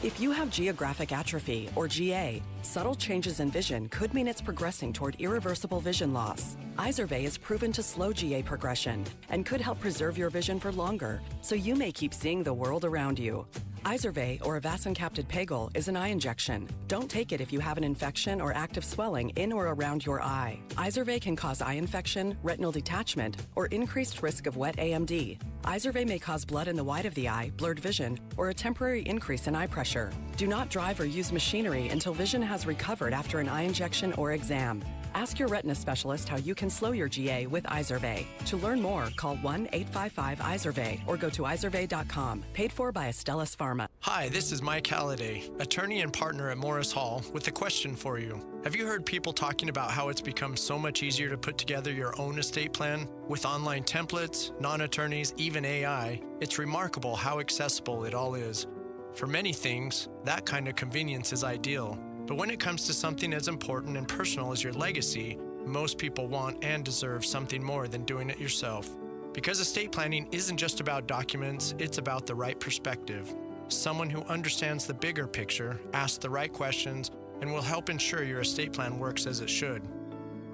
If you have geographic atrophy, or GA, subtle changes in vision could mean it's progressing toward irreversible vision loss. Izervay is proven to slow GA progression and could help preserve your vision for longer, so you may keep seeing the world around you. Izervay, or avacincaptad pegol, is an eye injection. Don't take it if you have an infection or active swelling in or around your eye. Izervay can cause eye infection, retinal detachment, or increased risk of wet AMD. Izervay may cause blood in the white of the eye, blurred vision, or a temporary increase in eye pressure. Do not drive or use machinery until vision has recovered after an eye injection or exam. Ask your retina specialist how you can slow your GA with Izervay. To learn more, call 1-855-IZERVAY or go to izervay.com. Paid for by Astellas Pharma. Hi, this is Mike Halliday, attorney and partner at Morris Hall, with a question for you. Have you heard people talking about how it's become so much easier to put together your own estate plan? With online templates, non-attorneys, even AI, it's remarkable how accessible it all is. For many things, that kind of convenience is ideal. But when it comes to something as important and personal as your legacy, most people want and deserve something more than doing it yourself. Because estate planning isn't just about documents, it's about the right perspective. Someone who understands the bigger picture, asks the right questions, and will help ensure your estate plan works as it should.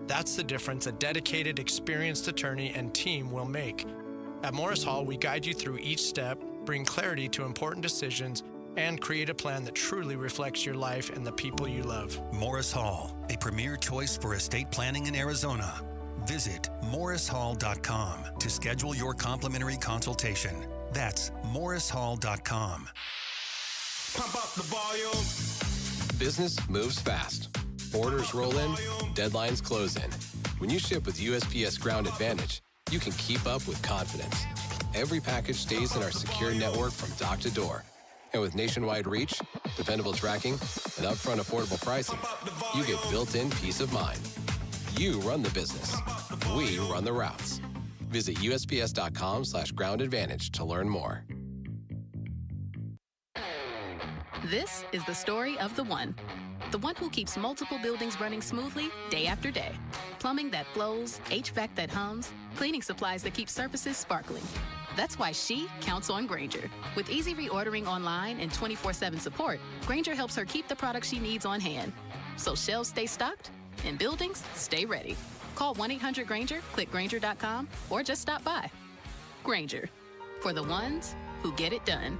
That's the difference a dedicated, experienced attorney and team will make. At Morris Hall, we guide you through each step, bring clarity to important decisions, and create a plan that truly reflects your life and the people you love. Morris Hall, a premier choice for estate planning in Arizona. Visit morrishall.com to schedule your complimentary consultation. That's morrishall.com. Pump up the volume. Business moves fast. Orders roll in, deadlines close in. When you ship with USPS Ground Advantage, you can keep up with confidence. Every package stays in our secure network from dock to door. And with nationwide reach, dependable tracking, and upfront affordable pricing, you get built-in peace of mind. You run the business. We run the routes. Visit USPS.com/Ground Advantage to learn more. This is the story of the one who keeps multiple buildings running smoothly day after day. Plumbing that flows, HVAC that hums, cleaning supplies that keep surfaces sparkling. That's why she counts on Grainger. With easy reordering online and 24/7 support, Grainger helps her keep the products she needs on hand. So shelves stay stocked and buildings stay ready. Call 1-800-GRAINGER, click Grainger.com, or just stop by. Grainger, for the ones who get it done.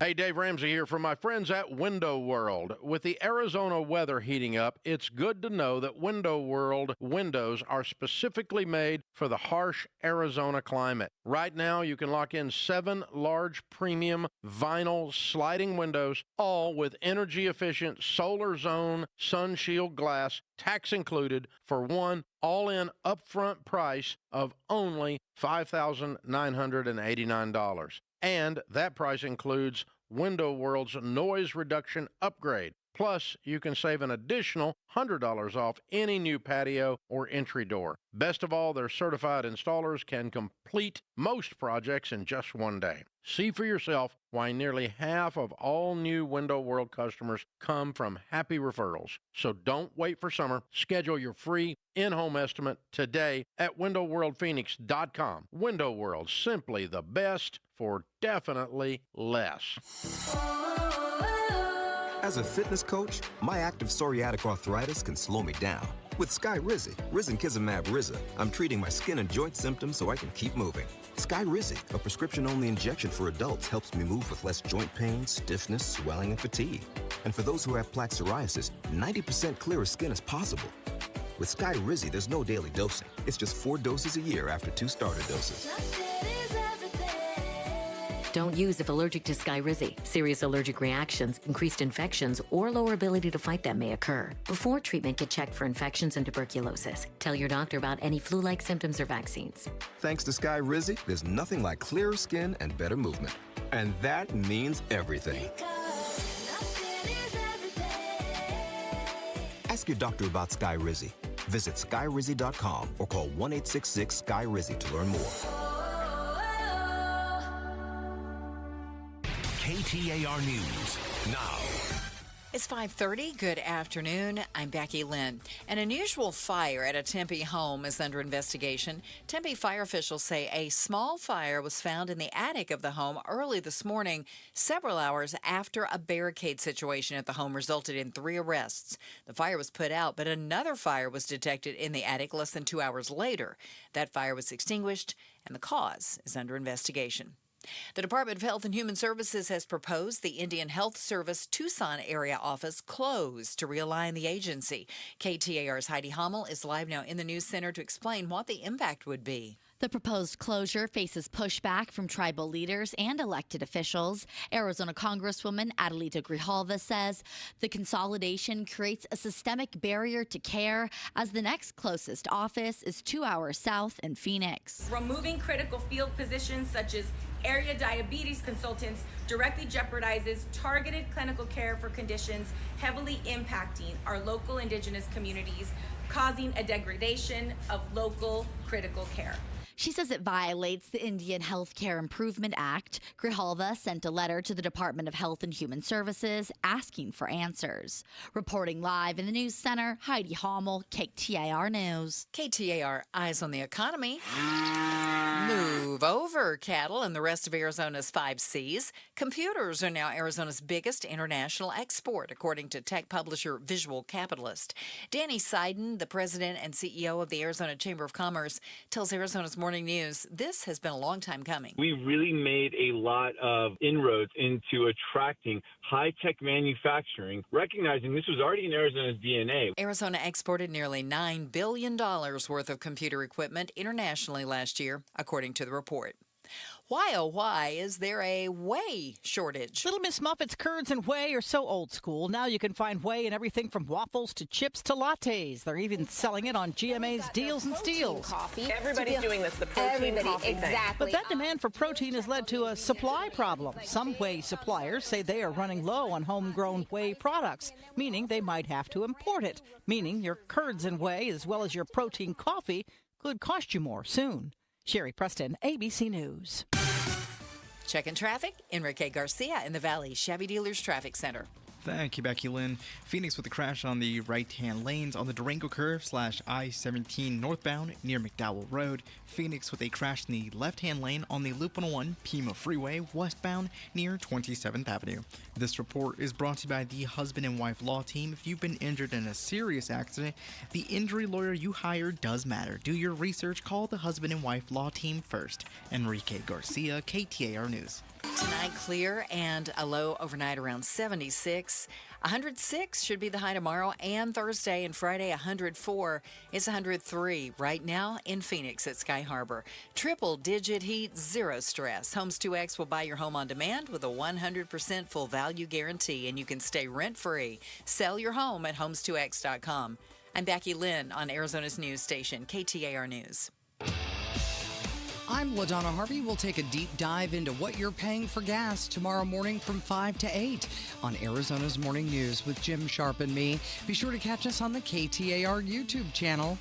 Hey, Dave Ramsey here from my friends at Window World. With the Arizona weather heating up, it's good to know that Window World windows are specifically made for the harsh Arizona climate. Right now, you can lock in 7 large premium vinyl sliding windows, all with energy-efficient solar zone sun shield glass, tax included, for one all-in upfront price of only $5,989. And that price includes Window World's noise reduction upgrade. Plus, you can save an additional $100 off any new patio or entry door. Best of all, their certified installers can complete most projects in just one day. See for yourself why nearly half of all new Window World customers come from happy referrals. So don't wait for summer. Schedule your free in-home estimate today at windowworldphoenix.com. Window World, simply the best for definitely less. As a fitness coach, my active psoriatic arthritis can slow me down. With Skyrizi, risankizumab Riza, I'm treating my skin and joint symptoms so I can keep moving. Skyrizi, a prescription-only injection for adults, helps me move with less joint pain, stiffness, swelling, and fatigue. And for those who have plaque psoriasis, 90% clearer skin is possible. With Skyrizi, there's no daily dosing. It's just 4 doses a year after 2 starter doses. Don't use if allergic to Skyrizi. Serious allergic reactions, increased infections, or lower ability to fight them may occur. Before treatment, get checked for infections and tuberculosis. Tell your doctor about any flu-like symptoms or vaccines. Thanks to Skyrizi, there's nothing like clearer skin and better movement. And that means everything. Ask your doctor about Skyrizi. Visit Skyrizi.com or call 1-866-SKY-RIZI to learn more. KTAR News now. It's 5:30. Good afternoon. I'm Becky Lynn. An unusual fire at a Tempe home is under investigation. Tempe fire officials say a small fire was found in the attic of the home early this morning, several hours after a barricade situation at the home resulted in 3 arrests. The fire was put out, but another fire was detected in the attic less than 2 hours later. That fire was extinguished, and the cause is under investigation. The Department of Health and Human Services has proposed the Indian Health Service Tucson area office close to realign the agency. KTAR's Heidi Hommel is live now in the News Center to explain what the impact would be. The proposed closure faces pushback from tribal leaders and elected officials. Arizona Congresswoman Adelita Grijalva says the consolidation creates a systemic barrier to care as the next closest office is 2 hours south in Phoenix. Removing critical field positions such as area diabetes consultants directly jeopardizes targeted clinical care for conditions heavily impacting our local indigenous communities, causing a degradation of local critical care. She says it violates the Indian Health Care Improvement Act. Grijalva sent a letter to the Department of Health and Human Services asking for answers. Reporting live in the News Center, Heidi Hommel, KTAR News. KTAR Eyes on the Economy. Move over, cattle, and the rest of Arizona's 5 Cs. Computers are now Arizona's biggest international export, according to tech publisher Visual Capitalist. Danny Seiden, the president and CEO of the Arizona Chamber of Commerce, tells Arizona's Morning Morning News. This has been a long time coming. We really made a lot of inroads into attracting high-tech manufacturing, recognizing this was already in Arizona's DNA. Arizona exported nearly $9 billion worth of computer equipment internationally last year, according to the report. Why, oh, why is there a whey shortage? Little Miss Muffet's curds and whey are so old school. Now you can find whey in everything from waffles to chips to lattes. They're even selling it on GMA's Deals and Steals. Coffee. Everybody's doing this, the protein coffee thing. Exactly. But that demand for protein has led to a supply problem. Some whey suppliers say they are running low on homegrown whey products, meaning they might have to import it, meaning your curds and whey, as well as your protein coffee, could cost you more soon. Sherry Preston, ABC News. Checking traffic, Enrique Garcia in the Valley Chevy Dealers Traffic Center. Thank you, Becky Lynn. Phoenix with a crash on the right-hand lanes on the Durango Curve / I-17 northbound near McDowell Road. Phoenix with a crash in the left-hand lane on the Loop 101 Pima Freeway westbound near 27th Avenue. This report is brought to you by the Husband and Wife Law Team. If you've been injured in a serious accident, the injury lawyer you hire does matter. Do your research. Call the Husband and Wife Law Team first. Enrique Garcia, KTAR News. Tonight, clear and a low overnight around 76. 106 should be the high tomorrow and Thursday and Friday. 104 is 103 right now in Phoenix at Sky Harbor. Triple-digit heat, zero stress. Homes 2X will buy your home on demand with a 100% full value guarantee, and you can stay rent-free. Sell your home at homes2x.com. I'm Becky Lynn on Arizona's news station, KTAR News. I'm LaDonna Harvey. We'll take a deep dive into what you're paying for gas tomorrow morning from 5 to 8 on Arizona's Morning News with Jim Sharp and me. Be sure to catch us on the KTAR YouTube channel.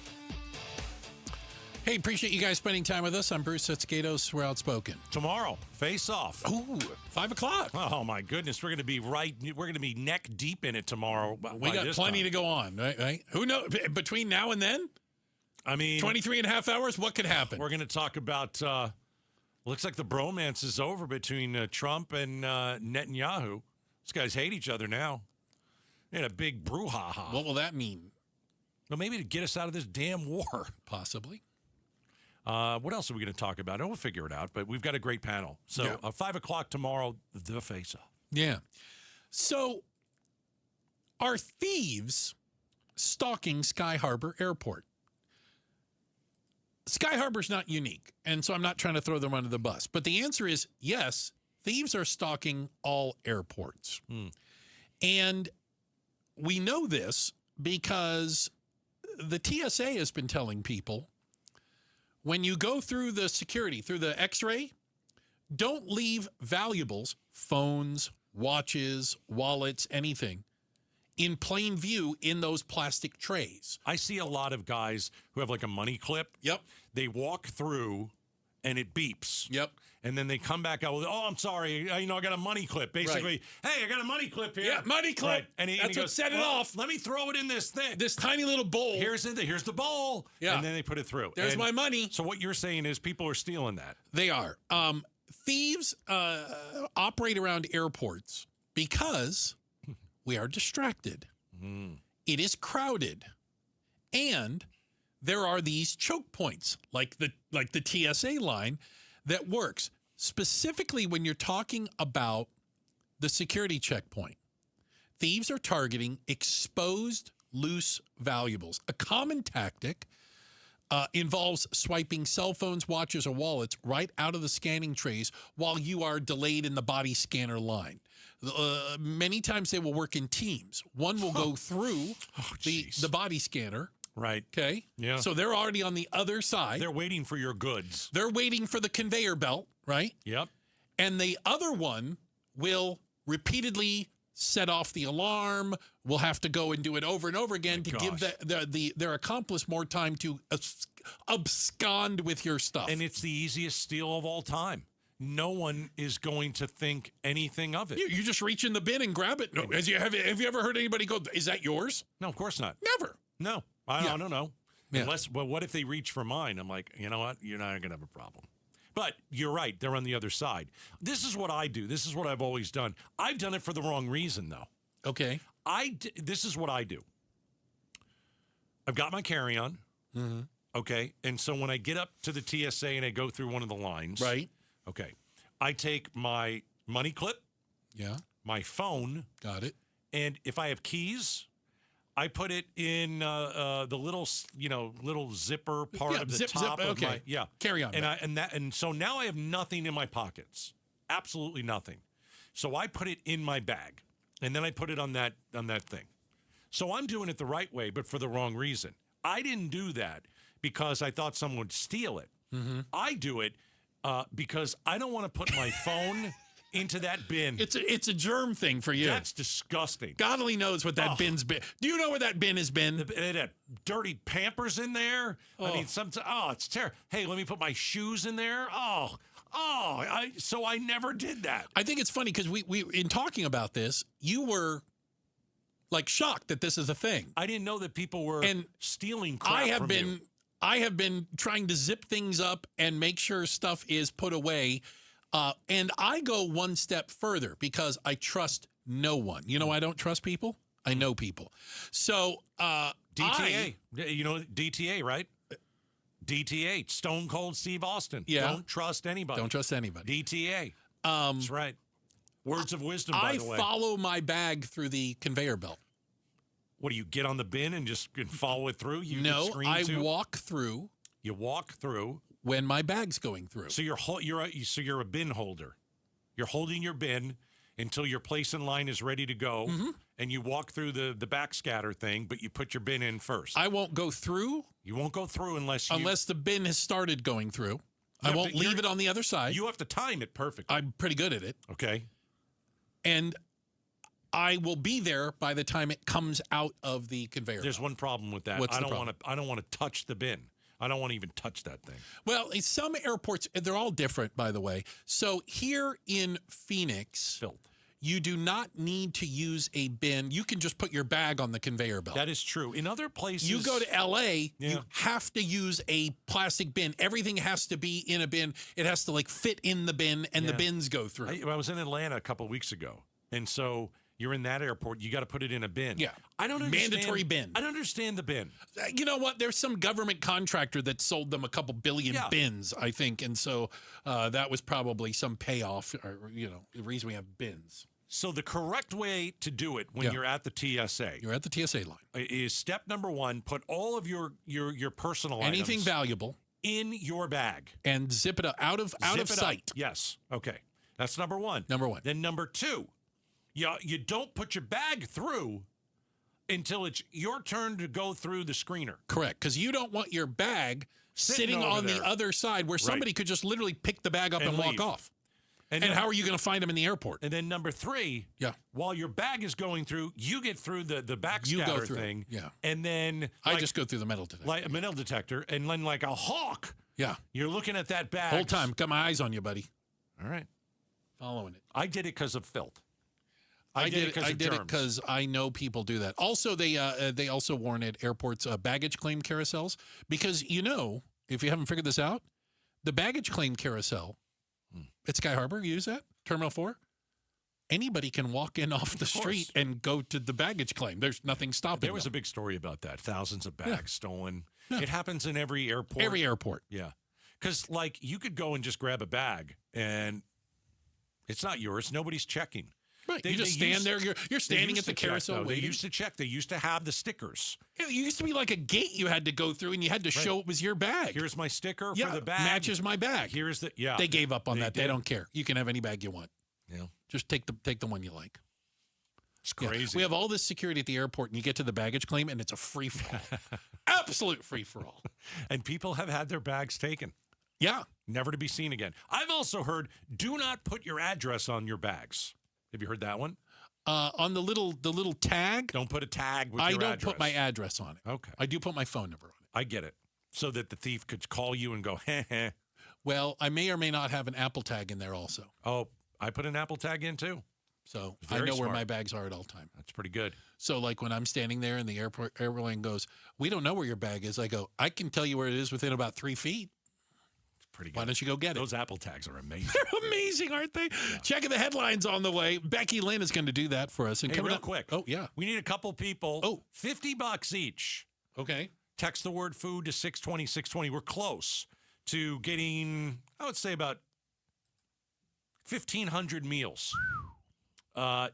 Hey, appreciate you guys spending time with us. I'm Bruce Setskatos. We're outspoken. Tomorrow, face off. Ooh, 5 o'clock. Oh my goodness, we're going to be neck deep in it tomorrow. We got plenty to go on, right? Who knows? Between now and then? I mean, 23 and a half hours, what could happen? We're going to talk about, looks like the bromance is over between Trump and Netanyahu. These guys hate each other now. They had a big brouhaha. What will that mean? Well, maybe to get us out of this damn war. Possibly. What else are we going to talk about? We'll figure it out, but we've got a great panel. So 5 o'clock tomorrow, the face-off. Yeah. So are thieves stalking Sky Harbor Airport? Sky Harbor's not unique, and so I'm not trying to throw them under the bus. But the answer is yes, thieves are stalking all airports. And we know this because the TSA has been telling people, when you go through the security, through the x-ray, don't leave valuables, phones, watches, wallets, anything, in plain view in those plastic trays. I see a lot of guys who have like a money clip. Yep. They walk through and it beeps. Yep. And then they come back out with, oh, I'm sorry. I got a money clip. Basically, hey, I got a money clip here. Yeah, money clip. Right. And he goes, set it off. Let me throw it in this thing. This tiny little bowl. Here's the bowl. Yeah. And then they put it through. There's my money. So what you're saying is people are stealing that. They are. Thieves operate around airports because we are distracted. It is crowded. And there are these choke points, like the TSA line, that works specifically when you're talking about the security checkpoint. Thieves are targeting exposed loose valuables. A common tactic involves swiping cell phones, watches, or wallets right out of the scanning trays while you are delayed in the body scanner line. Many times they will work in teams. One will go through the body scanner. Right. Okay. Yeah. So they're already on the other side. They're waiting for your goods. They're waiting for the conveyor belt, right? Yep. And the other one will repeatedly set off the alarm. We'll have to go and do it over and over again to give their accomplice more time to abscond with your stuff. And it's the easiest steal of all time. No one is going to think anything of it. You just reach in the bin and grab it. No, have you ever heard anybody go, is that yours? No, of course not. Never. No, I don't know. Yeah. Unless, well, what if they reach for mine? I'm like, you know what? You're not going to have a problem. But you're right. They're on the other side. This is what I do. This is what I've always done. I've done it for the wrong reason, though. Okay. This is what I do. I've got my carry-on. Mm-hmm. Okay. And so when I get up to the TSA and I go through one of the lines. Right. Okay. I take my money clip. Yeah. My phone. Got it. And if I have keys, I put it in the little zipper part of the top of my Carry on. And so now I have nothing in my pockets. Absolutely nothing. So I put it in my bag, and then I put it on that thing. So I'm doing it the right way, but for the wrong reason. I didn't do that because I thought someone would steal it. Mm-hmm. I do it because I don't want to put my phone into that bin. It's a germ thing for you. That's disgusting. God only knows what that bin's been. Do you know where that bin has been? It had dirty Pampers in there. I mean, it's terrible. Hey, let me put my shoes in there. So I never did that. I think it's funny because we in talking about this, you were like shocked that this is a thing. I didn't know that people were stealing crap from you. I have been trying to zip things up and make sure stuff is put away. And I go one step further because I trust no one. You know, I don't trust people. I know people. So DTA, DTA, right? DTA, Stone Cold Steve Austin. Yeah. Don't trust anybody. Don't trust anybody. DTA. That's right. Words of wisdom, by the way. I follow my bag through the conveyor belt. What do you get on the bin and just follow it through? Walk through. You walk through when my bag's going through. So you're a bin holder. You're holding your bin until your place in line is ready to go, and you walk through the backscatter thing, but you put your bin in first. I won't go through. You won't go through unless the bin has started going through. I won't leave it on the other side. You have to time it perfectly. I'm pretty good at it. Okay. And I will be there by the time it comes out of the conveyor. There's one problem with that. What's I the don't problem? I don't want to touch the bin. I don't want to even touch that thing. Well, in some airports, they're all different, by the way. So here in Phoenix, you do not need to use a bin. You can just put your bag on the conveyor belt. That is true. In other places, you go to L.A., you have to use a plastic bin. Everything has to be in a bin. It has to fit in the bin, and the bins go through. I was in Atlanta a couple of weeks ago, and so you're in that airport. You got to put it in a bin. Yeah, I don't understand. Mandatory bin. I don't understand the bin. You know what? There's some government contractor that sold them a couple billion bins, I think, and so that was probably some payoff, or the reason we have bins. So the correct way to do it when you're at the TSA, you're at the TSA line, is step number one: put all of your personal anything items valuable in your bag and zip it up out of sight. Yes. Okay. That's number one. Then number two, you don't put your bag through until it's your turn to go through the screener. Correct, because you don't want your bag sitting on the other side where somebody could just literally pick the bag up and walk off. And how are you going to find them in the airport? And then number three, while your bag is going through, you get through the backscatter thing. Yeah. And then I just go through the metal detector. Like a metal detector, and then like a hawk. Yeah. You're looking at that bag. Whole time. Got my eyes on you, buddy. All right. Following it. I did it because of filth. I did it because I know people do that. Also, they also warn at airports baggage claim carousels because if you haven't figured this out, the baggage claim carousel at Sky Harbor, you use that Terminal 4. Anybody can walk in off the street and go to the baggage claim. There's nothing stopping. There was a big story about that. Thousands of bags stolen. Yeah. It happens in every airport. Every airport. Yeah, because you could go and just grab a bag and it's not yours. Nobody's checking. Right. You just stand there. You're standing at the carousel waiting. They used to check. They used to have the stickers. It used to be like a gate you had to go through, and you had to show it was your bag. Here's my sticker for the bag. Matches my bag. Here's the They gave up on that. They don't care. You can have any bag you want. Yeah. Just take the one you like. It's crazy. Yeah. We have all this security at the airport, and you get to the baggage claim, and it's a free for all. Absolute free for all. And people have had their bags taken. Yeah. Never to be seen again. I've also heard, do not put your address on your bags. Have you heard that one? On the little tag. Don't put a tag with your address. I don't put my address on it. Okay. I do put my phone number on it. I get it. So that the thief could call you and go, heh. Well, I may or may not have an Apple tag in there also. Oh, I put an Apple tag in too. So I know where my bags are at all time. That's pretty good. So like when I'm standing there and the airline goes, we don't know where your bag is. I go, I can tell you where it is within about 3 feet. Pretty good. Why don't you go get it? Those Apple tags are amazing. They're amazing, aren't they? Yeah. Checking the headlines on the way. Becky Lynn is going to do that for us. And real quick. Oh, yeah. We need a couple people. $50 each. Okay. Text the word food to 620, 620. We're close to getting, I would say, about 1,500 meals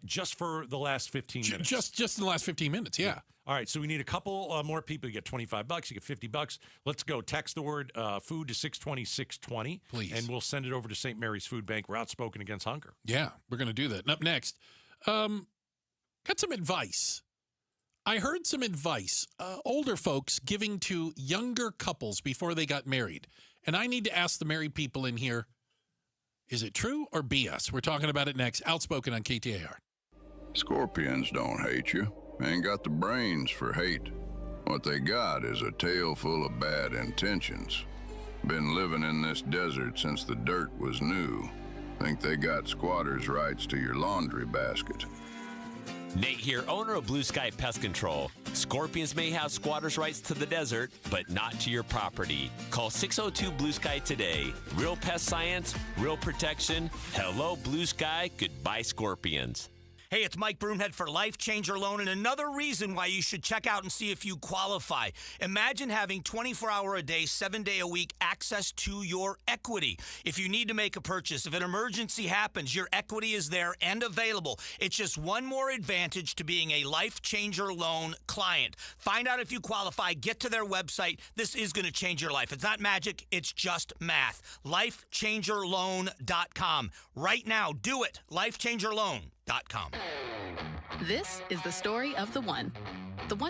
just for the last 15 minutes. Just in the last 15 minutes, yeah. All right, so we need a couple more people. You get $25, you get $50. Let's go. Text the word food to 620, 620. Please. And we'll send it over to St. Mary's Food Bank. We're outspoken against hunger. Yeah, we're going to do that. And up next, got some advice. I heard some advice, older folks giving to younger couples before they got married. And I need to ask the married people in here, is it true or BS? We're talking about it next. Outspoken on KTAR. Scorpions don't hate you. Ain't got the brains for hate. What they got is a tail full of bad intentions. Been living in this desert since the dirt was new. Think they got squatters' rights to your laundry basket. Nate here, owner of Blue Sky Pest Control. Scorpions may have squatters' rights to the desert, but not to your property. Call 602 Blue Sky today. Real pest science, real protection. Hello, Blue Sky. Goodbye, Scorpions. Hey, it's Mike Broomhead for Life Changer Loan, and another reason why you should check out and see if you qualify. Imagine having 24-hour-a-day, 7-day-a-week access to your equity. If you need to make a purchase, if an emergency happens, your equity is there and available. It's just one more advantage to being a Life Changer Loan client. Find out if you qualify. Get to their website. This is going to change your life. It's not magic. It's just math. LifeChangerLoan.com. Right now, do it. LifeChangerLoan.com. This is the story of the one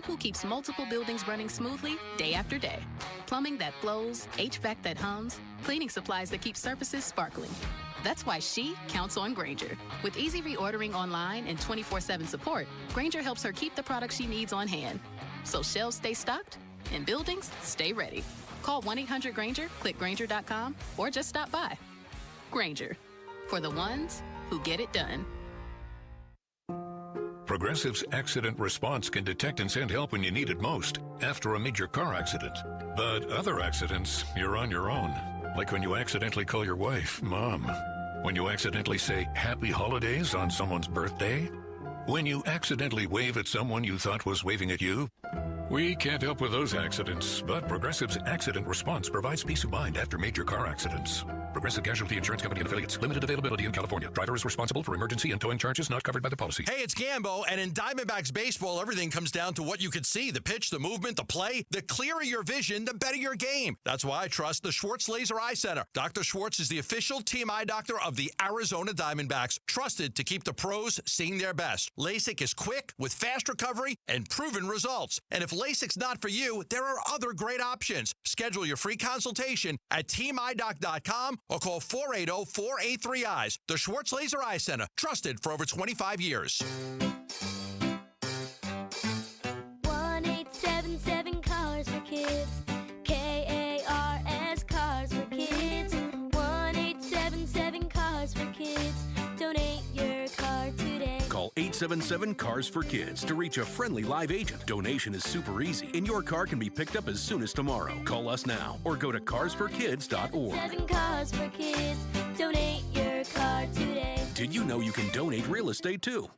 who keeps multiple buildings running smoothly day after day. Plumbing that flows, HVAC that hums, cleaning supplies that keep surfaces sparkling. That's why she counts on Grainger. With easy reordering online and 24/7 support, Grainger helps her keep the products she needs on hand. So shelves stay stocked and buildings stay ready. Call 1-800-GRAINGER, click Grainger.com, or just stop by. Grainger, for the ones who get it done. Progressive's accident response can detect and send help when you need it most, after a major car accident. But other accidents, you're on your own. Like when you accidentally call your wife Mom. When you accidentally say Happy Holidays on someone's birthday. When you accidentally wave at someone you thought was waving at you. We can't help with those accidents, but Progressive's accident response provides peace of mind after major car accidents. Progressive Casualty Insurance Company and Affiliates. Limited availability in California. Driver is responsible for emergency and towing charges not covered by the policy. Hey, it's Gambo, and in Diamondbacks baseball, everything comes down to what you can see. The pitch, the movement, the play. The clearer your vision, the better your game. That's why I trust the Schwartz Laser Eye Center. Dr. Schwartz is the official team eye doctor of the Arizona Diamondbacks, trusted to keep the pros seeing their best. LASIK is quick, with fast recovery, and proven results. And if LASIK's not for you, there are other great options. Schedule your free consultation at teamidoc.com or call 480-483-EYES. The Schwartz Laser Eye Center, trusted for over 25 years. 1-877 Cars for Kids. KARS Cars for Kids. 1-877 Cars for Kids. Donate your car today. Call 877-CARS for Kids to reach a friendly live agent. Donation is super easy, and your car can be picked up as soon as tomorrow. Call us now or go to carsforkids.org. 7 Cars for Kids. Donate your car today. Did you know you can donate real estate too?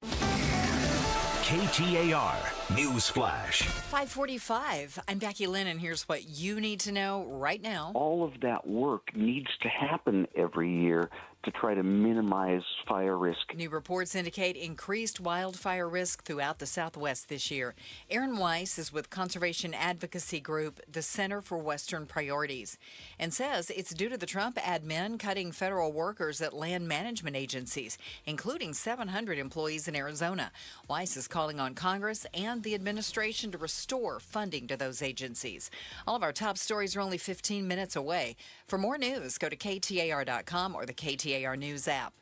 KTAR News Flash. 5:45. I'm Becky Lynn, and here's what you need to know right now. All of that work needs to happen every year to try to minimize fire risk. New reports indicate increased wildfire risk throughout the Southwest this year. Aaron Weiss is with conservation advocacy group, the Center for Western Priorities, and says it's due to the Trump admin cutting federal workers at land management agencies, including 700 employees in Arizona. Weiss is calling on Congress and the administration to restore funding to those agencies. All of our top stories are only 15 minutes away. For more news, go to KTAR.com or the KTAR News app.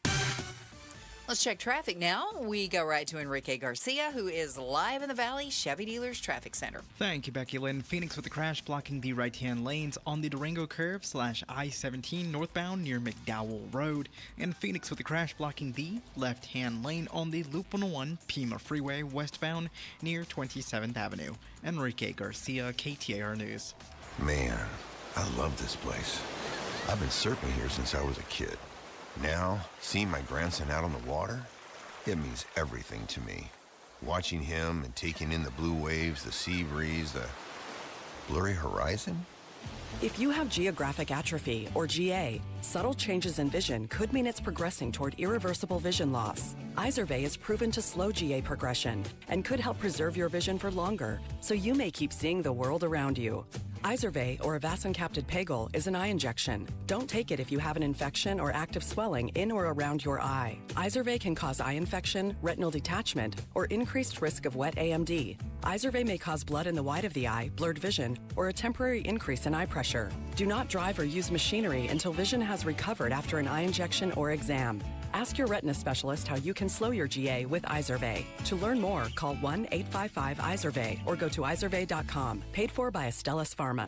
Let's check traffic now. We go right to Enrique Garcia, who is live in the Valley Chevy Dealers Traffic Center. Thank you, Becky Lynn. Phoenix with a crash blocking the right-hand lanes on the Durango curve / I-17 northbound near McDowell Road. And Phoenix with a crash blocking the left-hand lane on the Loop 101 Pima Freeway westbound near 27th Avenue. Enrique Garcia, KTAR News. Man, I love this place. I've been surfing here since I was a kid. Now, seeing my grandson out on the water, it means everything to me. Watching him and taking in the blue waves, the sea breeze, Blurry horizon? If you have geographic atrophy, or GA, subtle changes in vision could mean it's progressing toward irreversible vision loss. Izervay is proven to slow GA progression and could help preserve your vision for longer, so you may keep seeing the world around you. Izervay, or avacincaptad pegol, is an eye injection. Don't take it if you have an infection or active swelling in or around your eye. Izervay can cause eye infection, retinal detachment, or increased risk of wet AMD. Izervay may cause blood in the white of the eye, blurred vision, or a temporary increase in eye pressure. Do not drive or use machinery until vision has recovered after an eye injection or exam. Ask your retina specialist how you can slow your GA with Izervay. To learn more, call 1-855-IZERVAY or go to izervay.com. Paid for by Astellas Pharma.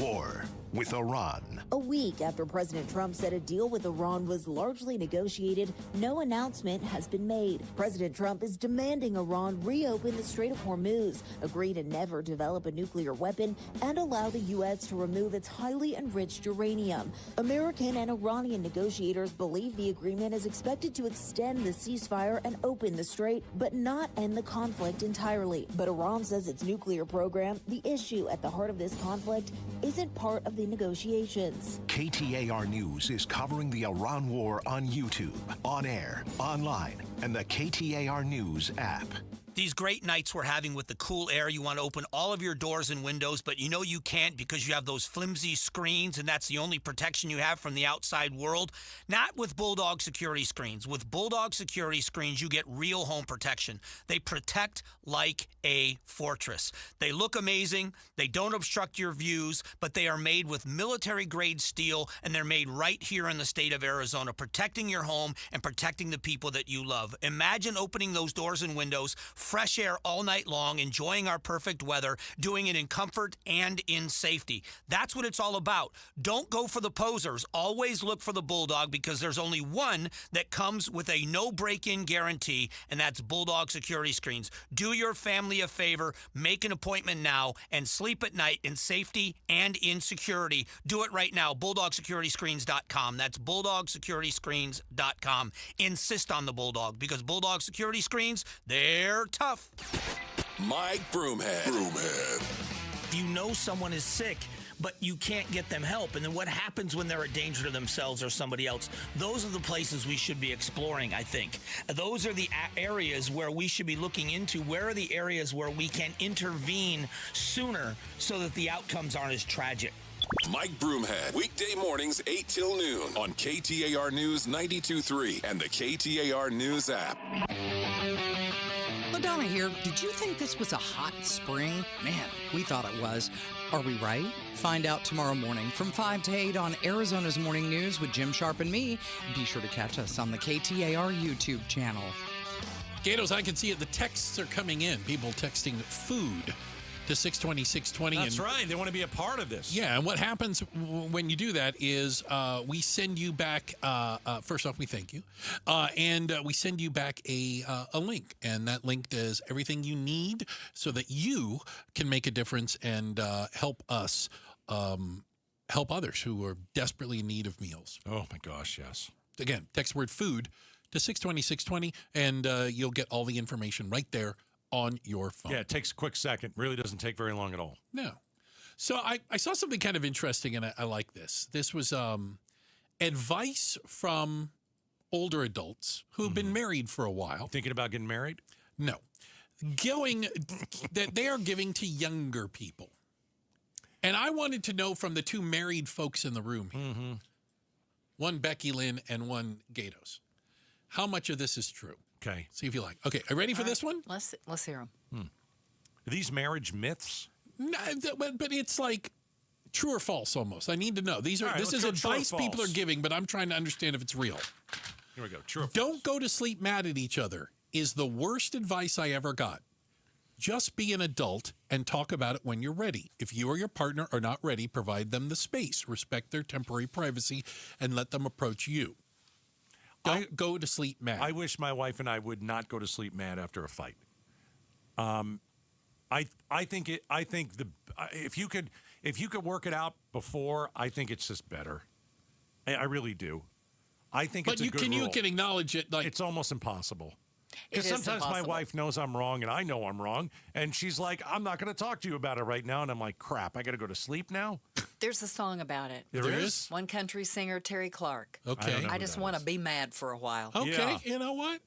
War with Iran. A week after President Trump said a deal with Iran was largely negotiated, no announcement has been made. President Trump is demanding Iran reopen the Strait of Hormuz, agree to never develop a nuclear weapon, and allow the U.S. to remove its highly enriched uranium. American and Iranian negotiators believe the agreement is expected to extend the ceasefire and open the strait, but not end the conflict entirely. But Iran says its nuclear program, the issue at the heart of this conflict, isn't part of the negotiations. KTAR News is covering the Iran war on YouTube, on air, online, and the KTAR News app. These great nights we're having with the cool air, you want to open all of your doors and windows, but you know you can't because you have those flimsy screens, and that's the only protection you have from the outside world. Not with Bulldog security screens. With Bulldog security screens, you get real home protection. They protect like a fortress. They look amazing. They don't obstruct your views, but they are made with military-grade steel, and they're made right here in the state of Arizona, protecting your home and protecting the people that you love. Imagine opening those doors and windows, fresh air all night long, enjoying our perfect weather, doing it in comfort and in safety. That's what it's all about. Don't go for the posers. Always look for the Bulldog, because there's only one that comes with a no break-in guarantee, and that's Bulldog security screens. Do your family a favor, make an appointment now, and sleep at night in safety and in security. Do it right now. BulldogSecurityScreens.com. That's BulldogSecurityScreens.com. Insist on the Bulldog, because Bulldog security screens, they're tough. Mike Broomhead. If you know someone is sick, but you can't get them help, and then what happens when they're a danger to themselves or somebody else? Those are the places we should be exploring, I think. Those are the areas where we should be looking into. Where are the areas where we can intervene sooner so that the outcomes aren't as tragic? Mike Broomhead, weekday mornings 8 till noon on KTAR News 92.3 and the KTAR News app. LaDonna here. Did you think this was a hot spring? Man, we thought it was. Are we right? Find out tomorrow morning from 5 to 8 on Arizona's Morning News with Jim Sharp and me. Be sure to catch us on the KTAR YouTube channel. Gatos, I can see it. The texts are coming in. People texting food to 620, 620. That's right. They want to be a part of this. Yeah, and what happens when you do that is we send you back, first off, we thank you, and we send you back a link, and that link does everything you need so that you can make a difference and help us help others who are desperately in need of meals. Oh, my gosh, yes. Again, text word food to 620, 620, and you'll get all the information right there on your phone. Yeah, it takes a quick second. Really doesn't take very long at all. No. So I saw something kind of interesting, and I like this. This was advice from older adults who have been married for a while. Thinking about getting married? No. That they are giving to younger people. And I wanted to know from the two married folks in the room here, one Becky Lynn and one Gatos, how much of this is true? Okay. See if you like. Okay, are you ready for this one? Let's hear them. Are these marriage myths? No, but it's like true or false almost. I need to know. This is advice people are giving, but I'm trying to understand if it's real. Here we go. True or false? Don't go to sleep mad at each other is the worst advice I ever got. Just be an adult and talk about it when you're ready. If you or your partner are not ready, provide them the space, respect their temporary privacy, and let them approach you. Don't go to sleep mad. I wish my wife and I would not go to sleep mad after a fight. I think if you could work it out before, I think it's just better. I really do. I think it's a good rule. You can acknowledge it. Like it's almost impossible. Because sometimes my wife knows I'm wrong and I know I'm wrong. And she's like, I'm not going to talk to you about it right now. And I'm like, crap, I got to go to sleep now? There's a song about it. There is? One country singer, Terry Clark. Okay. I just want to be mad for a while. Okay, Yeah. you know what?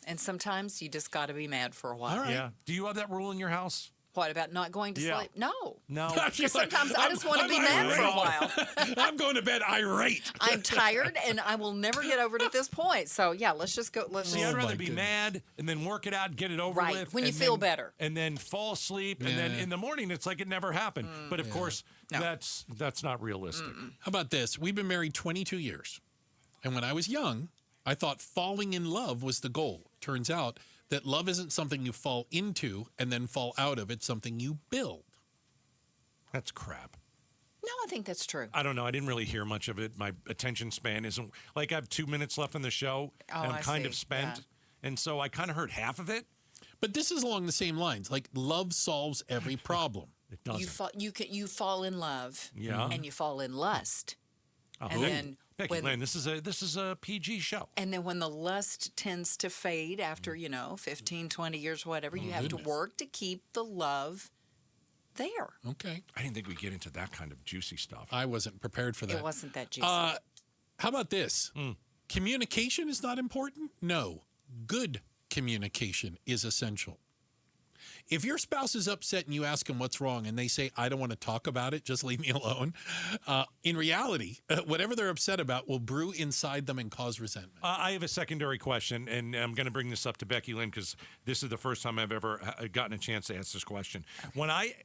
And sometimes you just got to be mad for a while. All right. Yeah. Do you have that rule in your house? What about not going to Yeah. sleep? No. No. Because sometimes I just want to be mad for a while. I'm going to bed irate. I'm tired and I will never get over it at this point. So yeah, let's just go. See, I'd rather be mad and then work it out, get it over Right, with. when you and feel then- better. And then fall asleep. And then Yeah. in the morning, it's like it never happened. But of course, that's not realistic. How about this? We've been married 22 years. And when I was young, I thought falling in love was the goal. Turns out that love isn't something you fall into and then fall out of. It's something you build. That's crap. No, I think that's true. I don't know. I didn't really hear much of it. My attention span isn't like I have 2 minutes left in the show. Oh, and I'm I kind of see. spent. Yeah. And so I kind of heard half of it. But this is along the same lines. Like love solves every problem. It doesn't. You fall in love. Yeah. And you fall in lust. Oh, and then Becky Lynn, this is a PG show. And then when the lust tends to fade after, 15, 20 years, whatever, you have to work to keep the love there. Okay. I didn't think we'd get into that kind of juicy stuff. I wasn't prepared for that. It wasn't that juicy. How about this? Communication is not important? No. Good communication is essential. If your spouse is upset and you ask them what's wrong and they say, I don't want to talk about it, just leave me alone, in reality, whatever they're upset about will brew inside them and cause resentment. I have a secondary question, and I'm going to bring this up to Becky Lynn because this is the first time I've ever gotten a chance to ask this question. When I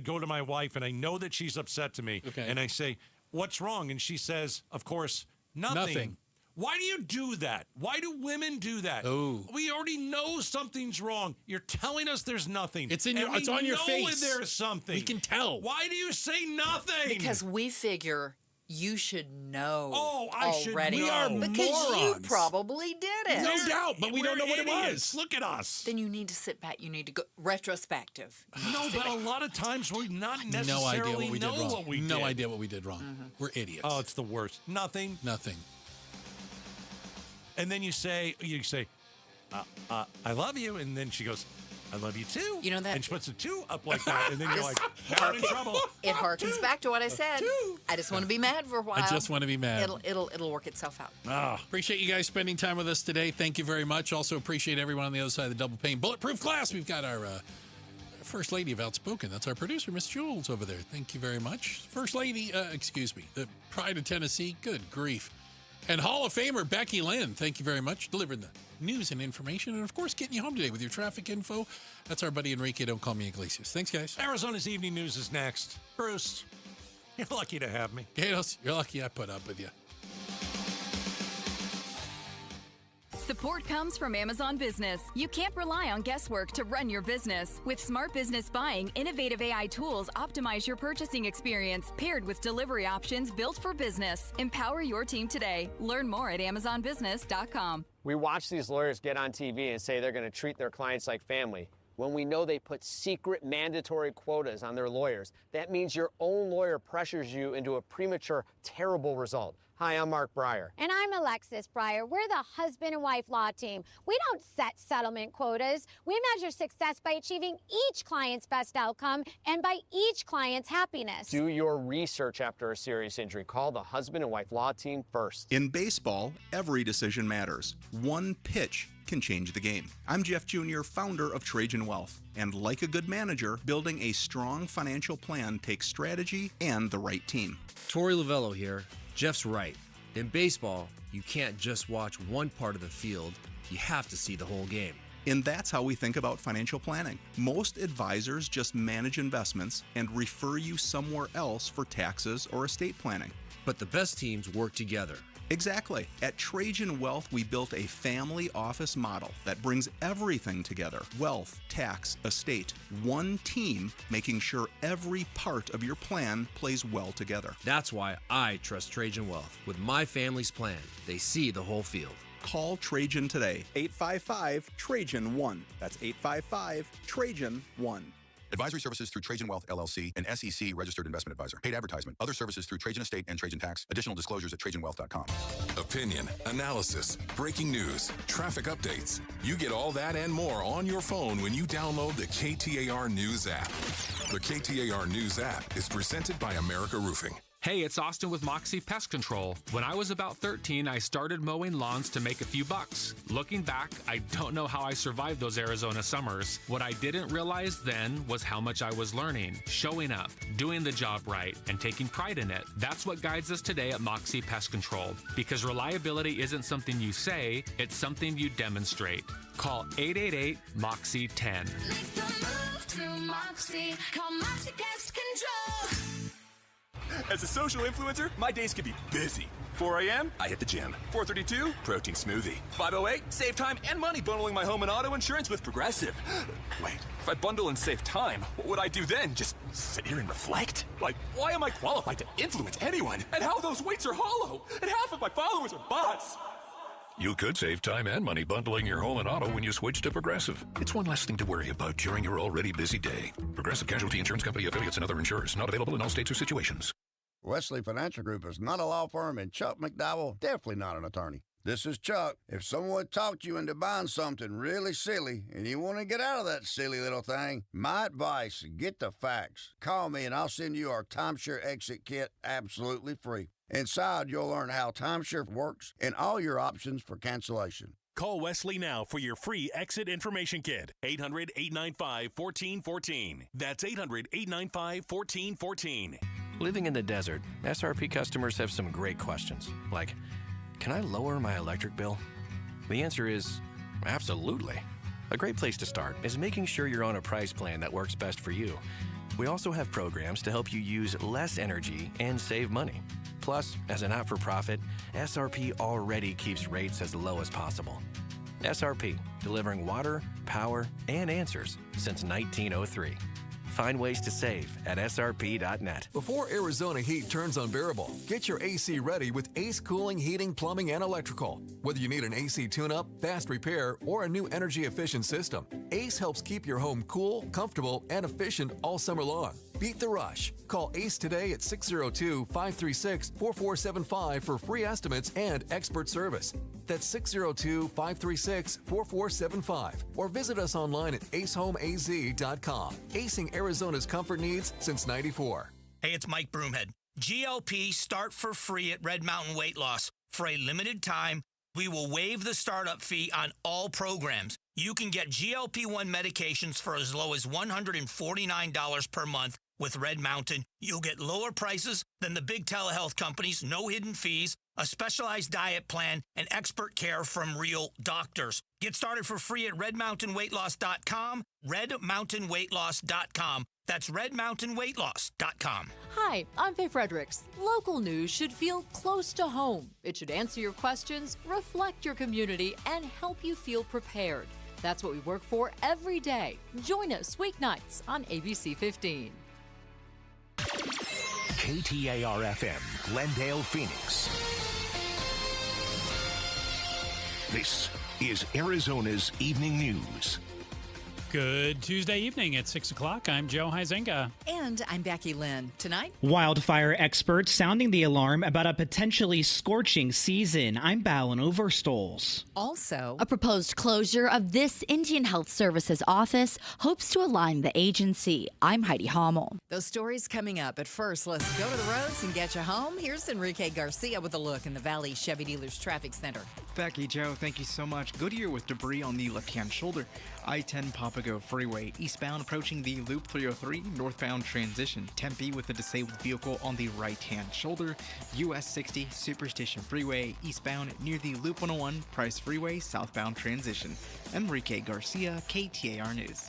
go to my wife and I know that she's upset to me, and I say, what's wrong? And she says, of course, nothing. Why do you do that? Why do women do that? Oh. We already know something's wrong. You're telling us there's nothing. It's on your face. We know there's something. We can tell. Why do you say nothing? Because we figure you should know I should already. know. We are because you morons. probably did it. No doubt, but we don't know what it idiots. was. Look at us. Then you need to sit back. You need to go retrospective. No, but a lot of times we're not No necessarily idea what we did wrong. what we no did. idea what we did wrong. We're idiots. Oh, it's the worst. Nothing. And then you say, I love you. And then she goes, I love you too. You know that? And she puts a 2 up like that. And then you're like, now I'm in trouble. It harkens back to what I said. I just want to be mad for a while. I just want to be mad. It'll work itself out. Appreciate you guys spending time with us today. Thank you very much. Also appreciate everyone on the other side of the double pane bulletproof glass. We've got our First Lady of Outspoken. That's our producer, Miss Jules, over there. Thank you very much. First Lady, the Pride of Tennessee. Good grief. And Hall of Famer Becky Lynn, thank you very much. Delivering the news and information, and of course, getting you home today with your traffic info. That's our buddy Enrique. Don't call me Iglesias. Thanks, guys. Arizona's Evening News is next. Bruce, you're lucky to have me. Gatos, you're lucky I put up with you. Support comes from Amazon Business. You can't rely on guesswork to run your business. With Smart Business Buying, innovative AI tools optimize your purchasing experience, paired with delivery options built for business. Empower your team today. Learn more at AmazonBusiness.com. We watch these lawyers get on TV and say they're going to treat their clients like family, when we know they put secret mandatory quotas on their lawyers. That means your own lawyer pressures you into a premature, terrible result. Hi, I'm Mark Breyer. And I'm Alexis Breyer. We're the husband and wife law team. We don't set settlement quotas. We measure success by achieving each client's best outcome and by each client's happiness. Do your research after a serious injury. Call the husband and wife law team first. In baseball, every decision matters. One pitch can change the game. I'm Jeff Jr., founder of Trajan Wealth. And like a good manager, building a strong financial plan takes strategy and the right team. Torey Lavello here. Jeff's right. In baseball, you can't just watch one part of the field. You have to see the whole game. And that's how we think about financial planning. Most advisors just manage investments and refer you somewhere else for taxes or estate planning. But the best teams work together. Exactly. At Trajan Wealth, we built a family office model that brings everything together. Wealth, tax, estate. One team making sure every part of your plan plays well together. That's why I trust Trajan Wealth. With my family's plan, they see the whole field. Call Trajan today. 855-TRAJAN-1. That's 855-TRAJAN-1. Advisory services through Trajan Wealth, LLC, an SEC registered investment advisor. Paid advertisement. Other services through Trajan Estate and Trajan Tax. Additional disclosures at TrajanWealth.com. Opinion, analysis, breaking news, traffic updates. You get all that and more on your phone when you download the KTAR News app. The KTAR News app is presented by America Roofing. Hey, it's Austin with Moxie Pest Control. When I was about 13, I started mowing lawns to make a few bucks. Looking back, I don't know how I survived those Arizona summers. What I didn't realize then was how much I was learning, showing up, doing the job right, and taking pride in it. That's what guides us today at Moxie Pest Control. Because reliability isn't something you say, it's something you demonstrate. Call 888-MOXIE-10. Make the move to Moxie. Call Moxie Pest Control. As a social influencer, my days can be busy. 4 a.m., I hit the gym. 4:32, protein smoothie. 5:08, save time and money bundling my home and auto insurance with Progressive. Wait, if I bundle and save time, what would I do then? Just sit here and reflect? Like, why am I qualified to influence anyone? And how those weights are hollow? And half of my followers are bots. You could save time and money bundling your home and auto when you switch to Progressive. It's one less thing to worry about during your already busy day. Progressive Casualty Insurance Company affiliates and other insurers. Not available in all states or situations. Wesley Financial Group is not a law firm, and Chuck McDowell definitely not an attorney. This is Chuck. If someone talked you into buying something really silly and you want to get out of that silly little thing, my advice, get the facts. Call me and I'll send you our timeshare exit kit absolutely free. Inside, you'll learn how timeshare works and all your options for cancellation. Call Wesley now for your free exit information kit. 800-895-1414. That's 800-895-1414. Living in the desert, SRP customers have some great questions, like, can I lower my electric bill? The answer is absolutely. A great place to start is making sure you're on a price plan that works best for you. We also have programs to help you use less energy and save money. Plus, as a not-for-profit, SRP already keeps rates as low as possible. SRP, delivering water, power, and answers since 1903. Find ways to save at srp.net. Before Arizona heat turns unbearable, get your AC ready with Ace Cooling, Heating, Plumbing, and Electrical. Whether you need an AC tune-up, fast repair, or a new energy-efficient system, Ace helps keep your home cool, comfortable, and efficient all summer long. Beat the rush. Call Ace today at 602-536-4475 for free estimates and expert service. That's 602-536-4475. Or visit us online at acehomeaz.com. Acing Arizona's comfort needs since '94. Hey, it's Mike Broomhead. GLP start for free at Red Mountain Weight Loss. For a limited time, we will waive the startup fee on all programs. You can get GLP-1 medications for as low as $149 per month. With Red Mountain, you'll get lower prices than the big telehealth companies, no hidden fees, a specialized diet plan, and expert care from real doctors. Get started for free at redmountainweightloss.com, redmountainweightloss.com. That's redmountainweightloss.com. Hi, I'm Faye Fredericks. Local news should feel close to home. It should answer your questions, reflect your community, and help you feel prepared. That's what we work for every day. Join us weeknights on ABC 15. KTAR-FM, Glendale, Phoenix. This is Arizona's Evening News. Good Tuesday evening at 6 o'clock. I'm Joe Huizenga. And I'm Becky Lynn. Tonight, wildfire experts sounding the alarm about a potentially scorching season. I'm Ballin Overstoles. Also, a proposed closure of this Indian Health Services office hopes to align the agency. I'm Heidi Hommel. Those stories coming up. But first, let's go to the roads and get you home. Here's Enrique Garcia with a look in the Valley Chevy Dealers Traffic Center. Becky, Joe, thank you so much. Goodyear with debris on the left-hand shoulder. I-10 Papago Freeway eastbound approaching the Loop 303 northbound transition. Tempe with a disabled vehicle on the right-hand shoulder. US 60 Superstition Freeway eastbound near the Loop 101 Price Freeway southbound transition. Enrique Garcia, KTAR News.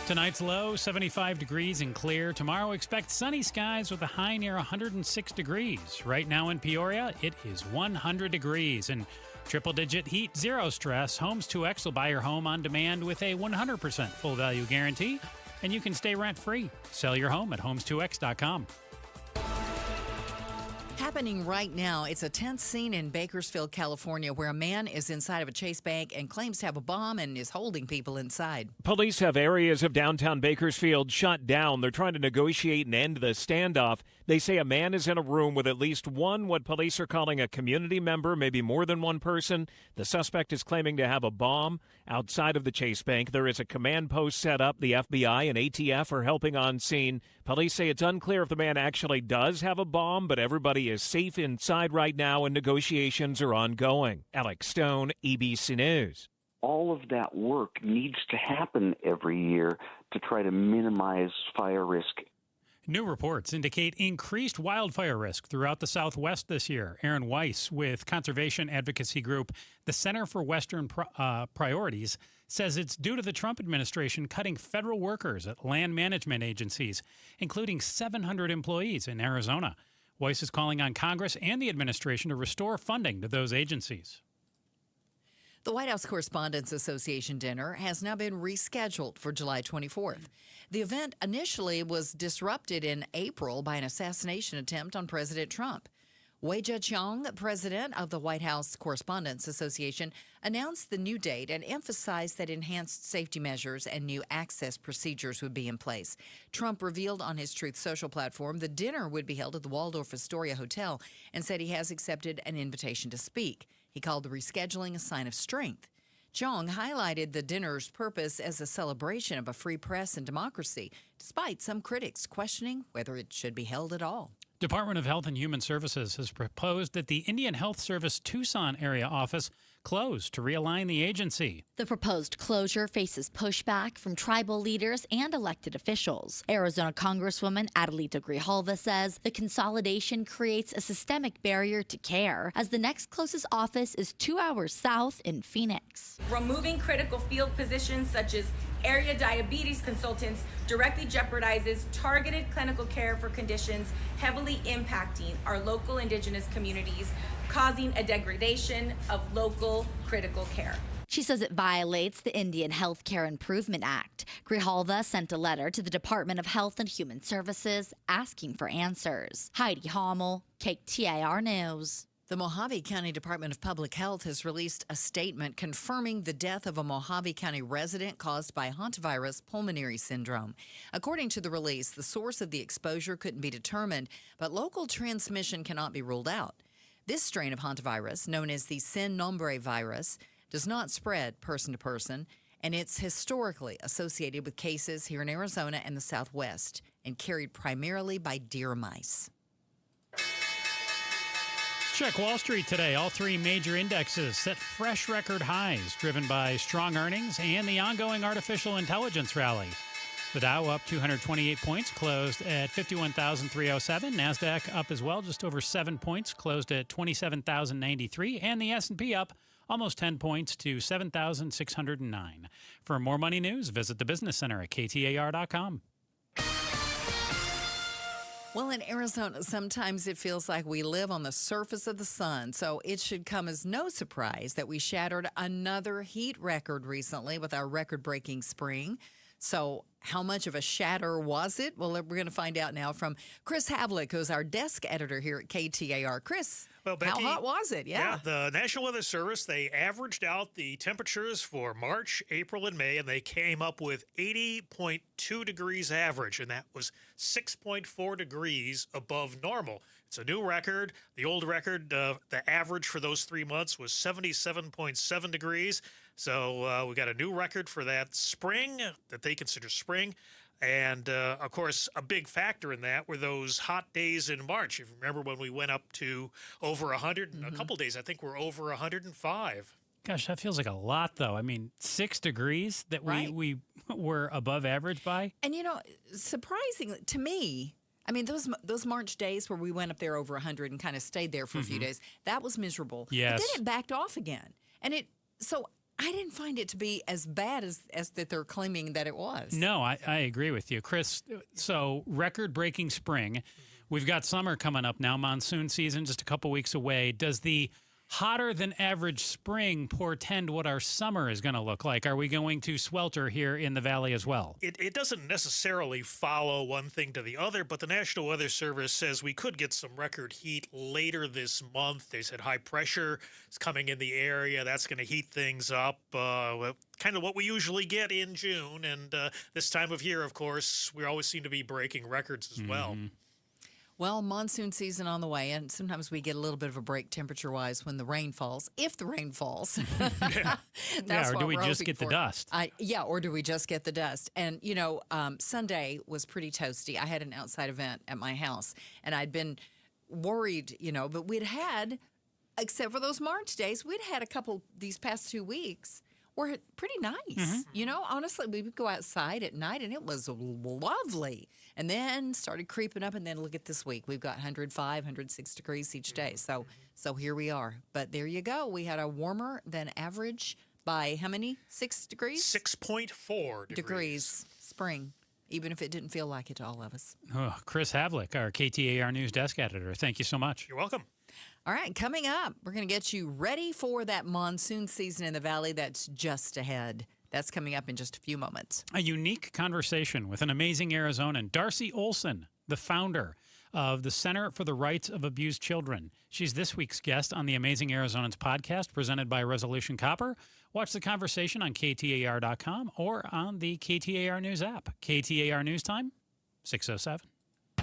Tonight's low, 75 degrees and clear. Tomorrow, expect sunny skies with a high near 106 degrees. Right now in Peoria, it is 100 degrees. And triple-digit heat, zero stress. Homes 2X will buy your home on demand with a 100% full value guarantee, and you can stay rent-free. Sell your home at homes2x.com. happening right now. It's a tense scene in Bakersfield, California, where a man is inside of a Chase Bank and claims to have a bomb and is holding people inside. Police have areas of downtown Bakersfield shut down. They're trying to negotiate and end the standoff. They say a man is in a room with at least one, what police are calling a community member, maybe more than one person. The suspect is claiming to have a bomb. Outside of the Chase Bank, there is a command post set up. The FBI and ATF are helping on scene. Police say it's unclear if the man actually does have a bomb, but everybody is safe inside right now and negotiations are ongoing. Alex Stone, EBC News. All of that work needs to happen every year to try to minimize fire risk. New reports indicate increased wildfire risk throughout the Southwest this year. Aaron Weiss with conservation advocacy group the Center for Western Priorities says it's due to the Trump administration cutting federal workers at land management agencies, including 700 employees in Arizona. Weiss is calling on Congress and the administration to restore funding to those agencies. The White House Correspondents Association dinner has now been rescheduled for July 24th. The event initially was disrupted in April by an assassination attempt on President Trump. Wei Zheqiang, president of the White House Correspondents Association, announced the new date and emphasized that enhanced safety measures and new access procedures would be in place. Trump revealed on his Truth Social platform the dinner would be held at the Waldorf Astoria Hotel and said he has accepted an invitation to speak. He called the rescheduling a sign of strength. Zhang highlighted the dinner's purpose as a celebration of a free press and democracy, despite some critics questioning whether it should be held at all. Department of Health and Human Services has proposed that the Indian Health Service Tucson area office close to realign the agency. The proposed closure faces pushback from tribal leaders and elected officials. Arizona Congresswoman Adelita Grijalva says the consolidation creates a systemic barrier to care, as the next closest office is 2 hours south in Phoenix. Removing critical field positions such as area diabetes consultants directly jeopardizes targeted clinical care for conditions heavily impacting our local indigenous communities, causing a degradation of local critical care. She says it violates the Indian Health Care Improvement Act. Grijalva sent a letter to the Department of Health and Human Services asking for answers. Heidi Hommel, KTAR News. The Mojave County Department of Public Health has released a statement confirming the death of a Mojave County resident caused by hantavirus pulmonary syndrome. According to the release, the source of the exposure couldn't be determined, but local transmission cannot be ruled out. This strain of hantavirus, known as the sin nombre virus, does not spread person to person, and it's historically associated with cases here in Arizona and the Southwest and carried primarily by deer mice. Check Wall Street today. All three major indexes set fresh record highs, driven by strong earnings and the ongoing artificial intelligence rally. The Dow up 228 points, closed at 51,307. NASDAQ up as well, just over 7 points, closed at 27,093. And the S&P up almost 10 points to 7,609. For more money news, visit the Business Center at KTAR.com. Well, in Arizona, sometimes it feels like we live on the surface of the sun, so it should come as no surprise that we shattered another heat record recently with our record-breaking spring. So how much of a shatter was it? Well, we're going to find out now from Chris Havlick, who's our desk editor here at KTAR. Chris, well, Becky, how hot was it? Yeah, the National Weather Service, they averaged out the temperatures for March, April, and May, and they came up with 80.2 degrees average, and that was 6.4 degrees above normal. It's a new record. The old record, the average for those 3 months was 77.7 degrees. So we got a new record for that spring, that they consider spring. And, of course, a big factor in that were those hot days in March. If you remember when we went up to over 100, a couple days, I think we're over 105. Gosh, that feels like a lot, though. I mean, 6 degrees that we were above average by. And, you know, surprisingly, to me, I mean, those March days where we went up there over 100 and kind of stayed there for a few days, that was miserable. Yes. But then it backed off again. And so I didn't find it to be as bad as that they're claiming that it was. No, I agree with you, Chris. So record-breaking spring. We've got summer coming up now, monsoon season just a couple weeks away. Does the hotter than average spring portend what our summer is going to look like? Are we going to swelter here in the valley as well? It doesn't necessarily follow one thing to the other, but the National Weather Service says we could get some record heat later this month. They said high pressure is coming in the area. That's going to heat things up, kind of what we usually get in June. And this time of year, of course, we always seem to be breaking records as well. Well, monsoon season on the way, and sometimes we get a little bit of a break temperature-wise when the rain falls, if the rain falls. Or do we just get the dust? Or do we just get the dust? And, Sunday was pretty toasty. I had an outside event at my house, and I'd been worried, but we'd had, except for those March days, we'd had a couple these past 2 weeks were pretty nice. Honestly, we would go outside at night and it was lovely. And then started creeping up, and then look at this week. We've got 105, 106 degrees each day. So here we are. But there you go. We had a warmer than average by how many? 6 degrees? 6.4 degrees. Spring, even if it didn't feel like it to all of us. Chris Havlick, our KTAR News Desk Editor. Thank you so much. You're welcome. All right, coming up, we're going to get you ready for that monsoon season in the valley that's just ahead. That's coming up in just a few moments. A unique conversation with an amazing Arizonan, Darcy Olson, the founder of the Center for the Rights of Abused Children. She's this week's guest on the Amazing Arizonans podcast presented by Resolution Copper. Watch the conversation on KTAR.com or on the KTAR News app. KTAR News Time, 6:07.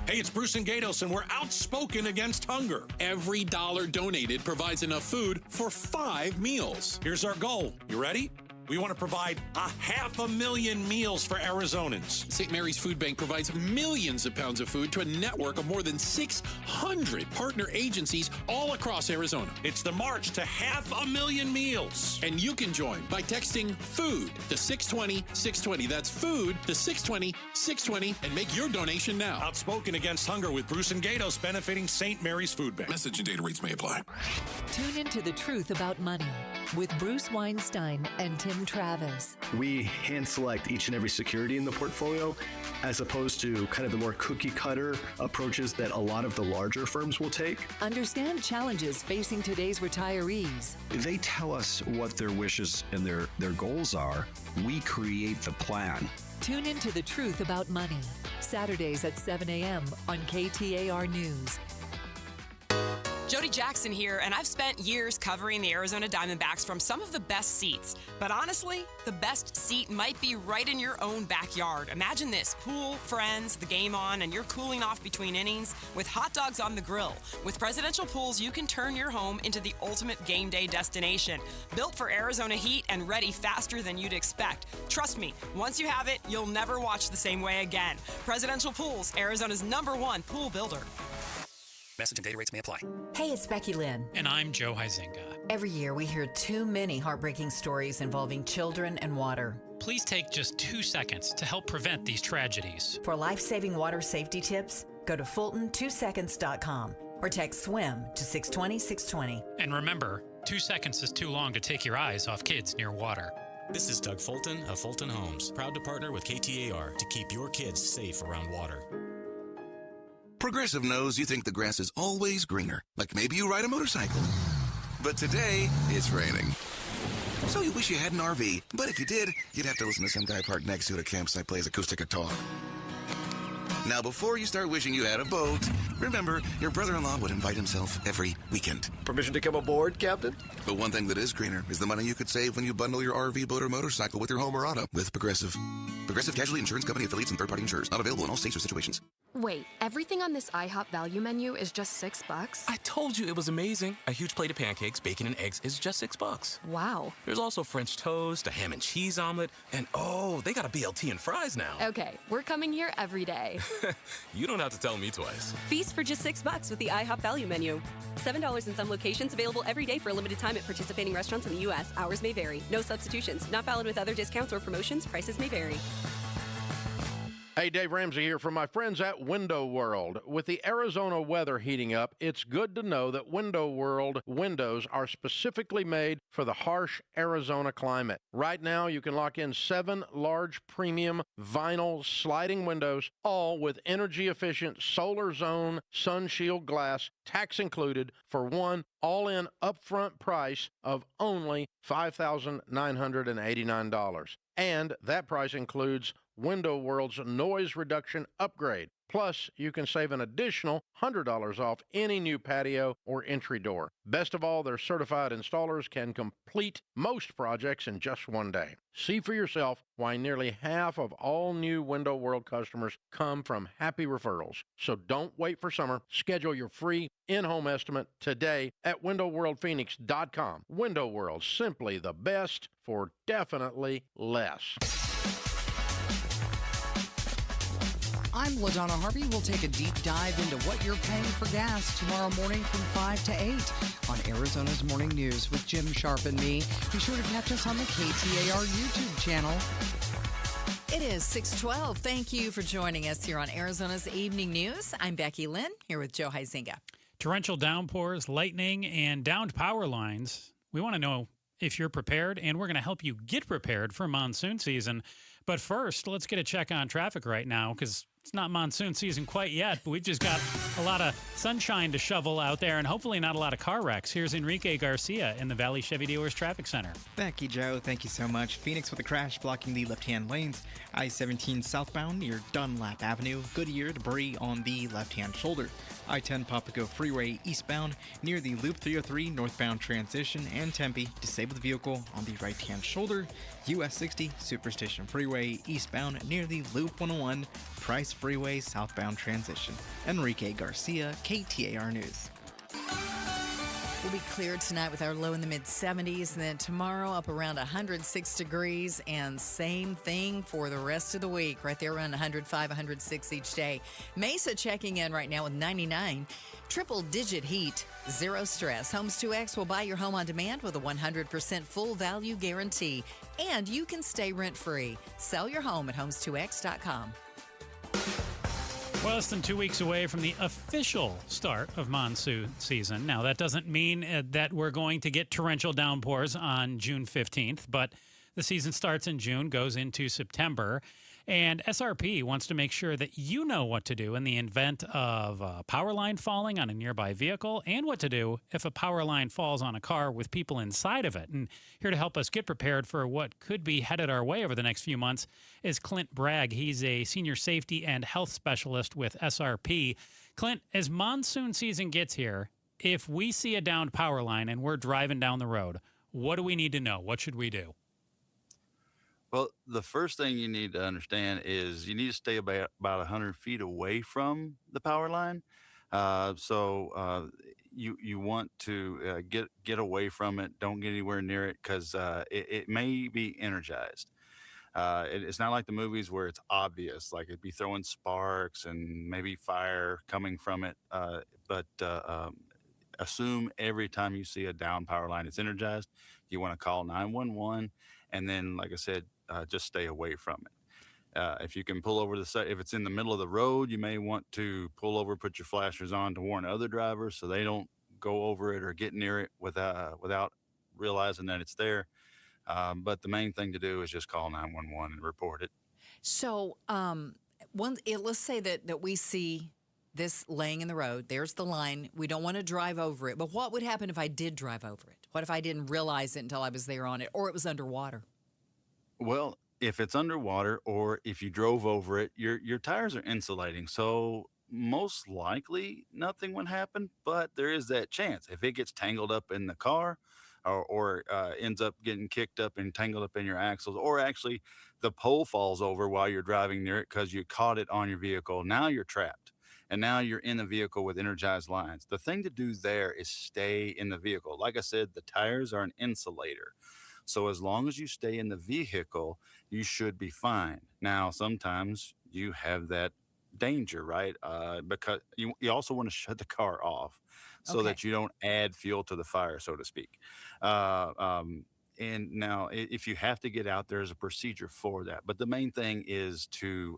Hey, it's Bruce and Gatos, and we're outspoken against hunger. Every dollar donated provides enough food for 5 meals. Here's our goal. You ready? We want to provide 500,000 meals for Arizonans. St. Mary's Food Bank provides millions of pounds of food to a network of more than 600 partner agencies all across Arizona. It's the march to 500,000 meals. And you can join by texting FOOD to 620-620. That's FOOD to 620-620 and make your donation now. Outspoken against hunger with Bruce and Gatos, benefiting St. Mary's Food Bank. Message and data rates may apply. Tune into The Truth About Money with Bruce Weinstein and Tim Travis. We hand select each and every security in the portfolio as opposed to kind of the more cookie cutter approaches that a lot of the larger firms will take. Understand challenges facing today's retirees. They tell us what their wishes and their goals are. We create the plan. Tune into The Truth About Money, Saturdays at 7 a.m. on KTAR News. Jody Jackson here, and I've spent years covering the Arizona Diamondbacks from some of the best seats. But honestly, the best seat might be right in your own backyard. Imagine this: pool, friends, the game on, and you're cooling off between innings with hot dogs on the grill. With Presidential Pools, you can turn your home into the ultimate game day destination. Built for Arizona heat and ready faster than you'd expect. Trust me, once you have it, you'll never watch the same way again. Presidential Pools, Arizona's #1 pool builder. Message and data rates may apply. Hey, it's Becky Lynn. And I'm Joe Huizinga. Every year we hear too many heartbreaking stories involving children and water. Please take just 2 seconds to help prevent these tragedies. For life-saving water safety tips, go to Fulton2seconds.com or text SWIM to 620-620. And remember, 2 seconds is too long to take your eyes off kids near water. This is Doug Fulton of Fulton Homes, proud to partner with KTAR to keep your kids safe around water. Progressive knows you think the grass is always greener, like maybe you ride a motorcycle. But today, it's raining. So you wish you had an RV, but if you did, you'd have to listen to some guy parked next to it at a campsite plays acoustic guitar. Now, before you start wishing you had a boat, remember, your brother-in-law would invite himself every weekend. Permission to come aboard, Captain? But one thing that is greener is the money you could save when you bundle your RV, boat, or motorcycle with your home or auto with Progressive. Progressive Casualty Insurance Company affiliates and third-party insurers. Not available in all states or situations. Wait, everything on this IHOP value menu is just $6? I told you it was amazing. A huge plate of pancakes, bacon, and eggs is just $6. Wow. There's also French toast, a ham and cheese omelet, and oh, they got a BLT and fries now. Okay, we're coming here every day. You don't have to tell me twice. Feast for just $6 with the IHOP value menu. $7 in some locations, available every day for a limited time at participating restaurants in the U.S. Hours may vary. No substitutions. Not valid with other discounts or promotions. Prices may vary. Hey, Dave Ramsey here from my friends at Window World. With the Arizona weather heating up, it's good to know that Window World windows are specifically made for the harsh Arizona climate. Right now, you can lock in 7 large premium vinyl sliding windows, all with energy-efficient solar zone sun shield glass, tax included, for one all-in upfront price of only $5,989. And that price includes Window World's noise reduction upgrade. Plus, you can save an additional $100 off any new patio or entry door. Best of all, their certified installers can complete most projects in just one day. See for yourself why nearly half of all new Window World customers come from happy referrals. So don't wait for summer. Schedule your free in-home estimate today at windowworldphoenix.com. Window World, simply the best for definitely less. I'm LaDonna Harvey. We'll take a deep dive into what you're paying for gas tomorrow morning from 5 to 8 on Arizona's Morning News with Jim Sharp and me. Be sure to catch us on the KTAR YouTube channel. It is 6:12. Thank you for joining us here on Arizona's Evening News. I'm Becky Lynn, here with Joe Huizinga. Torrential downpours, lightning, and downed power lines. We want to know if you're prepared, and we're going to help you get prepared for monsoon season. But first, let's get a check on traffic right now, because it's not monsoon season quite yet, but we've just got a lot of sunshine to shovel out there and hopefully not a lot of car wrecks. Here's Enrique Garcia in the Valley Chevy Dealers Traffic Center. Becky, Joe, thank you so much. Phoenix with a crash blocking the left-hand lanes. I-17 southbound near Dunlap Avenue. Goodyear debris on the left-hand shoulder. I-10 Papago Freeway eastbound near the Loop 303 northbound transition, and Tempe disabled vehicle on the right-hand shoulder. US 60 Superstition Freeway eastbound near the Loop 101 Price Freeway southbound transition. Enrique Garcia, KTAR News. We'll be clear tonight with our low in the mid-70s, and then tomorrow up around 106 degrees, and same thing for the rest of the week, right there around 105, 106 each day. Mesa checking in right now with 99. Triple-digit heat, zero stress. Homes 2X will buy your home on demand with a 100% full value guarantee, and you can stay rent-free. Sell your home at homes2x.com. Well, less than 2 weeks away from the official start of monsoon season. Now, that doesn't mean that we're going to get torrential downpours on June 15th, but the season starts in June, goes into September. And SRP wants to make sure that you know what to do in the event of a power line falling on a nearby vehicle, and what to do if a power line falls on a car with people inside of it. And here to help us get prepared for what could be headed our way over the next few months is Clint Bragg. He's a senior safety and health specialist with SRP. Clint, as monsoon season gets here, if we see a downed power line and we're driving down the road, what do we need to know? What should we do? Well, the first thing you need to understand is you need to stay about 100 feet away from the power line. You want to get away from it. Don't get anywhere near it, because it may be energized. It's not like the movies where it's obvious, like it'd be throwing sparks and maybe fire coming from it. But assume every time you see a down power line, it's energized. You want to call 911, and then, like I said, just stay away from it. If you can pull over if it's in the middle of the road, you may want to pull over, put your flashers on to warn other drivers so they don't go over it or get near it without realizing that it's there. But the main thing to do is just call 911 and report it. So let's say that we see this laying in the road. There's the line. We don't want to drive over it. But what would happen if I did drive over it? What if I didn't realize it until I was there on it, or it was underwater? Well, if it's underwater or if you drove over it, your tires are insulating. So most likely nothing would happen, but there is that chance. If it gets tangled up in the car or ends up getting kicked up and tangled up in your axles, or actually the pole falls over while you're driving near it because you caught it on your vehicle, now you're trapped. And now you're in the vehicle with energized lines. The thing to do there is stay in the vehicle. Like I said, the tires are an insulator. So as long as you stay in the vehicle, you should be fine. Now, sometimes you have that danger, right? Because you also want to shut the car off so that you don't add fuel to the fire, so to speak. And now, if you have to get out, there's a procedure for that. But the main thing is to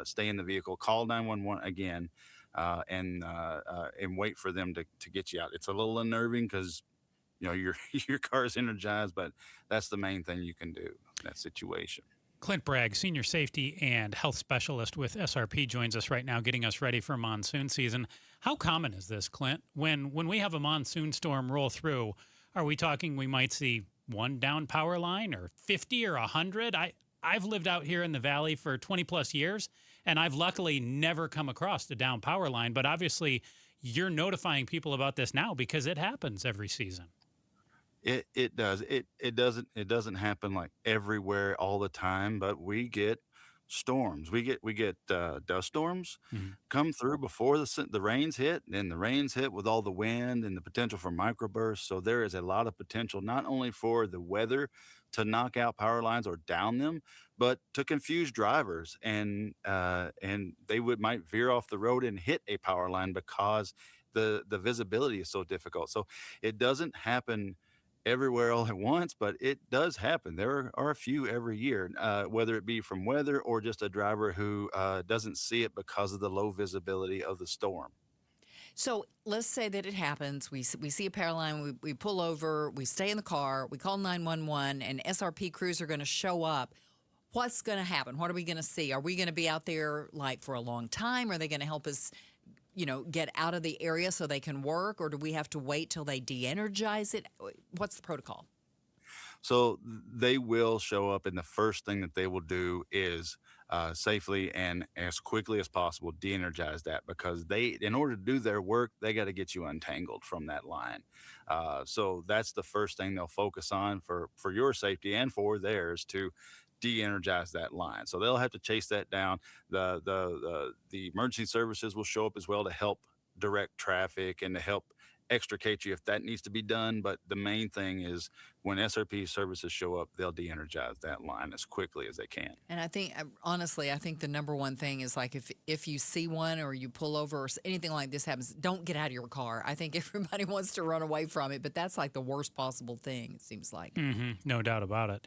stay in the vehicle, call 911 again, and wait for them to get you out. It's a little unnerving because your your car is energized, but that's the main thing you can do in that situation. Clint Bragg, Senior Safety and Health Specialist with SRP, joins us right now, getting us ready for monsoon season. How common is this, Clint? When we have a monsoon storm roll through, are we talking we might see one down power line or 50 or 100? I've lived out here in the valley for 20 plus years, and I've luckily never come across a down power line. But obviously, you're notifying people about this now because it happens every season. It does. It doesn't happen like everywhere all the time, but we get storms. We get dust storms come through before the rains hit, and the rains hit with all the wind and the potential for microbursts. So there is a lot of potential not only for the weather to knock out power lines or down them, but to confuse drivers, and they might veer off the road and hit a power line because the visibility is so difficult. So it doesn't happen everywhere all at once, but it does happen. There are a few every year, whether it be from weather or just a driver who doesn't see it because of the low visibility of the storm. So let's say that it happens. We see a power line, we pull over, we stay in the car, we call 911, and SRP crews are going to show up. What's going to happen? What are we going to see? Are we going to be out there like for a long time? Are they going to help us get out of the area so they can work, or do we have to wait till they de-energize it? What's the protocol? So they will show up, and the first thing that they will do is safely and as quickly as possible de-energize that, because in order to do their work, they got to get you untangled from that line. So that's the first thing they'll focus on for your safety and for theirs, to de-energize that line. So they'll have to chase that down. The emergency services will show up as well to help direct traffic and to help extricate you if that needs to be done. But the main thing is when SRP services show up, they'll de-energize that line as quickly as they can. And I think, honestly, the number one thing is, like, if you see one or you pull over or anything like this happens, don't get out of your car. I think everybody wants to run away from it, but that's like the worst possible thing, it seems like. Mm-hmm. No doubt about it.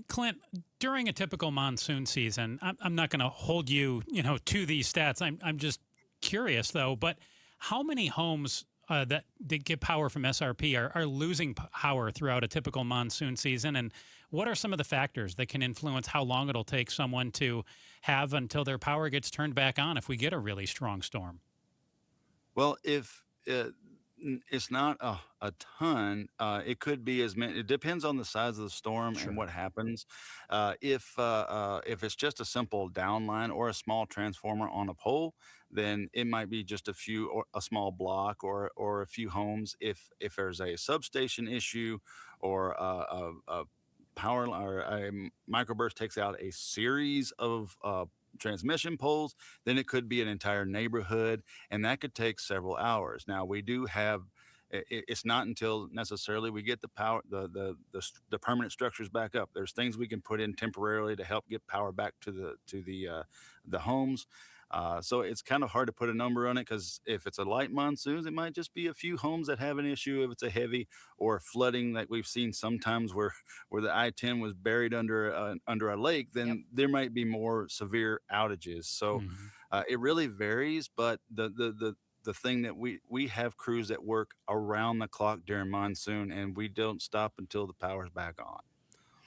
Clint, during a typical monsoon season, I'm not going to hold you, to these stats. I'm just curious, though, but how many homes that get power from SRP are losing power throughout a typical monsoon season? And what are some of the factors that can influence how long it'll take someone to have until their power gets turned back on if we get a really strong storm? Well, if it's not a ton, it could be as many. It depends on the size of the storm and what happens. If it's just a simple downline or a small transformer on a pole, then it might be just a small block or a few homes. If there's a substation issue or a power or a microburst takes out a series of transmission poles, then it could be an entire neighborhood, and that could take several hours. Now, we do have, it's not until necessarily we get the power, the permanent structures back up. There's things we can put in temporarily to help get power back to the homes. So it's kind of hard to put a number on it, because if it's a light monsoon, it might just be a few homes that have an issue. If it's a heavy or flooding, like we've seen sometimes where the I-10 was buried under a lake, then there might be more severe outages. So it really varies. But the thing that we have crews that work around the clock during monsoon, and we don't stop until the power's back on.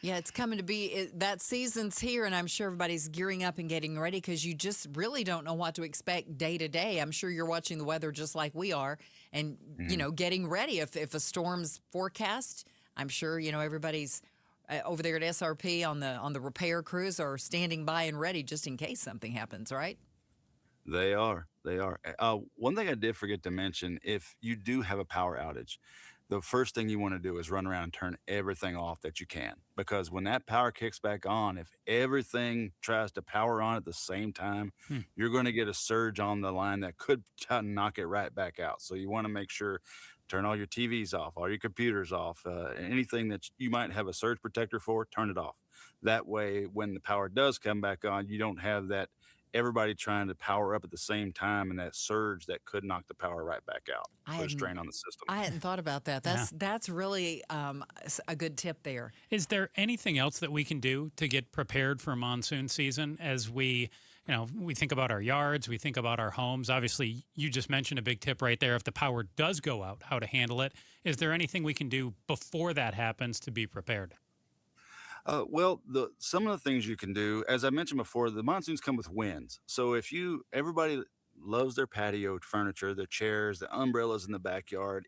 Yeah, it's coming to be, that season's here, and I'm sure everybody's gearing up and getting ready, because you just really don't know what to expect day to day. I'm sure you're watching the weather just like we are, and, getting ready. If a storm's forecast, I'm sure, everybody's over there at SRP on the repair crews are standing by and ready just in case something happens, right? They are. One thing I did forget to mention, if you do have a power outage, the first thing you want to do is run around and turn everything off that you can, because when that power kicks back on, if everything tries to power on at the same time, you're going to get a surge on the line that could knock it right back out. So you want to make sure, turn all your TVs off, all your computers off, anything that you might have a surge protector for, turn it off. That way, when the power does come back on, you don't have that everybody trying to power up at the same time, and that surge that could knock the power right back out, put a strain on the system. I hadn't thought about that. That's really a good tip there. Is there anything else that we can do to get prepared for monsoon season as we think about our yards, we think about our homes? Obviously, you just mentioned a big tip right there. If the power does go out, how to handle it. Is there anything we can do before that happens to be prepared? Well, some of the things you can do, as I mentioned before, the monsoons come with winds. So everybody loves their patio furniture, the chairs, the umbrellas in the backyard.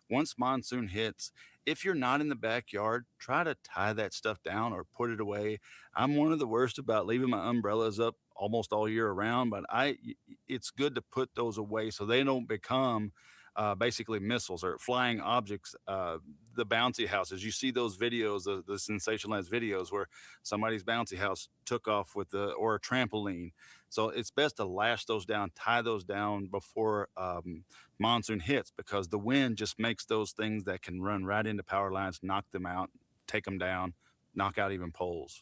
Once monsoon hits, if you're not in the backyard, try to tie that stuff down or put it away. I'm one of the worst about leaving my umbrellas up almost all year around, but it's good to put those away so they don't become basically missiles or flying objects. The bouncy houses, you see those videos, the sensationalized videos where somebody's bouncy house took off or a trampoline. So it's best to lash those down, tie those down before monsoon hits, because the wind just makes those things that can run right into power lines, knock them out, take them down, knock out even poles.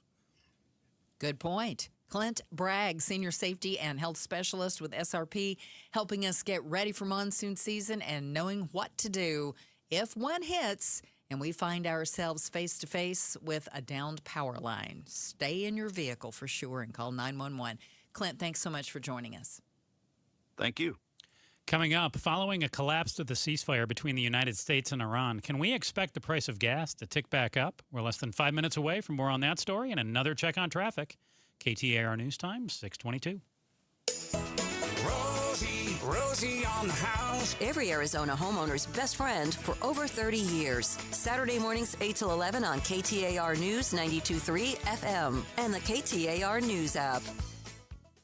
Good point. Clint Bragg, Senior Safety and Health Specialist with SRP, helping us get ready for monsoon season and knowing what to do if one hits and we find ourselves face-to-face with a downed power line. Stay in your vehicle for sure and call 911. Clint, thanks so much for joining us. Thank you. Coming up, following a collapse of the ceasefire between the United States and Iran, can we expect the price of gas to tick back up? We're less than 5 minutes away from more on that story and another check on traffic. KTAR News Time, 6:22. Rosie on the house. Every Arizona homeowner's best friend for over 30 years. Saturday mornings 8 till 11 on KTAR News 92.3 FM and the KTAR News app.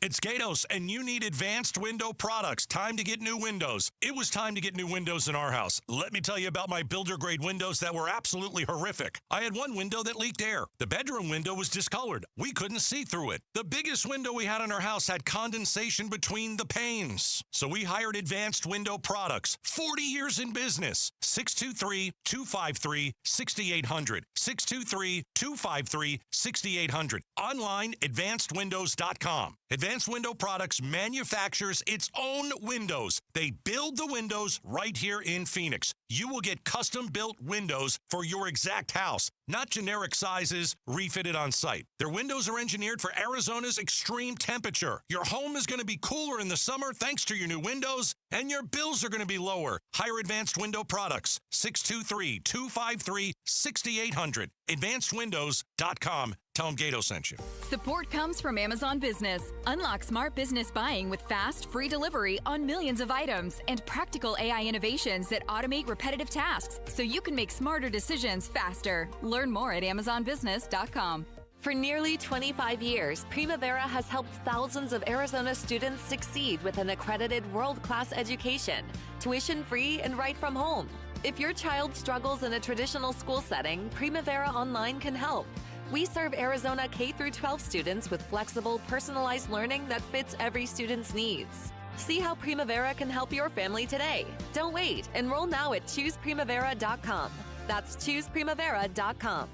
It's Gatos, and you need advanced window products. Time to get new windows. It was time to get new windows in our house. Let me tell you about my builder-grade windows that were absolutely horrific. I had one window that leaked air. The bedroom window was discolored. We couldn't see through it. The biggest window we had in our house had condensation between the panes. So we hired Advanced Window Products. 40 years in business. 623-253-6800. 623-253-6800. Online, advancedwindows.com. Advanced Window Products manufactures its own windows. They build the windows right here in Phoenix. You will get custom-built windows for your exact house, not generic sizes refitted on site. Their windows are engineered for Arizona's extreme temperature. Your home is going to be cooler in the summer thanks to your new windows, and your bills are going to be lower. Hire Advanced Window Products, 623-253-6800. AdvancedWindows.com. Tell them Gato sent you. Support comes from Amazon Business. Unlock smart business buying with fast, free delivery on millions of items and practical AI innovations that automate repetitive tasks so you can make smarter decisions faster. Learn more at AmazonBusiness.com. For nearly 25 years, Primavera has helped thousands of Arizona students succeed with an accredited world-class education, tuition-free and right from home. If your child struggles in a traditional school setting, Primavera Online can help. We serve Arizona K-12 students with flexible, personalized learning that fits every student's needs. See how Primavera can help your family today. Don't wait. Enroll now at ChoosePrimavera.com. That's ChoosePrimavera.com.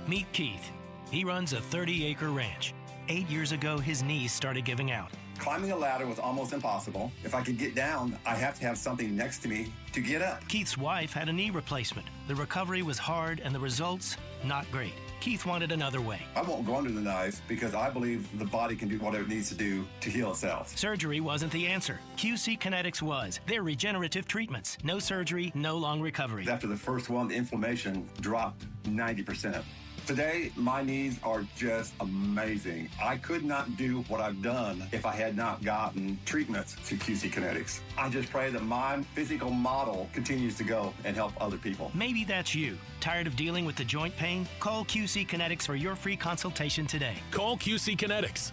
Meet Keith. He runs a 30-acre ranch. 8 years ago, his knees started giving out. Climbing a ladder was almost impossible. If I could get down, I have to have something next to me to get up. Keith's wife had a knee replacement. The recovery was hard and the results, not great. Keith wanted another way. I won't go under the knife because I believe the body can do whatever it needs to do to heal itself. Surgery wasn't the answer. QC Kinetics was. They're regenerative treatments. No surgery, no long recovery. After the first one, the inflammation dropped 90%. Today, my knees are just amazing. I could not do what I've done if I had not gotten treatments through QC Kinetics. I just pray that my physical model continues to go and help other people. Maybe that's you. Tired of dealing with the joint pain? Call QC Kinetics for your free consultation today. Call QC Kinetics,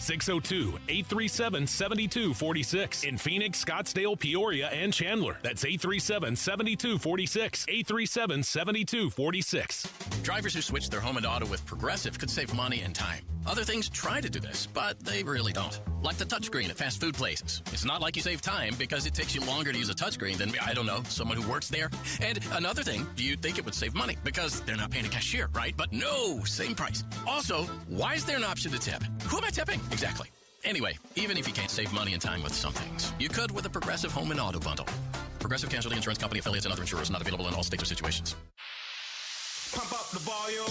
602-837-7246. In Phoenix, Scottsdale, Peoria, and Chandler. That's 837-7246. 837-7246. Drivers who switch their home and auto with Progressive could save money and time. Other things try to do this, but they really don't. Like the touchscreen at fast food places. It's not like you save time because it takes you longer to use a touchscreen than, I don't know, someone who works there. And another thing, you think it would save money because they're not paying a cashier, right? But no, same price. Also, why is there an option to tip? Who am I tipping? Exactly. Anyway, even if you can't save money and time with some things, you could with a Progressive Home and Auto Bundle. Progressive Casualty Insurance Company, affiliates, and other insurers not available in all states or situations. Pump up the volume.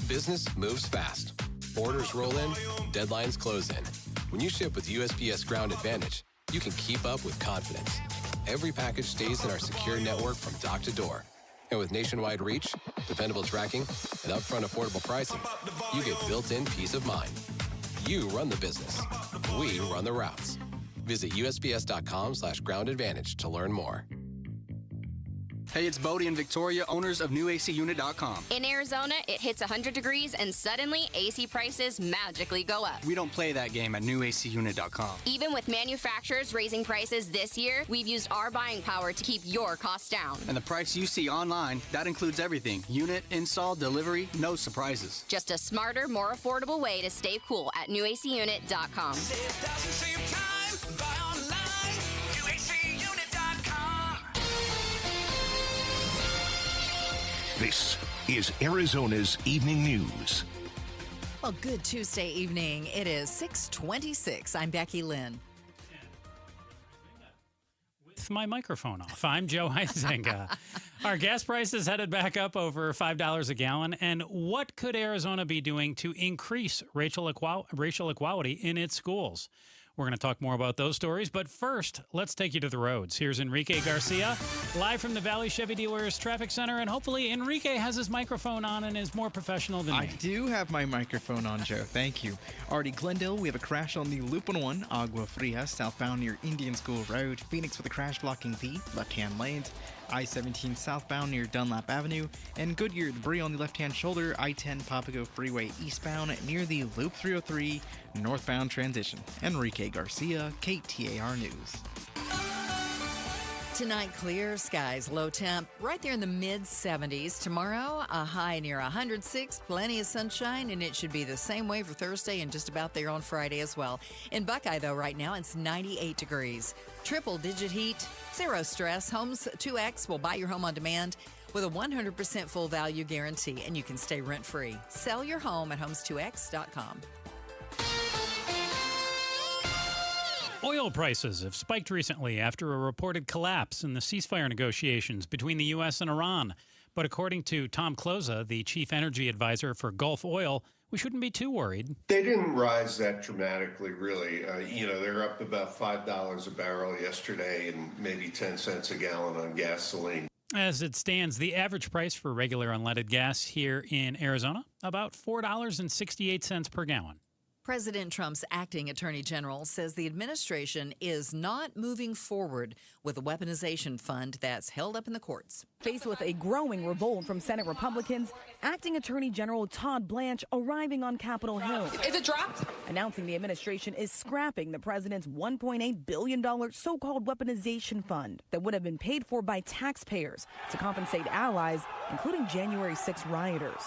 Business moves fast. Orders roll in, deadlines close in. When you ship with USPS Ground Advantage, you can keep up with confidence. Every package stays in our secure network from dock to door. And with nationwide reach, dependable tracking, and upfront affordable pricing, you get built-in peace of mind. You run the business. We run the routes. Visit USPS.com/groundadvantage to learn more. Hey, it's Bodie and Victoria, owners of NewACUnit.com. In Arizona, it hits 100 degrees and suddenly AC prices magically go up. We don't play that game at NewACUnit.com. Even with manufacturers raising prices this year, we've used our buying power to keep your costs down. And the price you see online, that includes everything. Unit, install, delivery, no surprises. Just a smarter, more affordable way to stay cool at NewACUnit.com. Save thousands, save time, buy online, NewACUnit.com. This is Arizona's Evening News. Well, good Tuesday evening. It is 6:26. I'm Becky Lynn. With my microphone off, I'm Joe Huizenga. Our gas prices headed back up over $5 a gallon. And what could Arizona be doing to increase racial equality in its schools? We're going to talk more about those stories. But first, let's take you to the roads. Here's Enrique Garcia, live from the Valley Chevy Dealers Traffic Center. And hopefully Enrique has his microphone on and is more professional than me. I do have my microphone on, Joe. Thank you. Already Glendale, we have a crash on the Loop 101, Agua Fria, southbound near Indian School Road. Phoenix with a crash blocking the left-hand lanes. I-17 southbound near Dunlap Avenue. And Goodyear debris on the left-hand shoulder, I-10 Papago Freeway eastbound near the Loop 303 northbound transition. Enrique Garcia, KTAR News. Tonight, clear skies, low temp, right there in the mid-70s. Tomorrow, a high near 106, plenty of sunshine, and it should be the same way for Thursday and just about there on Friday as well. In Buckeye, though, right now, it's 98 degrees. Triple-digit heat, zero stress. Homes 2X will buy your home on demand with a 100% full value guarantee, and you can stay rent-free. Sell your home at homes2x.com. Oil prices have spiked recently after a reported collapse in the ceasefire negotiations between the U.S. and Iran. But according to Tom Kloza, the chief energy advisor for Gulf Oil, we shouldn't be too worried. They didn't rise that dramatically, really. They're up about $5 a barrel yesterday and maybe 10 cents a gallon on gasoline. As it stands, the average price for regular unleaded gas here in Arizona, about $4.68 per gallon. President Trump's acting attorney general says the administration is not moving forward with a weaponization fund that's held up in the courts. Faced with a growing revolt from Senate Republicans, acting attorney general Todd Blanche arriving on Capitol Hill. Is it dropped? Announcing the administration is scrapping the president's $1.8 billion so-called weaponization fund that would have been paid for by taxpayers to compensate allies, including January 6 rioters.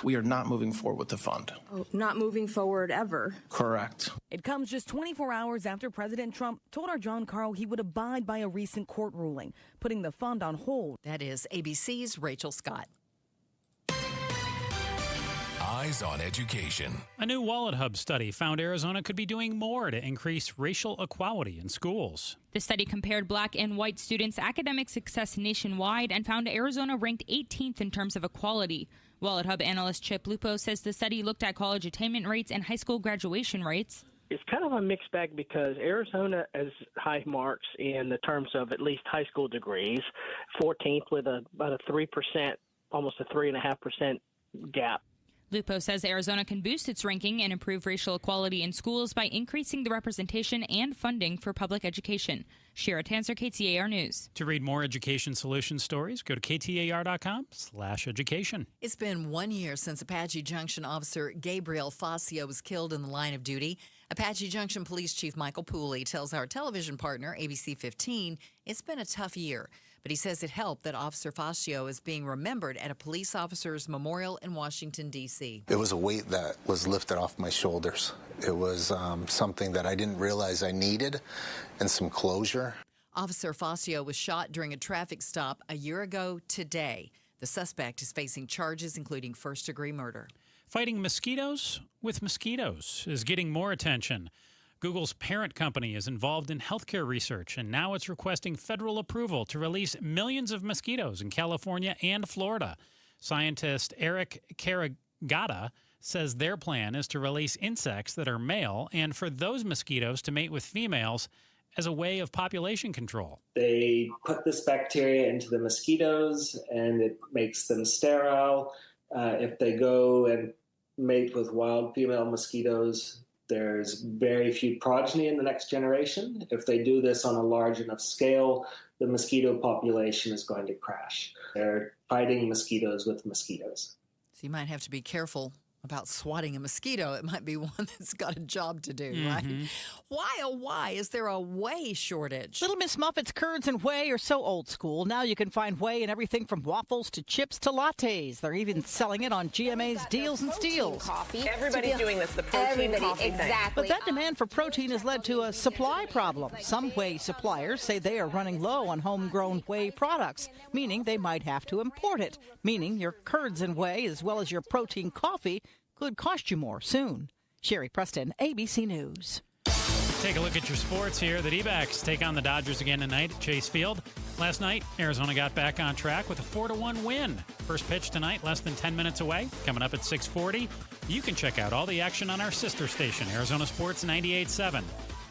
We are not moving forward with the fund. Not moving forward ever. Correct. It comes just 24 hours after President Trump told our John Carl he would abide by a recent court ruling, putting the fund on hold. That is ABC's Rachel Scott. Eyes on Education. A new Wallet Hub study found Arizona could be doing more to increase racial equality in schools. The study compared black and white students' academic success nationwide and found Arizona ranked 18th in terms of equality. Wallet Hub analyst Chip Lupo says the study looked at college attainment rates and high school graduation rates. It's kind of a mixed bag because Arizona has high marks in the terms of at least high school degrees, 14th with about a 3%, almost a 3.5% gap. Lupo says Arizona can boost its ranking and improve racial equality in schools by increasing the representation and funding for public education. Shira Tanzer, KTAR News. To read more education solution stories, go to KTAR.com/education. It's been 1 year since Apache Junction officer Gabriel Facio was killed in the line of duty. Apache Junction Police Chief Michael Pooley tells our television partner, ABC 15, it's been a tough year. But he says it helped that Officer Facio is being remembered at a police officer's memorial in Washington, D.C. It was a weight that was lifted off my shoulders. It was something that I didn't realize I needed, and some closure. Officer Facio was shot during a traffic stop a year ago today. The suspect is facing charges including first-degree murder. Fighting mosquitoes with mosquitoes is getting more attention. Google's parent company is involved in healthcare research, and now it's requesting federal approval to release millions of mosquitoes in California and Florida. Scientist Eric Caragata says their plan is to release insects that are male and for those mosquitoes to mate with females as a way of population control. They put this bacteria into the mosquitoes and it makes them sterile. If they go and mate with wild female mosquitoes, there's very few progeny in the next generation. If they do this on a large enough scale, the mosquito population is going to crash. They're fighting mosquitoes with mosquitoes. So you might have to be careful about swatting a mosquito. It might be one that's got a job to do, right? Why, oh why, is there a whey shortage? Little Miss Muffet's curds and whey are so old school. Now you can find whey in everything from waffles to chips to lattes. They're even selling it on GMA's Deals and Steals. Coffee. Everybody's doing this, the protein coffee thing. But that demand for protein has led to a supply problem. Some whey suppliers say they are running low on homegrown whey products, meaning they might have to import it, meaning your curds and whey, as well as your protein coffee, could cost you more soon. Sherry Preston, ABC News. Take a look at your sports here. The D-backs take on the Dodgers again tonight at Chase Field. Last night, Arizona got back on track with a 4-1 win. First pitch tonight, less than 10 minutes away, coming up at 6:40. You can check out all the action on our sister station, Arizona Sports 98.7.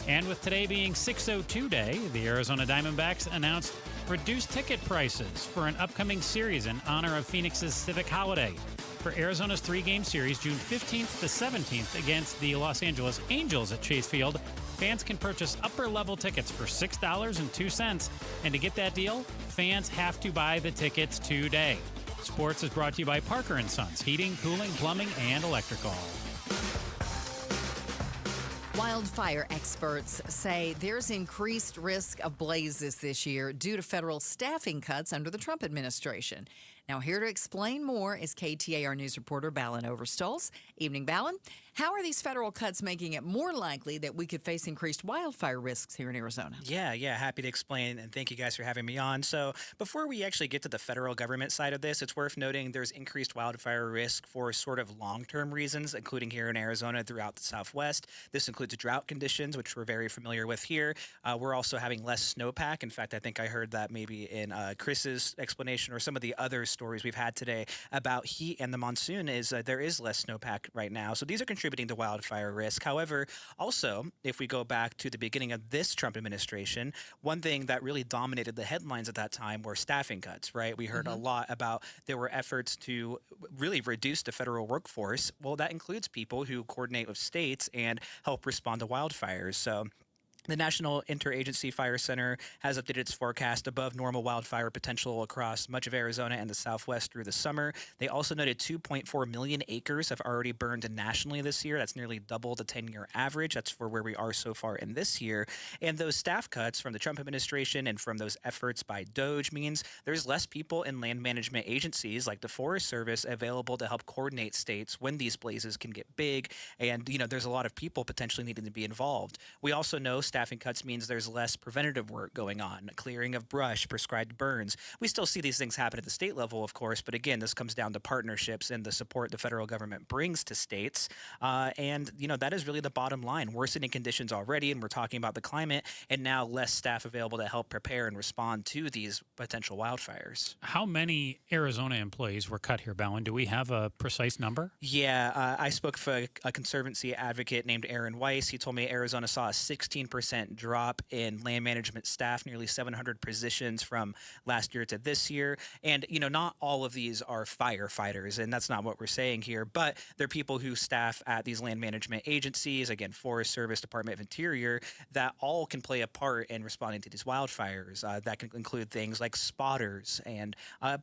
And with today being 602 Day, the Arizona Diamondbacks announced reduced ticket prices for an upcoming series in honor of Phoenix's civic holiday. For Arizona's 3-game series, June 15th to 17th against the Los Angeles Angels at Chase Field, fans can purchase upper-level tickets for $6.02. And to get that deal, fans have to buy the tickets today. Sports is brought to you by Parker & Sons, heating, cooling, plumbing, and electrical. Wildfire experts say there's increased risk of blazes this year due to federal staffing cuts under the Trump administration. Now, here to explain more is KTAR News reporter Balin Overstolz. Evening, Balin. How are these federal cuts making it more likely that we could face increased wildfire risks here in Arizona? Yeah, happy to explain, and thank you guys for having me on. So before we actually get to the federal government side of this, it's worth noting there's increased wildfire risk for sort of long-term reasons, including here in Arizona throughout the Southwest. This includes drought conditions, which we're very familiar with here. We're also having less snowpack. In fact, I think I heard that maybe in Chris's explanation or some of the other stories we've had today about heat and the monsoon is there is less snowpack right now. So these are contributing to wildfire risk. However, also, if we go back to the beginning of this Trump administration, one thing that really dominated the headlines at that time were staffing cuts, right? We heard a lot about there were efforts to really reduce the federal workforce. Well, that includes people who coordinate with states and help respond to wildfires. So the National Interagency Fire Center has updated its forecast above normal wildfire potential across much of Arizona and the Southwest through the summer. They also noted 2.4 million acres have already burned nationally this year. That's nearly double the 10-year average. That's for where we are so far in this year. And those staff cuts from the Trump administration and from those efforts by DOJ means there's less people in land management agencies like the Forest Service available to help coordinate states when these blazes can get big. And, there's a lot of people potentially needing to be involved. We also know staffing cuts means there's less preventative work going on, clearing of brush, prescribed burns. We still see these things happen at the state level, of course, but again, this comes down to partnerships and the support the federal government brings to states. And that is really the bottom line. Worsening conditions already, and we're talking about the climate, and now less staff available to help prepare and respond to these potential wildfires. How many Arizona employees were cut here, Balin? Do we have a precise number? Yeah, I spoke for a conservancy advocate named Aaron Weiss. He told me Arizona saw a 16% drop in land management staff, nearly 700 positions from last year to this year. And, not all of these are firefighters, and that's not what we're saying here, but they're people who staff at these land management agencies, again, Forest Service, Department of Interior, that all can play a part in responding to these wildfires. That can include things like spotters,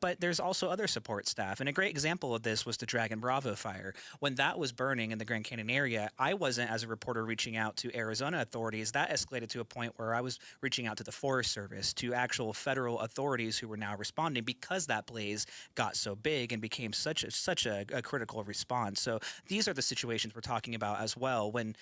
but there's also other support staff. And a great example of this was the Dragon Bravo fire. When that was burning in the Grand Canyon area, I wasn't, as a reporter, reaching out to Arizona authorities. That escalated to a point where I was reaching out to the Forest Service, to actual federal authorities who were now responding because that blaze got so big and became such a critical response. So these are the situations we're talking about as well when,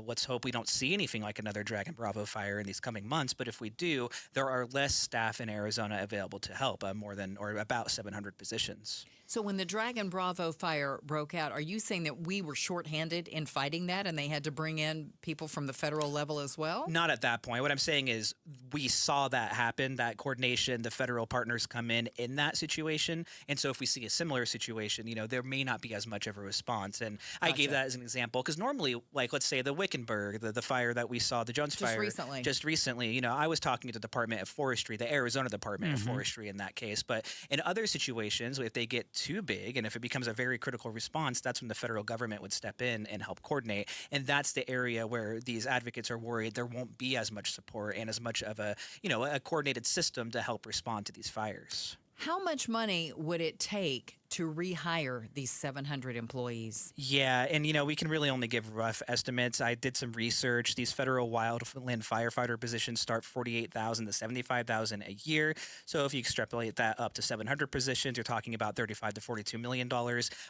let's hope we don't see anything like another Dragon Bravo fire in these coming months. But if we do, there are less staff in Arizona available to help, about 700 positions. So when the Dragon Bravo fire broke out, are you saying that we were shorthanded in fighting that and they had to bring in people from the federal level as well? Not at that point. What I'm saying is we saw that happen, that coordination, the federal partners come in that situation. And so if we see a similar situation, there may not be as much of a response. And I gave that as an example because normally, like let's say the Wickenburg, the fire that we saw, the Jones fire. Just recently, I was talking to the Department of Forestry, the Arizona Department of Forestry in that case. But in other situations, if they get too big and if it becomes a very critical response, that's when the federal government would step in and help coordinate. And that's the area where these advocates are worried there won't be as much support and as much of a coordinated system to help respond to these fires. How much money would it take to rehire these 700 employees? Yeah, and we can really only give rough estimates. I did some research. These federal wildland firefighter positions start $48,000 to $75,000 a year. So if you extrapolate that up to 700 positions, you're talking about $35 to $42 million.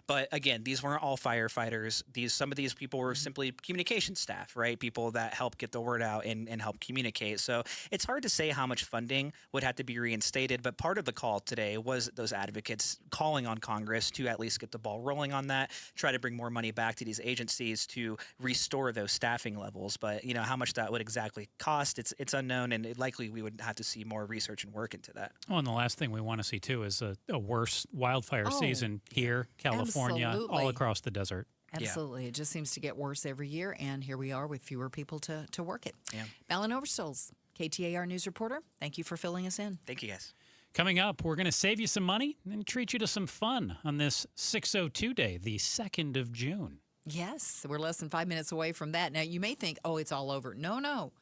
But again, these weren't all firefighters. Some of these people were simply communication staff, right? People that help get the word out and help communicate. So it's hard to say how much funding would have to be reinstated. But part of the call today was those advocates calling on Congress to at least get the ball rolling on that, try to bring more money back to these agencies to restore those staffing levels. But, how much that would exactly cost, it's unknown, and likely we would have to see more research and work into that. Oh, and the last thing we want to see, too, is a worse wildfire season here, California, all across the desert. Absolutely. Yeah. It just seems to get worse every year, and here we are with fewer people to work it. Yeah. Alan Overstolz, KTAR News reporter, thank you for filling us in. Thank you, guys. Coming up, we're going to save you some money and treat you to some fun on this 602 day, the 2nd of June. Yes, we're less than 5 minutes away from that. Now, you may think, it's all over. No,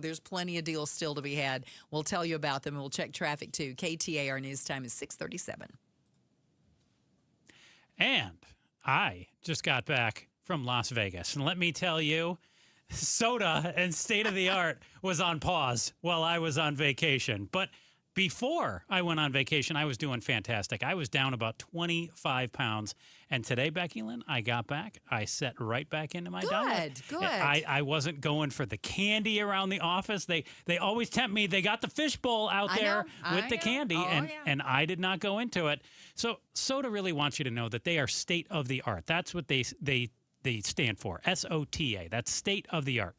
there's plenty of deals still to be had. We'll tell you about them, and we'll check traffic, too. KTAR News time is 6:37. And I just got back from Las Vegas, and let me tell you, soda and state of the art was on pause while I was on vacation. But before I went on vacation, I was doing fantastic. I was down about 25 pounds. And today, Becky Lynn, I got back. I set right back into my diet. Good. I wasn't going for the candy around the office. They always tempt me. They got the fishbowl out there with the candy, and I did not go into it. So Soda really wants you to know that they are state of the art. That's what they stand for, SOTA. That's state of the art.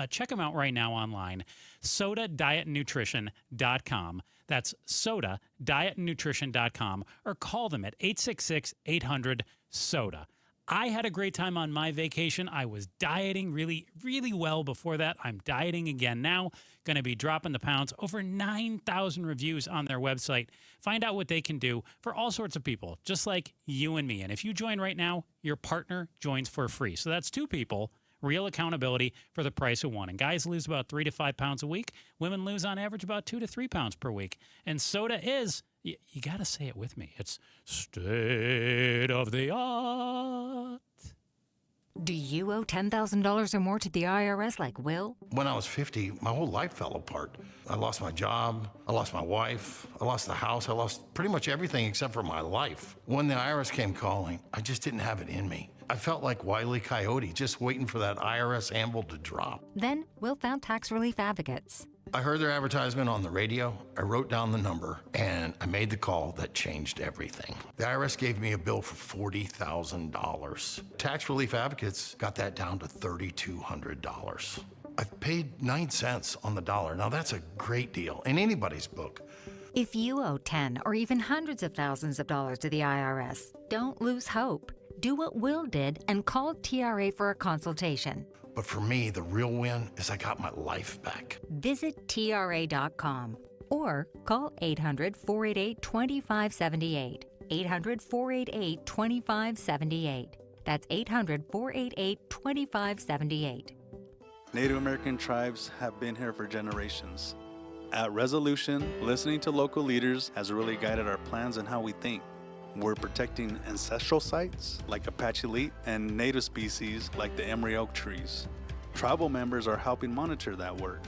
Check them out right now online, sodadietnutrition.com. That's sodadietnutrition.com, or call them at 866-800-SODA. I had a great time on my vacation. I was dieting really, really well before that. I'm dieting again now. Going to be dropping the pounds. Over 9,000 reviews on their website. Find out what they can do for all sorts of people, just like you and me. And if you join right now, your partner joins for free. So that's 2 people. Real accountability for the price of 1. And guys lose about 3 to 5 pounds a week. Women lose on average about 2 to 3 pounds per week. And Soda is, you got to say it with me, it's state of the art. Do you owe $10,000 or more to the IRS like Will? When I was 50, my whole life fell apart. I lost my job, I lost my wife, I lost the house, I lost pretty much everything except for my life. When the IRS came calling, I just didn't have it in me. I felt like Wile E. Coyote, just waiting for that IRS anvil to drop. Then Will found tax relief advocates. I heard their advertisement on the radio, I wrote down the number, and I made the call that changed everything. The IRS gave me a bill for $40,000. Tax relief advocates got that down to $3,200. I've paid 9 cents on the dollar. Now that's a great deal in anybody's book. If you owe 10 or even hundreds of thousands of dollars to the IRS, don't lose hope. Do what Will did and call TRA for a consultation. But for me, the real win is I got my life back. Visit TRA.com or call 800-488-2578. 800-488-2578. That's 800-488-2578. Native American tribes have been here for generations. At Resolution, listening to local leaders has really guided our plans and how we think. We're protecting ancestral sites like Apache Leap and native species like the Emery oak trees. Tribal members are helping monitor that work.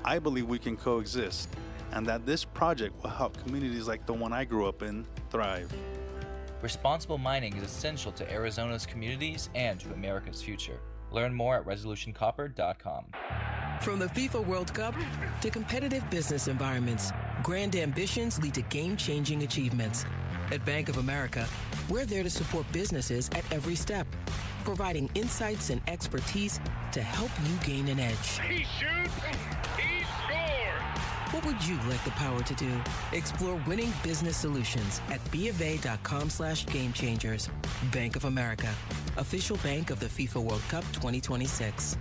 I believe we can coexist, and that this project will help communities like the one I grew up in thrive. Responsible mining is essential to Arizona's communities and to America's future. Learn more at resolutioncopper.com. From the FIFA World Cup to competitive business environments, grand ambitions lead to game-changing achievements. At Bank of America, we're there to support businesses at every step, providing insights and expertise to help you gain an edge. He shoots, he scores! What would you like the power to do? Explore winning business solutions at BofA.com/gamechangers. Bank of America, official bank of the FIFA World Cup 2026.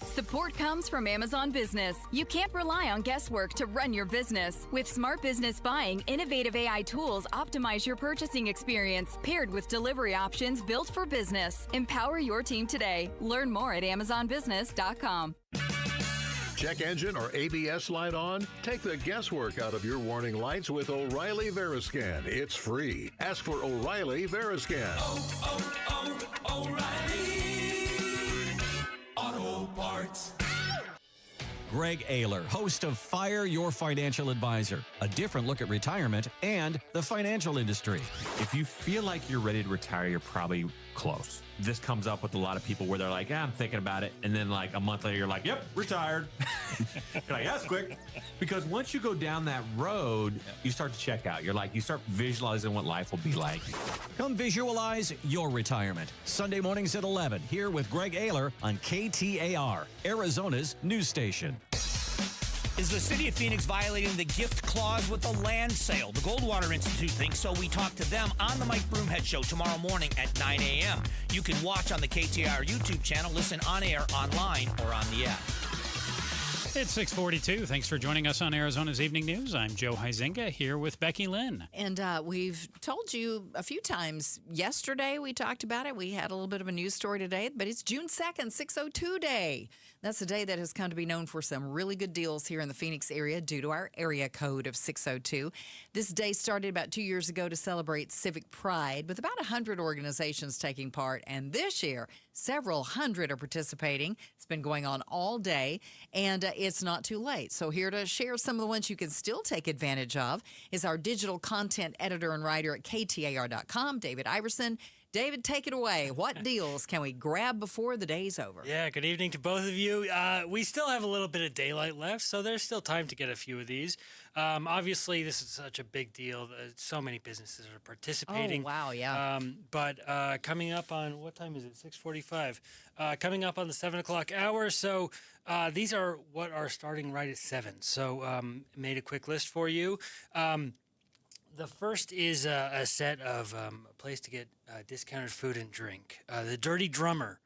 Support comes from Amazon Business. You can't rely on guesswork to run your business. With Smart Business Buying, innovative AI tools optimize your purchasing experience, paired with delivery options built for business. Empower your team today. Learn more at amazonbusiness.com. Check engine or ABS light on? Take the guesswork out of your warning lights with O'Reilly Veriscan. It's free. Ask for O'Reilly Veriscan. Auto Parts. Greg Ayler, host of Fire Your Financial Advisor, a different look at retirement and the financial industry. If you feel like you're ready to retire, you're probably close. This comes up with a lot of people where they're like, I'm thinking about it. And then like a month later, you're like, yep, retired. You're like, that's quick. Because once you go down that road, you start to check out. You're like, you start visualizing what life will be like. Come visualize your retirement. Sunday mornings at 11 here with Greg Ayler on KTAR, Arizona's news station. Is the city of Phoenix violating the gift clause with the land sale? The Goldwater Institute thinks so. We talk to them on the Mike Broomhead Show tomorrow morning at 9 a.m. You can watch on the KTAR YouTube channel, listen on air, online, or on the app. It's 6:42. Thanks for joining us on Arizona's Evening News. I'm Joe Huizinga here with Becky Lynn. And we've told you a few times. Yesterday we talked about it. We had a little bit of a news story today, but it's June 2nd, 602 Day. That's a day that has come to be known for some really good deals here in the Phoenix area due to our area code of 602. This day started about 2 years ago to celebrate civic pride, with about 100 organizations taking part. And this year, several hundred are participating. It's been going on all day, and it's not too late. So here to share some of the ones you can still take advantage of is our digital content editor and writer at KTAR.com, David Iverson. David, take it away. What deals can we grab before the day's over? Yeah, good evening to both of you. We still have a little bit of daylight left, so there's still time to get a few of these. Obviously, this is such a big deal. So many businesses are participating. Oh, wow, yeah. But coming up on, what time is it? 6:45. Coming up on the 7 o'clock hour. So these are what are starting right at 7. So made a quick list for you. The first is a set of a place to get discounted food and drink. The Dirty Drummer,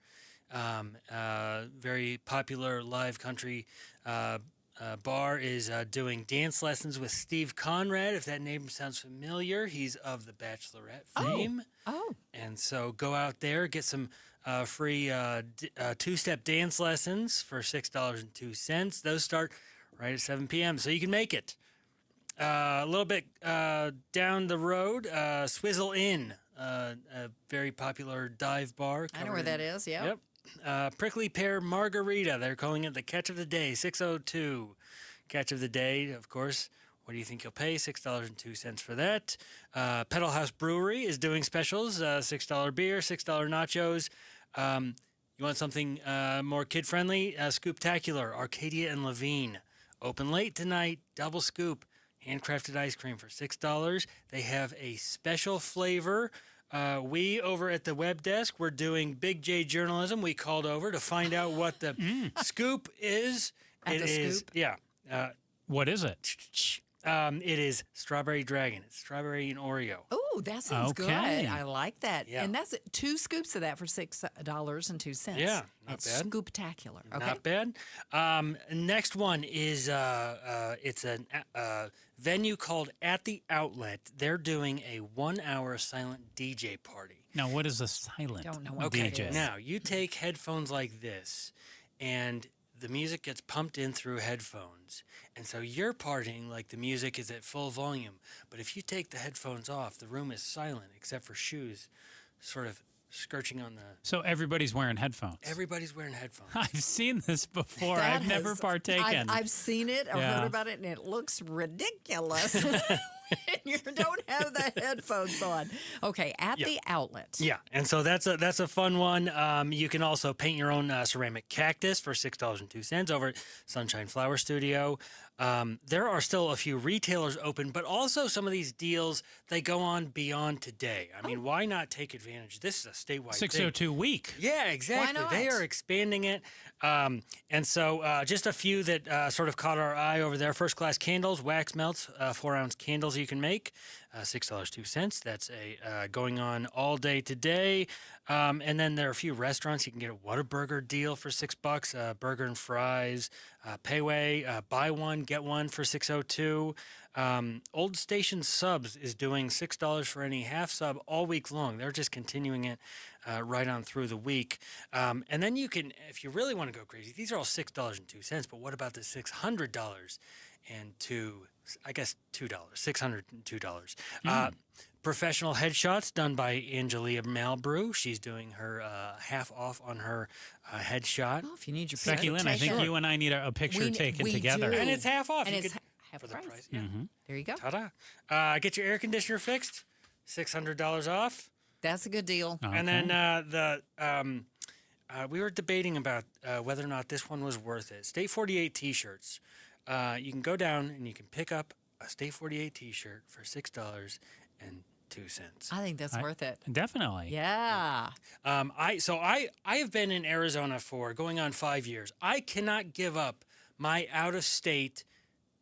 very popular live country bar, is doing dance lessons with Steve Conrad. If that name sounds familiar, he's of The Bachelorette fame. Oh. And so go out there, get some free two-step dance lessons for $6.02. Those start right at 7 p.m., so you can make it. A little bit down the road, Swizzle Inn, a very popular dive bar. I know where that is, yeah. Yep. Prickly Pear Margarita, they're calling it the catch of the day, 602. Catch of the day, of course. What do you think you'll pay? $6.02 for that. Pedal House Brewery is doing specials, $6 beer, $6 nachos. You want something more kid-friendly? Scooptacular, Arcadia and Levine. Open late tonight, double scoop. Handcrafted ice cream for $6. They have a special flavor. We, over at the web desk, we're doing Big J journalism. We called over to find out what the scoop is. Scoop? Yeah. What is it? It is Strawberry Dragon. It's strawberry and Oreo. Oh, that sounds good. I like that. Yeah. And that's 2 scoops of that for $6.02. Yeah, not That's bad. Scooptacular. Okay. Not bad. Next one is it's a venue called At the Outlet. They're doing a 1-hour silent DJ party. Now, what is a silent Don't know what Okay, that is. now you take headphones like this, and the music gets pumped in through headphones. And so you're partying like the music is at full volume. But if you take the headphones off, the room is silent except for shoes sort of scorching on the... So everybody's wearing headphones. Everybody's wearing headphones. I've seen this before. I've never partaken. I've seen it. I've heard about it, and it looks ridiculous. You don't have the headphones on. Okay, at the outlet. Yeah, and so that's a fun one. You can also paint your own ceramic cactus for $6.02 over at Sunshine Flower Studio. There are still a few retailers open, but also some of these deals, they go on beyond today. I mean, why not take advantage? This is a statewide 602 thing. week. Yeah, exactly. Why not? They are expanding it. And so just a few that sort of caught our eye over there. First Class Candles, wax melts, 4-ounce candles you can make, $6.02. That's going on all day today. And then there are a few restaurants. You can get a Whataburger deal for $6, burger and fries, Payway, buy one, get one for $6.02. Old Station Subs is doing $6 for any half sub all week long. They're just continuing it right on through the week. And then you can, if you really want to go crazy, these are all $6.02. But what about the $600 and $602? Professional headshots done by Angelia Malbrew. She's doing her half off on her headshot. Oh, if you need your Becky Lynn, I think you and I need a picture taken together. And it's half off. And you it's could, half for price. the price. Yeah. There you go. Ta-da. Get your air conditioner fixed. $600 off. That's a good deal. Okay. And then we were debating about whether or not this one was worth it. State 48 T-shirts. You can go down and you can pick up a State 48 T-shirt for $6.02. I think that's worth it. Definitely. Yeah. I have been in Arizona for going on 5 years. I cannot give up my out-of-state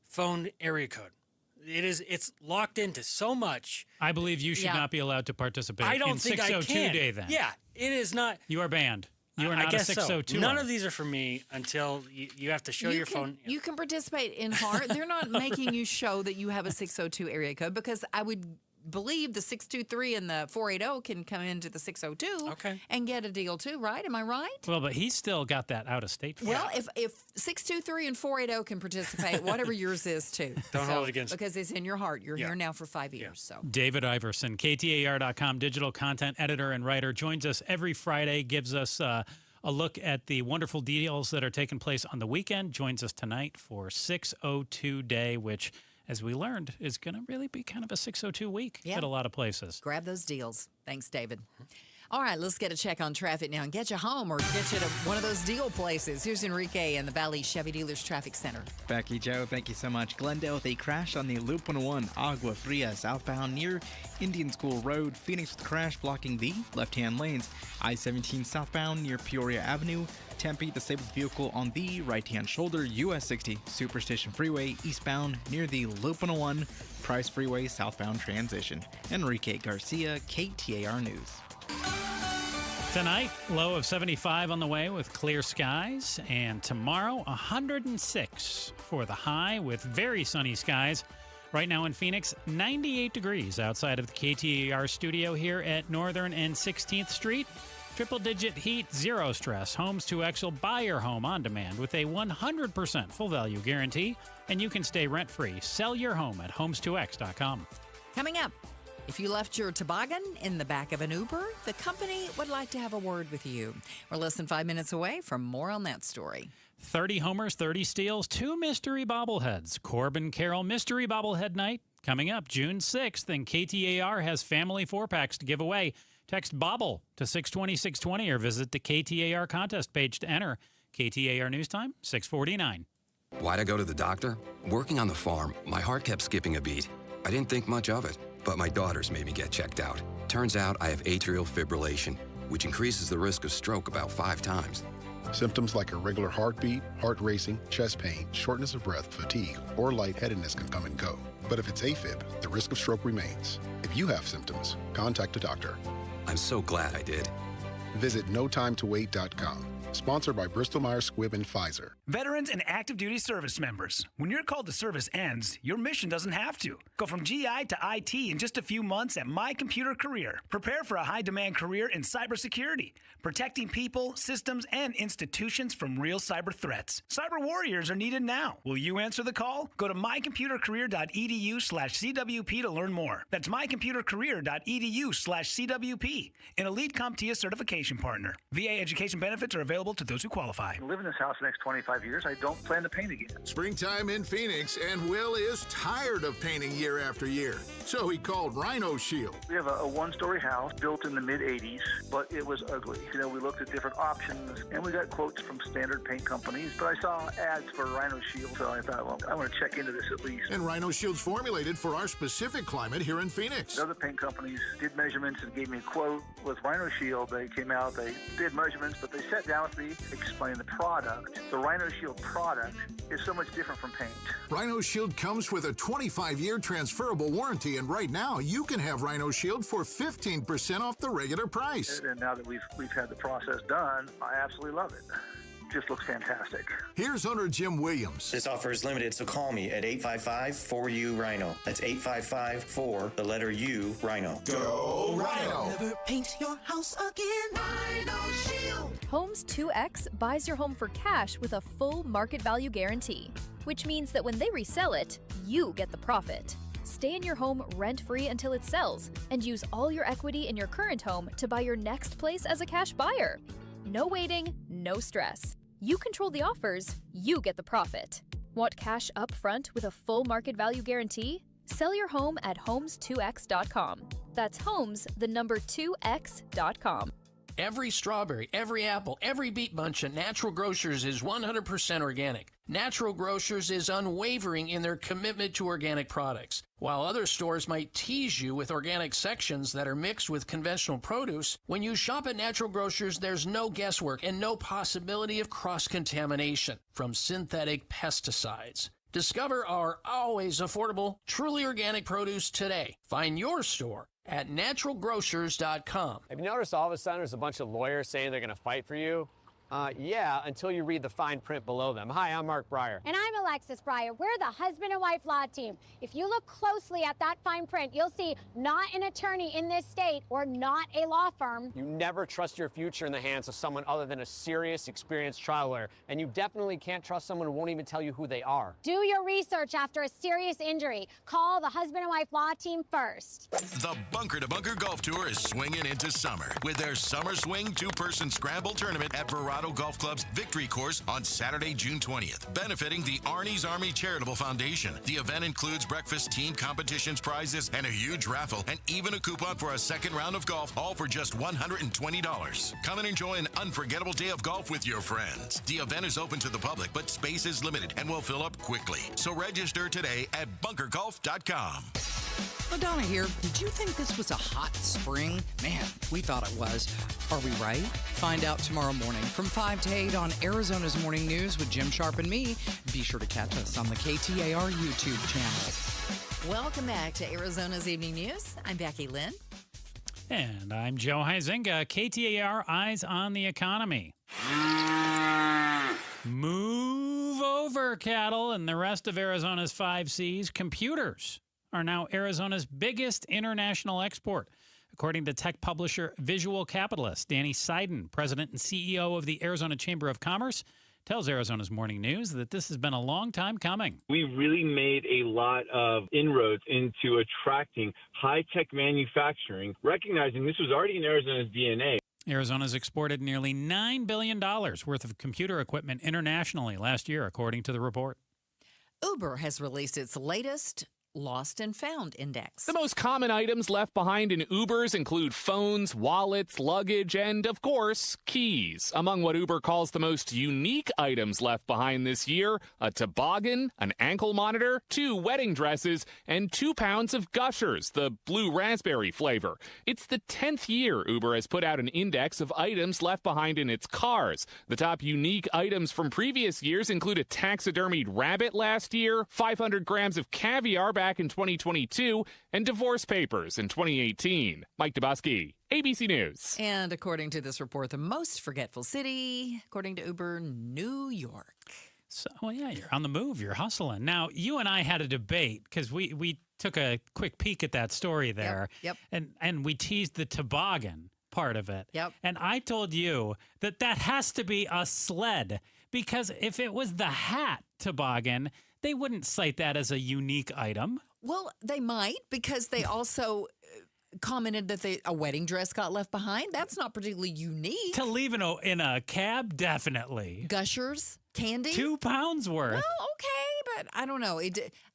phone area code. It's locked into so much. I believe you should not be allowed to participate I don't in think I 602 can. Day then. Yeah, it is not. You are banned. You are I not guess a 602. So. None of these are for me until you have to show your phone. You can participate in heart. They're not making you show that you have a 602 area code, because I would believe the 623 and the 480 can come into the 602 and get a deal too, right? Am I right? Well, but he's still got that out of state. Well, if 623 and 480 can participate, whatever yours is too. Don't hold it against me. Because it's in your heart. You're here now for 5 years. So David Iverson, KTAR.com digital content editor and writer, joins us every Friday, gives us a look at the wonderful deals that are taking place on the weekend, joins us tonight for 602 Day, which, as we learned, is going to really be kind of a 602 week at a lot of places. Grab those deals. Thanks, David. All right, let's get a check on traffic now and get you home or get you to one of those deal places. Here's Enrique in the Valley Chevy Dealers Traffic Center. Becky, Joe, thank you so much. Glendale with a crash on the Loop 101 Agua Fria southbound near Indian School Road. Phoenix with a crash blocking the left-hand lanes. I-17 southbound near Peoria Avenue. Tempe, disabled vehicle on the right-hand shoulder. US 60 Superstation Freeway eastbound near the Loop 101 Price Freeway southbound transition. Enrique Garcia, KTAR News. Tonight, low of 75 on the way with clear skies, and tomorrow 106 for the high with very sunny skies. Right now in Phoenix, 98 degrees outside of the KTAR studio here at Northern and 16th Street. Triple-digit heat, zero stress. Homes 2X will buy your home on demand with a 100% full value guarantee, and you can stay rent-free. Sell your home at homes2x.com. Coming up, if you left your toboggan in the back of an Uber, the company would like to have a word with you. We're less than 5 minutes away from more on that story. 30 homers, 30 steals, 2 mystery bobbleheads. Corbin Carroll Mystery Bobblehead Night coming up June 6th, and KTAR has family 4-packs to give away. Text BOBBLE to 620-620 or visit the KTAR contest page to enter. KTAR News Time, 6:49. Why'd I go to the doctor? Working on the farm, my heart kept skipping a beat. I didn't think much of it, but my daughters made me get checked out. Turns out I have atrial fibrillation, which increases the risk of stroke about 5 times. Symptoms like irregular heartbeat, heart racing, chest pain, shortness of breath, fatigue, or lightheadedness can come and go. But if it's AFib, the risk of stroke remains. If you have symptoms, contact a doctor. I'm so glad I did. Visit notimetowait.com. Sponsored by Bristol-Myers Squibb and Pfizer. Veterans and active duty service members, when your call to service ends, your mission doesn't have to. Go from GI to IT in just a few months at My Computer Career. Prepare for a high-demand career in cybersecurity, protecting people, systems, and institutions from real cyber threats. Cyber warriors are needed now. Will you answer the call? Go to mycomputercareer.edu/CWP to learn more. That's mycomputercareer.edu/CWP, an elite CompTIA certification partner. VA education benefits are available to those who qualify. I live in this house the next 25 years. I don't plan to paint again. Springtime in Phoenix, and Will is tired of painting year after year. So he called Rhino Shield. We have a one-story house built in the mid-'80s, but it was ugly. We looked at different options, and we got quotes from standard paint companies, but I saw ads for Rhino Shield, so I thought, well, I want to check into this at least. And Rhino Shield's formulated for our specific climate here in Phoenix. Other paint companies did measurements and gave me a quote. With Rhino Shield, they came out, they did measurements, but they sat down with me, explained the product. The Rhino Shield product is so much different from paint. Rhino Shield comes with a 25-year transferable warranty, and right now you can have Rhino Shield for 15% off the regular price. And now that we've had the process done, I absolutely love it. Just looks fantastic. Here's owner Jim Williams. This offer is limited, so call me at 855-4U-RHINO. That's 855-4, the letter U, Rhino. Go Rhino! Never paint your house again. Rhino Shield. Homes 2X buys your home for cash with a full market value guarantee, which means that when they resell it, you get the profit. Stay in your home rent-free until it sells, and use all your equity in your current home to buy your next place as a cash buyer. No waiting, no stress. You control the offers, you get the profit. Want cash up front with a full market value guarantee? Sell your home at homes2x.com. That's homes, the number 2x.com. Every strawberry, every apple, every beet bunch at Natural Grocers is 100% organic. Natural Grocers is unwavering in their commitment to organic products. While other stores might tease you with organic sections that are mixed with conventional produce, when you shop at Natural Grocers, there's no guesswork and no possibility of cross-contamination from synthetic pesticides. Discover our always affordable, truly organic produce today. Find your store at naturalgrocers.com. Have you noticed all of a sudden there's a bunch of lawyers saying they're going to fight for you? Yeah, until you read the fine print below them. Hi, I'm Mark Breyer. And I'm Alexis Breyer. We're the husband and wife law team. If you look closely at that fine print, you'll see not an attorney in this state or not a law firm. You never trust your future in the hands of someone other than a serious, experienced trial lawyer. And you definitely can't trust someone who won't even tell you who they are. Do your research after a serious injury. Call the husband and wife law team first. The Bunker to Bunker Golf Tour is swinging into summer with their Summer Swing two-person scramble tournament at Verado Golf Club's Victory Course on Saturday, June 20th, benefiting the Arnie's Army Charitable Foundation. The event includes breakfast, team competitions, prizes, and a huge raffle, and even a coupon for a second round of golf, all for just $120. Come and enjoy an unforgettable day of golf with your friends. The event is open to the public, but space is limited and will fill up quickly. So register today at bunkergolf.com. Well, Donna here. Did you think this was a hot spring? Man, we thought it was. Are we right? Find out tomorrow morning from 5 to 8 on Arizona's Morning News with Jim Sharp and me. Be sure to catch us on the KTAR YouTube channel. Welcome back to Arizona's Evening News. I'm Becky Lynn. And I'm Joe Huizinga. KTAR Eyes on the Economy. Move over, cattle, and the rest of Arizona's 5 Cs. Computers are now Arizona's biggest international export. According to tech publisher Visual Capitalist, Danny Seiden, president and CEO of the Arizona Chamber of Commerce, tells Arizona's Morning News that this has been a long time coming. We really made a lot of inroads into attracting high-tech manufacturing, recognizing this was already in Arizona's DNA. Arizona's exported nearly $9 billion worth of computer equipment internationally last year, according to the report. Uber has released its latest Lost and Found Index. The most common items left behind in Ubers include phones, wallets, luggage, and, of course, keys. Among what Uber calls the most unique items left behind this year, a toboggan, an ankle monitor, 2 wedding dresses, and 2 pounds of Gushers, the blue raspberry flavor. It's the 10th year Uber has put out an index of items left behind in its cars. The top unique items from previous years include a taxidermied rabbit last year, 500 grams of caviar back back in 2022 and divorce papers in 2018. Mike Dubosky, ABC News. And according to this report, the most forgetful city, according to Uber, New York. So, well, yeah, you're on the move. You're hustling. Now, you and I had a debate because we took a quick peek at that story there. Yep. And we teased the toboggan part of it. Yep. And I told you that has to be a sled because if it was the hat toboggan, they wouldn't cite that as a unique item. Well, they might because they also commented that a wedding dress got left behind. That's not particularly unique. To leave in a cab, definitely. Gushers, candy. 2 pounds worth. Well, okay, but I don't know.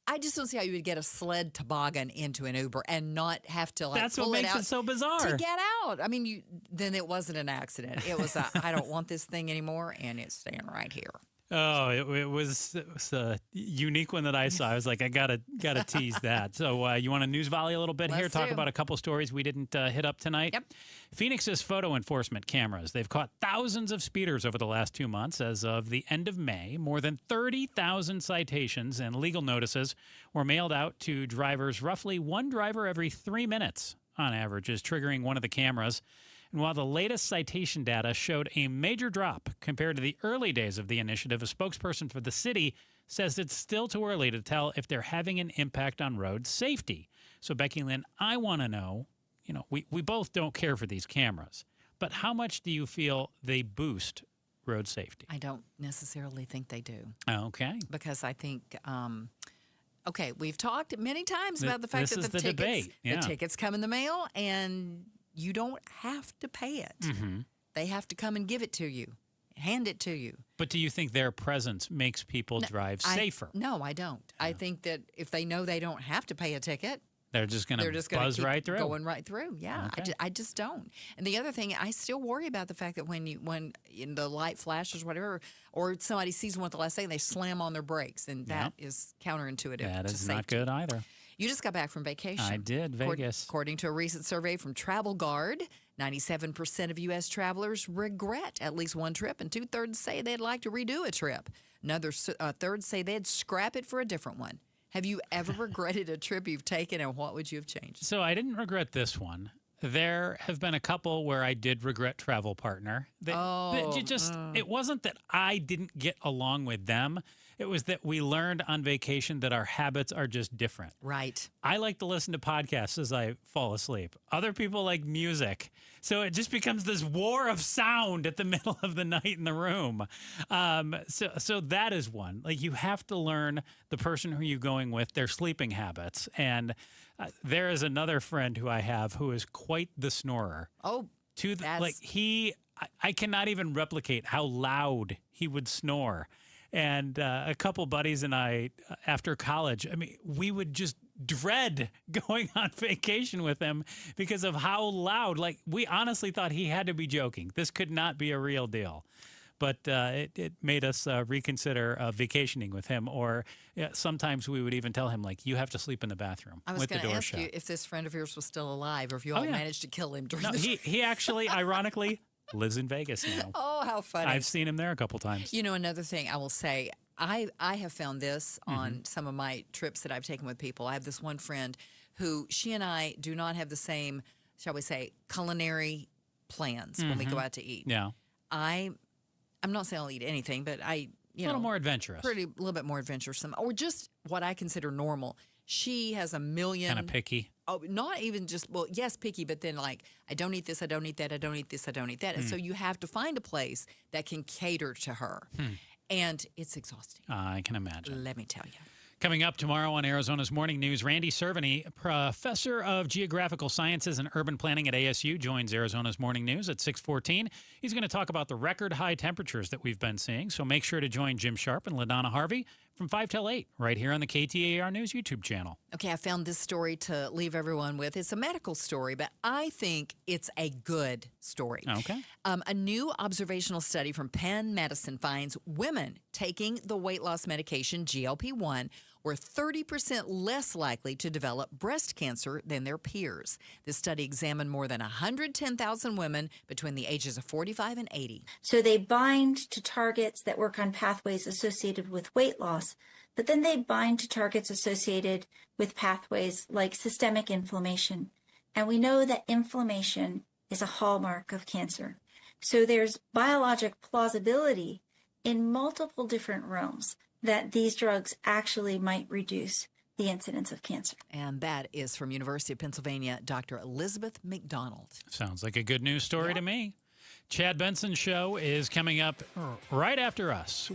I just don't see how you would get a sled toboggan into an Uber and not have to That's pull what makes it out it so bizarre. to get out. I mean, then it wasn't an accident. It was I don't want this thing anymore, and it's staying right here. Oh, it was a unique one that I saw. I was like, I gotta tease that. So you want a news volley a little bit here? Talk about a couple stories we didn't hit up tonight. Yep. Phoenix's photo enforcement cameras. They've caught thousands of speeders over the last 2 months. As of the end of May, more than 30,000 citations and legal notices were mailed out to drivers. Roughly one driver every 3 minutes on average is triggering one of the cameras. And while the latest citation data showed a major drop compared to the early days of the initiative, a spokesperson for the city says it's still too early to tell if they're having an impact on road safety. So, Becky Lynn, I want to know, we both don't care for these cameras, but how much do you feel they boost road safety? I don't necessarily think they do. Okay. Because I think... okay, we've talked many times about the fact that the tickets come in the mail and you don't have to pay it. Mm-hmm. They have to come and give it to you, hand it to you. But do you think their presence makes people drive safer? No, I don't. Yeah. I think that if they know they don't have to pay a ticket, they're just going to buzz keep right through. Going right through. Yeah, okay. I just don't. And the other thing, I still worry about the fact that when the light flashes, whatever, or somebody sees one at the last second, they slam on their brakes, and that is counterintuitive. That is safety. not good either. You just got back from vacation. I did, Vegas. According to a recent survey from Travel Guard, 97% of U.S. travelers regret at least one trip, and 2/3 say they'd like to redo a trip. Another third say they'd scrap it for a different one. Have you ever regretted a trip you've taken, and what would you have changed? So I didn't regret this one. There have been a couple where I did regret travel partner. It wasn't that I didn't get along with them. It was that we learned on vacation that our habits are just different. Right. I like to listen to podcasts as I fall asleep. Other people like music. So it just becomes this war of sound at the middle of the night in the room. So that is one. Like, you have to learn the person who you're going with, their sleeping habits. And there is another friend who I have who is quite the snorer. Oh, I cannot even replicate how loud he would snore. And a couple buddies and I, after college, we would just dread going on vacation with him because of how loud. Like, we honestly thought he had to be joking. This could not be a real deal. But it made us reconsider vacationing with him. Or sometimes we would even tell him, like, you have to sleep in the bathroom with the door shut. I was going to ask you if this friend of yours was still alive or if you all managed to kill him during the trip. He actually, ironically, lives in Vegas now. Oh, how funny. I've seen him there a couple times. Another thing I will say, I have found this on some of my trips that I've taken with people. I have this one friend who, she and I do not have the same, shall we say, culinary plans when we go out to eat. Yeah. I'm not saying I'll eat anything, but a little more adventurous. A little bit more adventuresome, or just what I consider normal. She has a million. Kind of picky. Oh, not even just, yes, picky, but then like, I don't eat this, I don't eat that, I don't eat this, I don't eat that. And so you have to find a place that can cater to her. And it's exhausting. I can imagine. Let me tell you. Coming up tomorrow on Arizona's Morning News, Randy Cerveny, professor of geographical sciences and urban planning at ASU, joins Arizona's Morning News at 6:14. He's going to talk about the record high temperatures that we've been seeing. So make sure to join Jim Sharp and LaDonna Harvey from 5 till 8 right here on the KTAR News YouTube channel. Okay, I found this story to leave everyone with. It's a medical story, but I think it's a good story. Okay. A new observational study from Penn Medicine finds women taking the weight loss medication GLP-1 were 30% less likely to develop breast cancer than their peers. This study examined more than 110,000 women between the ages of 45 and 80. So they bind to targets that work on pathways associated with weight loss. but then they bind to targets associated with pathways like systemic inflammation. And we know that inflammation is a hallmark of cancer. So there's biologic plausibility in multiple different realms that these drugs actually might reduce the incidence of cancer. And that is from University of Pennsylvania, Dr. Elizabeth McDonald. Sounds like a good news story to me. Chad Benson's show is coming up right after us.